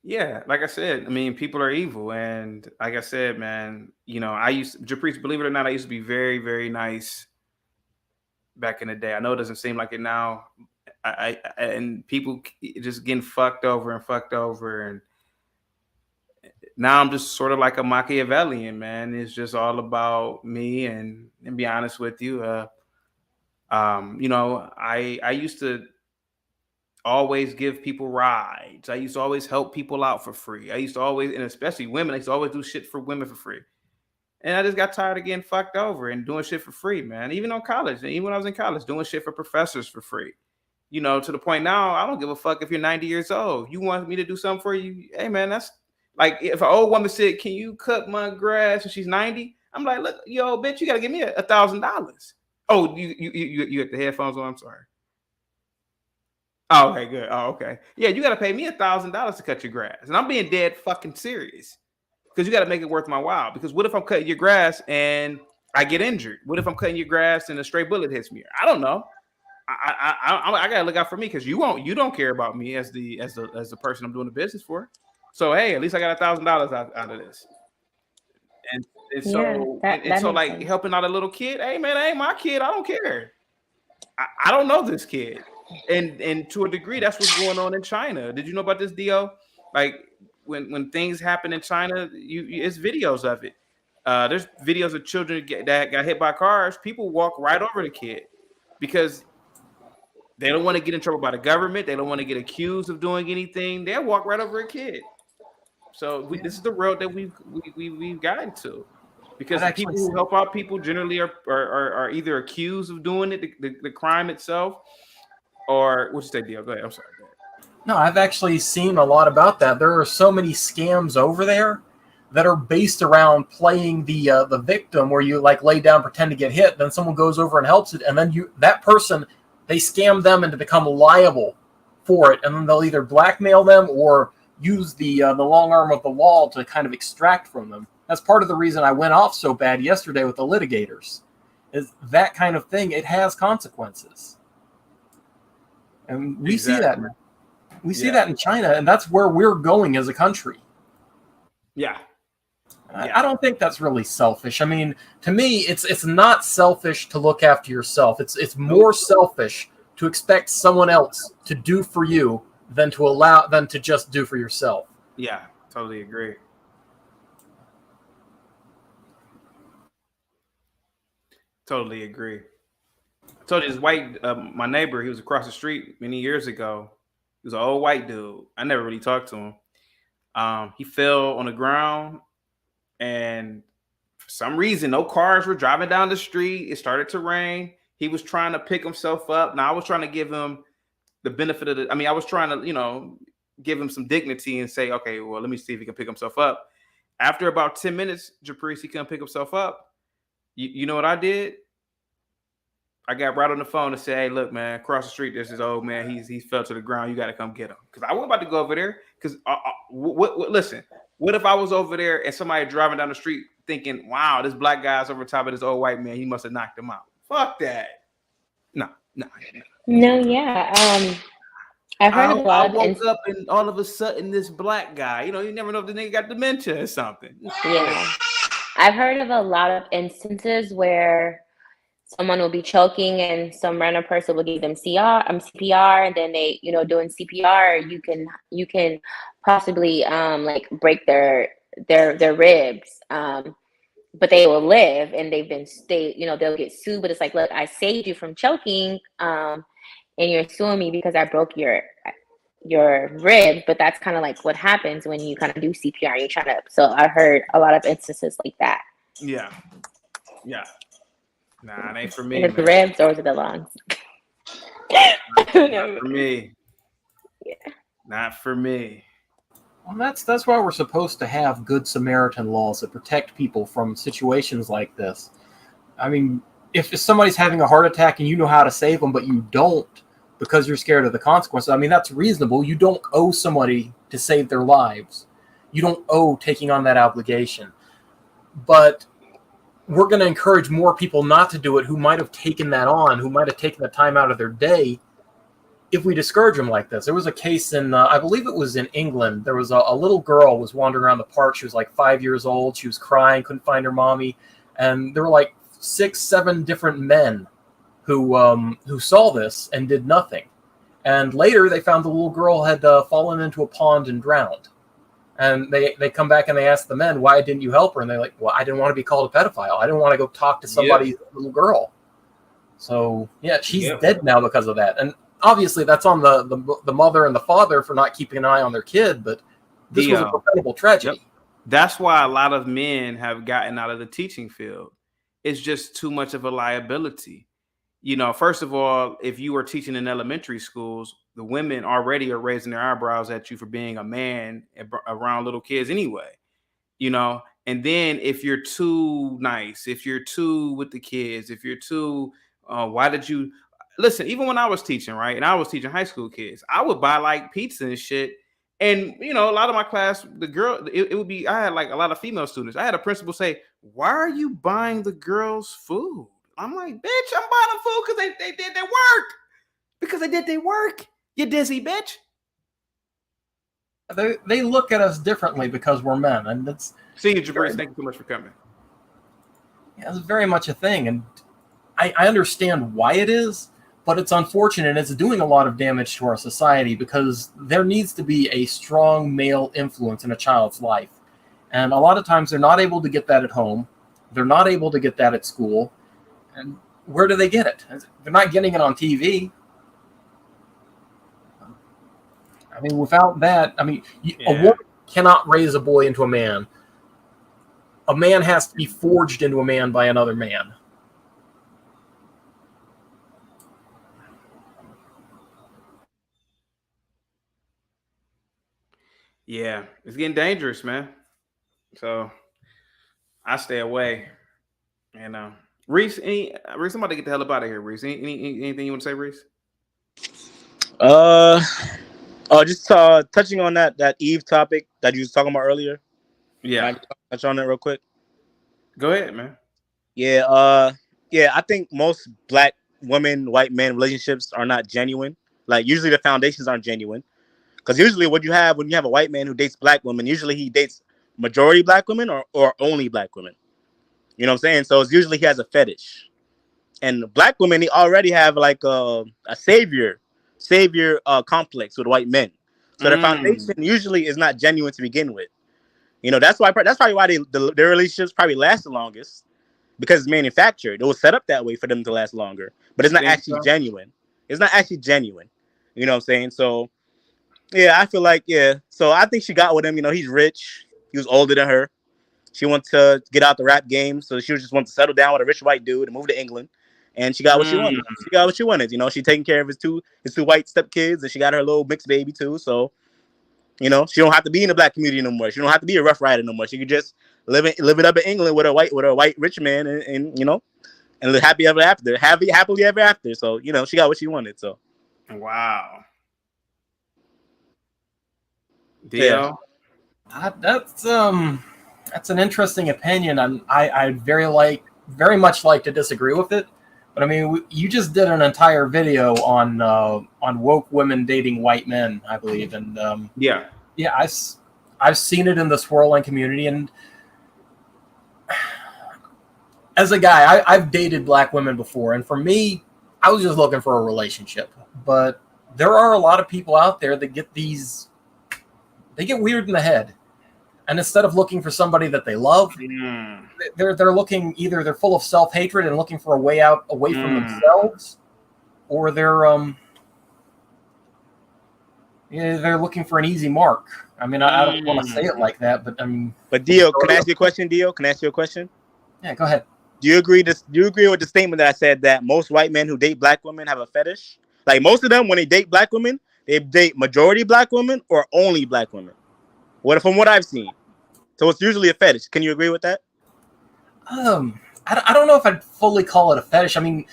Yeah, like I said, I mean, people are evil, and like I said, man, Japriest, believe it or not, I used to be very, very nice back in the day. I know it doesn't seem like it now. And people just getting fucked over, and now I'm just sort of like a Machiavellian, man. It's just all about me, and be honest with you, I used to always give people rides. I used to always help people out for free. I used to always, and especially women, I used to always do shit for women for free. And I just got tired of getting fucked over and doing shit for free, man. Even on college, and even when I was in college, doing shit for professors for free. To the point now, I don't give a fuck if you're 90 years old. You want me to do something for you? Hey, man, that's like if an old woman said, "Can you cut my grass?" and she's 90, I'm like, "Look, yo, bitch, you gotta give me $1,000." Oh, you got the headphones on? I'm sorry. Oh, okay, good. Oh, okay. Yeah, you got to pay me $1,000 to cut your grass. And I'm being dead fucking serious, because you got to make it worth my while. Because what if I'm cutting your grass and I get injured? What if I'm cutting your grass and a stray bullet hits me? I don't know. I got to look out for me, because you don't care about me as the person I'm doing the business for. So, hey, at least I got $1,000 out of this. And so, like sense. Helping out a little kid. Hey, man, that ain't my kid. I don't care. I don't know this kid. And to a degree, that's what's going on in China. Did you know about this deal? Like when things happen in China, it's videos of it. There's videos of children that got hit by cars. People walk right over the kid because they don't want to get in trouble by the government. They don't want to get accused of doing anything. They'll walk right over a kid. So this is the road that we've gotten to. Because the people who help out people generally are either accused of doing it, the crime itself, or what'd you say, Dio? Go ahead. I'm sorry. No, I've actually seen a lot about that. There are so many scams over there that are based around playing the victim, where you like lay down, pretend to get hit, then someone goes over and helps it, and then they scam them into become liable for it, and then they'll either blackmail them or use the long arm of the law to kind of extract from them. That's part of the reason I went off so bad yesterday with the litigators. Is that kind of thing? It has consequences, and we see that. We see that in China, and that's where we're going as a country. Yeah. I don't think that's really selfish. I mean, to me, it's not selfish to look after yourself. It's more selfish to expect someone else to do for you than to just do for yourself. Yeah, totally agree. Totally agree. I told you this white, my neighbor, he was across the street many years ago. He was an old white dude. I never really talked to him. He fell on the ground, and for some reason, no cars were driving down the street. It started to rain. He was trying to pick himself up. Now I was trying to give him the benefit of the. I mean, I was trying to, give him some dignity and say, okay, well, let me see if he can pick himself up. After about 10 minutes, Japrice, he couldn't pick himself up. You know what I did? I got right on the phone and said, "Hey, look, man, across the street, there's this old man. He fell to the ground. You got to come get him." Because I was about to go over there. Because listen, what if I was over there and somebody driving down the street thinking, "Wow, this black guy's over top of this old white man. He must have knocked him out." Fuck that. No. No, yeah. I've heard of a lot I of woke up and all of a sudden this black guy, you never know if the nigga got dementia or something. Yeah. I've heard of a lot of instances where someone will be choking and some random person will give them CPR, and then they, doing CPR, you can possibly like break their ribs, but they will live, and they'll get sued. But it's like, look, I saved you from choking, and you're suing me because I broke your rib. But that's kind of like what happens when you kind of do CPR and you're trying to. So I heard a lot of instances like that. Yeah. Nah, it ain't for me. Is it the ribs or is it the lungs? Not for me. Yeah. Not for me. Well, that's why we're supposed to have good Samaritan laws that protect people from situations like this. I mean, if somebody's having a heart attack and you know how to save them, but you don't because you're scared of the consequences, I mean, that's reasonable. You don't owe somebody to save their lives. You don't owe taking on that obligation. But we're going to encourage more people not to do it who might have taken that on, who might have taken the time out of their day, if we discourage them like this. There was a case in, I believe it was in England. There was a little girl was wandering around the park. She was like 5 years old. She was crying, couldn't find her mommy. And there were like 6, 7 different men who saw this and did nothing. And later they found the little girl had fallen into a pond and drowned. And they come back and they ask the men, "Why didn't you help her?" And they're like, "Well, I didn't want to be called a pedophile. I didn't want to go talk to somebody's little girl." So yeah, she's dead now because of that. And obviously that's on the mother and the father for not keeping an eye on their kid. But this was a preventable tragedy. That's why a lot of men have gotten out of the teaching field. It's just too much of a liability. First of all, if you are teaching in elementary schools, the women already are raising their eyebrows at you for being a man around little kids anyway, and then if you're too nice, if you're too with the kids, if you're too, why did you listen? Even when I was teaching, right, and I was teaching high school kids, I would buy like pizza and shit. And, a lot of my class, the girl, it would be, I had like a lot of female students. I had a principal say, "Why are you buying the girls food?" I'm like, "Bitch, I'm buying them food because they did their work. Because they did their work. You dizzy bitch." They look at us differently because we're men. And that's... See you, Jabrice. Thank you so much for coming. Yeah, it's very much a thing. And I understand why it is, but it's unfortunate. It's doing a lot of damage to our society because there needs to be a strong male influence in a child's life. And a lot of times they're not able to get that at home. They're not able to get that at school. And where do they get it? They're not getting it on TV. I mean, without that, a woman cannot raise a boy into a man. A man has to be forged into a man by another man. Yeah, it's getting dangerous, man. So I stay away. And Reese, I'm about to get the hell up out of here, Reese. Anything you want to say, Reese? Just touching on that Eve topic that you was talking about earlier. Yeah. Can I touch on it real quick? Go ahead, man. Yeah, I think most black women, white men relationships are not genuine. Like usually the foundations aren't genuine. Because usually what you have when you have a white man who dates black women, usually he dates majority black women or only black women. You know what I'm saying? So it's usually he has a fetish. And black women, they already have like a savior complex with white men. So the foundation usually is not genuine to begin with. That's probably why their relationships probably last the longest. because it's manufactured. It was set up that way for them to last longer, but it's not actually genuine. It's not actually genuine. You know what I'm saying? So, yeah, I feel like, yeah. So I think she got with him. You know, he's rich. He was older than her. She wanted to get out the rap game, so she just wanted to settle down with a rich white dude and move to England. And she got what she wanted. She got what she wanted. You know, she taking care of his two white stepkids, and she got her little mixed baby too. So, you know, she don't have to be in the black community no more. She don't have to be a Rough Rider no more. She could just live it up in England with a white rich man, and you know, and live happily ever after. So, you know, she got what she wanted. So, wow. Yeah. That's an interesting opinion, and I'd very much like to disagree with it. But I mean, you just did an entire video on woke women dating white men, I believe, and yeah, I've seen it in the swirling community, and as a guy, I've dated black women before, and for me, I was just looking for a relationship. But there are a lot of people out there that get weird in the head. And instead of looking for somebody that they love, they're looking, either they're full of self-hatred and looking for a way out away from themselves, or they're looking for an easy mark. I mean, I don't want to say it like that, but I mean. But Dio, can I ask you a question? Dio, can I ask you a question? Yeah, go ahead. Do you agree with the statement that I said that most white men who date black women have a fetish? Like most of them, when they date black women, they date majority black women or only black women. From what I've seen, so it's usually a fetish. Can you agree with that? I don't know if I'd fully call it a fetish. I mean,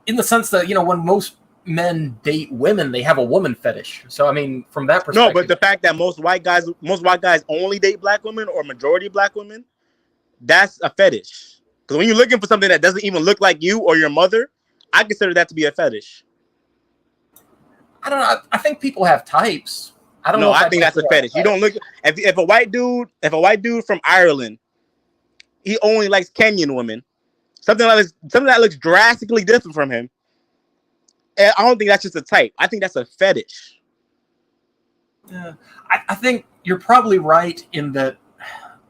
in the sense that, you know, when most men date women, they have a woman fetish. So I mean, from that perspective. No, but the fact that most white guys only date black women or majority black women, that's a fetish. Because when you're looking for something that doesn't even look like you or your mother, I consider that to be a fetish. I don't know. I think people have types. I don't know. I think that's a fetish. You don't look if a white dude from Ireland, he only likes Kenyan women, something that looks drastically different from him. And I don't think that's just a type. I think that's a fetish. Yeah, I think you're probably right in that.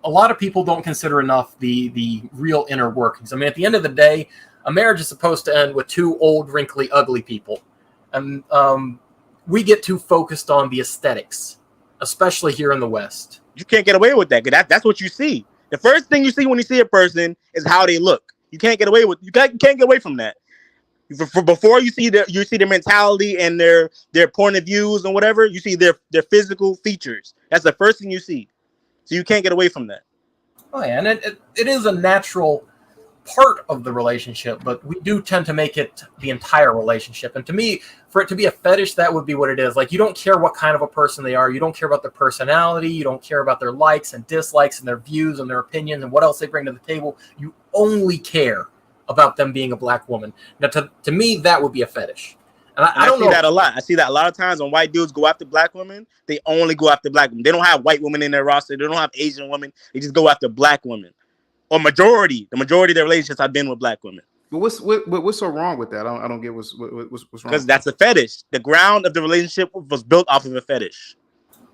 A lot of people don't consider enough the real inner workings. I mean, at the end of the day, a marriage is supposed to end with two old, wrinkly, ugly people, and we get too focused on the aesthetics, especially here in the West. You can't get away with that. That's what you see. The first thing you see when you see a person is how they look. You can't get away from that. Before you see their mentality and their point of views and whatever, you see their physical features. That's the first thing you see. So you can't get away from that. Oh yeah, and it is a natural part of the relationship, but we do tend to make it the entire relationship. And to me, for it to be a fetish, that would be what it is. Like, you don't care what kind of a person they are. You don't care about their personality. You don't care about their likes and dislikes and their views and their opinions and what else they bring to the table. You only care about them being a black woman. Now, to me, that would be a fetish. And I don't know that a lot. I see that a lot of times when white dudes go after black women, they only go after black women. They don't have white women in their roster. They don't have Asian women. They just go after black women. Or the majority of their relationships have been with black women. But what's so wrong with that? I don't get what's wrong. Because that's a fetish. The ground of the relationship was built off of a fetish.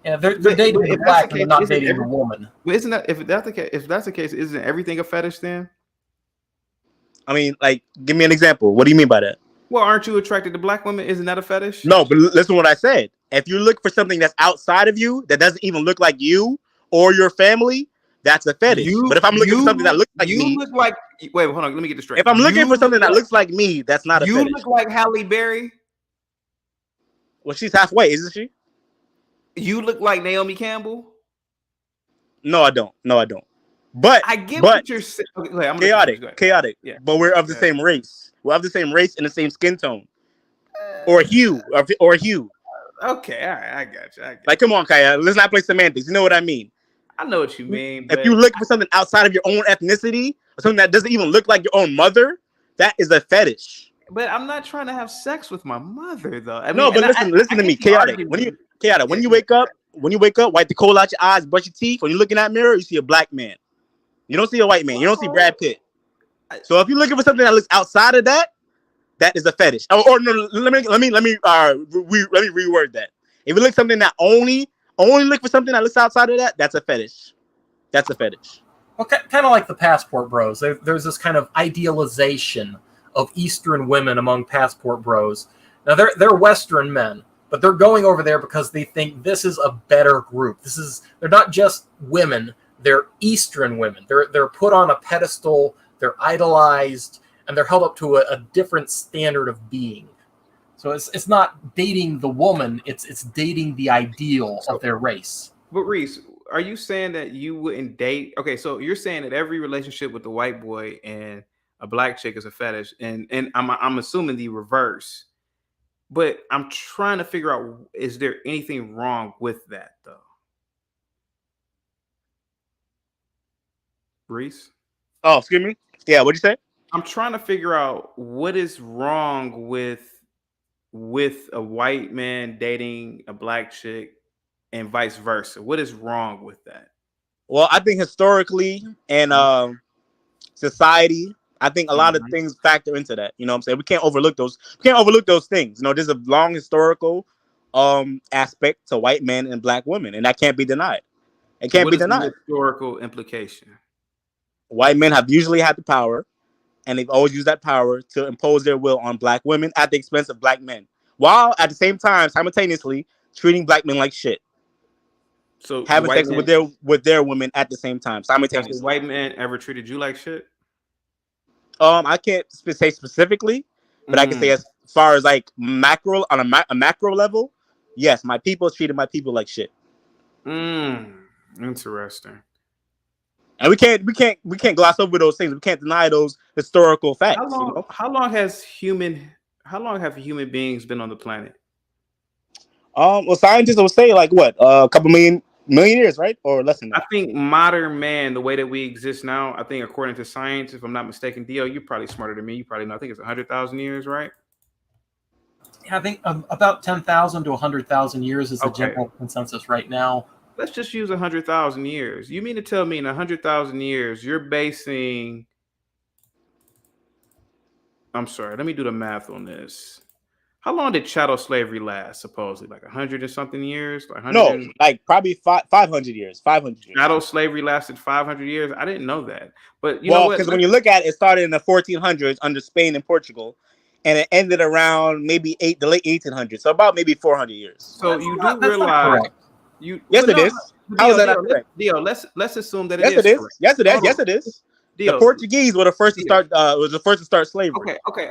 Yeah, they're dating the black and they're not dating the woman. But isn't that if that's the case, isn't everything a fetish then? I mean, like, give me an example. What do you mean by that? Well, aren't you attracted to black women? Isn't that a fetish? No, but listen to what I said. If you look for something that's outside of you, that doesn't even look like you or your family, that's a fetish. But if I'm looking for something that looks like me, wait, hold on, let me get this straight. If I'm looking for something that looks like me, that's not a fetish. You look like Halle Berry. Well, she's half white, isn't she? You look like Naomi Campbell. No, I don't. But I get what you're saying. Okay, chaotic. Yeah. But we're of the same race. We're of the same race and the same skin tone, or hue, or hue. Okay, all right, I got you. Like, come on, Kaya, let's not play semantics. You know what I mean? I know what you mean. If you look for something outside of your own ethnicity, or something that doesn't even look like your own mother, that is a fetish. But I'm not trying to have sex with my mother, though. Listen to me, chaotic. When you wake up, wipe the coal out your eyes, brush your teeth. When you look in that mirror, you see a black man. You don't see a white man. You don't see Brad Pitt. So if you're looking for something that looks outside of that, that is a fetish. Or no, let me reword that. If you look for something that only look for something that looks outside of that, that's a fetish. That's a fetish. Well, kind of like the passport bros. There's this kind of idealization of Eastern women among passport bros. Now they're Western men, but they're going over there because they think this is a better group. They're not just women; they're Eastern women. They're put on a pedestal. They're idolized, and they're held up to a different standard of being. So it's not dating the woman; it's dating the ideal of their race. But Reese, are you saying that you wouldn't date? Okay, so you're saying that every relationship with the white boy and a black chick is a fetish, and I'm assuming the reverse. But I'm trying to figure out, is there anything wrong with that though? Reese? Oh, excuse me. Yeah, what'd you say? I'm trying to figure out what is wrong with a white man dating a black chick and vice versa. What is wrong with that? Well, I think historically and society, I think a lot of things factor into that. You know what I'm saying? We can't overlook those. We can't overlook those things. You know, there's a long historical aspect to white men and black women, and that can't be denied. It can't be denied. The historical implication? White men have usually had the power, and they've always used that power to impose their will on black women at the expense of black men, while at the same time, simultaneously treating black men like shit. So having sex with their women at the same time, simultaneously. Has the white man ever treated you like shit? I can't say specifically, but I can say as far as like macro on a macro level, yes, my people treated my people like shit. Interesting. And we can't gloss over those things. We can't deny those historical facts. How long have human beings been on the planet? Well, scientists will say like what, a couple million years, right? Or less than that. I think modern man, the way that we exist now, I think according to science, if I'm not mistaken, Dio, you're probably smarter than me. You probably know. I think it's 100,000 years, right? Yeah, I think about 10,000 to 100,000 years is the general consensus right now. Let's just use 100,000 years. You mean to tell me in 100,000 years, you're basing... I'm sorry, let me do the math on this. How long did chattel slavery last, supposedly? Like 100 or something years? No, like probably 500 years. 500 years. Chattel slavery lasted 500 years? I didn't know that. But you know what? Because when you look at it, it started in the 1400s under Spain and Portugal, and it ended around maybe the late 1800s. So about maybe 400 years. So you do realize... Yes, it is. How is that not correct? Dio, let's assume that it is. Correct. Yes, it is. Yes, it is. Dio, the Portuguese were the first to start. Was the first to start slavery. Okay.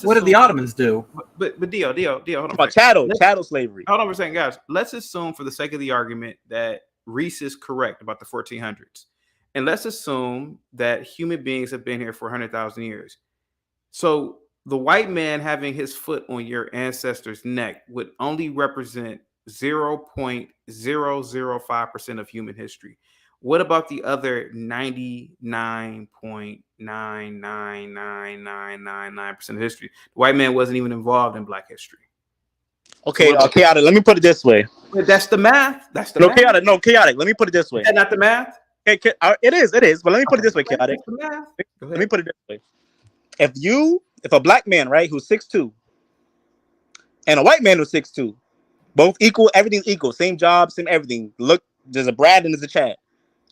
What did the Ottomans do? But Dio, hold on. About chattel slavery. Hold on for a second, guys. Let's assume, for the sake of the argument, that Reese is correct about the 1400s, and let's assume that human beings have been here for 100,000 years. So the white man having his foot on your ancestor's neck would only represent 0.005% of human history. What about the other 99.99999% of history? The white man wasn't even involved in black history. Okay, chaotic. Let me put it this way. That's the math. That's the math. Chaotic. Let me put it this way. Is that not the math? It is. But let me put it this way, chaotic. Let me put it this way. If a black man, right, who's 6'2", and a white man who's 6'2", both equal, everything's equal, same job, same everything. Look, there's a Brad and there's a Chad.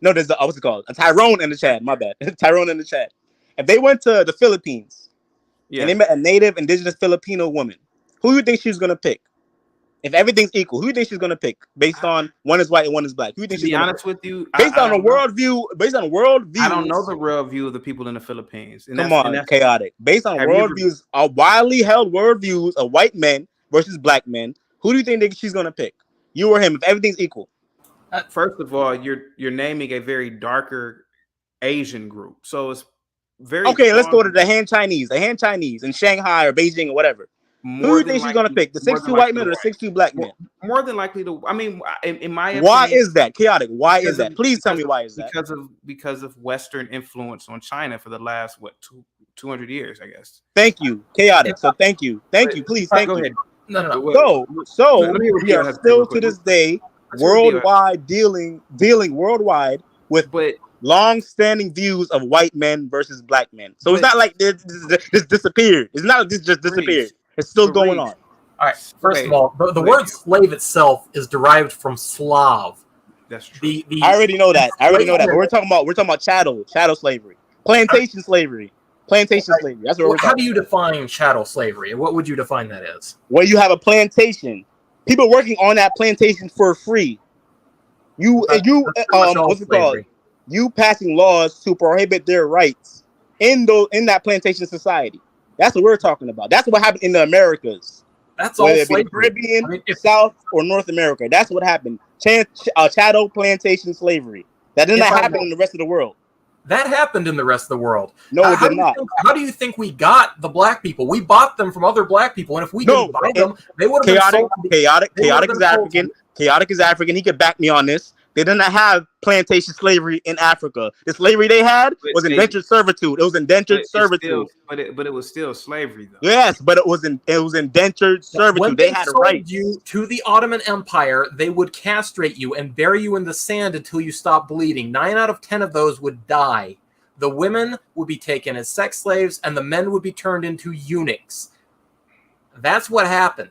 No, there's what's it called? A Tyrone and a Chad. My bad. Tyrone and the Chad. If they went to the Philippines and they met a native indigenous Filipino woman, who do you think she's gonna pick? If everything's equal, who do you think she's gonna pick based on one is white and one is black? Who do you think she's gonna pick? With you, based on a worldview, I don't know the worldview of the people in the Philippines. Come on, chaotic. Based on worldviews, widely held worldviews of white men versus black men, who do you think she's gonna pick? You or him? If everything's equal. First of all, you're naming a very darker Asian group, so it's very okay. Let's go to the Han Chinese in Shanghai or Beijing or whatever. Who do you think she's gonna pick? The 6'2" white man or the 6'2" black man? More than likely to. I mean, in my opinion, why is that chaotic? Why is that? Please tell me why is that? Because of Western influence on China for the last 200 years, I guess. Thank you, chaotic. So thank you. Please, thank you. Go ahead. No. So we are still to this day worldwide dealing worldwide with long-standing views of white men versus black men. So it's not like this disappeared. It's not like this just disappeared. It's still going on. All right. First of all, the word slave itself is derived from Slav, That's true. I already know that. But we're talking about chattel slavery, plantation slavery. That's what we're talking about. How do you define chattel slavery? What would you define that as? Where you have a plantation, people working on that plantation for free. What's it called? You passing laws to prohibit their rights in that plantation society. That's what we're talking about. That's what happened in the Americas. That's all slavery. Caribbean, South, or North America. That's what happened. Chattel plantation slavery. That did not happen in the rest of the world. That happened in the rest of the world. No, it did not. How do you think we got the black people? We bought them from other black people, and if we didn't buy them, they would have been sold. Chaotic is African. Chaotic is African. He could back me on this. They did not have plantation slavery in Africa. The slavery they had was indentured servitude. It was indentured servitude. But it was still slavery, though. Yes, but it was indentured servitude. When they had rights. You to the Ottoman Empire, they would castrate you and bury you in the sand until you stopped bleeding. 9 out of 10 of those would die. The women would be taken as sex slaves, and the men would be turned into eunuchs. That's what happened.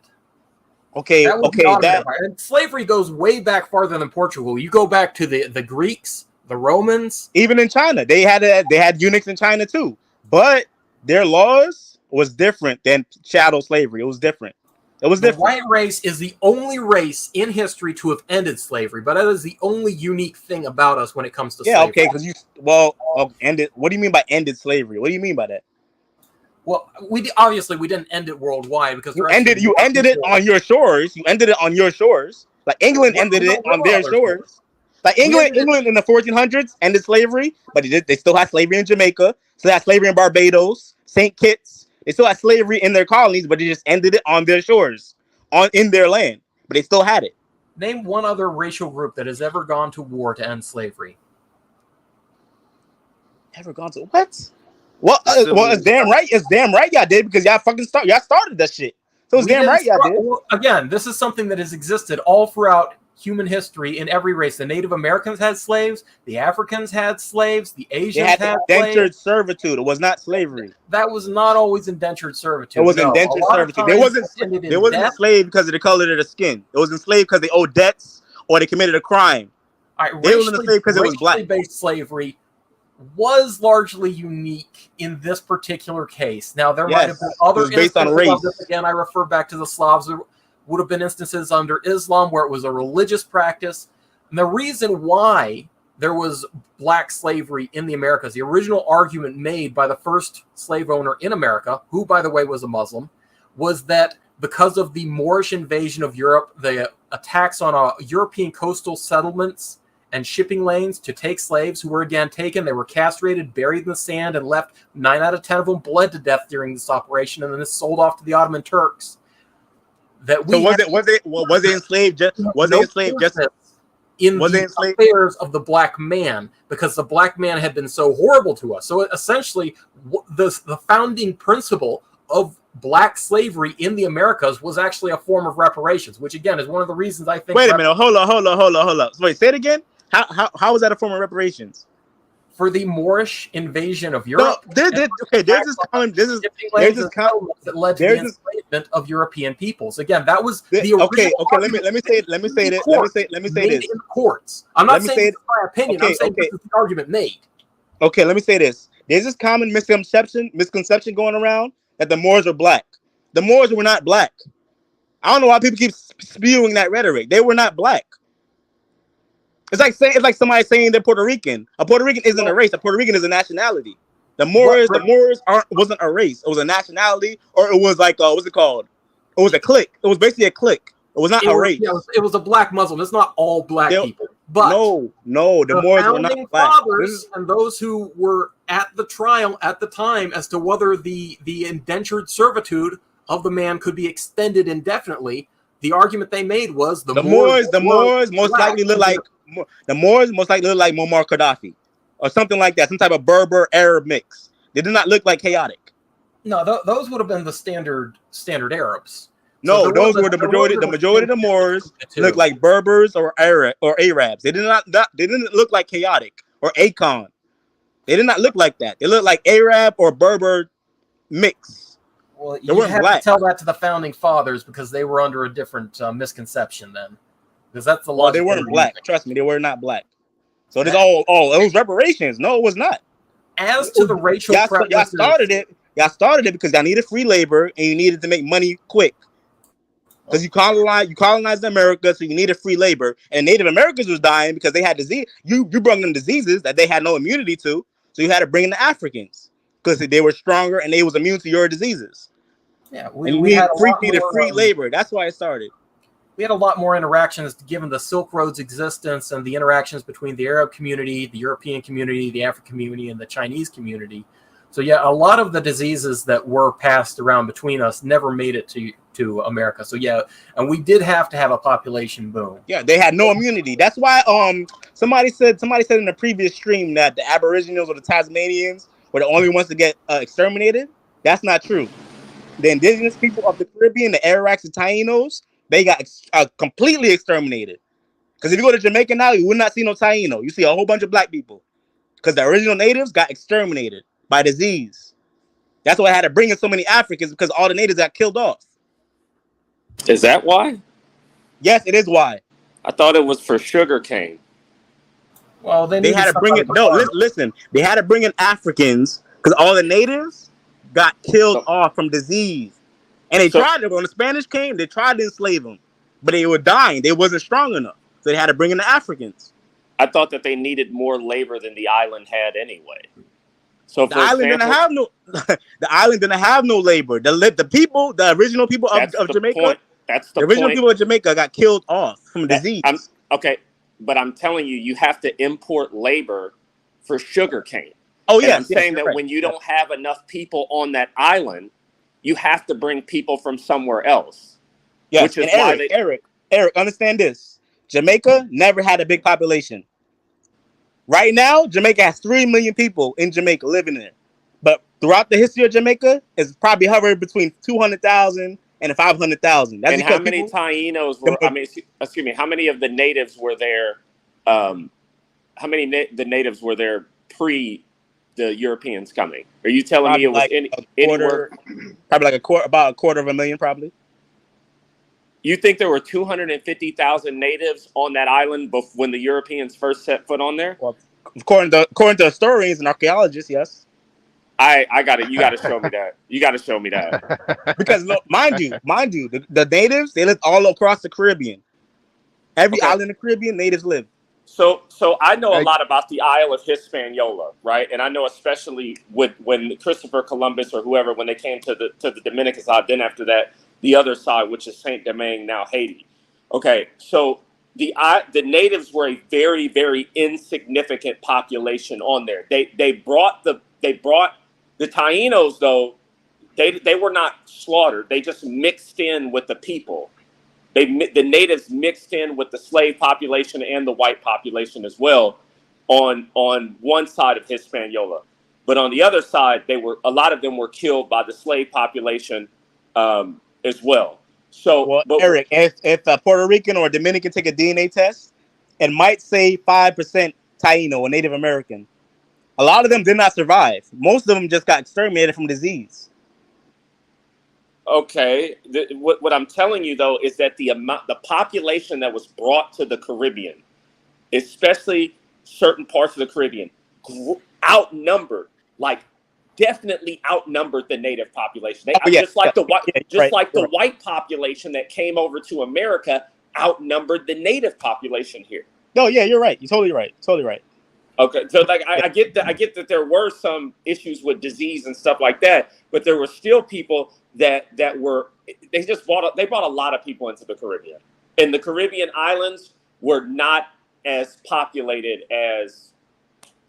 And slavery goes way back farther than Portugal. You go back to the Greeks, the Romans, even in China, they had eunuchs in China too. But their laws was different than chattel slavery. It was different. The white race is the only race in history to have ended slavery, but that is the only unique thing about us when it comes to slavery. Okay, because ended. What do you mean by ended slavery? What do you mean by that? Well, we didn't end it worldwide because you ended it on your shores. You ended it on your shores. Like England ended it on their shores. Like England in the 1400s ended slavery, but they still had slavery in Jamaica. Still had slavery in Barbados, St. Kitts. They still had slavery in their colonies, but they just ended it on their shores, in their land. But they still had it. Name one other racial group that has ever gone to war to end slavery. Ever gone to what? Well, it's damn right. It's damn right y'all did, because y'all started that shit. So it's damn right y'all did. Well, again, this is something that has existed all throughout human history in every race. The Native Americans had slaves. The Africans had slaves. The Asians had indentured servitude. It was not slavery. That was not always indentured servitude. It was indentured servitude. They wasn't enslaved because of the color of their skin. It was enslaved because they owed debts or they committed a crime. They were enslaved because it was black. Racially-based slavery was largely unique in this particular case. Now, there might have been other instances based on race. Again, I refer back to the Slavs. There would have been instances under Islam where it was a religious practice. And the reason why there was black slavery in the Americas, the original argument made by the first slave owner in America, who, by the way, was a Muslim, was that because of the Moorish invasion of Europe, the attacks on European coastal settlements and shipping lanes to take slaves who were again taken. They were castrated, buried in the sand, and left. 9 out of 10 of them bled to death during this operation, and then it's sold off to the Ottoman Turks. Was they enslaved just in the affairs of the black man, because the black man had been so horrible to us. So essentially, the founding principle of black slavery in the Americas was actually a form of reparations, which again is one of the reasons I think. Wait a minute, hold on. Wait, say it again. How was that a form of reparations? For the Moorish invasion of Europe. There's this common that led to the enslavement of European peoples. Again, that was the original. Let me say this. In courts. I'm not saying this is my opinion. I'm saying this is the argument made. Okay, let me say this. There's this common misconception going around that the Moors are black. The Moors were not black. I don't know why people keep spewing that rhetoric. They were not black. It's like somebody saying they're Puerto Rican. A Puerto Rican isn't a race. A Puerto Rican is a nationality. The Moors wasn't a race. It was a nationality, or it was like what's it called? It was a clique. It was basically a clique. It was not a race. It was a black Muslim. It's not all black people. But no, the Moors were not black. Fathers and those who were at the trial at the time as to whether the indentured servitude of the man could be extended indefinitely, the argument they made was the Moors most likely look like Muammar Gaddafi or something like that, some type of Berber Arab mix. They did not look like chaotic. No, those would have been the standard Arabs. No, those were the majority. The majority of the Moors looked like Berbers or Arabs. They didn't look like chaotic or Akon. They did not look like that. They looked like Arab or Berber mix. Well, you have to tell that to the founding fathers because they were under a different misconception then. because that's the Well, they logic. weren't black. Trust me, they were not black. So it is it was reparations. No, it was not. As to the racial y'all preferences, started it. Y'all started it because y'all needed free labor and you needed to make money quick. Because you colonized America, so you needed free labor. And Native Americans was dying because they had disease. You brought them diseases that they had no immunity to, so you had to bring in the Africans because they were stronger and they was immune to your diseases. Yeah, we needed free labor. That's why it started. We had a lot more interactions given the Silk Road's existence and the interactions between the Arab community, the European community, the African community, and the Chinese community. So yeah, a lot of the diseases that were passed around between us never made it to America. So yeah, and we did have to have a population boom. Yeah, they had no immunity. That's why somebody said in the previous stream that the Aboriginals or the Tasmanians were the only ones to get exterminated. That's not true. The indigenous people of the Caribbean, the Arawaks and Tainos, they got completely exterminated. Because if you go to Jamaica now, you would not see no Taino. You see a whole bunch of black people. Because the original natives got exterminated by disease. That's why I had to bring in so many Africans, because all the natives got killed off. Is that why? Yes, it is why. I thought it was for sugar cane. Well, they had to bring in listen. They had to bring in Africans because all the natives got killed off from disease. And they tried to, when the Spanish came, they tried to enslave them, but they were dying. They wasn't strong enough. So they had to bring in the Africans. I thought that they needed more labor than the island had anyway. So the island didn't have no the island didn't have no labor. The people, the original people of Jamaica, point. That's the original point. people of Jamaica got killed off from disease. Okay, but I'm telling you, you have to import labor for sugar cane. Oh yeah, I'm saying that when you don't have enough people on that island, you have to bring people from somewhere else. Yes, which is and Eric, understand this. Jamaica never had a big population. Right now, Jamaica has 3 million people in Jamaica living there. But throughout the history of Jamaica, it's probably hovered between 200,000 and 500,000. And how many Tainos were? I mean, excuse me. How many of the natives were there? How many the natives were there pre the Europeans coming? Are you telling me it was anywhere? Probably like about a quarter of a million, probably. You think there were 250,000 natives on that island when the Europeans first set foot on there? Well, according to historians and archaeologists, yes. I got it. You got to show me that. You got to show me that. Because look, mind you, the natives, they live all across the Caribbean. Every island in the Caribbean, natives live. So I know a lot about the Isle of Hispaniola, right? And I know especially when Christopher Columbus or whoever, when they came to the Dominican side, then after that, the other side, which is Saint Domingue, now Haiti. Okay, so the natives were a very, very insignificant population on there. They brought the Tainos, though. They were not slaughtered. They just mixed in with the people. The natives mixed in with the slave population and the white population as well on one side of Hispaniola. But on the other side, a lot of them were killed by the slave population as well. So, Eric, if a Puerto Rican or a Dominican take a DNA test, it might say 5% Taino or Native American. A lot of them did not survive. Most of them just got exterminated from disease. Okay, what I'm telling you though is that the population that was brought to the Caribbean, especially certain parts of the Caribbean, outnumbered, definitely outnumbered the native population. The white population that came over to America outnumbered the native population here. No, yeah, you're right. You're totally right. Totally right. Okay, so I get that there were some issues with disease and stuff like that, but there were still people that were they brought a lot of people into the Caribbean, and the Caribbean islands were not as populated as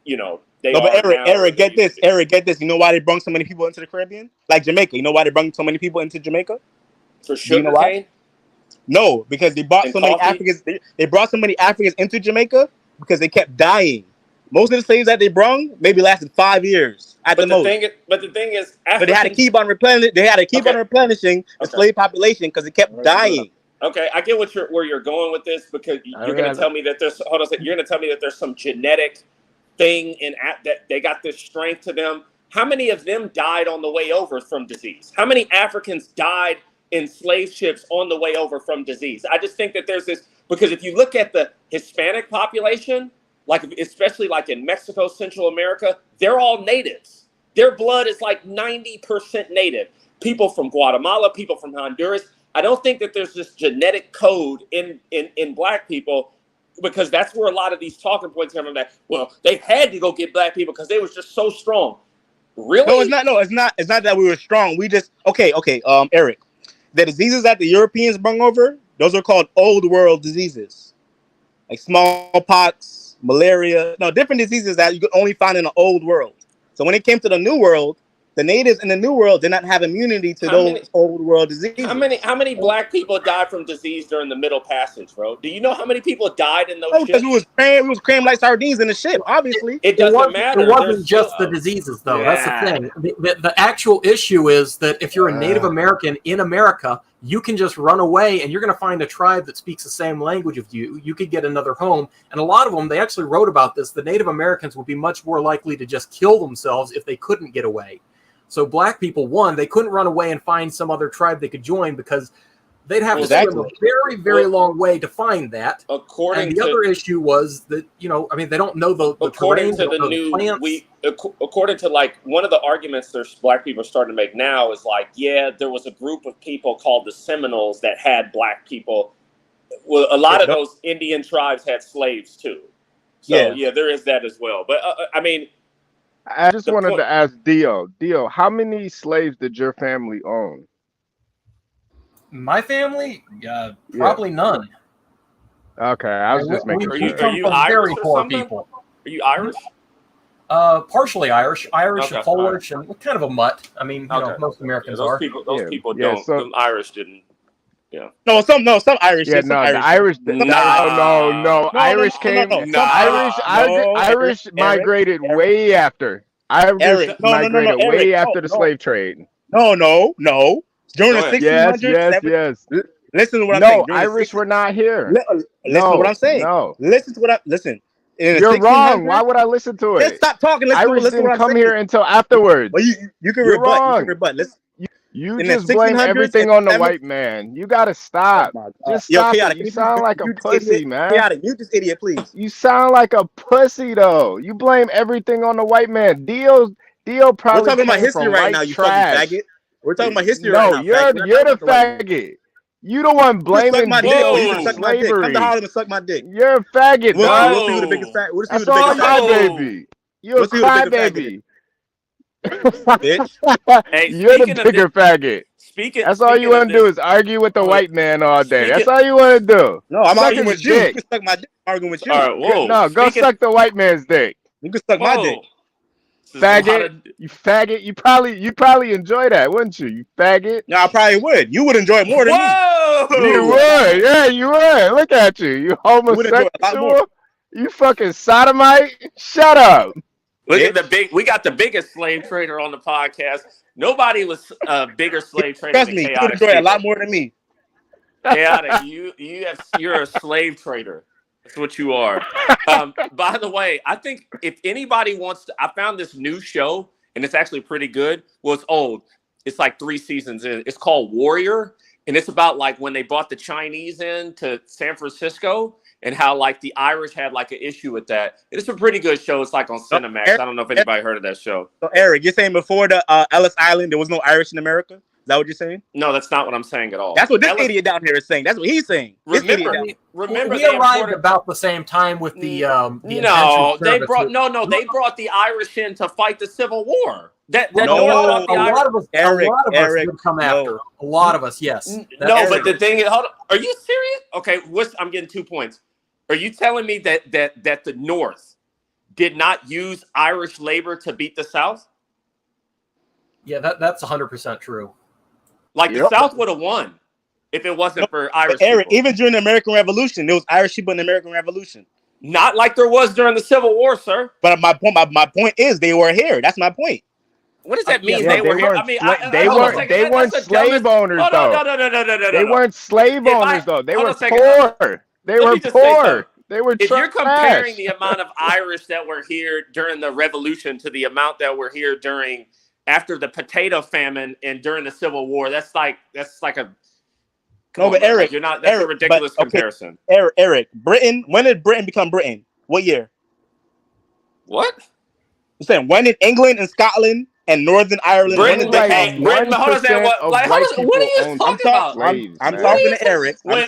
they are. But Eric, get this. To. Eric, get this. You know why they brought so many people into the Caribbean? Like Jamaica. You know why they brought so many people into Jamaica? For sugar cane? No, because they brought so many Africans. They brought so many Africans into Jamaica because they kept dying. Most of the slaves that they brought maybe lasted 5 years at the most. But the thing is, but they had to keep on replenishing. They had to keep on replenishing the slave population because it kept dying. Okay, I get where you're going with this because you're going to tell me that there's You're going to tell me that there's some genetic thing that they got this strength to them. How many of them died on the way over from disease? How many Africans died in slave ships on the way over from disease? I just think that there's Because if you look at the Hispanic population, like especially like in Mexico, Central America, they're all natives. Their blood is like 90% native. People from Guatemala, people from Honduras. I don't think that there's this genetic code in black people, because that's where a lot of these talking points come from. That, well, they had to go get black people because they was just so strong. Really? No, it's not. No, it's not. It's not that we were strong. We just okay. Eric, the diseases that the Europeans brought over, those are called old world diseases, like smallpox, malaria. No, different diseases that you could only find in the old world. So when it came to the new world, the natives in the new world did not have immunity to those old world diseases. How many black people died from disease during the Middle Passage, bro? Do you know how many people died in those ships? Because we was crammed like sardines in the ship. Obviously, it doesn't matter. It wasn't just the diseases, though. Yeah. That's the thing. The actual issue is that if you're a Native American in America, you can just run away and you're going to find a tribe that speaks the same language of you. You could get another home. And a lot of them, they actually wrote about this. The Native Americans would be much more likely to just kill themselves if they couldn't get away. So black people, one, they couldn't run away and find some other tribe they could join because they'd have to swim a very, very long way to find that. And the other issue was that, they don't know the according terrain, to the new according to like one of the arguments there's black people are starting to make now is like, yeah, there was a group of people called the Seminoles that had black people. Well, a lot of those Indian tribes had slaves too. So yeah, there is that as well. But I just wanted to ask Dio, how many slaves did your family own? My family, probably none. Okay, I was just making sure. We come from very poor people. Are you Irish? Partially Irish, Okay, and Polish, and kind of a mutt. I mean, most Americans those are. People don't. Some Irish didn't. Yeah. No, some Irish. Yeah, some no, Irish. the Irish. No. Irish came. Irish migrated way after. Irish migrated way after the slave trade. No. During the 1600s. Yes. Listen to what I'm saying. No, Irish were not here. Listen to what I'm saying. No. Listen to what I listen. You're wrong. Why would I listen to it? Let's stop talking. Irish didn't come here until afterwards. Well, you can You're rebut. wrong. You can rebut. Listen. You just blame everything on the white man. You gotta stop. Just stop it. You sound like a pussy, man. Chaotic, mute this idiot, please. You sound like a pussy, though. You blame everything on the white man. Dio probably. We're talking about history right now, you fucking faggot. We're talking about history right now. No, you're the faggot. You the one blaming Dio for slavery. Come to Harlem and suck my dick. You're a faggot, dog. We'll see who the biggest faggot. That's all my baby. You're a crybaby. Bitch. Hey, you're the bigger faggot. That's all you want to do is argue with the white man all day. That's all you want to do. No, I'm arguing with you. Dick. You can suck my dick. I'm arguing with you. All right, whoa. No, go suck the white man's dick. You can suck my dick. Faggot. You faggot. You probably enjoy that, wouldn't you? You faggot. No, I probably would. You would enjoy it more than me. You would. Yeah, you would. Look at you. You homosexual. You fucking sodomite. Shut up. Look at we got the biggest slave trader on the podcast. Nobody was a bigger slave trader Trust than me, Chaotic. you enjoy it a lot more than me. Chaotic, you're a slave trader. That's what you are. By the way, I think if anybody wants to, I found this new show and it's actually pretty good. Well, it's old. It's like 3 seasons in. It's called Warrior, and it's about like when they brought the Chinese in to San Francisco. And how like the Irish had like an issue with that. It's a pretty good show. It's like on Cinemax. I don't know if anybody heard of that show. So Eric, you're saying before the Ellis Island, there was no Irish in America? Is that what you're saying? No, that's not what I'm saying at all. That's what this idiot down here is saying. That's what he's saying. Remember, we arrived about the same time with the they brought the Irish in to fight the Civil War. A lot of us would come after. A lot of us, yes. But the thing is, hold on, are you serious? Okay, I'm getting 2 points. Are you telling me that the North did not use Irish labor to beat the South? Yeah, that's 100% true. Like the South would have won if it wasn't for Irish Eric, people. even during the American Revolution, there was Irish people in the American Revolution. Not like there was during the Civil War, sir. But my point is they were here. That's my point. What does that mean? They were here. I mean, they weren't slave owners, though. No. They weren't slave owners, though. They were poor. They were poor. They were. If you're comparing the amount of Irish that were here during the Revolution to the amount that were here after the potato famine and during the Civil War, that's like a No, but Eric, you're not. That's a ridiculous comparison. Eric, Britain. When did Britain become Britain? What year? What? I'm saying, when did England and Scotland and Northern Ireland? Britain, when did they Britain, hold on a second. What are you talking about? I'm talking to Eric. When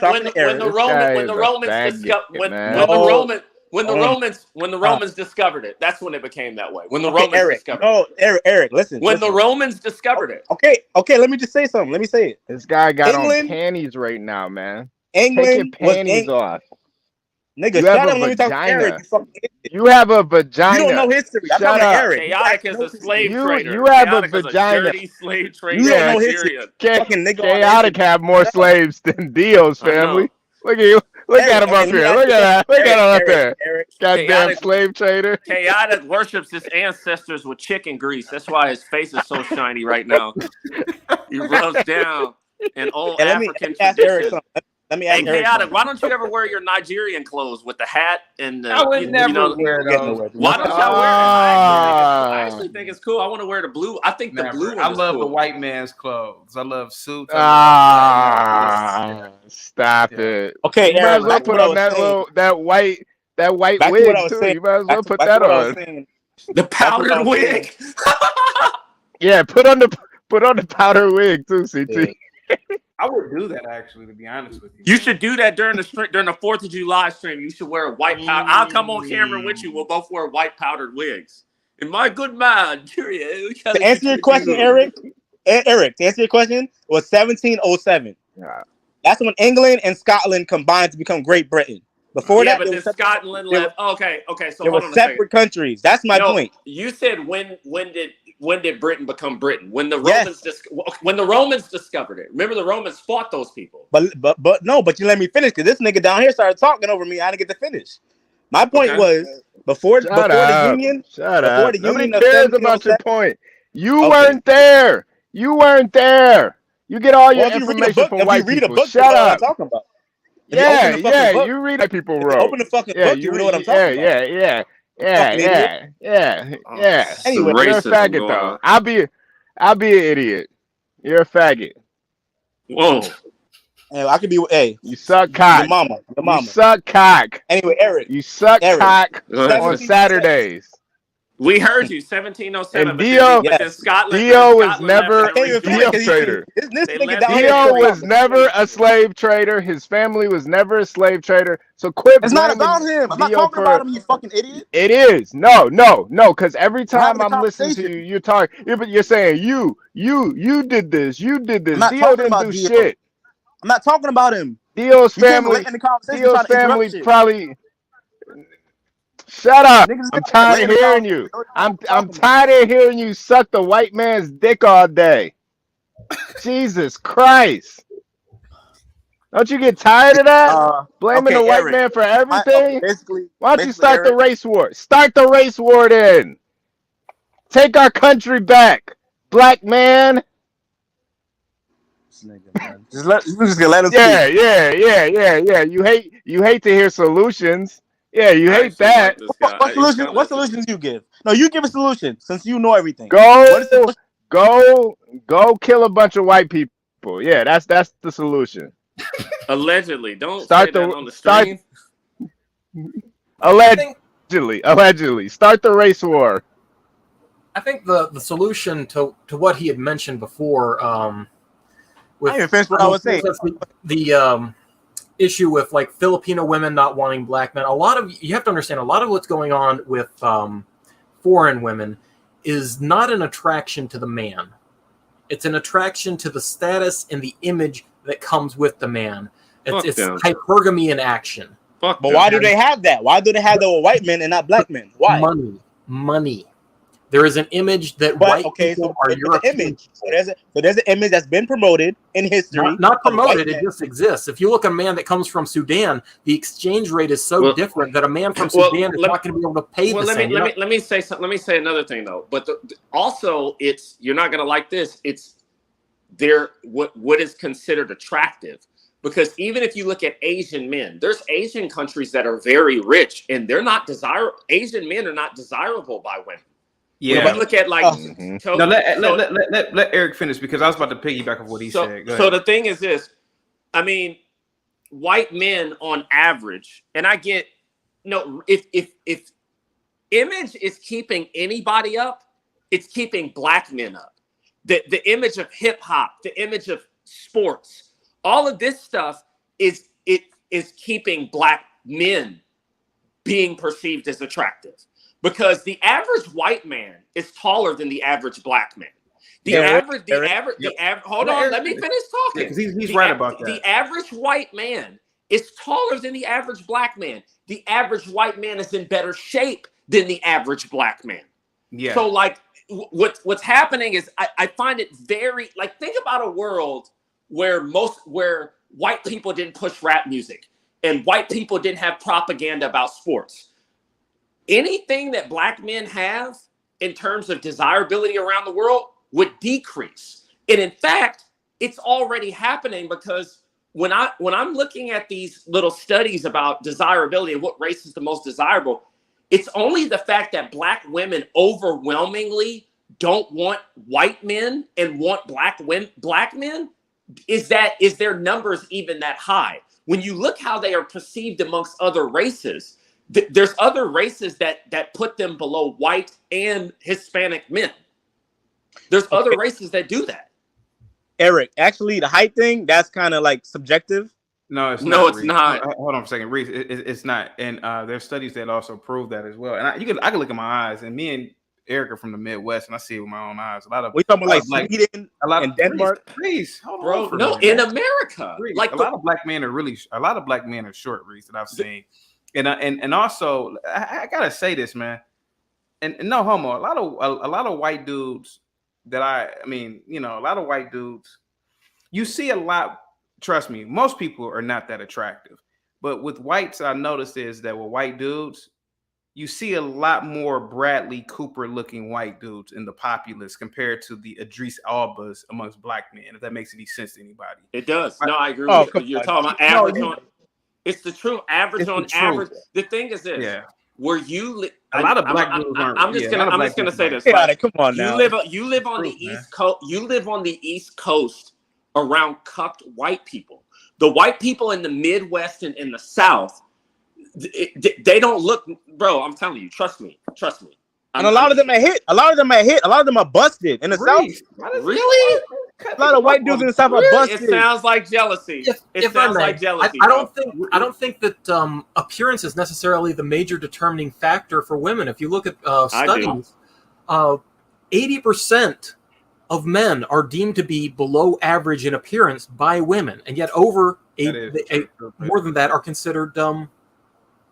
the Romans discovered it, that's when it became that way. When the Romans discovered it. Eric, listen. When the Romans discovered it. Okay. Let me just say something. Let me say it. This guy got on panties right now, man. England, take your panties off. Nigga, shut up. Let me talk to Eric. You have a vagina. You don't know history. I'm talking to Eric. Chaotic is a slave trader. You have a vagina. Dirty slave trader. You don't know history. Chaotic have more slaves than Dio's family. Look at you. Look at him up here. Look at that. Look at him up there. Goddamn slave trader. Chaotic worships his ancestors with chicken grease. That's why his face is so shiny right now. He rubs down an old African tradition. Let me ask Eric. Chaotic, why don't you ever wear your Nigerian clothes with the hat and the? I would never wear those. Why don't y'all wear it? I actually think it's cool. I want to wear the blue. I think the blue. I love the white man's clothes. I love suits. Stop it. Okay, you might as well put on that white wig too. You might as well put that on. The powdered wig. Yeah, put on the powder wig too, CT. I would do that actually, to be honest with you. You should do that during the 4th of July stream. You should wear a white powder. I'll come on camera with you. We'll both wear white powdered wigs. And my good man, to answer your question, Eric, to answer your question, it was 1707. Yeah. That's when England and Scotland combined to become Great Britain. Before that, but then Scotland left. Okay. So there were separate countries. That's my point. You said when did Britain become Britain? When the Romans when the Romans discovered it. Remember, the Romans fought those people. But you let me finish because this nigga down here started talking over me. I didn't get to finish. My point was before the Union. Shut up. Nobody cares about your point. You weren't there. You get all your information from white people. Shut up. Talking about. Yeah. You read white people wrote. Open the fucking book. You know what I'm talking about. Yeah. Anyway, you're a faggot though. I'll be an idiot. You're a faggot. Whoa. Hey, I could be. Hey, you suck cock. Your mama. You suck cock. Anyway, Eric. You suck cock on Saturdays. We heard you, 1707. And Dio was never a slave trader. Dio was never a slave trader. His family was never a slave trader. So quit. It's not about him. I'm not talking about him, you fucking idiot. It is. No. Because every time I'm listening to you, you're talking. You're saying you did this. You did this. Dio didn't do shit. I'm not talking about him. Dio's family probably. Shut up! I'm tired of hearing you. I'm tired of hearing you suck the white man's dick all day. Jesus Christ! Don't you get tired of that? Blaming the white man for everything? Why don't you start the race war? Start the race war then. Take our country back, black man. Just let us. Yeah. You hate to hear solutions. Yeah, you hate that. What solutions you give? No, you give a solution since you know everything. Go kill a bunch of white people. Yeah, that's the solution. Allegedly, don't start say that on the stream. Allegedly, start the race war. I think the solution to what he had mentioned before. I didn't finish what I was saying. The issue with like Filipino women not wanting black men. You have to understand a lot of what's going on with foreign women is not an attraction to the man. It's an attraction to the status and the image that comes with the man. It's hypergamy in action. But why do they have that? Why do they have the white men and not black men? Why? Money. There is an image that white people are European. Image. So there's an image that's been promoted in history. Not promoted, it just exists. If you look at a man that comes from Sudan, the exchange rate is so different that a man from Sudan is not going to be able to pay the same. Let me say something. Let me say another thing though. But also, you're not going to like this. It's what is considered attractive. Because even if you look at Asian men, there's Asian countries that are very rich, and they're not desirable. Asian men are not desirable by women. Yeah, when we look at like let Eric finish because I was about to piggyback off what he said. Go ahead. So the thing is this: I mean, white men on average, and I get if image is keeping anybody up, it's keeping black men up. The image of hip hop, the image of sports, all of this stuff is keeping black men being perceived as attractive, because the average white man is taller than the average black man. Hold on, let me finish talking. Because he's right about that. The average white man is taller than the average black man. The average white man is in better shape than the average black man. Yeah. So like what's happening is I find it very, like, think about a world where white people didn't push rap music and white people didn't have propaganda about sports. Anything that black men have in terms of desirability around the world would decrease. And in fact, it's already happening, because when I'm looking at these little studies about desirability and what race is the most desirable, it's only the fact that black women overwhelmingly don't want white men and want black men is their numbers even that high. When you look how they are perceived amongst other races, there's other races that put them below white and Hispanic men. There's other races that do that. Eric, actually, the height thing, that's kind of like subjective. No, it's No, not. it's Reese. not. Hold on a second, Reese. It's not. And there's studies that also prove that as well. And I can look at my eyes, and me and Eric are from the Midwest, and I see it with my own eyes. We talking about like Sweden and Denmark. Reese, hold Bro, on. no, in America, Reese, like a lot of black men are short, Reese, that I've seen. And also, I gotta say this, man. And no homo. A lot of white dudes that I mean, a lot of white dudes. You see a lot. Trust me, most people are not that attractive. But with whites, I noticed is that with white dudes, you see a lot more Bradley Cooper looking white dudes in the populace compared to the Idris Albas amongst black men, if that makes any sense to anybody. It does. No, I agree with you. You're talking about average on. It's the true average on average. The thing is this. Yeah. Where you a lot of black dudes aren't. I'm just gonna say this. Come on now. You live on the East Coast. You live on the East Coast around cucked white people. The white people in the Midwest and in the South, they don't look, bro. I'm telling you, trust me. And a lot of them are hit. A lot of them are busted in the South. Really? A lot of white dudes in the South are busted. It sounds like jealousy. If sounds I may, like jealousy. I don't think that appearance is necessarily the major determining factor for women. If you look at studies, 80% of men are deemed to be below average in appearance by women, and yet more than that are considered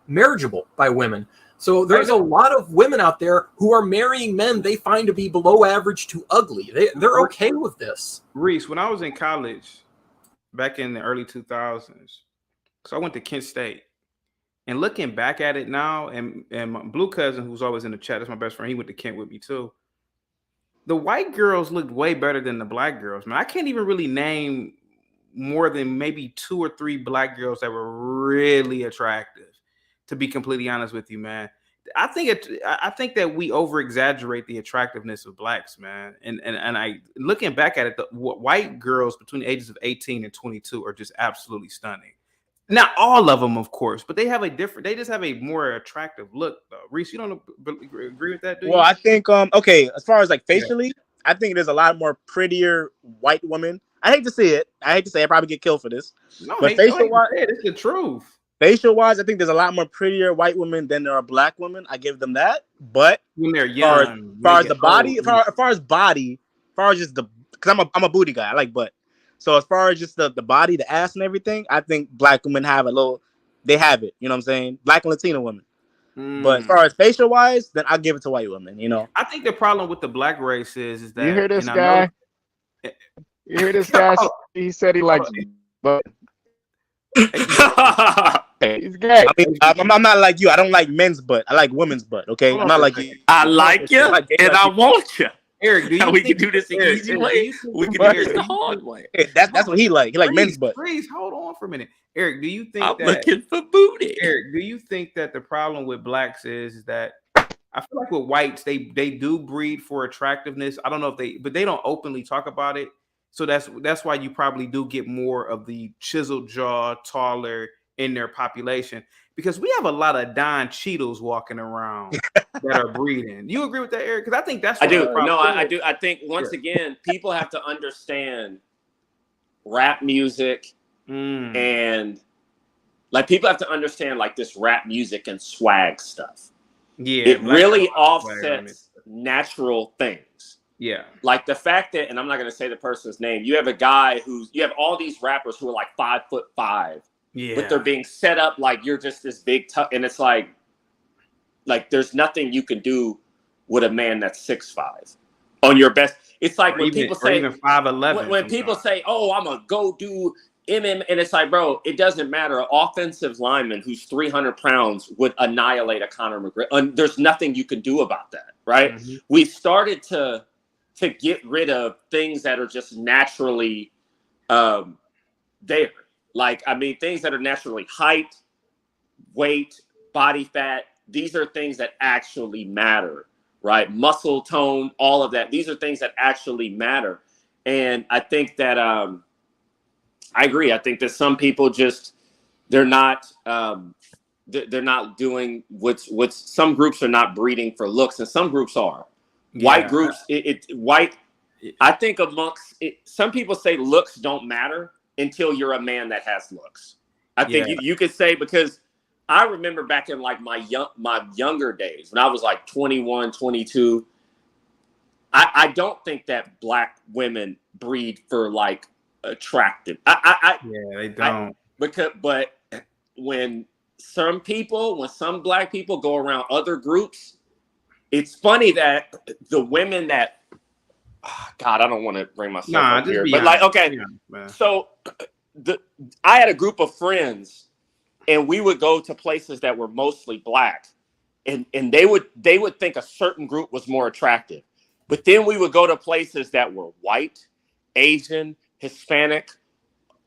marriageable by women. So there's a lot of women out there who are marrying men they find to be below average to ugly. They're okay with this. Reese, when I was in college back in the early 2000s, so I went to Kent State. And looking back at it now, and my blue cousin, who's always in the chat, that's my best friend, he went to Kent with me too. The white girls looked way better than the black girls, man. I can't even really name more than maybe 2 or 3 black girls that were really attractive, to be completely honest with you, man. I think that we over exaggerate the attractiveness of blacks, man. And I looking back at it, the white girls between the ages of 18 and 22 are just absolutely stunning. Not all of them, of course, but they just have a more attractive look, though. Reese, you don't agree with that, do you? Well, I think, okay, as far as like facially, I think there's a lot more prettier white women. I hate to say it. I probably get killed for this. No, but facial-wise, it's the truth. Facial-wise, I think there's a lot more prettier white women than there are black women. I give them that. But when they're young, as far as the body, as far as just because I'm a booty guy. I like butt. So as far as just the body, the ass and everything, I think black women they have it. You know what I'm saying? Black and Latino women. But as far as facial wise, then I'll give it to white women, I think the problem with the black race is that you hear this guy? You hear this guy? He said he likes butt. He's gay. I mean, I'm not like you. I don't like men's butt. I like women's butt. Okay, I'm not like you. I like you, and I want you. Eric, we can do this the easy way. We can do this the hard way. That's what he like. He like men's butt. Please hold on for a minute, Eric. Do you think I'm looking for booty? Eric, do you think that the problem with blacks is that I feel like with whites they do breed for attractiveness? I don't know if but they don't openly talk about it. So that's why you probably do get more of the chiseled jaw, taller in their population, because we have a lot of Don Cheadles walking around that are breeding. You agree with that, Eric? Because I think that's I what the do. problem No, I is. do. I think once again, people have to understand rap music and like people have to understand like this rap music and swag stuff. Yeah, it really swag on it. offsets natural things. Yeah. Like the fact that, and I'm not going to say the person's name, you have a guy you have all these rappers who are like 5'5", Yeah. but they're being set up like you're just this big, and it's like there's nothing you can do with a man that's 6'5" on your best. It's like when people say, even 5'11", when people say, "Oh, I'm gonna go do MM," and it's like, bro, it doesn't matter. An offensive lineman who's 300 pounds would annihilate a Conor McGregor. There's nothing you can do about that, right? Mm-hmm. We've started to get rid of things that are just naturally there. Like, I mean, things that are naturally height, weight, body fat. These are things that actually matter, right? Muscle tone, all of that. These are things that actually matter. And I think that I agree. I think that some people just they're not doing what's some groups are not breeding for looks, and some groups are. White groups, white. I think amongst some people say looks don't matter until you're a man that has looks. I think you could say, because I remember back in like my younger days when I was like 21, 22. I don't think that black women breed for like attractive. They don't. But when some black people go around other groups, it's funny that the women that God, I don't want to bring myself up here, but like, okay, so I had a group of friends, and we would go to places that were mostly black, and they would think a certain group was more attractive, but then we would go to places that were white, Asian, Hispanic,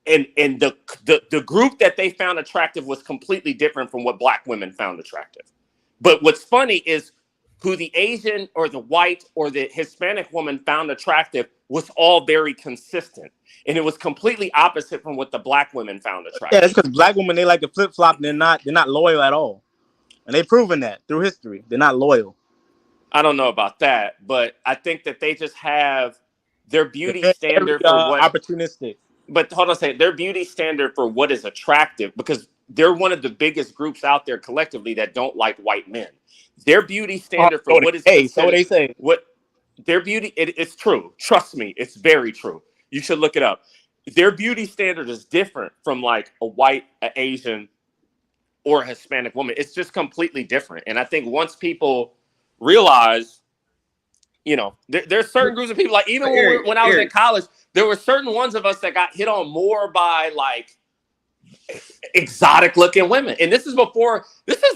and the group that they found attractive was completely different from what black women found attractive. But what's funny is who the Asian or the white or the Hispanic woman found attractive was all very consistent. And it was completely opposite from what the black women found attractive. Yeah, it's because black women, they like to flip flop, and they're not loyal at all. And they've proven that through history. They're not loyal. I don't know about that, but I think that they just have their beauty standard for what opportunistic. But hold on a second, their beauty standard for what is attractive, because they're one of the biggest groups out there collectively that don't like white men. Their beauty standard for what is so they say. What their beauty, it's true. Trust me, it's very true. You should look it up. Their beauty standard is different from like a white, an Asian, or a Hispanic woman. It's just completely different. And I think once people realize, you know, there's certain groups of people, like even when I was in college, there were certain ones of us that got hit on more by like exotic looking women. And this is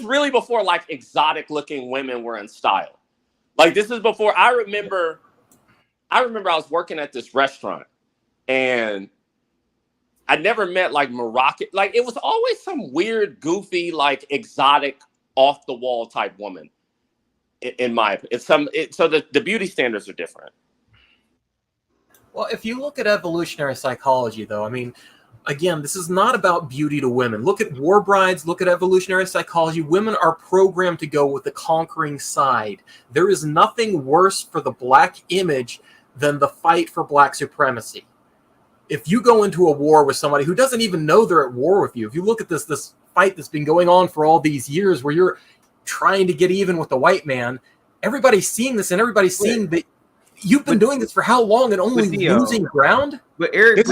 really before like exotic looking women were in style. Like this is before I remember I was working at this restaurant, and I never met like Moroccan, like it was always some weird, goofy, like exotic, off the wall type woman. In my opinion, so the beauty standards are different. Well, if you look at evolutionary psychology, though, I mean, again, this is not about beauty to women. Look at War Brides, look at evolutionary psychology. Women are programmed to go with the conquering side. There is nothing worse for the black image than the fight for black supremacy. If you go into a war with somebody who doesn't even know they're at war with you, if you look at this fight that's been going on for all these years where you're trying to get even with the white man, everybody's seeing this, and everybody's seeing that you've been doing this for how long and only losing ground. But Eric,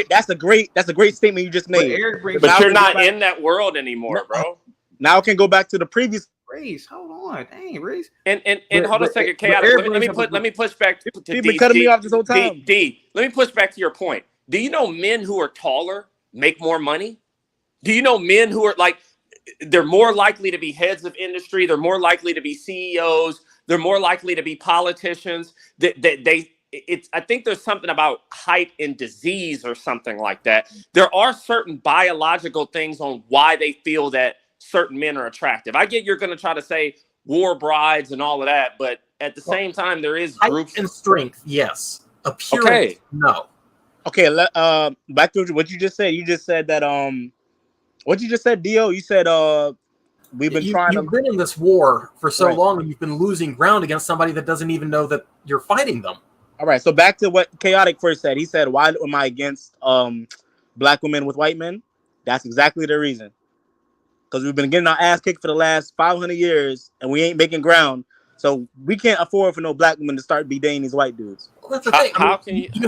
that's a great statement you just made. But you're not in that world anymore, bro. Now it can go back to the previous. Reese, hold on, dang, Reese. And hold on a second, Chaotic. Let me push back to You've been cutting me off this whole time. D, let me push back to your point. Do you know men who are taller make more money? Do you know men who are like, they're more likely to be heads of industry, they're more likely to be CEOs, they're more likely to be politicians? I think there's something about height and disease or something like that. There are certain biological things on why they feel that certain men are attractive. I get you're going to try to say War Brides and all of that, but at the same time, there is groups and strength. Yes, appearance. No. Okay, back to what you just said. You just said that what you just said, Dio. You said we've been trying You've been in this war for so long, and you've been losing ground against somebody that doesn't even know that you're fighting them. All right, so back to what Chaotic first said. He said, "Why am I against black women with white men?" That's exactly the reason. Because we've been getting our ass kicked for the last 500 years, and we ain't making ground. So we can't afford for no black women to start be dating these white dudes. Well, that's the thing. How can you? You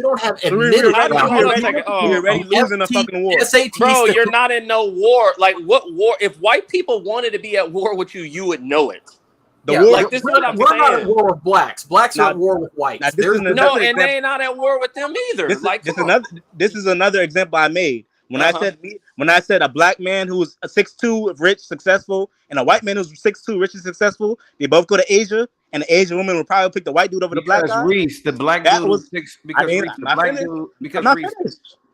don't have admitted. We're already losing a fucking war. Bro, you're not in no war. Like, what war? If white people wanted to be at war with you, you would know it. This is what I'm saying. We're not at war with blacks. Blacks are at war with whites. And they ain't not at war with them either. This is another example I made. When I said a black man who's 6'2", rich, successful, and a white man who's 6'2", rich and successful, they both go to Asia, and the Asian woman would probably pick the white dude over the black guy. Reese, the black dude who's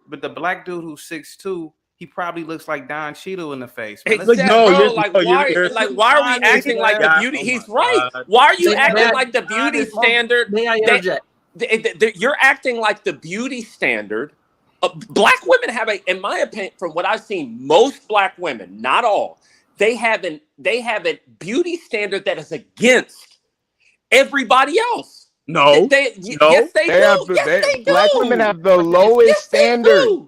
but the black dude who's 6'2", he probably looks like Don Cheadle in the face. Man. Why are we acting like the beauty? He's right. Why are you acting like the beauty standard? May I interject? You're acting like the beauty standard. Black women have in my opinion, from what I've seen, most black women, not all, they have a beauty standard that is against everybody else. No, yes, they do. Black women have the lowest standard.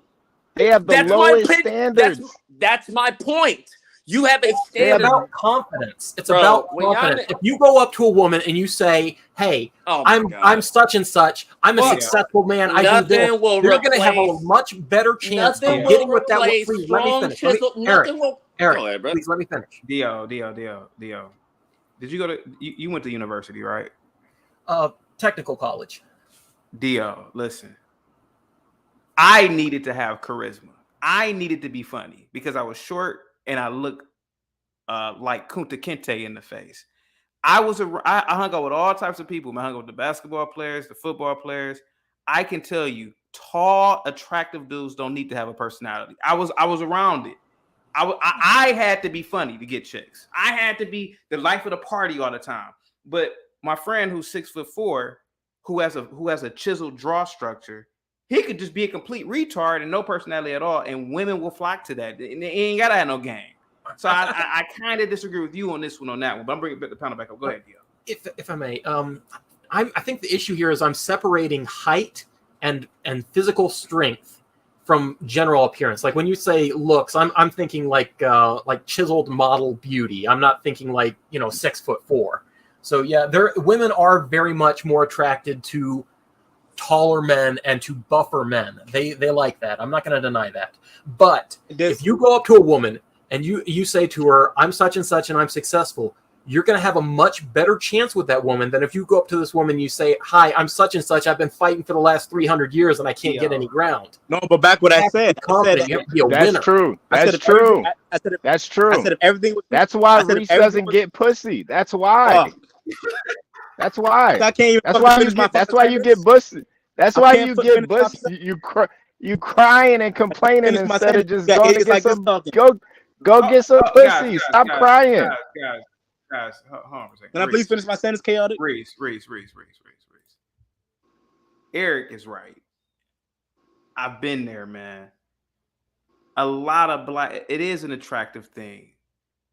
They have the lowest standards. That's my point. You have a standard. It's about confidence. It's about confidence. If you go up to a woman and you say, "Hey, I'm such and such. I'm a successful man. I do this," you're going to have a much better chance of getting with that woman. Please let me finish. Eric, please let me finish. Dio. Did you go to? You went to university, right? Technical college. Dio, listen. I needed to have charisma. I needed to be funny because I was short. And I look like Kunta Kinte in the face. I hung out with all types of people. I hung out with the basketball players, the football players. I can tell you, tall, attractive dudes don't need to have a personality. I was around it. I had to be funny to get chicks. I had to be the life of the party all the time. But my friend who's 6'4", who has a chiseled draw structure, he could just be a complete retard and no personality at all, and women will flock to that. And they ain't gotta have no game. So I kind of disagree with you on this one, on that one. But I'm bringing the panel back up. Go ahead, Dio. If I may, I think the issue here is I'm separating height and physical strength from general appearance. Like when you say looks, I'm thinking like chiseled model beauty. I'm not thinking like 6'4". So yeah, women are very much more attracted to taller men and to buffer men. They like that. I'm not going to deny that. But if you go up to a woman and you say to her, "I'm such and such and I'm successful," you're going to have a much better chance with that woman than if you go up to this woman and you say, "Hi, I'm such and such. I've been fighting for the last 300 years and I can't get any ground." No, but back what I said. That's true. That's true. That's true. I said everything. That's why Reese doesn't get pussy. That's why. That's why. That's why you get busted. That's why you get busted. You crying and complaining instead of just going to get some. Go get some pussy. Stop crying. Guys, hold on for a second. Can I please finish my sentence, Chaotic? Reese. Eric is right. I've been there, man. A lot of black. It is an attractive thing.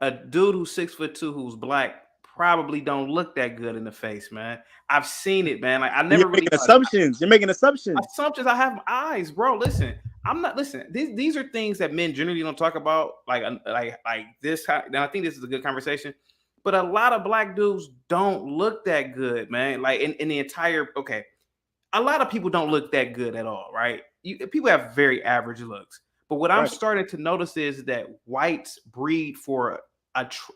A dude who's 6'2", who's black, probably don't look that good in the face, man. I've seen it, man. Like I never really assumptions. You're making assumptions. Assumptions. I have my eyes, bro. Listen, I'm not. Listen, these are things that men generally don't talk about, like this. Now I think this is a good conversation, but a lot of black dudes don't look that good, man. Like in the entire a lot of people don't look that good at all, right? People have very average looks, but what I'm starting to notice is that whites breed for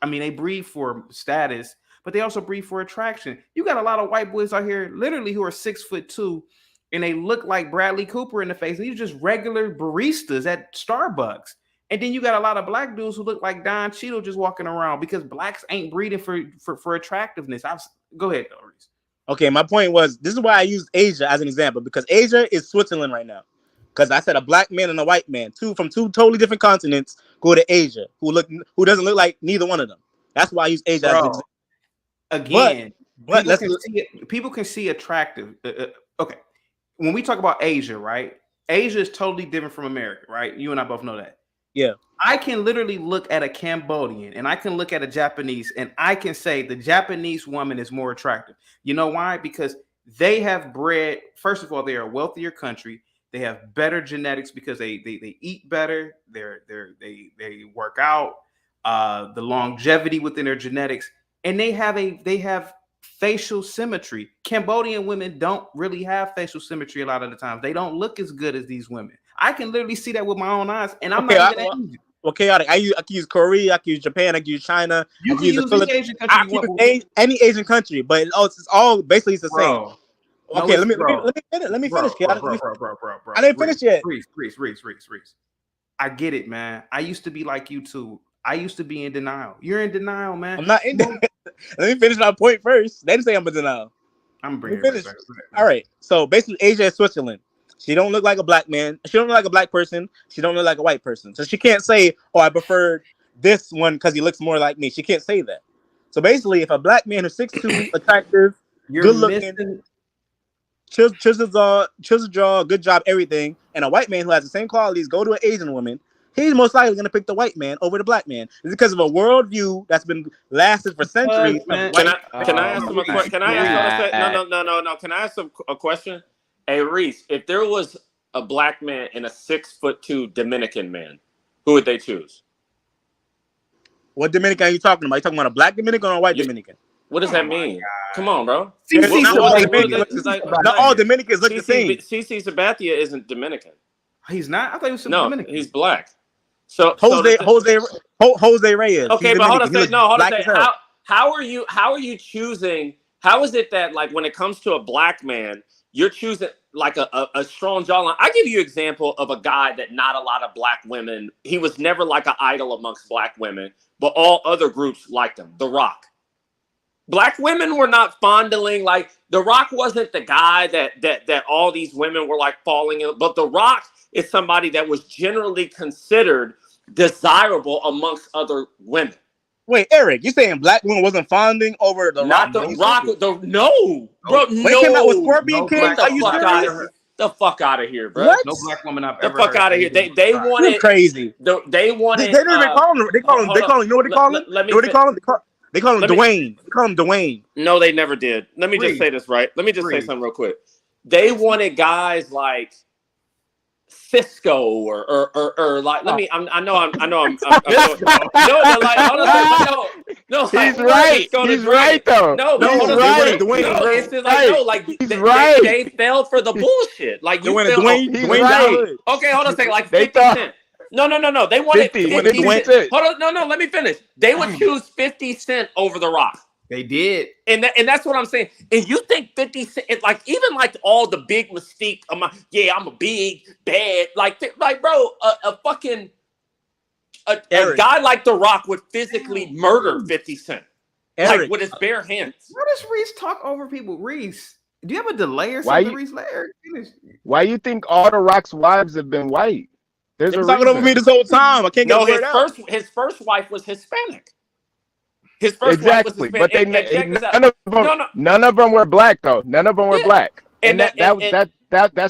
they breed for status, but they also breed for attraction. You got a lot of white boys out here literally who are 6'2", and they look like Bradley Cooper in the face. And these are just regular baristas at Starbucks. And then you got a lot of black dudes who look like Don Cheadle just walking around because blacks ain't breeding for attractiveness. Go ahead, though, Reese. Okay, my point was, this is why I used Asia as an example, because Asia is Switzerland right now. Because I said a black man and a white man, from two totally different continents, go to Asia, who doesn't look like neither one of them. That's why I use Asia as an example. Again, people can see attractive. Okay, when we talk about Asia, right? Asia is totally different from America, right? You and I both know that. Yeah. I can literally look at a Cambodian and I can look at a Japanese and I can say the Japanese woman is more attractive. You know why? Because they have bred, first of all, they are a wealthier country. They have better genetics because they eat better. They work out. The longevity within their genetics, and they have facial symmetry. Cambodian women don't really have facial symmetry a lot of the times. They don't look as good as these women. I can literally see that with my own eyes, and I'm not even Asian. Chaotic. I can use Korea, I can use Japan, I can use China. You can use any Asian country I you can want. use any Asian country, but it's all basically the same. Bro. Okay, No, let me finish. Bro. I didn't finish yet. Reese. I get it, man. I used to be like you too. I used to be in denial. You're in denial, man. I'm not in denial. Let me finish my point first. They didn't say I'm in denial. I'm bringing it back. All right. So basically, Asia is Switzerland. She don't look like a black man. She don't look like a black person. She don't look like a white person. So she can't say, "Oh, I prefer this one because he looks more like me." She can't say that. So basically, if a black man is 6'2", attractive, good looking, chisel jaw, good job, everything, and a white man who has the same qualities go to an Asian woman, he's most likely going to pick the white man over the black man. It's because of a worldview that's been lasted for centuries. Can I ask him a question? Can I ask a question? Hey, Reese, if there was a black man and a 6'2" Dominican man, who would they choose? What Dominican are you talking about? Are you talking about a black Dominican or a white Dominican? What does that mean? Come on, bro. Not all Dominicans look the same. CC Sabathia isn't Dominican. He's not? I thought he was Dominican. He's black. So Jose Reyes. Okay, but hold on a second. How are you choosing? How is it that, like, when it comes to a black man, you're choosing like a strong jawline? I give you an example of a guy that not a lot of black women. He was never like an idol amongst black women, but all other groups liked him. The Rock. Black women were not fondling, like, The Rock wasn't the guy that all these women were like falling in, but The Rock is somebody that was generally considered desirable amongst other women. Wait, Eric, you saying black women wasn't fonding over The Rock? Not The Rock. No, bro, no. When he came out with Scorpion King, are you serious? The fuck out of here, bro. What? No black woman I've ever heard. The fuck out of here. They wanted. You're crazy. They wanted. They don't even call him. They call him. You know what they call him? They call him Dwayne. They call him Dwayne. No, they never did. Let me just say this, right? Let me just say something real quick. They wanted guys like Cisco or like. Let me. I know. I'm. No, like, no. He's right. He's right though. No, he's right. It's just like, no, like they fell for the bullshit. Like you fell. He's right. Okay, hold on a second. Like 50 Cent. No. They wanted 50 Cent. Hold on. No. Let me finish. They would choose 50 Cent over The Rock. They did. And that's what I'm saying. And you think 50 Cent, like, even like all the big mystique, I'm a big, bad, like bro, a guy like The Rock would physically murder 50 Cent. Eric, like with his bare hands. Why does Reese talk over people? Reese, do you have a delay or something? Reese, why you think all The Rock's wives have been white? There's a talking over me this whole time. I can't get his first wife was Hispanic. His first wife was Hispanic. But none of them were black though. None of them were black. And that's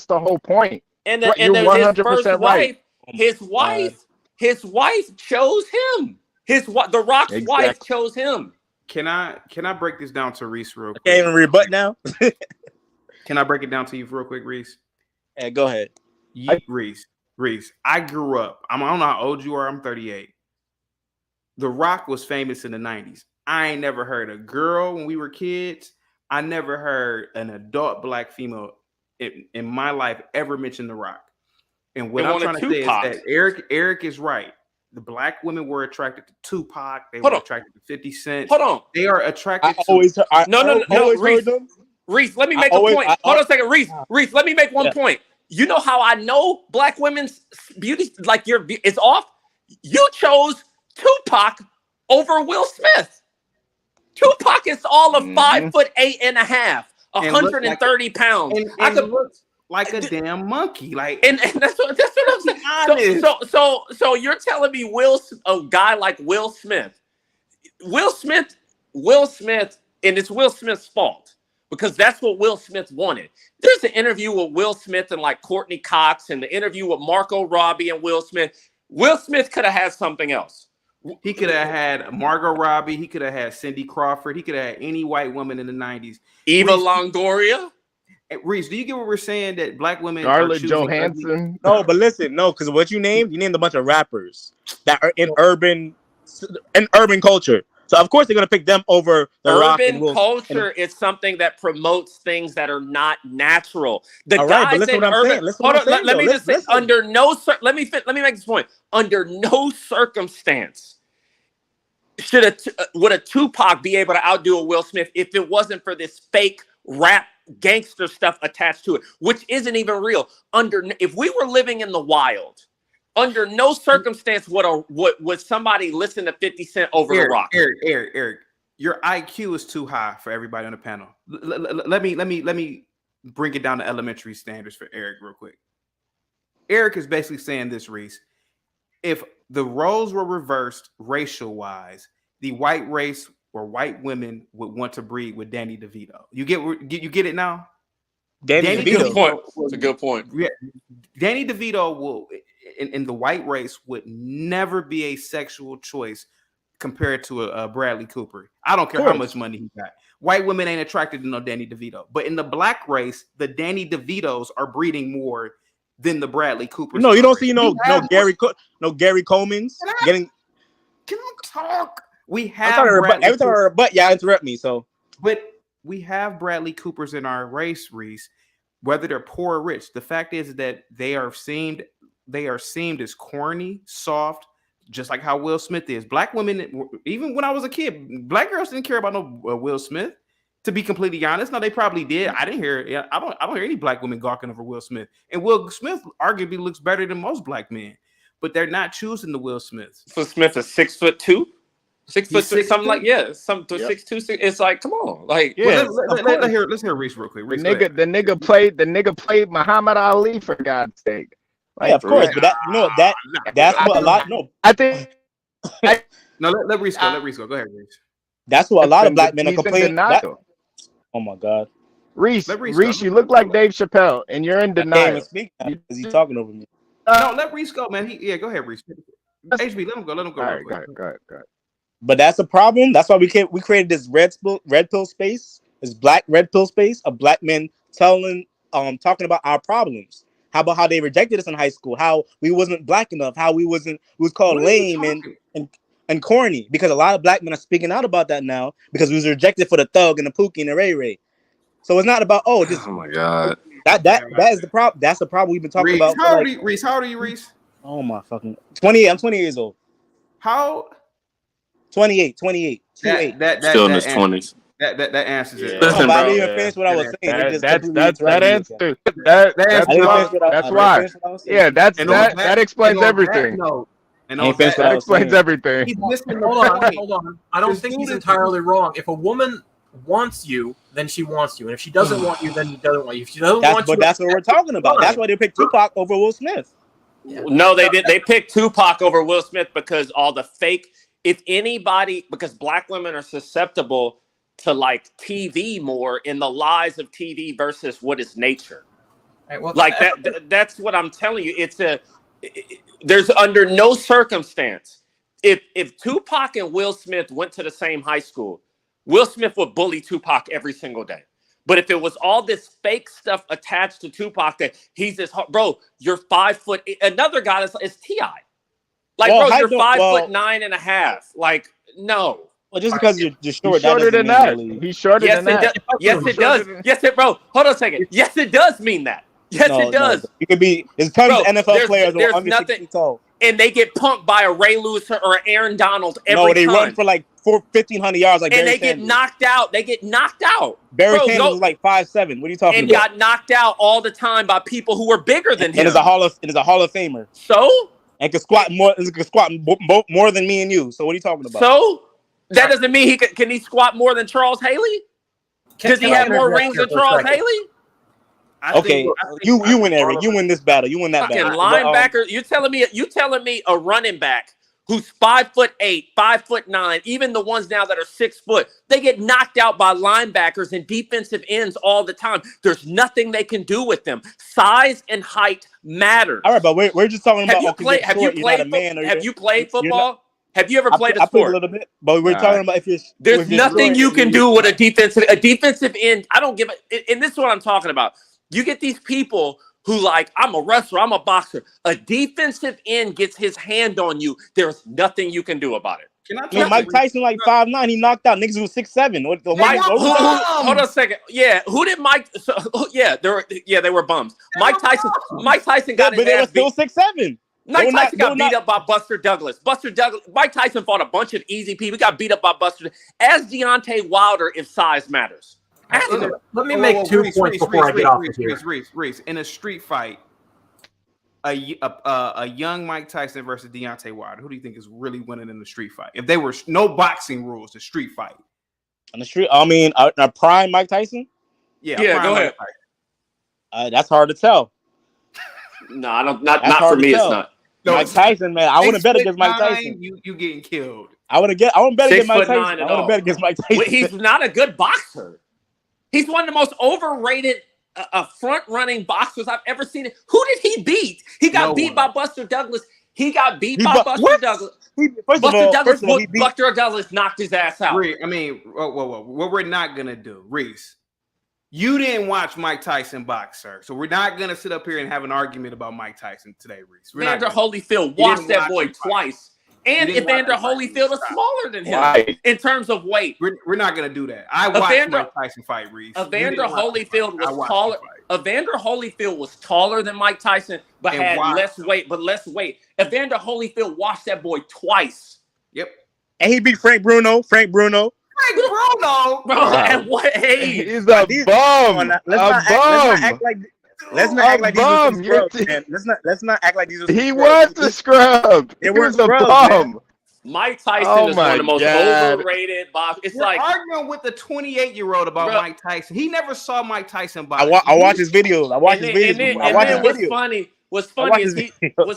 the whole point. And you're 100% right. His wife chose him. The Rock's wife chose him. Can I break this down to Reese real quick? Can't even rebut now. Can I break it down to you real quick, Reese? Yeah, go ahead. Reese, I grew up. I don't know how old you are. I'm 38. The Rock was famous in the 90s. I ain't never heard a girl when we were kids. I never heard an adult black female in my life ever mention The Rock. And what I'm trying to say is that Eric is right. The black women were attracted to Tupac. They were attracted to 50 Cent. Hold on. They are attracted to... Reese, let me make a point. Hold on a second. Reese, let me make one point. You know how I know black women's beauty, like it's off? You chose Tupac over Will Smith. Tupac is all of 5'8.5", 130 pounds. I could look like a damn monkey. Like, and that's what I'm saying. So you're telling me a guy like Will Smith, and it's Will Smith's fault. because that's what Will Smith wanted. There's an interview with Will Smith and like Courtney Cox, and the interview with Margot Robbie and Will Smith. Will Smith could have had something else. He could have had Margot Robbie. He could have had Cindy Crawford. He could have had any white woman in the 90s. Eva Longoria. Reese, do you get what we're saying that black women Scarlett are choosing Johansson? No, but listen, no, because what you named a bunch of rappers that are in urban culture. So of course they're gonna pick them over The Rock and Urban Will. culture is something that promotes things that are not natural. The All right, but guys listen in what I'm urban. saying. Listen what Hold I'm on, saying, let me though. just say, Listen. under no let me make this point. Under no circumstance would a Tupac be able to outdo a Will Smith if it wasn't for this fake rap gangster stuff attached to it, which isn't even real. If we were living in the wild, under no circumstance would somebody listen to 50 Cent over The Rock. Eric, your IQ is too high for everybody on the panel. Let me bring it down to elementary standards for Eric real quick. Eric is basically saying this, Reese. If the roles were reversed racial-wise, the white race or white women would want to breed with Danny DeVito. You get it now? Danny DeVito. It's a good point. Yeah, Danny DeVito will in the white race would never be a sexual choice compared to a Bradley Cooper. I don't care how much money he got. White women ain't attracted to no Danny DeVito. But in the black race, the Danny DeVitos are breeding more than the Bradley Coopers. No, you don't see no Gary Coleman's getting. Can I talk? We I'm have trying to Bradley every time I rebut, y'all interrupt me. So, but we have Bradley Coopers in our race, Reese. Whether they're poor or rich, the fact is that they are seen as corny, soft, just like how Will Smith is. Black women, even when I was a kid, black girls didn't care about no Will Smith. To be completely honest, no, they probably did. I didn't hear. I don't hear any black women gawking over Will Smith. And Will Smith arguably looks better than most black men, but they're not choosing the Will Smiths. Will Smith is 6'2", 6'2", something like 6'2". It's like, come on, like Yeah. Let's hear Reese real quick. Reese, The nigga played Muhammad Ali, for God's sake. Like, yeah, of course, but that's what a lot. No, I think. No, let Reese go. Let Reese go. Go ahead, Reese. That's what a lot of black men are He's in complaining. denial. Oh my God, Reese, you look like Dave Chappelle, and you're in I can't denial. even speak now because he's talking over me. No, let Reese go, man. Go ahead, Reese. HB, let him go. All right, go ahead. But that's a problem. That's why we created this red pill space, this black red pill space of black men talking about our problems. How about how they rejected us in high school? How we wasn't black enough? How we was called lame and corny? Because a lot of black men are speaking out about that now because we was rejected for the thug and the pookie and the ray ray. So it's not about oh my God. That is the problem. That's the problem we've been talking about. How old are you, Reese? Oh my fucking 28. I'm 20 years old. How? 28. That Still in his 20s. That answers it. Listen, but I bro. didn't even finish what I was saying. That's why. Yeah, that explains everything. That explains everything. He's missing. Hold on. I don't think he's entirely wrong. If a woman wants you, then she wants you, and if she doesn't want you, then she doesn't want you. If she doesn't want you, that's what we're talking about. That's why they picked Tupac over Will Smith. No, they did. They picked Tupac over Will Smith because all the fake. If anybody, because black women are susceptible to like TV more in the lies of TV versus what is nature. Right, well, like that's what I'm telling you. There's under no circumstance if Tupac and Will Smith went to the same high school, Will Smith would bully Tupac every single day. But if it was all this fake stuff attached to Tupac that he's this bro, you're 5 foot. Another guy is T.I. Like, bro, you're 5'9.5". Like, no. Well, just because you're short, he's shorter than that. He's shorter than that. Yes, it does. Yes, it, bro. Hold on a second. Yes, it does mean that. Yes, it does. You could be. There's tons of NFL players who are under 6 feet tall, and they get punked by a Ray Lewis or an Aaron Donald every time. No, they run for like 1,500 yards, like. And Barry they Sanders. get knocked out. They get knocked out. Barry Sanders was like 5'7". What are you talking about? And got knocked out all the time by people who were bigger than him. And is a Hall of Famer. So. And can squat more than me and you. So what are you talking about? So that doesn't mean can he squat more than Charles Haley? Does he have more rings than Charles Haley? Okay, you win, Eric. You win this battle. You win that battle. Linebacker. You telling me a running back who's 5'8", 5'9", even the ones now that are 6 foot, they get knocked out by linebackers and defensive ends all the time. There's nothing they can do with them. Size and height matter. All right, but we're just talking about. Have you played football? Have you ever played a sport? I played a little bit, but we're talking about there's nothing you can do with a defensive end. I don't give it. And this is what I'm talking about. You get these people who like, I'm a wrestler, I'm a boxer. A defensive end gets his hand on you. There's nothing you can do about it. Mike Tyson like 5'9", he knocked out niggas who was 6'7". Hold on a second. Yeah, who did Mike? They were bums. Mike Tyson got his ass beat. But they were still 6'7". Mike Tyson got beat up by Buster Douglas. Mike Tyson fought a bunch of easy people. He got beat up by Buster. As Deontay Wilder, if size matters. Let me make 2 points before I get off of here. Reese, in a street fight, a young Mike Tyson versus Deontay Wilder, who do you think is really winning in the street fight? If there were no boxing rules, the street fight. On the street, I mean, a prime Mike Tyson? Yeah, go ahead. That's hard to tell. No, I don't. Not for me. It's not. No, Mike Tyson, man. I wouldn't bet against Mike Tyson. You getting killed. I wouldn't bet against Mike Tyson. I wouldn't bet against Mike Tyson. He's not a good boxer. He's one of the most overrated front-running boxers I've ever seen. Who did he beat? He got beat by Buster Douglas. Buster Douglas. Buster Douglas knocked his ass out. I mean, whoa. What we're not gonna do, Reese. You didn't watch Mike Tyson box, sir. So we're not gonna sit up here and have an argument about Mike Tyson today, Reese. Evander Holyfield watched that boy twice. And Evander Holyfield is smaller than him in terms of weight. We're not going to do that. I watched Mike Tyson fight, Reese. Evander Holyfield was taller. Evander Holyfield was taller than Mike Tyson, but had less weight. Evander Holyfield watched that boy twice. Yep. And he beat Frank Bruno. Bro, at what age? He's a bum. Let's not act like these were some scrubs, man. Let's not act like these were some He was the scrub. They weren't a scrubs, bum. man. Mike Tyson is one of the most overrated boxers. You're arguing with the 28-year-old about Mike Tyson. He never saw Mike Tyson box. I watch his videos. What's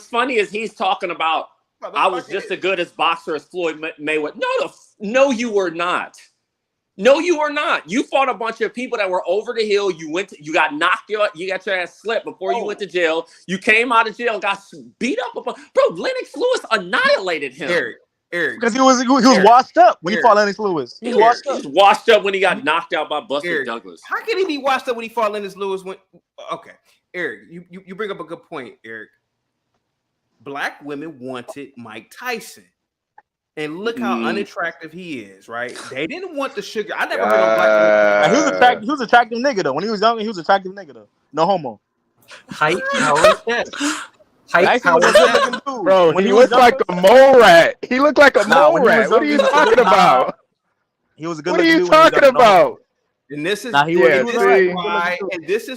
funny is he's talking about I was just as good as boxer as Floyd Mayweather. No, you were not. No, you were not. You fought a bunch of people that were over the hill. You got knocked out. You got your ass slipped before you went to jail. You came out of jail, got beat up. Bro, Lennox Lewis annihilated him. Eric, because he was washed up when he fought Lennox Lewis. He was washed up when he got knocked out by Buster Douglas. How can he be washed up when he fought Lennox Lewis? Okay, Eric, you bring up a good point, Eric. Black women wanted Mike Tyson. And look how unattractive he is, right? They didn't want the sugar. I never heard of black women. He was attractive nigga though. When he was young, he was attractive nigga though. No homo. Height, power, height, power. Bro, he looked like a mole rat. He looked like a mole rat. What are you talking about? He was a good. What are you talking about? And this is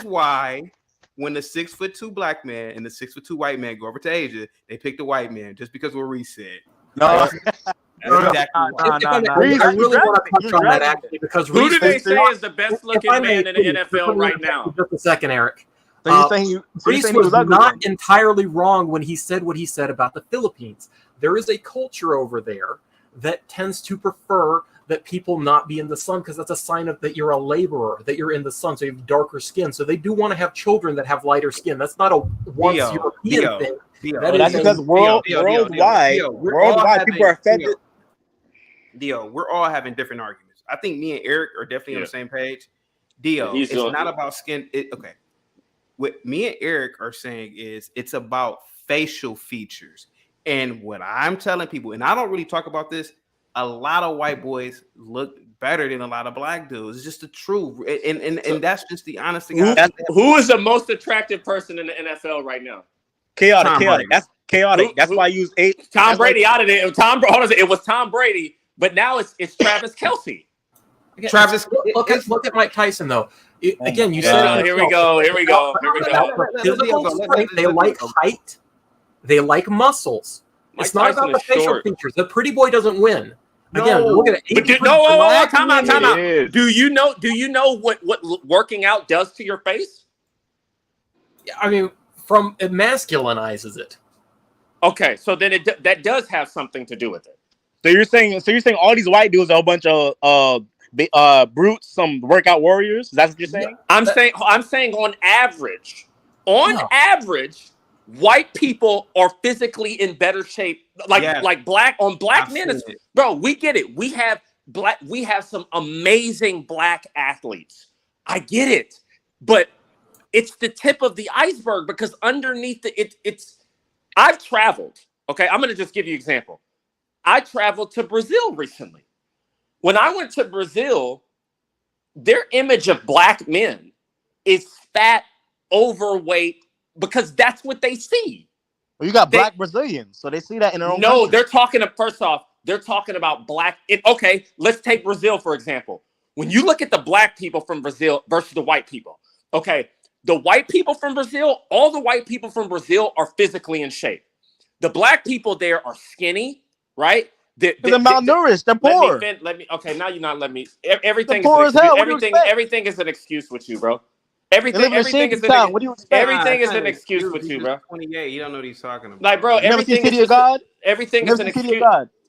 why when the 6'2" black man and the 6'2" white man go over to Asia, they pick the white man just because what Reese said. No, I really want to touch on that actually because who do they say is the best looking man in the NFL right now? Just a second, Eric. Reese was not entirely wrong when he said what he said about the Philippines. There is a culture over there that tends to prefer that people not be in the sun because that's a sign of that you're a laborer, that you're in the sun, so you have darker skin. So they do want to have children that have lighter skin. That's not a once European thing. That's because worldwide people are offended. We're all having different arguments. I think me and Eric are definitely on the same page. It's not about skin. Okay. What me and Eric are saying is it's about facial features. And what I'm telling people, and I don't really talk about this, a lot of white boys look better than a lot of black dudes. It's just the truth. And that's just the honest thing. Who is the most attractive person in the NFL right now? Chaotic. That's chaotic. That's why I use 8. Tom Brady out of it. It was Tom Brady, but now it's Travis Kelce. Travis, look at Mike Tyson though. Again, you said here we go. Physical strength. They like height. They like muscles. It's not about the facial features. The pretty boy doesn't win. Again, look at it. Time out. Do you know what working out does to your face? I mean, it masculinizes it. Okay, so then that does have something to do with it. So you're saying all these white dudes are a bunch of brutes, some workout warriors? That's what you're saying? I'm saying on average, white people are physically in better shape. Like black men, bro. We get it. We have some amazing black athletes. I get it, but it's the tip of the iceberg because underneath it's. I've traveled. Okay, I'm gonna just give you an example. I traveled to Brazil recently. When I went to Brazil, their image of black men is fat, overweight, because that's what they see. Well, you got black Brazilians, so they see that in their own No, country. they're talking about black. Okay, let's take Brazil, for example. When you look at the black people from Brazil versus the white people, okay, the white people from Brazil, all the white people from Brazil are physically in shape. The black people there are skinny, right? They're malnourished. They're poor. Okay, now you're not letting me. Everything poor is as hell. Everything is an excuse with you, bro. Everything is an excuse with you, bro. 28. You don't know what he's talking about. Like, bro, everything is an excuse,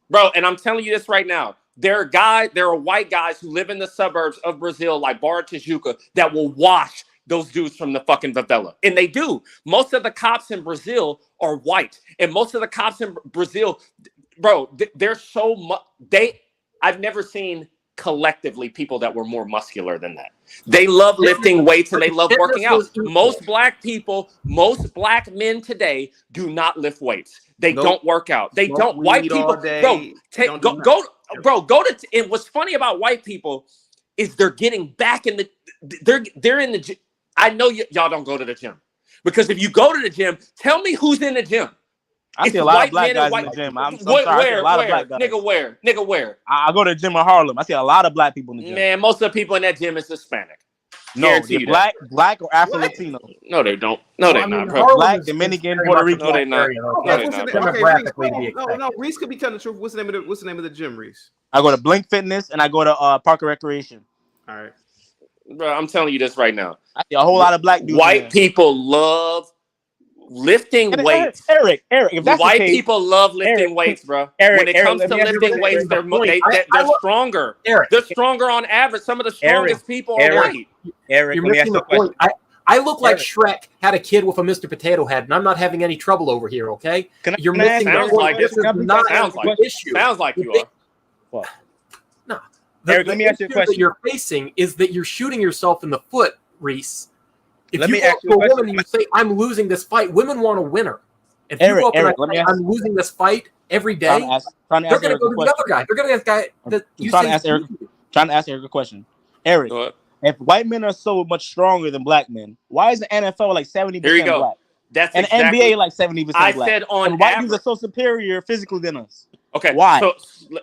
bro. And I'm telling you this right now. There are white guys who live in the suburbs of Brazil, like Barra Tijuca, that will wash those dudes from the fucking favela. And they do. Most of the cops in Brazil are white. And most of the cops in Brazil, bro, they're so much. I've never seen collectively people that were more muscular than that. They love lifting weights and they love working out. Most black men today do not lift weights. They don't work out. They don't. White people, go to. And what's funny about white people is they're getting back in the. They're in the gym. I know y'all don't go to the gym because if you go to the gym, tell me who's in the gym. I see a lot of black guys in the gym. I'm sorry. I see a lot of black guys. Nigga, where? I go to the gym in Harlem. I see a lot of black people in the gym. Man, most of the people in that gym is Hispanic. No, they're black or Afro-Latino. No, they don't. No, they're not, bro. Black, Dominican, Puerto Rican. No, they're not. No, Reese could be telling the truth. What's the name of the gym, Reese? I go to Blink Fitness and I go to Park and Recreation. All right. Bro, I'm telling you this right now. I see a whole lot of black dudes. White people love lifting weights. Eric, if that's white the case, people love lifting weights, bro. when it comes to lifting weights, they're stronger. They're stronger on average. Some of the strongest people are white. You're missing the point. I look like Shrek had a kid with a Mr. Potato Head, and I'm not having any trouble over here. Okay, you're missing the point. This is not an issue. Sounds like you are. No, Eric, let me ask you a question. That you're facing is that you're shooting yourself in the foot, Reese. If let you me go ask you to a a question. woman and you say, "I'm losing this fight," women want a winner. If Eric, you go up Eric, and I'm losing this fight every day, they're going to go to the other guy. They're going to ask the guy that you trying to ask Eric a question. Eric, if white men are so much stronger than black men, why is the NFL like 70% black? That's and exactly, NBA like 70% black. I said on and white average, dudes are so superior physically than us. Okay, why? So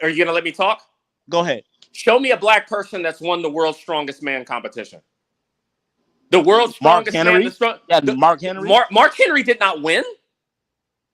are you going to let me talk? Go ahead. Show me a black person that's won the world's strongest man competition. The world's strongest man. Mark Henry. Mark Henry did not win.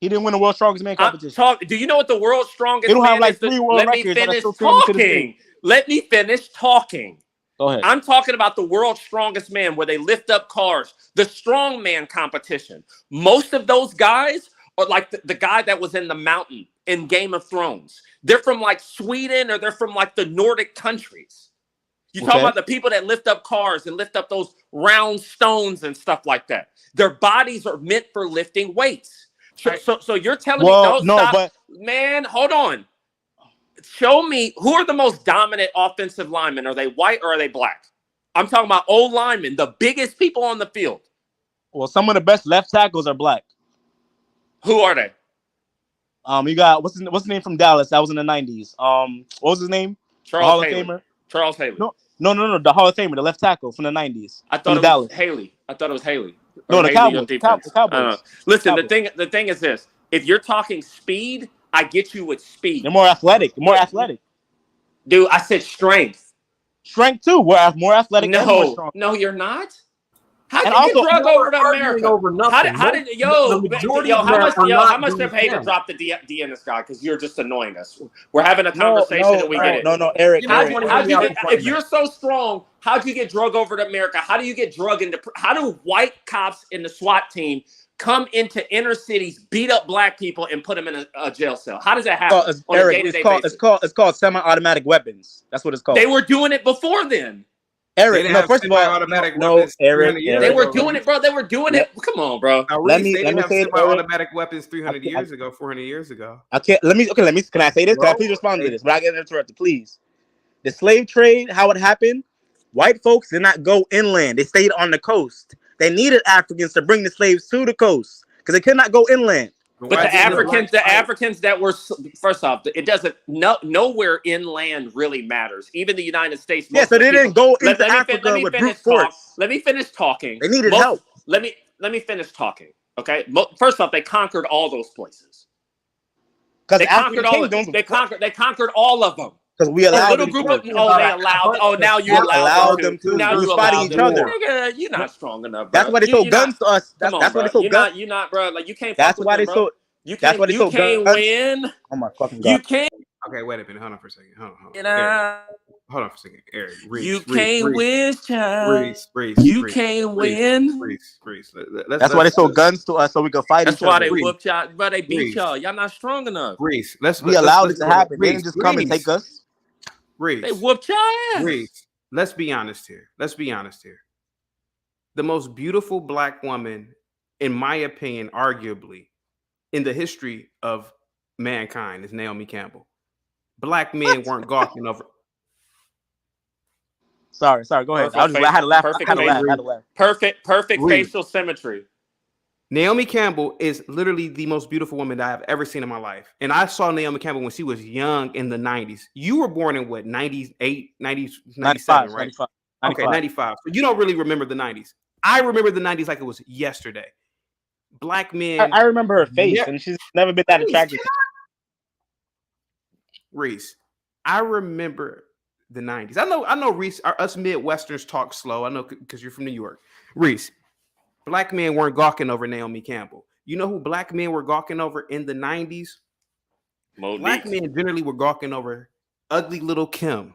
He didn't win the world's strongest man competition. Do you know what the world's strongest man is? They don't have like is? 3 world records. Let me finish talking. Go ahead. I'm talking about the world's strongest man where they lift up cars. The strongman competition. Most of those guys are like the guy that was in the mountain in Game of Thrones. They're from like Sweden or they're from like the Nordic countries. You talk about the people that lift up cars and lift up those round stones and stuff like that. Their bodies are meant for lifting weights. So you're telling me stop. Man, hold on. Show me who are the most dominant offensive linemen. Are they white or are they black? I'm talking about old linemen, the biggest people on the field. Well, some of the best left tackles are black. Who are they? You got what's his name from Dallas? That was in the 90s. What was his name? Charles Haley. Charles Haley. No, the Hall of Famer, the left tackle from the 90s. I thought it was Haley. I thought it was Haley. No, the Cowboys. Listen, the thing is this: if you're talking speed, I get you with speed. They're more athletic. Dude, I said strength. Strength too. We're more athletic. No, you're not. How did you get drug over to America? How did how much they paid to drop the D in this guy? Because you're just annoying us. We're having a conversation and we get it. No, Eric. If you're so strong, how'd you get drug over to America? How do you get drug into? How do white cops in the SWAT team come into inner cities, beat up black people, and put them in a jail cell? How does that happen on a Eric, day-to-day basis? it's called semi-automatic weapons. That's what it's called. They were doing it before then. Eric, no, first of all, no, Eric, They were doing it, bro. They were doing it. Come on, bro. Let me They have say it, Eric. semi-automatic weapons 300 years ago, 400 years ago. Can I say this? Can I please respond to this? But I get interrupted, please. The slave trade, how it happened, white folks did not go inland. They stayed on the coast. They needed Africans to bring the slaves to the coast because they could not go inland. But the Africans that were, first off, it doesn't, nowhere inland really matters. Even the United States. Yeah, so they didn't go into Africa with brute force. Let me finish talking. They needed help. Let me finish talking. Okay. First off, they conquered all those places. They conquered all of them. They conquered all of them. Because we allowed a little group of now you allowed them to. Now you fighting each other. Nigga, you're not strong enough, bro. That's why they sold guns to us. That's why they sold guns. You're not, bro. Like you can't. That's why they sold. You can't win. Oh my fucking God. You can't. Okay, wait a minute. Hold on for a second. Hold on. Eric, hold on for a second. Eric, you can't win, child. You can't win. That's why they sold guns to us so we could fight each other. That's why they whooped y'all, bro. They beat y'all. Y'all not strong enough. We allowed it to happen. They didn't just come and take us. They whooped y'all ass. Let's be honest here. The most beautiful black woman, in my opinion, arguably, in the history of mankind is Naomi Campbell. Black men weren't gawking over. Sorry. Go ahead. I had to laugh. Perfect facial symmetry. Naomi Campbell is literally the most beautiful woman that I've ever seen in my life. And I saw Naomi Campbell when she was young in the 90s. You were born in what, 98, 90, 97, right? 95. Okay, 95. So you don't really remember the 90s. I remember the 90s like it was yesterday. Black men. I remember her face, and she's never been that attractive. Reese, I remember the 90s. I know Reese, us Midwesterners talk slow. I know because you're from New York. Reese, black men weren't gawking over Naomi Campbell. You know who black men were gawking over in the 90s? Monique. Black men generally were gawking over ugly little Kim.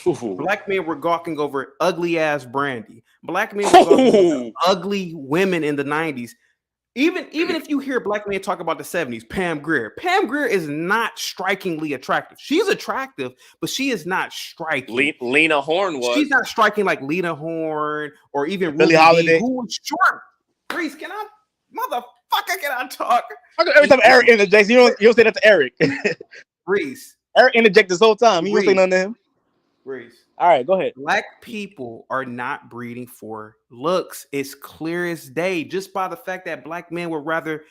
Black men were gawking over ugly ass Brandy. Black men were gawking over ugly women in the 90s. Even if you hear black men talk about the 70s, Pam Grier is not strikingly attractive. She's attractive, but she is not striking. Lena Horne was. She's not striking like Lena Horne or even Billie Ruby Holiday, who was short. Reese, can I talk? Every time Eric interjects, you don't say that to Eric. Reese. Eric interjects this whole time. You don't say nothing to him. Reese. All right, go ahead. Black people are not breeding for looks. It's clear as day just by the fact that black men would rather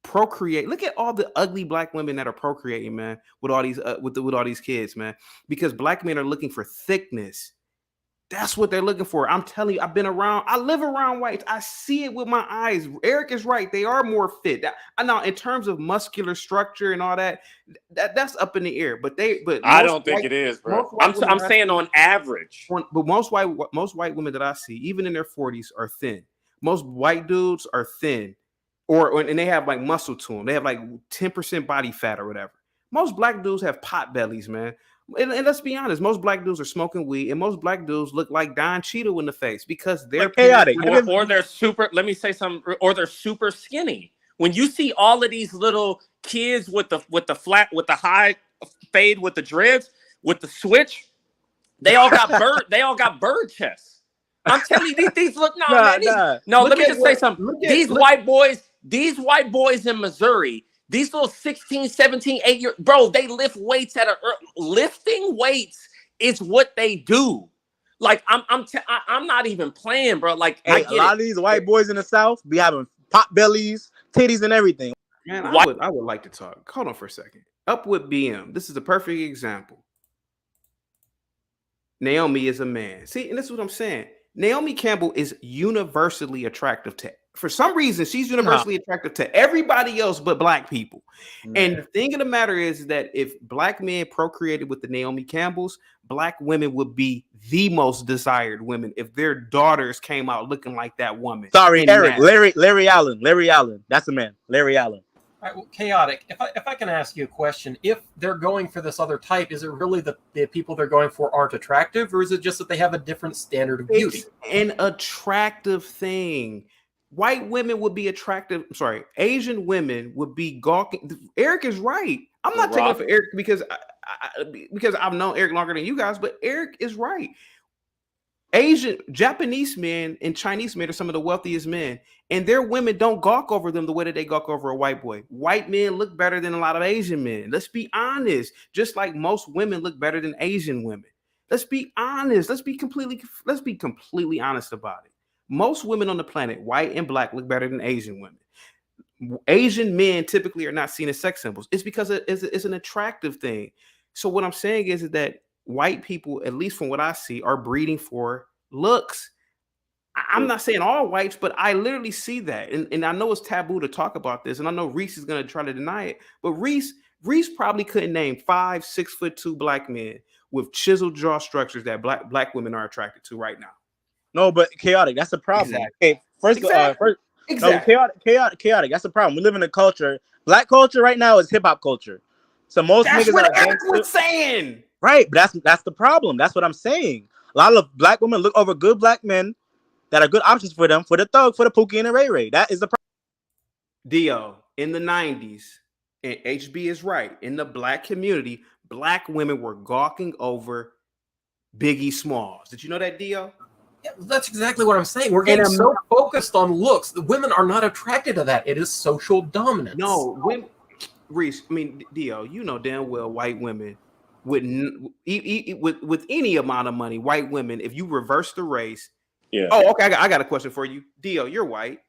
procreate. Look at all the ugly black women that are procreating, man, with all these with all these kids, man. Because black men are looking for thickness. That's what they're looking for. I'm telling you, I live around whites. I see it with my eyes. Eric is right. They are more fit. Now, in terms of muscular structure and all that's up in the air. But I don't think it is, bro. I'm saying on average. But most white women that I see, even in their 40s, are thin. Most white dudes are thin, and they have like muscle to them. They have like 10% body fat or whatever. Most black dudes have pot bellies, man. And let's be honest, most black dudes are smoking weed, and most black dudes look like Don Cheadle in the face because they're chaotic, or they're super. Let me say something, or they're super skinny. When you see all of these little kids with the high fade, with the dreads, with the switch, they all got bird chests. I'm telling you, these look let me just say something. These white boys in Missouri. These little 16, 17, 8-year bro, they lift weights lifting weights is what they do. Like I'm not even playing, bro. Like a lot of these white boys in the South be having pot bellies, titties, and everything. Man, I would like to talk. Hold on for a second. Up with BM. This is a perfect example. Naomi is a man. See, and this is what I'm saying. Naomi Campbell is universally attractive for some reason, she's universally attractive to everybody else but black people. And the thing of the matter is that if black men procreated with the Naomi Campbells, black women would be the most desired women if their daughters came out looking like that woman. Sorry, Eric. Larry Allen. That's the man. Larry Allen. All right, well, chaotic. If I can ask you a question, if they're going for this other type, is it really the people they're going for aren't attractive, or is it just that they have a different standard of beauty? It's an attractive thing. white women would be attractive. I'm sorry, Asian women would be gawking. Eric is right. I'm not taking it for Eric because I've known Eric longer than you guys, but Eric is right. Japanese men and Chinese men are some of the wealthiest men, and their women don't gawk over them the way that they gawk over a white boy. White men look better than a lot of Asian men. Let's be honest. Just like most women look better than Asian women. Let's be honest. Let's be completely honest about it. Most women on the planet, white and black, look better than Asian women. Asian men typically are not seen as sex symbols. It's because it's an attractive thing. So what I'm saying is that white people, at least from what I see, are breeding for looks. I'm not saying all whites, but I literally see that. And I know it's taboo to talk about this. And I know Reese is going to try to deny it. But Reese probably couldn't name 5 6'2" black men with chiseled jaw structures that black women are attracted to right now. No, but chaotic. That's the problem. Exactly. Okay, first, Exactly. no, chaotic. That's the problem. We live in a culture. Black culture right now is hip hop culture. So most That's niggas what are Eric was saying. Right, but that's the problem. That's what I'm saying. A lot of black women look over good black men that are good options for them, for the thug, for the Pookie and the Ray Ray. That is the problem. Dio, in the 90s, and HB is right, in the black community, black women were gawking over Biggie Smalls. Did you know that, Dio? Yeah, that's exactly what I'm saying. We're getting so focused on looks. The women are not attracted to that. It is social dominance. No, Reese, I mean, Dio, you know damn well white women with any amount of money, white women, if you reverse the race. Yeah. Oh, okay. I got a question for you. Dio, you're white.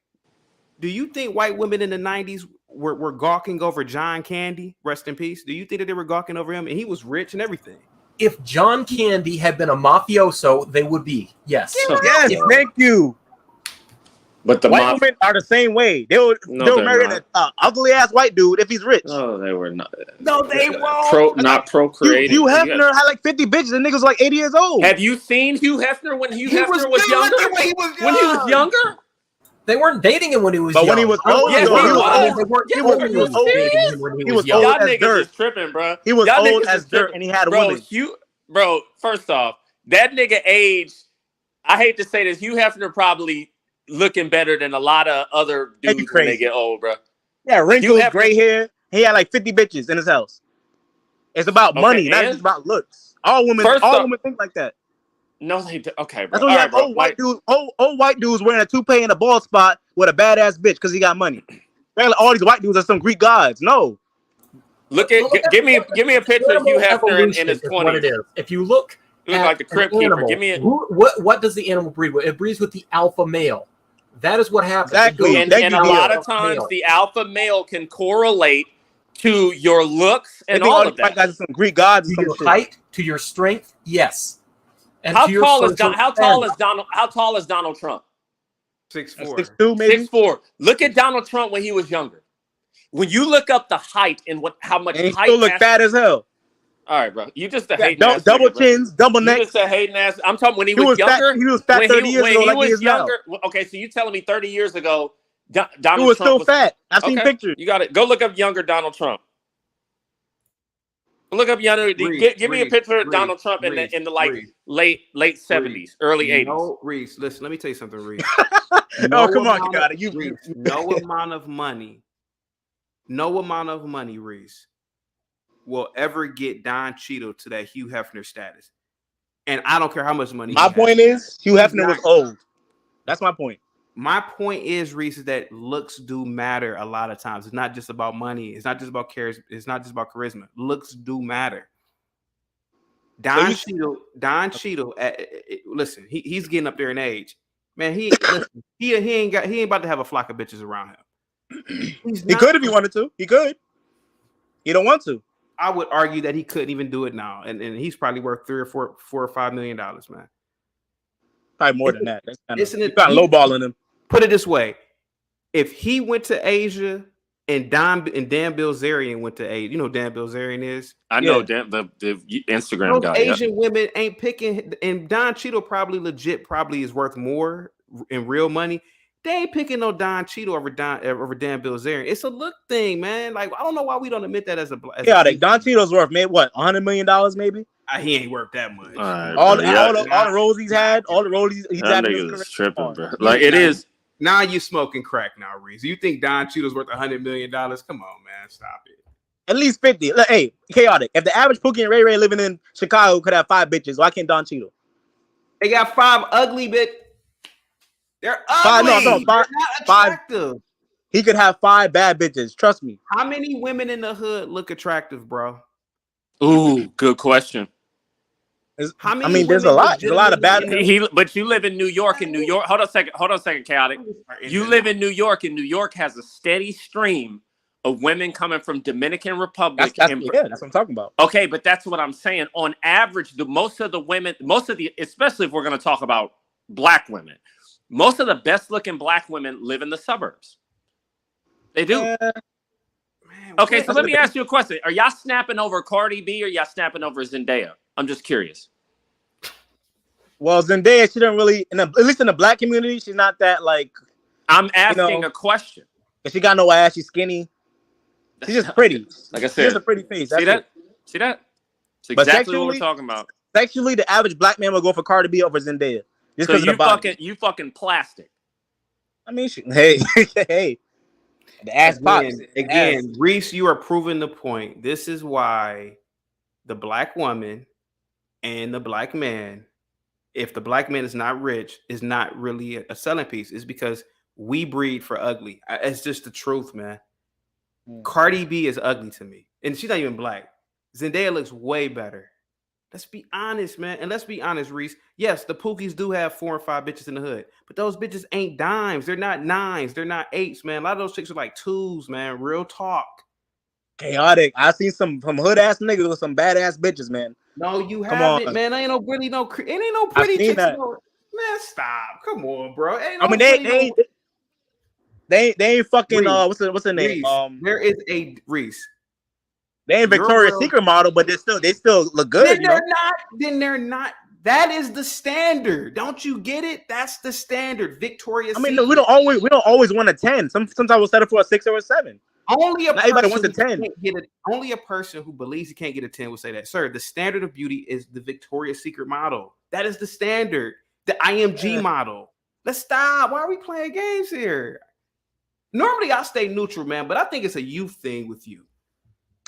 Do you think white women in the 90s were gawking over John Candy? Rest in peace. Do you think that they were gawking over him? And he was rich and everything. If John Candy had been a mafioso, they would be. Yes. Yes, thank you. But the white women are the same way. They'll marry an ugly ass white dude if he's rich. No, they were not. No, they won't. Not procreating. Hugh Hefner had like 50 bitches and niggas was like 80 years old. Have you seen Hugh Hefner when Hugh Hefner was younger? When he was younger? They weren't dating him when he was young. But when he was old, yes, he was old. He was young. Y'all niggas is tripping, bro. He was Y'all old niggas as dirt and he had women. Bro, first off, that nigga age, I hate to say this, Hugh Hefner probably looking better than a lot of other dudes when they get old, bro. Yeah, wrinkles, gray hair. He had like 50 bitches in his house. It's about money, not just about looks. All women think like that. No, they do. Okay, bro. That's why you have old white dudes wearing a toupee and a bald spot with a badass bitch because he got money. All these white dudes are some Greek gods. No. Give me a picture of Hugh Hefner in his 20s. What it is. If you look like the Crypt Keeper. Animal, Give me what does the animal breed with? It breeds with the alpha male. That is what happens. Exactly. And a lot of times the alpha male can correlate to your looks and all of that. Guys are some Greek gods. To your height, to your strength, yes. And how tall is Donald Trump? 6'4". 6'2", maybe 6'4". Look at Donald Trump when he was younger. When you look up the height and how much and he height, still look fat as hell. All right, bro. You just a hating ass. Double chins, double necks. You just a hating ass. I'm talking when he was younger. He was fat 30 years ago. Like he is younger. Now. Okay, so you telling me 30 years ago, Donald he was Trump still fat. I've seen pictures. You got it. Go look up younger Donald Trump. Look up younger. Give me a picture of Donald Trump in the like late 70s, early 80s. No, Reese, listen. Let me tell you something, Reese. Come on, you got it. No amount of money, Reese, will ever get Don Cheadle to that Hugh Hefner status. And I don't care how much money. My point is, Hugh Hefner was old. That's my point. My point is, Reese, is that looks do matter a lot of times. It's not just about money. It's not just about charisma. It's not just about charisma. Looks do matter. Don Cheadle. Listen, he's getting up there in age. Man, he ain't about to have a flock of bitches around him. He could if he wanted to. He could. He don't want to. I would argue that he couldn't even do it now, and he's probably worth $4 or $5 million, man. Probably more than that. That's kind of lowballing him. Put it this way: if he went to Asia and Dan Bilzerian went to Asia, you know who Dan Bilzerian is? I know the Instagram Those guy. Asian women ain't picking, and Don Cheadle probably is worth more in real money. They ain't picking no Don Cheadle over Dan Bilzerian. It's a look thing, man. Like I don't know why we don't admit that as a Don Cheadle's worth maybe what $100 million maybe. He ain't worth that much. All the roles he's had, all the roles he's had. Niggas is tripping, bro. Like it is. Now you smoking crack now, Reese. You think Don Cheadle's worth $100 million? Come on, man. Stop it. At least 50. Look, hey, chaotic. If the average Pookie and Ray Ray living in Chicago could have 5 bitches, why can't Don Cheadle? They got 5 ugly They're ugly. They're not attractive. He could have 5 bad bitches. Trust me. How many women in the hood look attractive, bro? Ooh, good question. How many? I mean, there's a lot. There's a lot of bad. But you live in New York, and New York. Hold on a second, chaotic. You live in New York, and New York has a steady stream of women coming from Dominican Republic. That's what I'm talking about. Okay, but that's what I'm saying. On average, most of the women, especially if we're going to talk about black women, most of the best looking black women live in the suburbs. They do. Man, okay, so let me ask you a question. Are y'all snapping over Cardi B or y'all snapping over Zendaya? I'm just curious. Well, Zendaya, she doesn't really, at least in the black community, she's not that like. I'm asking a question. She got no ass. She's skinny. She's just pretty. Like I said, she has a pretty face. See that? See that? It's exactly what we're talking about. Sexually, the average black man will go for Cardi B over Zendaya. Just so you of the body. You fucking plastic. I mean, hey, hey. The ass pops. Again, Reese, you are proving the point. This is why the black woman and the black man, if the black man is not rich, is not really a selling piece. It's because we breed for ugly. It's just the truth, man. Cardi B is ugly to me, and she's not even black. Zendaya looks way better. Let's be honest, man. And let's be honest, Reese. Yes, the Pookies do have 4 or 5 bitches in the hood, but those bitches ain't dimes. They're not 9s. They're not 8s, man. A lot of those chicks are like 2s, man. Real talk. Chaotic. I seen some hood ass niggas with some badass bitches, man. No, you haven't, man. Ain't no pretty chicks. Man, stop. Come on, bro. Ain't no they ain't fucking. Reese, What's the name? Reese, there is a Reese. They ain't Victoria's Secret model, but they still look good. Then they're not. That is the standard. Don't you get it? That's the standard. Victoria's. I mean, no, we don't always want a 10. Sometimes we'll settle for a 6 or a 7. Only a Not everybody wants a 10. Only a person who believes he can't get a 10 will say that. Sir, the standard of beauty is the Victoria's Secret model. That is the standard. The IMG model. Let's stop. Why are we playing games here? Normally I stay neutral, man, but I think it's a youth thing with you.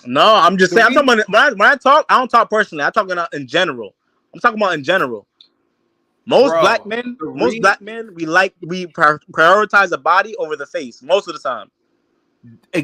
No, I'm just saying. I'm talking about when I talk. I don't talk personally. I'm talking in general. I'm talking about in general. Most black men, we prioritize the body over the face most of the time.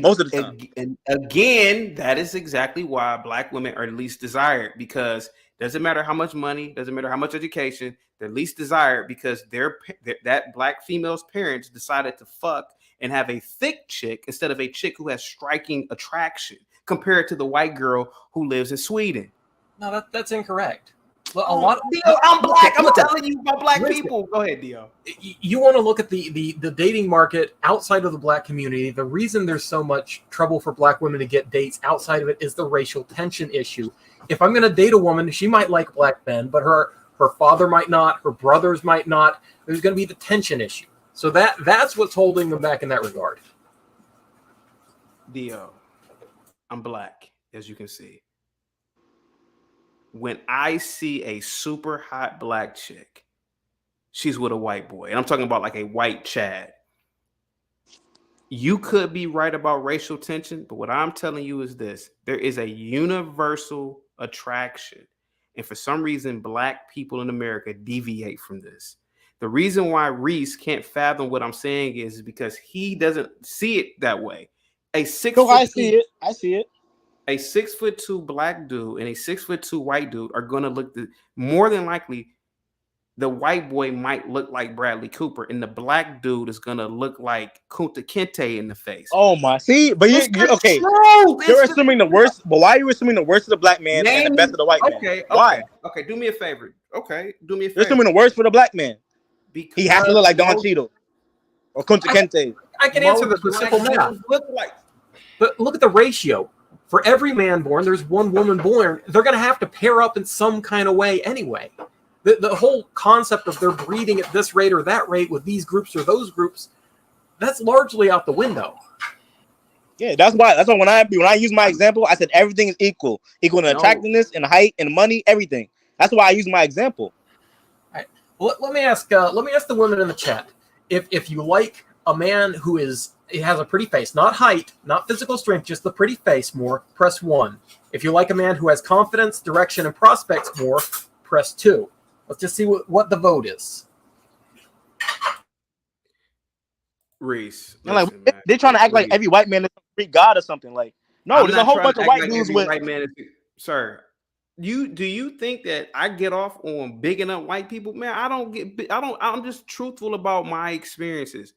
Most of the time. And again, that is exactly why black women are least desired, because doesn't matter how much money, doesn't matter how much education, they're least desired because that black female's parents decided to fuck and have a thick chick instead of a chick who has striking attraction, compared to the white girl who lives in Sweden. No, that's incorrect. Dio, I'm black. I'm telling you about black people. Go ahead, Dio. You want to look at the dating market outside of the black community. The reason there's so much trouble for black women to get dates outside of it is the racial tension issue. If I'm going to date a woman, she might like black men, but her father might not, her brothers might not. There's going to be the tension issue. So that's what's holding them back in that regard. Dio, I'm black, as you can see. When I see a super hot black chick, she's with a white boy. And I'm talking about like a white Chad. You could be right about racial tension, but what I'm telling you is this. There is a universal attraction. And for some reason, black people in America deviate from this. The reason why Reese can't fathom what I'm saying is because he doesn't see it that way. I see it. A 6'2" black dude and a 6'2" white dude are going to look more than likely. The white boy might look like Bradley Cooper, and the black dude is going to look like Kunta Kinte in the face. Oh my! See, but you're okay. You're assuming the worst. But why are you assuming the worst of the blak man and the best of the white man? Why? Okay, do me a favor. Okay, do me a favor. You're assuming the worst for the black man. Because he has to look like Don Cheadle or Kunta Kinte. I can answer this with simple math. But look at the ratio. For every man born, there's one woman born. They're going to have to pair up in some kind of way anyway. The whole concept of they're breeding at this rate or that rate with these groups or those groups, that's largely out the window. Yeah, that's why when I use my example, I said everything is equal in attractiveness and height and money, everything. That's why I use my example. All right. Well, let me ask the women in the chat. if you like a man who has a pretty face, not height, not physical strength, just the pretty face more, press 1. If you like a man who has confidence, direction, and prospects more, press 2. Let's just see what the vote is. Reese, listen, like they're trying to act like every white man is a Greek god or something. Like, no, there's a whole bunch of white dudes with. White man is, sir, do you think that I get off on bigging up white people? Man, I'm just truthful about my experiences.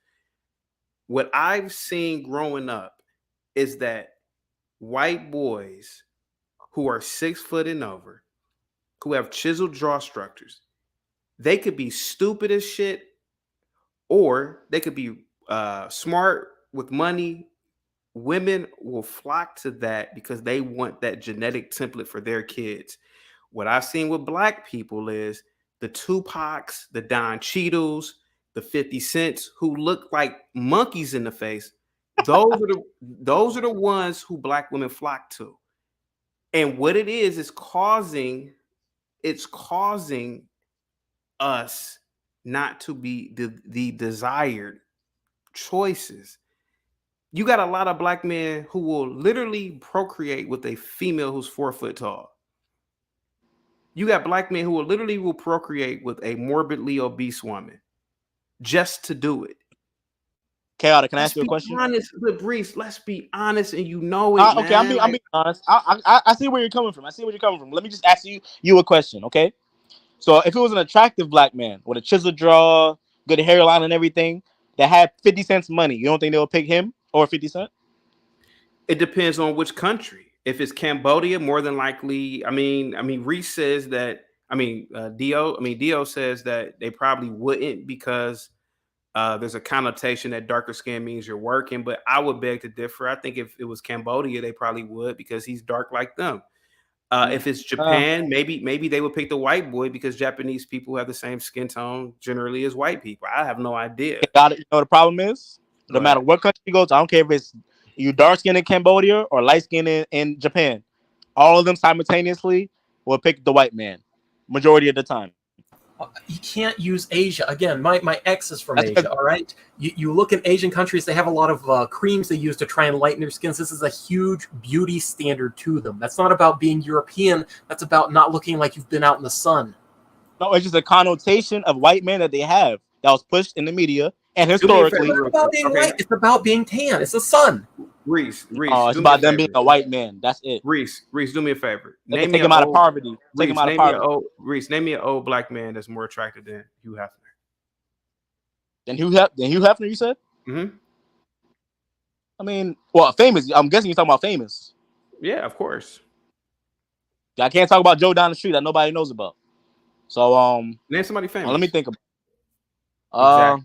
What I've seen growing up is that white boys who are 6 foot and over, who have chiseled jaw structures, they could be stupid as shit, or they could be smart with money. Women will flock to that because they want that genetic template for their kids. What I've seen with black people is the Tupacs, the Don Cheadles, the 50 Cents, who look like monkeys in the face. Those are the ones who black women flock to. And what it is causing us not to be the desired choices. You got a lot of black men who will literally procreate with a female who's 4 foot tall. You got black men who will procreate with a morbidly obese woman just to do it. Chaotic, can I ask you a question? Honest, but Brees, let's be honest, and you know it. Okay, I'm being honest. I see where you're coming from. Let me just ask you a question, okay? So if it was an attractive black man with a chiseled jaw, good hairline, and everything that had 50 Cent's money, you don't think they would pick him or 50 Cent? It depends on which country. If it's Cambodia, more than likely. I mean, Reese says that. Dio says that they probably wouldn't because there's a connotation that darker skin means you're working. But I would beg to differ. I think if it was Cambodia, they probably would because he's dark like them. If it's Japan, maybe they would pick the white boy because Japanese people have the same skin tone generally as white people. I have no idea. You know what the problem is? No matter what country you go to, I don't care if it's you dark skin in Cambodia or light skin in Japan. All of them simultaneously will pick the white man majority of the time. You can't use Asia. Again, my ex is from Asia, all right? You look in Asian countries, they have a lot of creams they use to try and lighten their skins. This is a huge beauty standard to them. That's not about being European. That's about not looking like you've been out in the sun. No, it's just a connotation of white men that they have that was pushed in the media and historically. It's about being white. It's about being tan. It's the sun. Reese. It's about them being a white man. That's it. Reese, do me a favor. Take him out of poverty. Reese, name me an old black man that's more attractive than Hugh Hefner. Than Hugh Hefner, you said? Mm-hmm. I mean, well, famous. I'm guessing you're talking about famous. Yeah, of course. I can't talk about Joe down the street that nobody knows about. So, name somebody famous. Let me think about.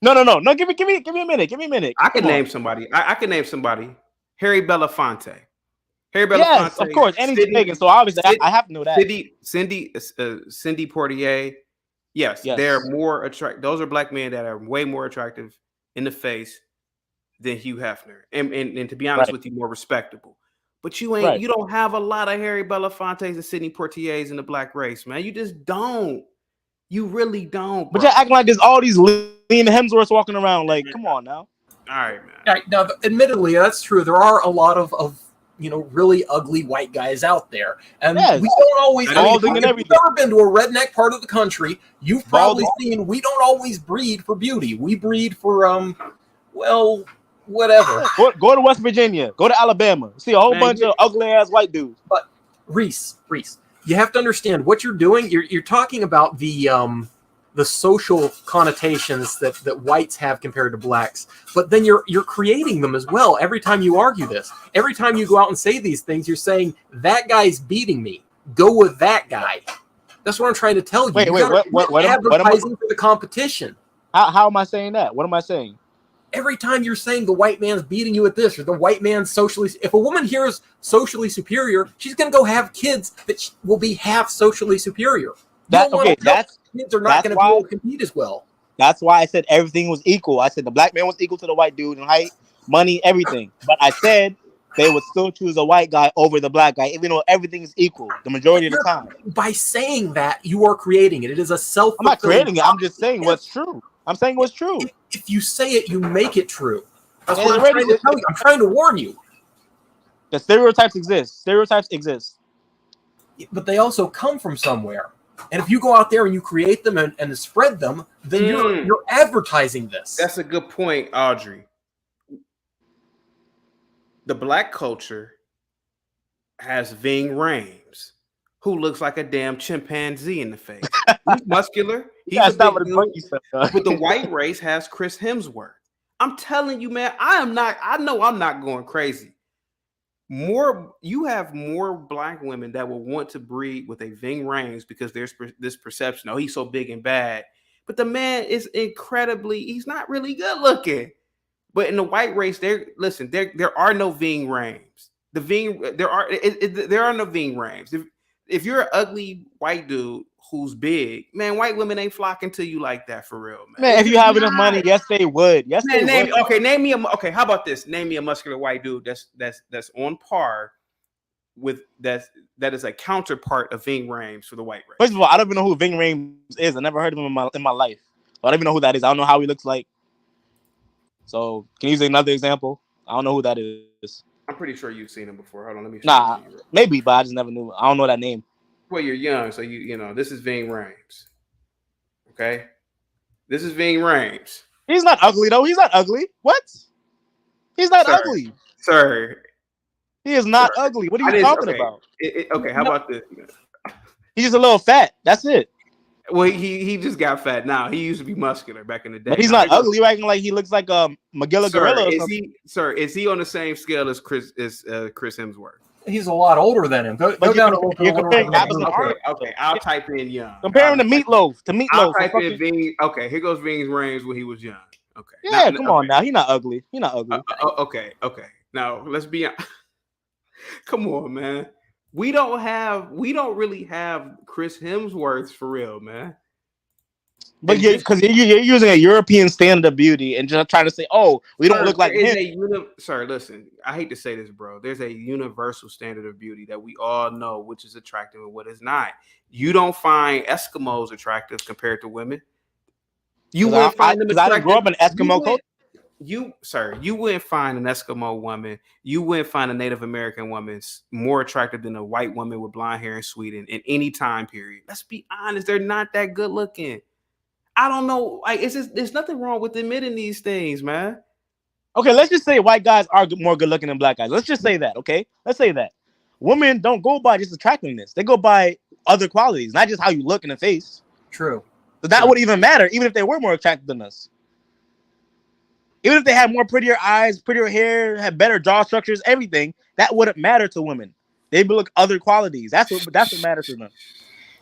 No. Give me a minute. I can name somebody. I can name somebody. Harry Belafonte. Yes, of course. And he's Jamaican, so obviously I have to know that. Cindy Portier. Yes, they're more attractive. Those are black men that are way more attractive in the face than Hugh Hefner, and to be honest with you, more respectable. But you don't have a lot of Harry Belafontes and Sidney Portiers in the black race, man. You just don't. You really don't. Bro. But you're acting like there's all these Liam Hemsworths walking around. Like, come on now. All right, man. All right, now, admittedly, that's true. There are a lot of really ugly white guys out there, and we don't always. If you've never been to a redneck part of the country, you've probably seen we don't always breed for beauty. We breed for whatever. Go to West Virginia. Go to Alabama. See a whole bunch of ugly ass white dudes. But Reese, you have to understand what you're doing. You're talking about the social connotations that whites have compared to blacks, but then you're creating them as well. Every time you argue this, every time you go out and say these things, you're saying that guy's beating me. Go with that guy. That's what I'm trying to tell you. What advertising for the competition? How am I saying that? What am I saying? Every time you're saying the white man's beating you at this, or the white man's socially, if a woman hears socially superior, she's going to go have kids that will be half socially superior. Kids are not going to be able to compete as well. That's why I said everything was equal. I said the black man was equal to the white dude in height, money, everything. But I said they would still choose a white guy over the black guy, even though everything is equal the majority of the time. By saying that, you are creating it. It is a self. I'm not creating it. I'm just saying what's true. I'm saying what's true. If you say it, you make it true. That's what I'm trying to tell you. I'm trying to warn you. The stereotypes exist. Stereotypes exist. But they also come from somewhere. And if you go out there and you create them and spread them, then you're advertising this. That's a good point, Audrey. The black culture has Ving Rhames, who looks like a damn chimpanzee in the face. He's muscular. He's a big dude. But the white race has Chris Hemsworth. I'm telling you, man, I know I'm not going crazy. You have more black women that will want to breed with a Ving Rhames because there's this perception, oh, he's so big and bad. But the man is he's not really good looking. But in the white race, there are no Ving Rhames. There are no Ving Rhames. If you're an ugly white dude who's big, man, white women ain't flocking to you like that for real, man. Man, if you have enough money, yes, they would. Yes, man, they would. Name me how about this? Name me a muscular white dude that's on par with that is a counterpart of Ving Rhames for the white race. First of all, I don't even know who Ving Rhames is. I never heard of him in my life. I don't even know who that is. I don't know how he looks like. So, can you use another example? I don't know who that is. I'm pretty sure you've seen him before. Hold on, let me. Nah, maybe, but I just never knew. I don't know that name. Well, you're young, so you know this is Ving Rhames. Okay, this is Ving Rhames. He's not ugly though. He's not ugly. What? He's not ugly, sir. He is not ugly. What are you talking about? Okay, how about this? He's just a little fat. That's it. Well, he just got fat now. He used to be muscular back in the day. But he's not ugly. You're acting like he looks like a Magilla gorilla or something. Is he on the same scale as Chris Hemsworth? He's a lot older than him. Go down to Okay, I'll type in young. Compare him to Meatloaf. I'll type in Ving. Okay, here goes Ving's Rhames when he was young. Okay. Yeah, come on now. He's not ugly. He's not ugly. Okay. Now let's be honest. Come on, man. We don't really have Chris Hemsworths for real, man. But because you're using a European standard of beauty and just trying to say, oh, we don't look like him. Sir, listen, I hate to say this, bro. There's a universal standard of beauty that we all know which is attractive and what is not. You don't find Eskimos attractive compared to women. You wouldn't find them attractive. I didn't grow up in Eskimo culture. You wouldn't find an Eskimo woman. You wouldn't find a Native American woman more attractive than a white woman with blonde hair in Sweden in any time period. Let's be honest. They're not that good looking. I don't know. Like, there's nothing wrong with admitting these things, man. Okay, let's just say white guys are more good looking than black guys. Let's just say that, okay? Let's say that. Women don't go by just attractiveness. They go by other qualities, not just how you look in the face. True. So that would even matter, even if they were more attractive than us. Even if they had more prettier eyes, prettier hair, had better jaw structures, everything, that wouldn't matter to women. They look other qualities. That's what matters to them.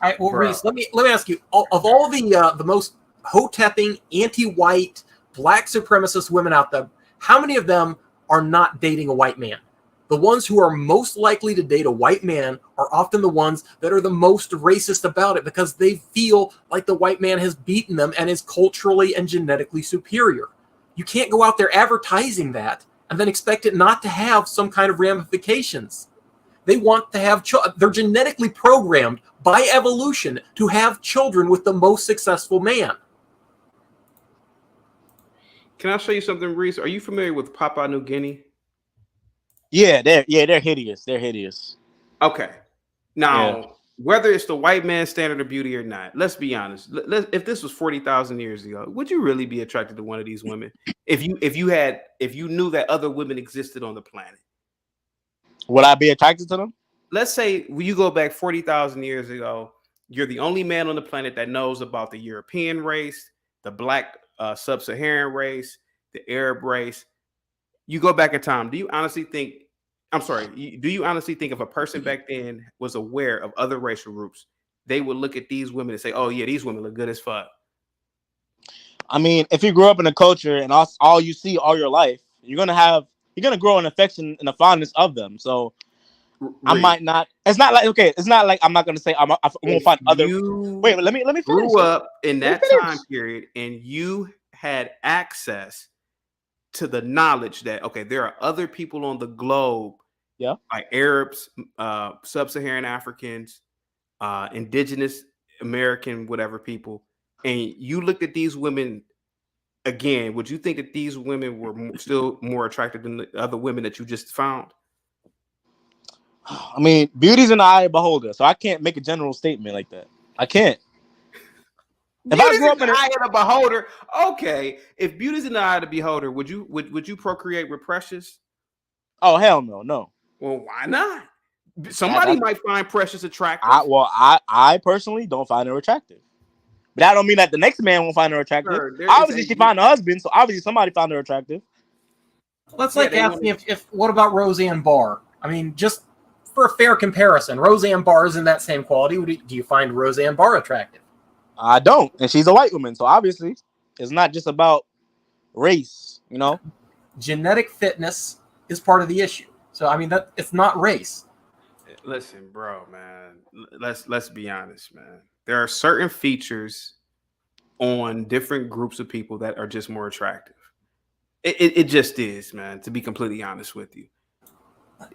All right, well, Reese, let me ask you: of all the most hotepping, anti-white, black supremacist women out there, how many of them are not dating a white man? The ones who are most likely to date a white man are often the ones that are the most racist about it because they feel like the white man has beaten them and is culturally and genetically superior. You can't go out there advertising that and then expect it not to have some kind of ramifications. They want to have they're genetically programmed by evolution to have children with the most successful man. Can I show you something, Reese? Are you familiar with Papua New Guinea? Yeah, they're hideous. They're hideous. Okay. Now, whether it's the white man's standard of beauty or not, let's be honest. If this was 40,000 years ago, would you really be attracted to one of these women? If you knew that other women existed on the planet, would I be attracted to them? Let's say you go back 40,000 years ago. You're the only man on the planet that knows about the European race, the black sub-Saharan race, the Arab race. You go back in time. Do you honestly think if a person back then was aware of other racial groups, they would look at these women and say, oh yeah, these women look good as fuck? I mean, if you grew up in a culture and all you see all your life, you're gonna grow an affection and a fondness of them. So I might not. It's not like I'm not gonna say I won't find other. Wait, let me finish. Grew up in that time period and you had access to the knowledge that there are other people on the globe, like Arabs, sub-Saharan Africans, indigenous American, whatever people, and you looked at these women again, would you think that these women were still more attractive than the other women that you just found? I mean, beauty's in the eye of the beholder, so I can't make a general statement like that. I can't. If I grew up in the eye of the beholder, okay. If beauty's in the eye of the beholder, would you procreate with Precious? Oh hell no, no. Well, why not? Somebody might find Precious attractive. I personally don't find her attractive. But that don't mean that the next man won't find her attractive. Sure, Obviously, she found a husband, so obviously somebody found her attractive. That's like asking if what about Roseanne Barr? I mean, just for a fair comparison, Roseanne Barr is in that same quality. Do you find Roseanne Barr attractive? I don't, and she's a white woman, so obviously it's not just about race, you know. Genetic fitness is part of the issue. So I mean that it's not race. Listen, bro, man. Let's be honest, man. There are certain features on different groups of people that are just more attractive. It just is, man, to be completely honest with you.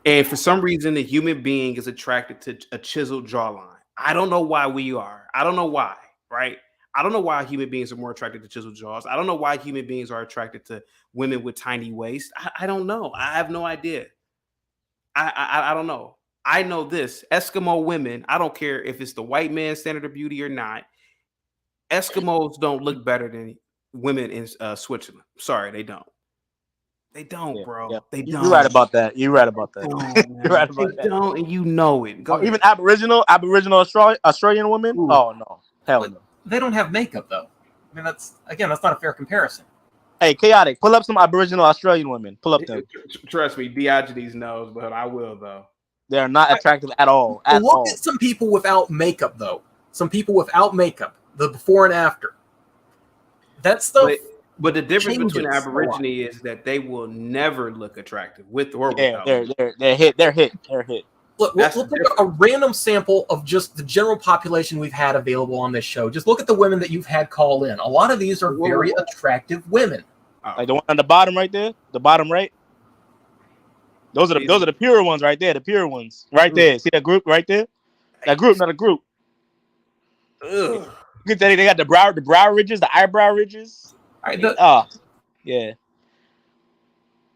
And for some reason, the human being is attracted to a chiseled jawline. I don't know why we are. I don't know why, right? I don't know why human beings are more attracted to chiseled jaws. I don't know why human beings are attracted to women with tiny waists. I don't know. I have no idea. I don't know. I know this. Eskimo women, I don't care if it's the white man's standard of beauty or not. Eskimos don't look better than women in Switzerland. Sorry, they don't. They don't, bro. Yeah. They don't. You're right about that. You're right about that. You're right about They that. don't, and you know it. Go Even Aboriginal Australian women. Ooh. Oh no, hell no. They don't have makeup though. I mean, that's not a fair comparison. Hey, chaotic. Pull up some Aboriginal Australian women. Pull up them. Trust me, Diogenes knows, but I will though. They are not attractive at all. Look at some people without makeup though. Some people without makeup, the before and after. That stuff. But the difference between changes Aborigine is that they will never look attractive with or Yeah, without. they're hit. Look, we'll take a random sample of just the general population we've had available on this show. Just look at the women that you've had call in. A lot of these are very attractive women. Like the one on the bottom right there, the bottom right. Those are the pure ones right there. The pure ones right there. See that group right there? That group, not a group. Ugh. You can tell they got the brow ridges, the eyebrow ridges. Yeah.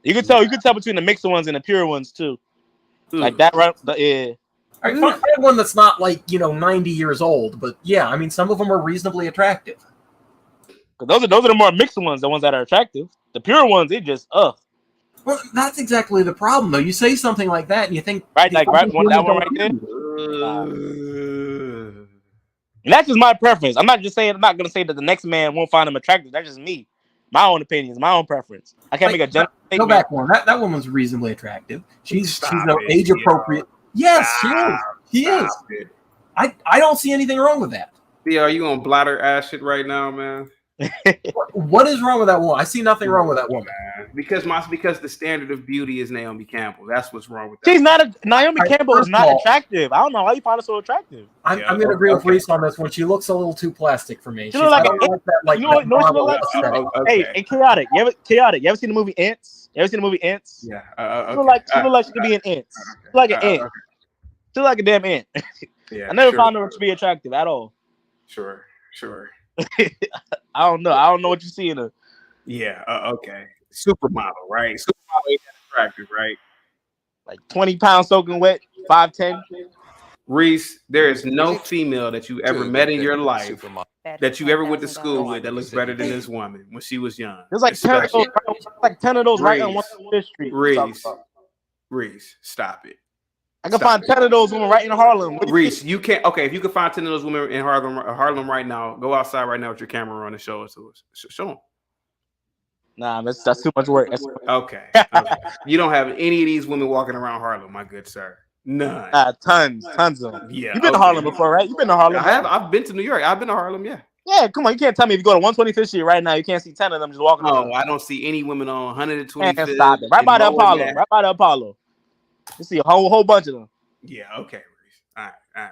You can tell between the mixed ones and the pure ones too. Like that, right? Yeah. All right, find one that's not like 90 years old, but yeah, I mean some of them are reasonably attractive. Those are the more mixed ones, the ones that are attractive. The pure ones, they just Well, that's exactly the problem, though. You say something like that, and you think that one right there. And that's just my preference. I'm not gonna say that the next man won't find them attractive. That's just me. My own opinions, my own preference. I can't make a general statement. Go back one. That woman's reasonably attractive. She's age appropriate. Yes, she is. She is. I don't see anything wrong with that. Theo, are you on bladder ass shit right now, man? What is wrong with that woman? I see nothing wrong with that woman. Because the standard of beauty is Naomi Campbell. That's what's wrong with that. She's not Naomi Campbell is not attractive. I don't know why you find her so attractive. I'm going to agree with Reese on this one. She looks a little too plastic for me. She looks Hey, chaotic. You ever seen the movie Ants? You ever seen the movie Ants? Yeah. She look like she could be an ant. She like an ant. She like a damn ant. Yeah, I never found her to be attractive at all. Sure. I don't know what you see in her. Yeah. Okay. Supermodel, right? Supermodel ain't that attractive, right? Like 20 pounds soaking wet, 5'10". Reese, there is no female that you ever met in your life that you ever went to school with that looks better than this woman when she was young. There's like 10 of those right on 1 Street. Reese, stop it. I can find 10 of those women right in Harlem. Reese, you can't. Okay, if you can find 10 of those women in Harlem right now, go outside right now with your camera on and show it to us. Show them. Nah, that's too much work. Okay. You don't have any of these women walking around Harlem, my good sir. None. Tons of them. Yeah. You've been to Harlem before, right? You've been to Harlem. I have. I've been to New York. I've been to Harlem. Yeah. Yeah, come on. You can't tell me if you go to 125th Street right now, you can't see 10 of them just walking around. Oh, I don't see any women on 125th. Stop it. Right by the Apollo. You see a whole bunch of them. Yeah. Okay, Reese. All right.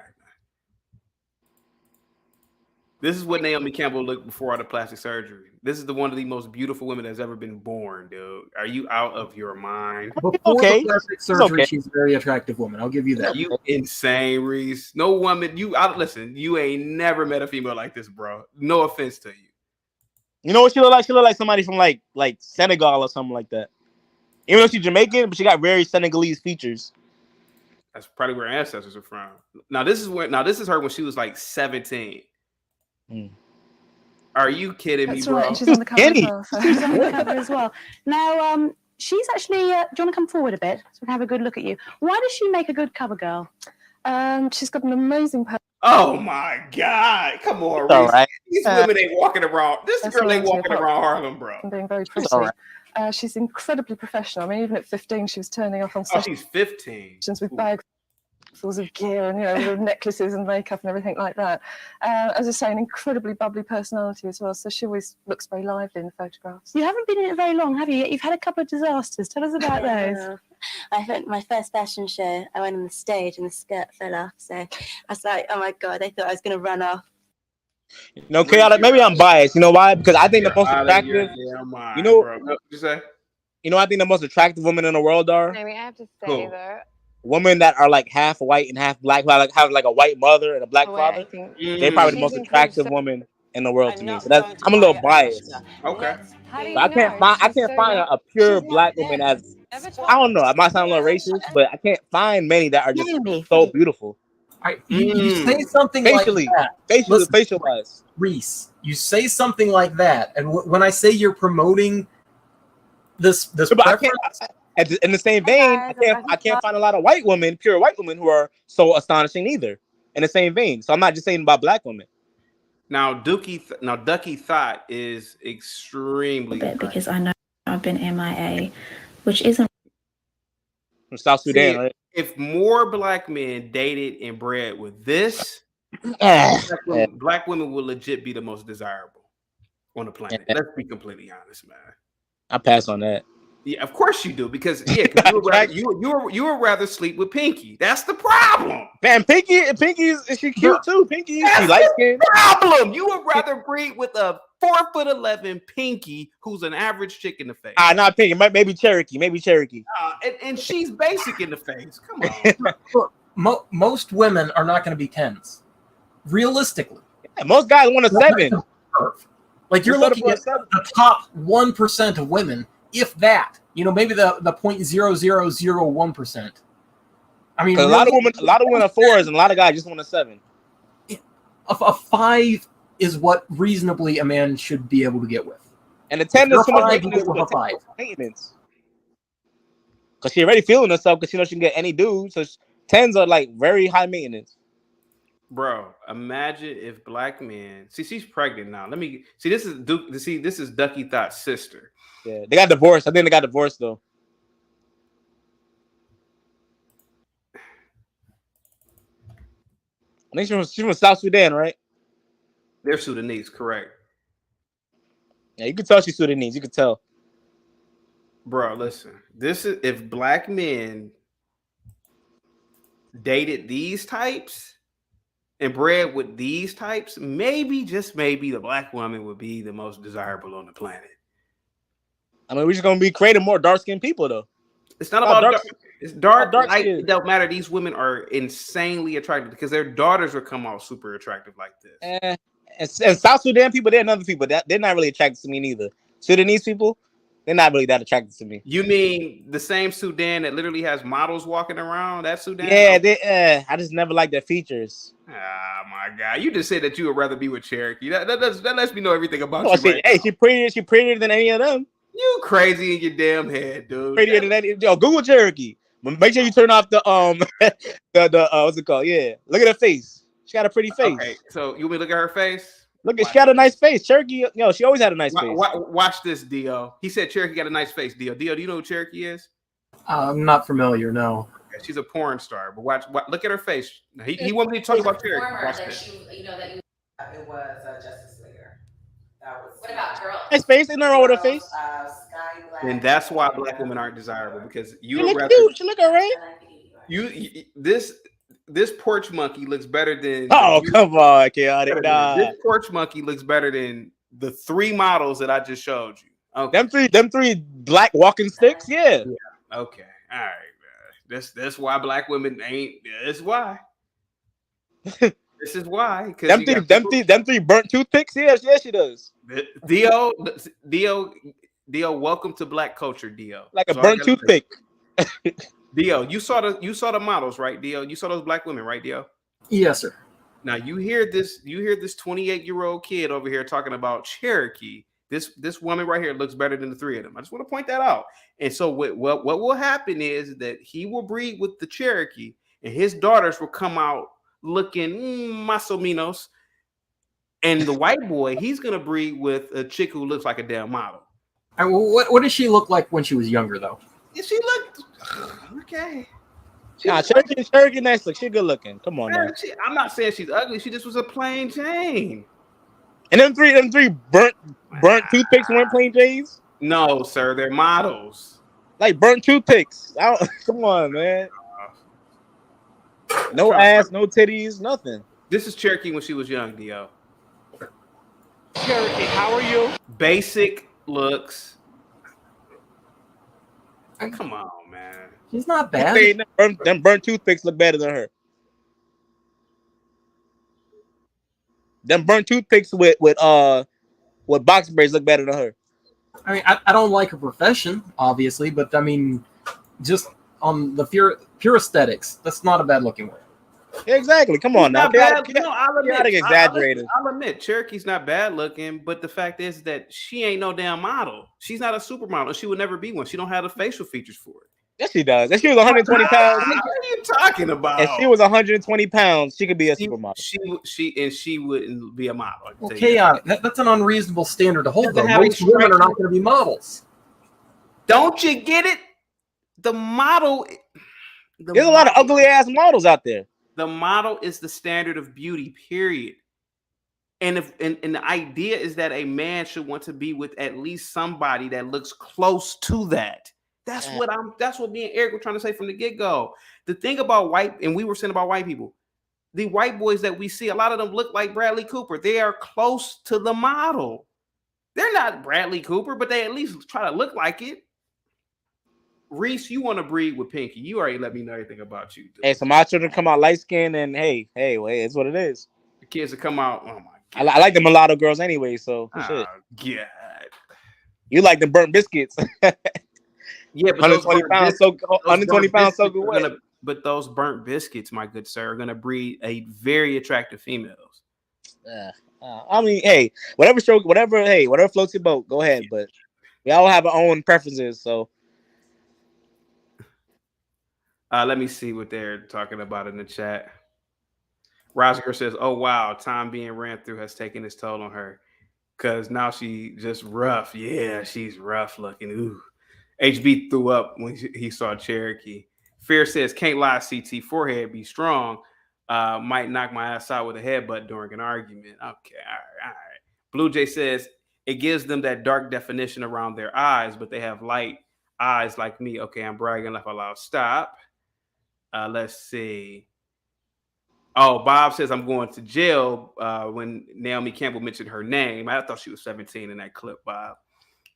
This is what Naomi Campbell looked before all the plastic surgery. This is one of the most beautiful women that's ever been born, dude. Are you out of your mind? Before the plastic surgery, she's a very attractive woman. I'll give you that. Are you insane, Reese? No woman. Listen. You ain't never met a female like this, bro. No offense to you. You know what she look like? She look like somebody from like Senegal or something like that. Even though she's Jamaican, but she got very Senegalese features. That's probably where her ancestors are from. Now this is her when she was like 17. Are you kidding me, That's bro? right. And she's on the cover as well. So she's on the cover as well. Now, she's actually. Do you want to come forward a bit so we can have a good look at you? Why does she make a good cover girl? She's got an amazing. Oh my God! Come on, It's all Reese. right. These women ain't walking around. This girl ain't personality, walking apart around Harlem, bro. from being very pretty. all right. She's incredibly professional. I mean, even at 15, she was turning up on Oh, sessions she's 15. with bags full of gear and with necklaces and makeup and everything like that. As I say, an incredibly bubbly personality as well. So she always looks very lively in the photographs. You haven't been in it very long, have you? You've had a couple of disasters. Tell us about those. I went my first fashion show. I went on the stage and the skirt fell off. So I was like, oh my God, I thought I was going to run off. No, chaotic. Maybe I'm biased. You know why? Because I think the most attractive. Mind, You know, bro. What you say? You know, I think the most attractive women in the world are I mean, I have to say Cool. though. women that are like half white and half black, who have like a white mother and a black Well, father. I think They're probably the she's most improved attractive so- woman in the world to me. not So that's going to I'm a little buy a biased. Okay. How do you But I can't know? find I She's can't so find young. a pure black woman as I don't know. It might sound a little racist, but I can't find many that are just so beautiful. You say something facially, like that. facial wise. Reese, you say something like that, and when I say you're promoting this But I preference, can't. In the same vein, I can't find a lot of white women, pure white women, who are so astonishing either. In the same vein, so I'm not just saying about black women. Now, Ducky Thought is extremely because I know I've been MIA, which isn't from South Sudan, See, right? If more black men dated and bred with this, Ah, black women will legit be the most desirable on the planet. Let's be completely honest, man. I pass on that. Yeah, of course you do, because you would rather sleep with Pinky. That's the problem. Man, Pinky is she cute too? Pinky, That's she light the skinned. problem. You would rather breed with a 4'11" Pinky who's an average chick in the face. Not Pinky, maybe Cherokee, And she's basic in the face. Come on. look, most women are not going to be 10s. Realistically, most guys want a 7. Like you're looking at the top 1% of women, if that. Maybe the 0.0001%. I mean, a lot of women are 4s, and a lot of guys just want a 7. A 5 is what reasonably a man should be able to get with. And the 10 is too much maintenance. Because she already feeling herself because she knows she can get any dude. So 10s are like very high maintenance. Bro, imagine if black men she's pregnant now. Let me see. This is Ducky Thought's sister. Yeah, they got divorced. I think they got divorced though. I think she's from South Sudan, right? They're Sudanese, correct? Yeah, you can tell she's Sudanese. You can tell. Bro, listen. This is if black men dated these types and bred with these types, maybe, just maybe, the black woman would be the most desirable on the planet. I mean, we're just gonna be creating more dark-skinned people, though. It's not about dark. It's dark. Dark Light, skin. it don't matter. These women are insanely attractive because their daughters will come out super attractive like this. And South Sudan people, they're another people that they're not really attracted to me neither. Sudanese people, they're not really that attracted to me. You mean the same Sudan that literally has models walking around? That Sudan? Yeah, I just never like their features. Ah, my God! You just said that you would rather be with Cherokee. That lets me know everything about Oh, you. shit. Hey, she prettier than any of them. You crazy in your damn head, dude. Prettier than any. Yo, Google Cherokee. Make sure you turn off the the what's it called? Yeah, look at her face. She got a pretty face. Okay, so you want me to look at her face? Look, she got a nice face. Cherokee, she always had a nice face. Watch this, Dio. He said Cherokee got a nice face. Dio, do you know who Cherokee is? I'm not familiar. No. Okay, she's a porn star, but watch. Look at her face. He wanted me to talk about Cherokee. Watch this. It was Justice League. That was. What about girls? Nice face. Ain't nothing wrong with her face. And that's why black women aren't desirable, because you She would look rather. cute. She look alright. This porch monkey looks better than. Oh, come on, chaotic. Nah. This porch monkey looks better than the 3 models that I just showed you. Okay. Them three black walking sticks. Yeah. Okay. All right, man. That's why black women ain't. That's why. This is why. Because them three burnt toothpicks. Yeah, she does. Dio, welcome to black culture, Dio. Like a burnt toothpick. Dio, you saw the models, right, Dio? You saw those black women, right, Dio? Yes, sir. Now you hear this 28-year-old kid over here talking about Cherokee. This woman right here looks better than the three of them. I just want to point that out. And so what will happen is that he will breed with the Cherokee, and his daughters will come out looking más o menos. And the white boy, he's gonna breed with a chick who looks like a damn model. What does she look like when she was younger, though? She looked okay. Nah, Cherokee nice look. She good looking. Come on, now. I'm not saying she's ugly. She just was a plain Jane. And them three burnt toothpicks weren't plain Janes? No, sir, they're models. Like burnt toothpicks. Come on, man. No ass, no titties, nothing. This is Cherokee when she was young, Dio. Cherokee, how are you? Basic looks. Come on, man. She's not bad. Them burnt toothpicks look better than her. Them burnt toothpicks with box braids look better than her. I mean, I don't like her profession, obviously, but I mean, just on the pure aesthetics, that's not a bad looking one. Exactly. Come on now. I'll admit, Cherokee's not bad looking, but the fact is that she ain't no damn model. She's not a supermodel. She would never be one. She don't have the facial features for it. Yes, she does. If she was 120 pounds, what are you talking about? If she was 120 pounds, she could be a supermodel. She wouldn't be a model. Okay, that's an unreasonable standard to hold. Though most women are not going to be models. Don't you get it? The model. There's a lot of ugly ass models out there. The model is the standard of beauty, period. And the idea is that a man should want to be with at least somebody that looks close to that. That's what me and Eric were trying to say from the get-go. The thing about and we were saying about white people, the white boys that we see, a lot of them look like Bradley Cooper. They are close to the model. They're not Bradley Cooper, but they at least try to look like it. Reese, you want to breed with Pinky. You already let me know everything about you. Dude. Hey, so my children come out light skinned and hey, it's what it is. The kids that come out, oh my God. I like the mulatto girls anyway, so shit. God. You like the burnt biscuits. Yeah, but 120 pounds so good. But those burnt biscuits, my good sir, are gonna breed a very attractive females. I mean, hey, whatever floats your boat, go ahead. But we all have our own preferences, so. Let me see what they're talking about in the chat. Rosiger says, "Oh wow, time being ran through has taken its toll on her, because now she just rough. Yeah, she's rough looking. Ooh." HB threw up when he saw Cherokee. Fear says, "Can't lie, CT forehead be strong. Might knock my ass out with a headbutt during an argument." Okay, all right. Blue Jay says, "It gives them that dark definition around their eyes, but they have light eyes like me." Okay, I'm bragging laugh out loud. Stop. Let's see. Oh, Bob says, "I'm going to jail." When Naomi Campbell mentioned her name, I thought she was 17 in that clip, Bob.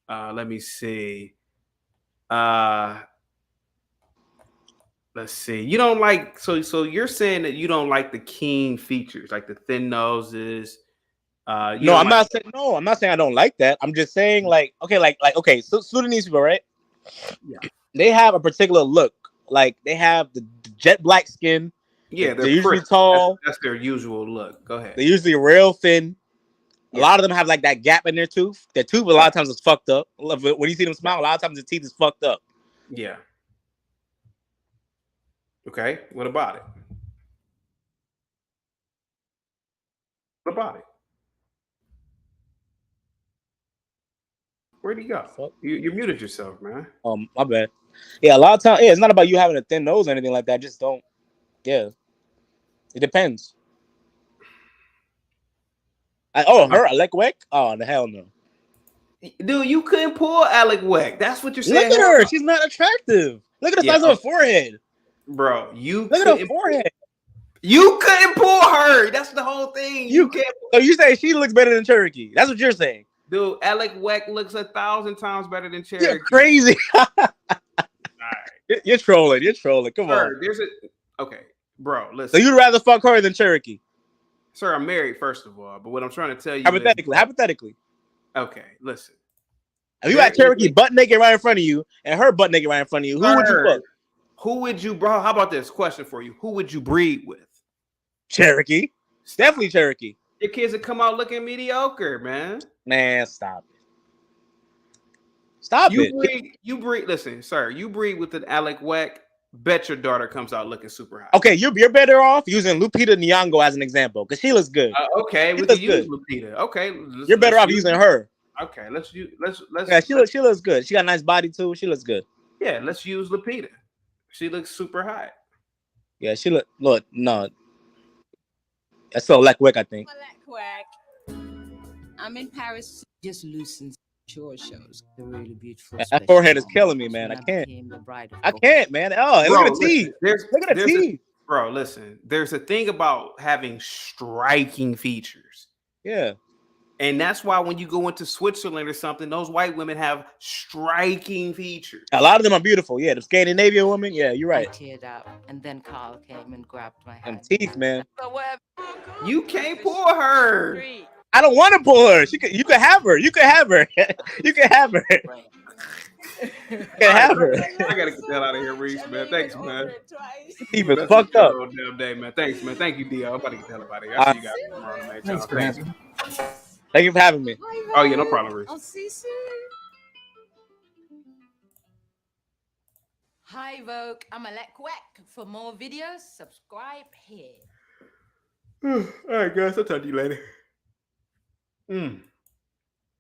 Let me see. Let's see. You don't like so you're saying that you don't like the keen features, like the thin noses. I'm not saying I don't like that. I'm just saying okay, so Sudanese people, right? Yeah. They have a particular look. Like they have the jet black skin. Yeah, they're usually tall. That's their usual look. Go ahead. They're usually real thin. Yeah. A lot of them have like that gap in their tooth. Their tooth a lot of times is fucked up. When you see them smile, a lot of times the teeth is fucked up. Yeah. Okay. What about it? What about it? Where'd he go? You muted yourself, man. My bad. Yeah, a lot of times, it's not about you having a thin nose or anything like that. Just don't. Yeah. It depends. Her Alec Weck? Oh, the hell no. Dude, you couldn't pull Alec Weck. That's what you're saying. Look at her. She's not attractive. Look at the size of her forehead. Bro, look at her forehead. You couldn't pull her. That's the whole thing. You can't. So you say she looks better than Cherokee. That's what you're saying. Dude, Alec Weck looks 1,000 times better than Cherokee. You're crazy. All right. You're trolling. Come on. Okay, bro, listen. So you'd rather fuck her than Cherokee? Sir, I'm married, first of all. But what I'm trying to tell you Hypothetically. Okay, listen. If you got Cherokee butt naked right in front of you and her butt naked right in front of you, who would you fuck? Who would you, bro? How about this question for you? Who would you breed with? Cherokee. Definitely Cherokee. Your kids would come out looking mediocre, man. Man, stop it. Stop it. You breed. Listen, sir. You breed with an Alec Weck. Bet your daughter comes out looking super hot. Okay, you're better off using Lupita Nyong'o as an example because she looks good. Okay, we can use Lupita. Okay, you're better off using her. Okay, let's. Yeah, she looks good. She got a nice body too. She looks good. Yeah, let's use Lupita. She looks super hot. Yeah, she look no. That's so Alec Weck, I think. I'm in Paris. Just loosens short shows. The really beautiful. That forehead is killing me, man. I can't, man. Oh, bro, look at the teeth. Look at the teeth. Bro, listen. There's a thing about having striking features. Yeah. And that's why when you go into Switzerland or something, those white women have striking features. A lot of them are beautiful. Yeah, the Scandinavian women. Yeah, you're right. I teared up, and then Carl came and grabbed my hand. Them teeth, man. You can't pull her. I don't want to pull her. You can have her. You can have her. You can have her. You can have her. I gotta get the hell out of here, Reese, man. Thanks, man. Teeth is fucked up. Damn day, man. Thanks, man. Thank you, Dio. I'm about to get the hell out of here. I'll see you guys tomorrow, man. Thanks for having me. Thank you for having me. Oh yeah, no problem, Reese. I'll see you soon. Hi, Vogue. I'm Alec Weck. For more videos, subscribe here. All right, guys. I'll talk to you later.